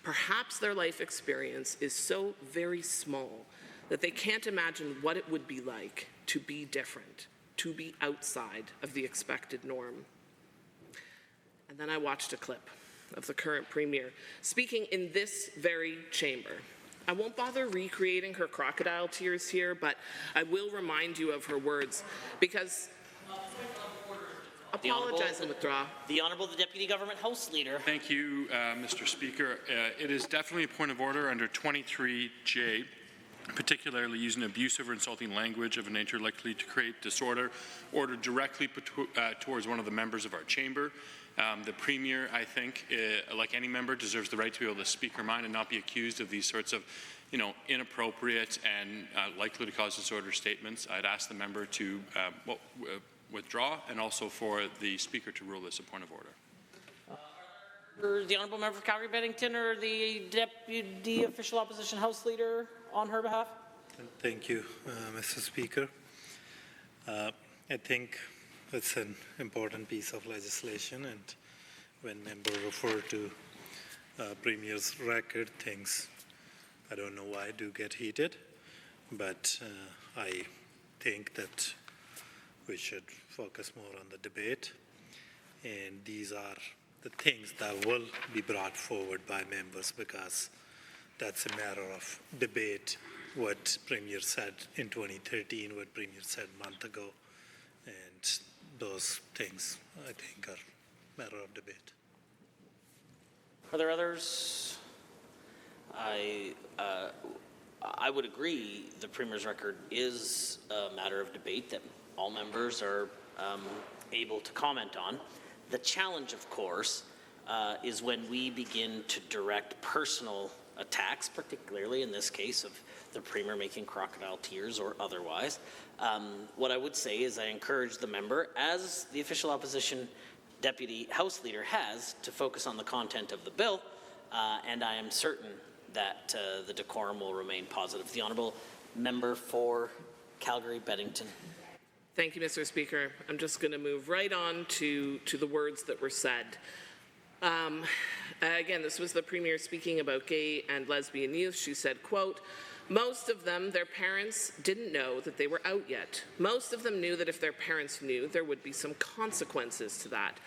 Perhaps their life experience is so very small that they can't imagine what it would be like to be different, to be outside of the expected norm. And then I watched a clip of the current premier speaking in this very chamber. I won't bother recreating her crocodile tears here, but I will remind you of her words, because apologize and withdraw. The Honourable the Deputy Government House Leader. Thank you, Mr. Speaker. It is definitely a point of order under 23J, particularly using abusive or insulting language of a nature likely to create disorder, ordered directly towards one of the members of our chamber. The Premier, I think, like any member, deserves the right to be able to speak her mind and not be accused of these sorts of, inappropriate and likely to cause disorder statements. I'd ask the member to withdraw, and also for the Speaker to rule this a point of order. The Honourable Member for Calgary-Beddington or the Deputy Official Opposition House Leader on her behalf. Thank you, Mr. Speaker. I think it's an important piece of legislation, and when members refer to Premier's record, things, I don't know why, do get heated, but I think that we should focus more on the debate, and these are the things that will be brought forward by members, because that's a matter of debate, what Premier said in 2013, what Premier said a month ago, and those things, I think, are a matter of debate. Are there others? I would agree the Premier's record is a matter of debate that all members are able to comment on. The challenge, of course, is when we begin to direct personal attacks, particularly in this case of the Premier making crocodile tears or otherwise. What I would say is I encourage the member, as the Official Opposition Deputy House Leader has, to focus on the content of the bill, and I am certain that the decorum will remain positive. The Honourable Member for Calgary-Beddington. Thank you, Mr. Speaker. I'm just going to move right on to the words that were said. Again, this was the Premier speaking about gay and lesbian youth. She said, quote, "Most of them, their parents didn't know that they were out yet. Most of them knew that if their parents knew, there would be some consequences to that.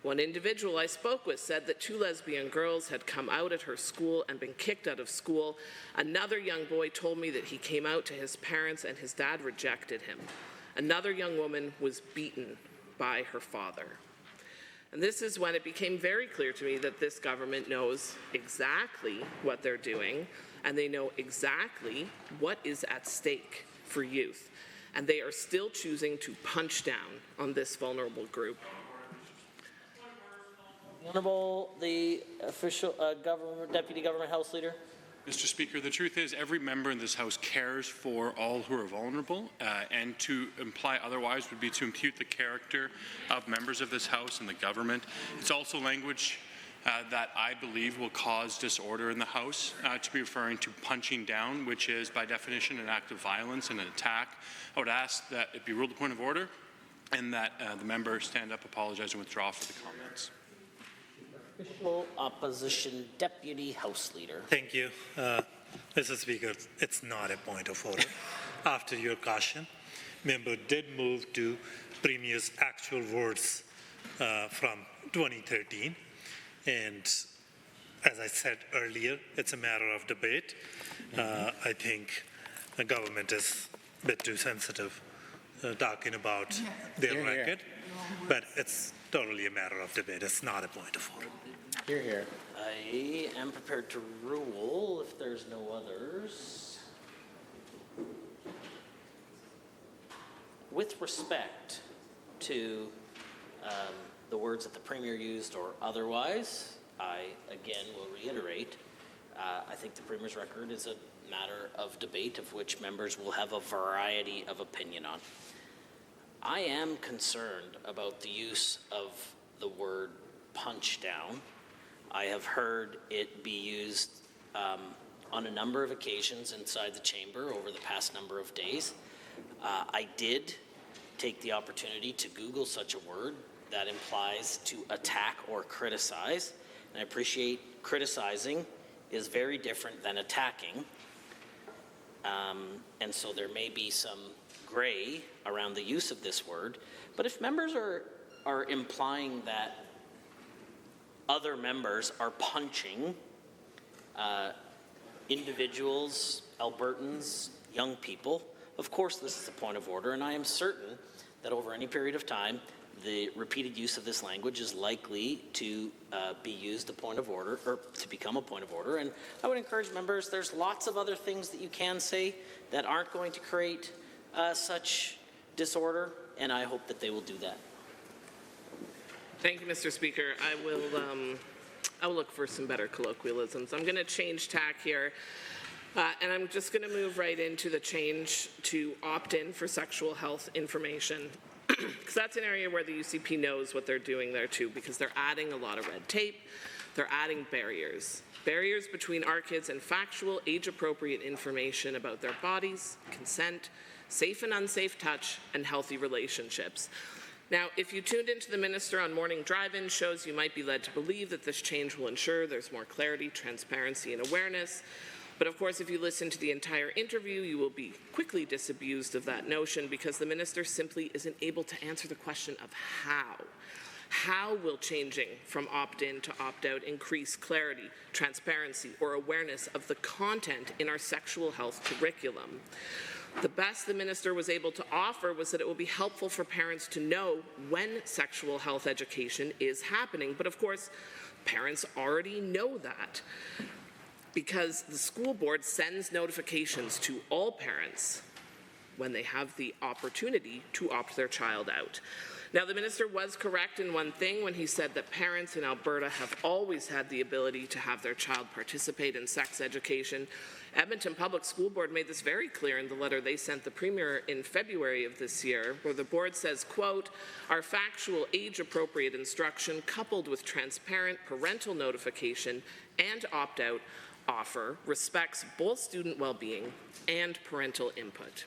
One individual I spoke with said that 2 lesbian girls had come out at her school and been kicked out of school. Another young boy told me that he came out to his parents and his dad rejected him. Another young woman was beaten by her father." And this is when it became very clear to me that this government knows exactly what they're doing, and they know exactly what is at stake for youth. And they are still choosing to punch down on this vulnerable group. Honourable the Official Deputy Government House Leader. Mr. Speaker, the truth is every member in this House cares for all who are vulnerable, and to imply otherwise would be to impute the character of members of this House and the government. It's also language that I believe will cause disorder in the House, to be referring to punching down, which is by definition an act of violence and an attack. I would ask that it be ruled a point of order and that the member stand up, apologize, and withdraw for the comments. Official Opposition Deputy House Leader. Thank you. Mr. Speaker, it's not a point of order. After your caution, member did move to Premier's actual words from 2013. And as I said earlier, it's a matter of debate. I think the government is a bit too sensitive talking about their record, but it's totally a matter of debate. It's not a point of order. Hear, hear. I am prepared to rule if there's no others. with respect to the words that the Premier used or otherwise, I again will reiterate, I think the Premier's record is a matter of debate of which members will have a variety of opinion on. I am concerned about the use of the word punch down. I have heard it be used on a number of occasions inside the chamber over the past number of days. I did take the opportunity to Google such a word that implies to attack or criticize. And I appreciate criticizing is very different than attacking. And so there may be some gray around the use of this word. But if members are implying that other members are punching individuals, Albertans, young people, of course this is a point of order, and I am certain that over any period of time, the repeated use of this language is likely to be used a point of order, or to become a point of order. And I would encourage members, there's lots of other things that you can say that aren't going to create such disorder, and I hope that they will do that. Thank you, Mr. Speaker. I will look for some better colloquialisms. I'm going to change tack here, and I'm just going to move right into the change to opt-in for sexual health information, because that's an area where the UCP knows what they're doing there too, because they're adding a lot of red tape, they're adding barriers between our kids and factual, age-appropriate information about their bodies, consent, safe and unsafe touch, and healthy relationships. Now, if you tuned into the minister on Morning Drive-In shows, you might be led to believe that this change will ensure there's more clarity, transparency, and awareness. But of course, if you listen to the entire interview, you will be quickly disabused of that notion, because the minister simply isn't able to answer the question of how. How will changing from opt-in to opt-out increase clarity, transparency, or awareness of the content in our sexual health curriculum? The best the minister was able to offer was that it will be helpful for parents to know when sexual health education is happening. But of course, parents already know that, because the school board sends notifications to all parents when they have the opportunity to opt their child out. Now, the minister was correct in one thing when he said that parents in Alberta have always had the ability to have their child participate in sex education. Edmonton Public School Board made this very clear in the letter they sent the Premier in February of this year, where the board says, quote, "Our factual age-appropriate instruction coupled with transparent parental notification and opt-out offer respects both student well-being and parental input.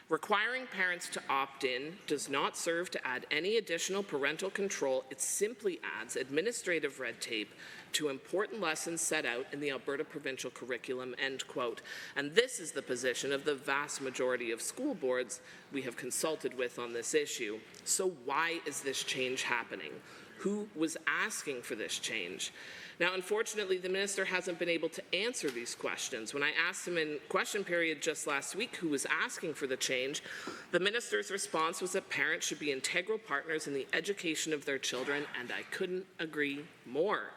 Requiring parents to opt in does not serve to add any additional parental control. It simply adds administrative red tape to important lessons set out in the Alberta provincial curriculum," end quote. And this is the position of the vast majority of school boards we have consulted with on this issue. So why is this change happening? Who was asking for this change? Now, unfortunately, the minister hasn't been able to answer these questions. When I asked him in question period just last week who was asking for the change, the minister's response was that parents should be integral partners in the education of their children, and I couldn't agree more.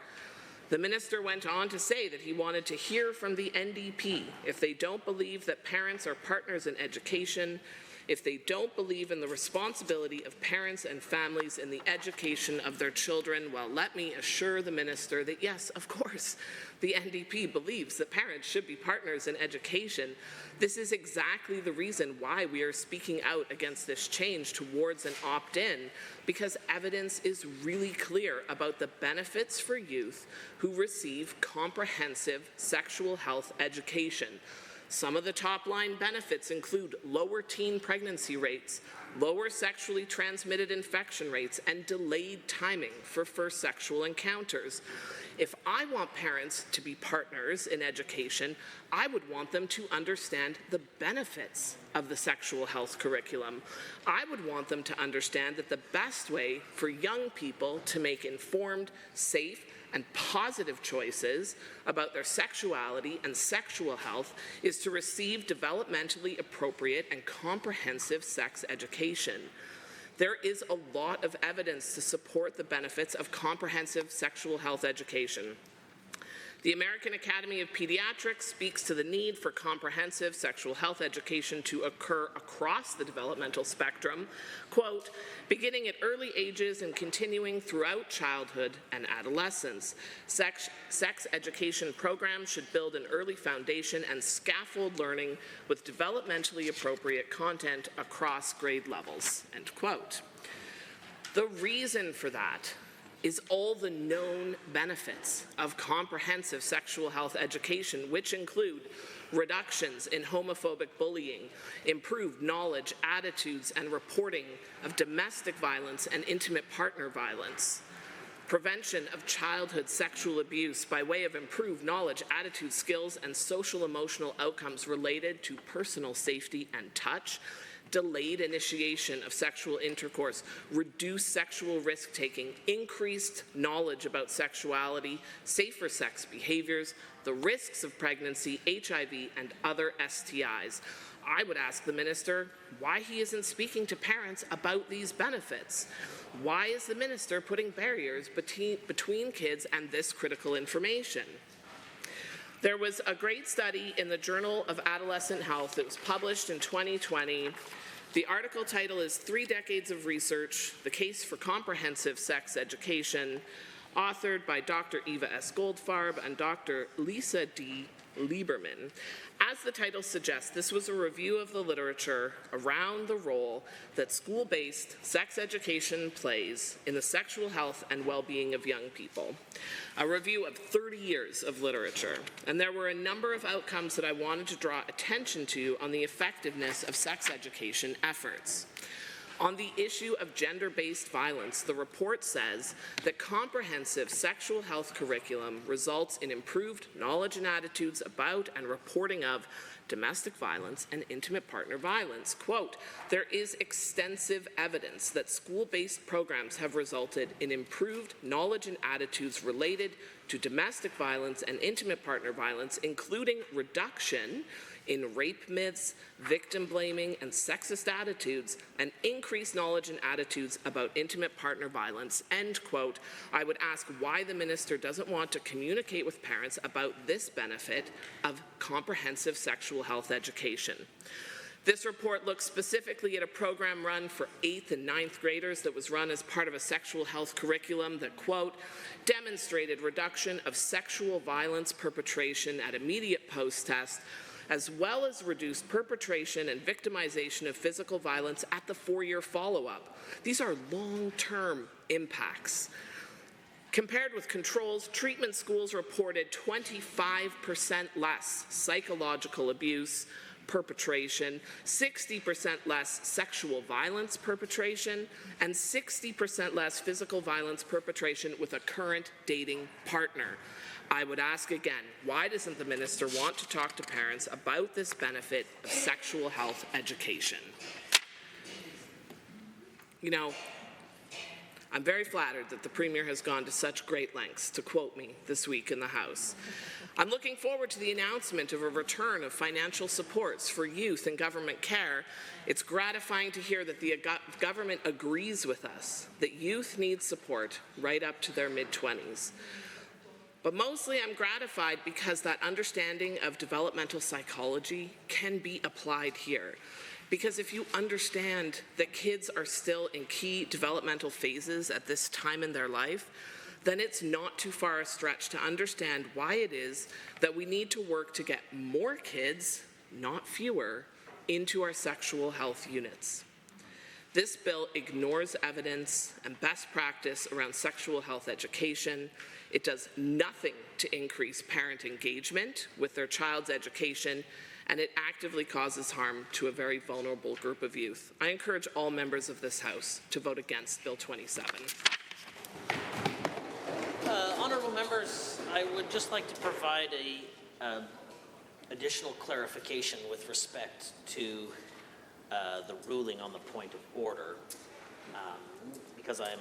The minister went on to say that he wanted to hear from the NDP if they don't believe that parents are partners in education, if they don't believe in the responsibility of parents and families in the education of their children. Well, let me assure the minister that yes, of course, the NDP believes that parents should be partners in education. This is exactly the reason why we are speaking out against this change towards an opt-in, because evidence is really clear about the benefits for youth who receive comprehensive sexual health education. Some of the top-line benefits include lower teen pregnancy rates, lower sexually transmitted infection rates, and delayed timing for first sexual encounters. If I want parents to be partners in education, I would want them to understand the benefits of the sexual health curriculum. I would want them to understand that the best way for young people to make informed, safe, and positive choices about their sexuality and sexual health is to receive developmentally appropriate and comprehensive sex education. There is a lot of evidence to support the benefits of comprehensive sexual health education. The American Academy of Pediatrics speaks to the need for comprehensive sexual health education to occur across the developmental spectrum, quote, beginning at early ages and continuing throughout childhood and adolescence. Sex education programs should build an early foundation and scaffold learning with developmentally appropriate content across grade levels, end quote. The reason for that is all the known benefits of comprehensive sexual health education, which include reductions in homophobic bullying, improved knowledge, attitudes, and reporting of domestic violence and intimate partner violence, prevention of childhood sexual abuse by way of improved knowledge, attitude, skills, and social emotional outcomes related to personal safety and touch, delayed initiation of sexual intercourse, reduced sexual risk-taking, increased knowledge about sexuality, safer sex behaviors, the risks of pregnancy, HIV, and other STIs. I would ask the minister why he isn't speaking to parents about these benefits. Why is the minister putting barriers between kids and this critical information? There was a great study in the Journal of Adolescent Health that was published in 2020. The article title is 3 Decades of Research, The Case for Comprehensive Sex Education, authored by Dr. Eva S. Goldfarb and Dr. Lisa D. Lieberman. As the title suggests, this was a review of the literature around the role that school-based sex education plays in the sexual health and well-being of young people. A review of 30 years of literature. And there were a number of outcomes that I wanted to draw attention to on the effectiveness of sex education efforts. On the issue of gender-based violence, the report says that comprehensive sexual health curriculum results in improved knowledge and attitudes about and reporting of domestic violence and intimate partner violence. Quote, there is extensive evidence that school-based programs have resulted in improved knowledge and attitudes related to domestic violence and intimate partner violence, including reduction in rape myths, victim blaming, and sexist attitudes, and increased knowledge and attitudes about intimate partner violence, end quote. I would ask why the minister doesn't want to communicate with parents about this benefit of comprehensive sexual health education. This report looks specifically at a program run for 8th and 9th graders that was run as part of a sexual health curriculum that, quote, demonstrated reduction of sexual violence perpetration at immediate post-test, as well as reduced perpetration and victimization of physical violence at the 4-year follow-up. These are long-term impacts. Compared with controls, treatment schools reported 25% less psychological abuse perpetration, 60% less sexual violence perpetration, and 60% less physical violence perpetration with a current dating partner. I would ask again, why doesn't the minister want to talk to parents about this benefit of sexual health education? You know, I'm very flattered that the Premier has gone to such great lengths to quote me this week in the House. I'm looking forward to the announcement of a return of financial supports for youth and government care. It's gratifying to hear that the government agrees with us that youth need support right up to their mid-20s. But mostly I'm gratified because that understanding of developmental psychology can be applied here. Because if you understand that kids are still in key developmental phases at this time in their life, then it's not too far a stretch to understand why it is that we need to work to get more kids, not fewer, into our sexual health units. This bill ignores evidence and best practice around sexual health education. It does nothing to increase parent engagement with their child's education, and it actively causes harm to a very vulnerable group of youth. I encourage all members of this House to vote against Bill 27. Honourable members, I would just like to provide a additional clarification with respect to the ruling on the point of order, because I'm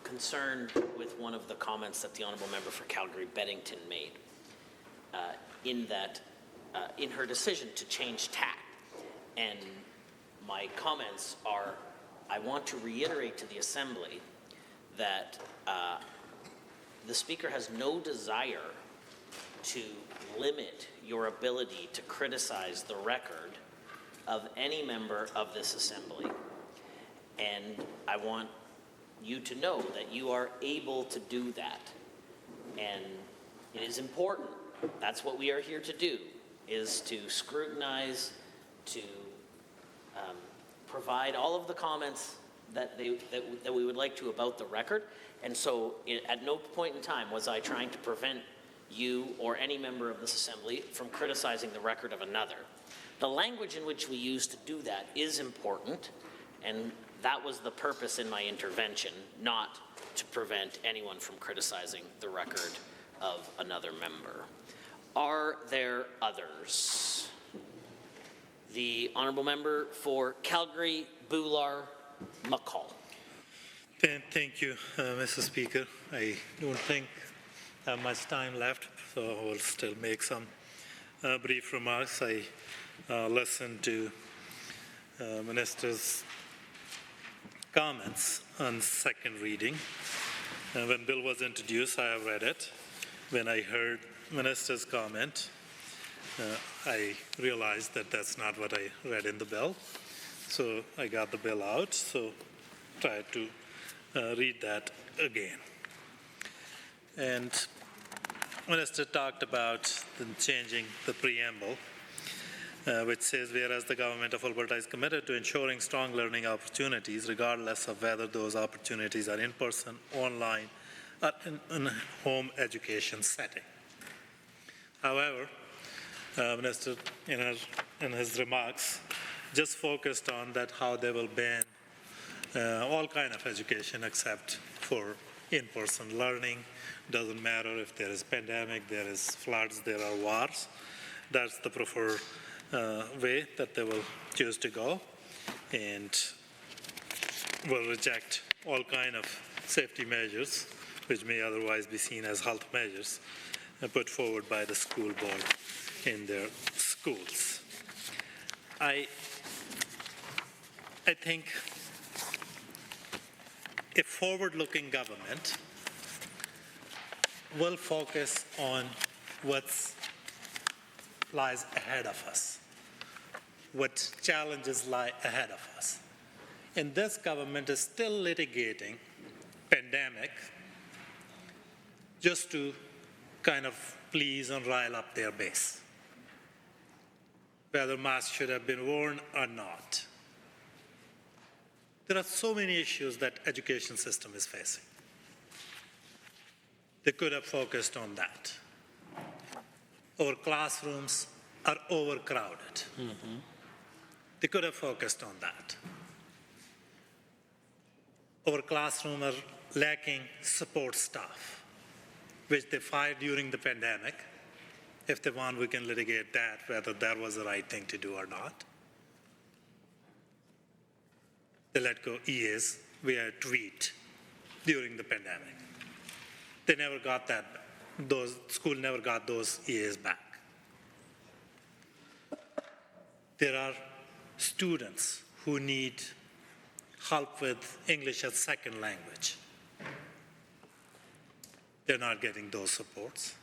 concerned with one of the comments that the Honourable Member for Calgary-Beddington made, in that in her decision to change tack. And my comments are, I want to reiterate to the Assembly that the Speaker has no desire to limit your ability to criticize the record of any member of this assembly. And I want you to know that you are able to do that. And it is important. That's what we are here to do, is to scrutinize, to provide all of the comments that we would like to about the record. And so at no point in time was I trying to prevent you or any member of this assembly from criticizing the record of another. The language in which we use to do that is important, and that was the purpose in my intervention, not to prevent anyone from criticizing the record of another member. Are there others? The honourable member for Calgary, Boular, McCall. Thank you, Mr. Speaker. I don't think I have much time left, so I will still make some brief remarks. I listened to Minister's comments on second reading. When bill was introduced, I have read it. When I heard Minister's comment, I realized that that's not what I read in the bill. So I got the bill out, so tried to read that again. And Minister talked about changing the preamble, which says, whereas the government of Alberta is committed to ensuring strong learning opportunities, regardless of whether those opportunities are in person, online, or in a home education setting. However, Minister, in his remarks, just focused on that how they will ban all kind of education except for in-person learning. Doesn't matter if there is pandemic, there is floods, there are wars. That's the preferred way that they will choose to go, and will reject all kind of safety measures, which may otherwise be seen as health measures, put forward by the school board in their schools. I think a forward-looking government will focus on what lies ahead of us, what challenges lie ahead of us. And this government is still litigating pandemic just to kind of please and rile up their base, whether masks should have been worn or not. There are so many issues that education system is facing. They could have focused on that. Our classrooms are overcrowded. They could have focused on that. Our classrooms are lacking support staff, which they fired during the pandemic. If they want, we can litigate that, whether that was the right thing to do or not. They let go EAs via a tweet during the pandemic. They never got that. School never got those EAs back. There are students who need help with English as second language. They're not getting those supports.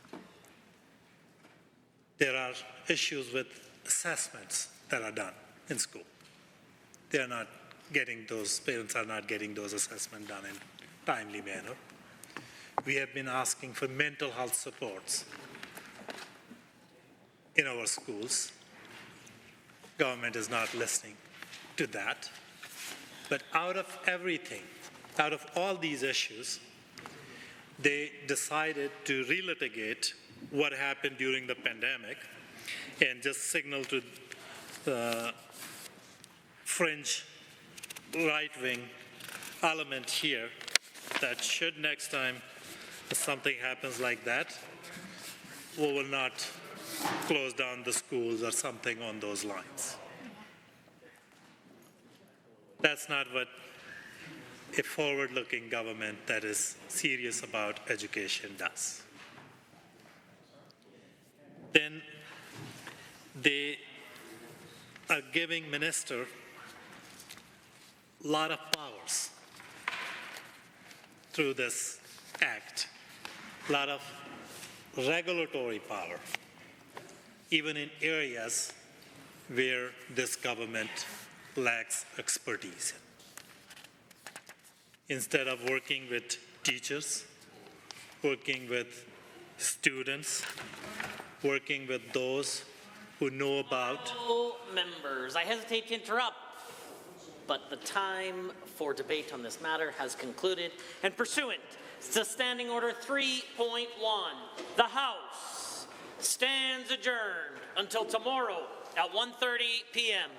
There are issues with assessments that are done in school. They are not getting those, parents are not getting those assessments done in a timely manner. We have been asking for mental health supports in our schools. Government is not listening to that. But out of everything, out of all these issues, they decided to relitigate what happened during the pandemic and just signal to the fringe right-wing element here that should next time if something happens like that, we will not close down the schools or something on those lines. That's not what a forward-looking government that is serious about education does. Then they are giving minister a lot of powers through this act, a lot of regulatory power, even in areas where this government lacks expertise. Instead of working with teachers, working with students, working with those who know about. Members, I hesitate to interrupt, but the time for debate on this matter has concluded, and pursuant to Standing Order 3.1, the House stands adjourned until tomorrow at 1:30 p.m.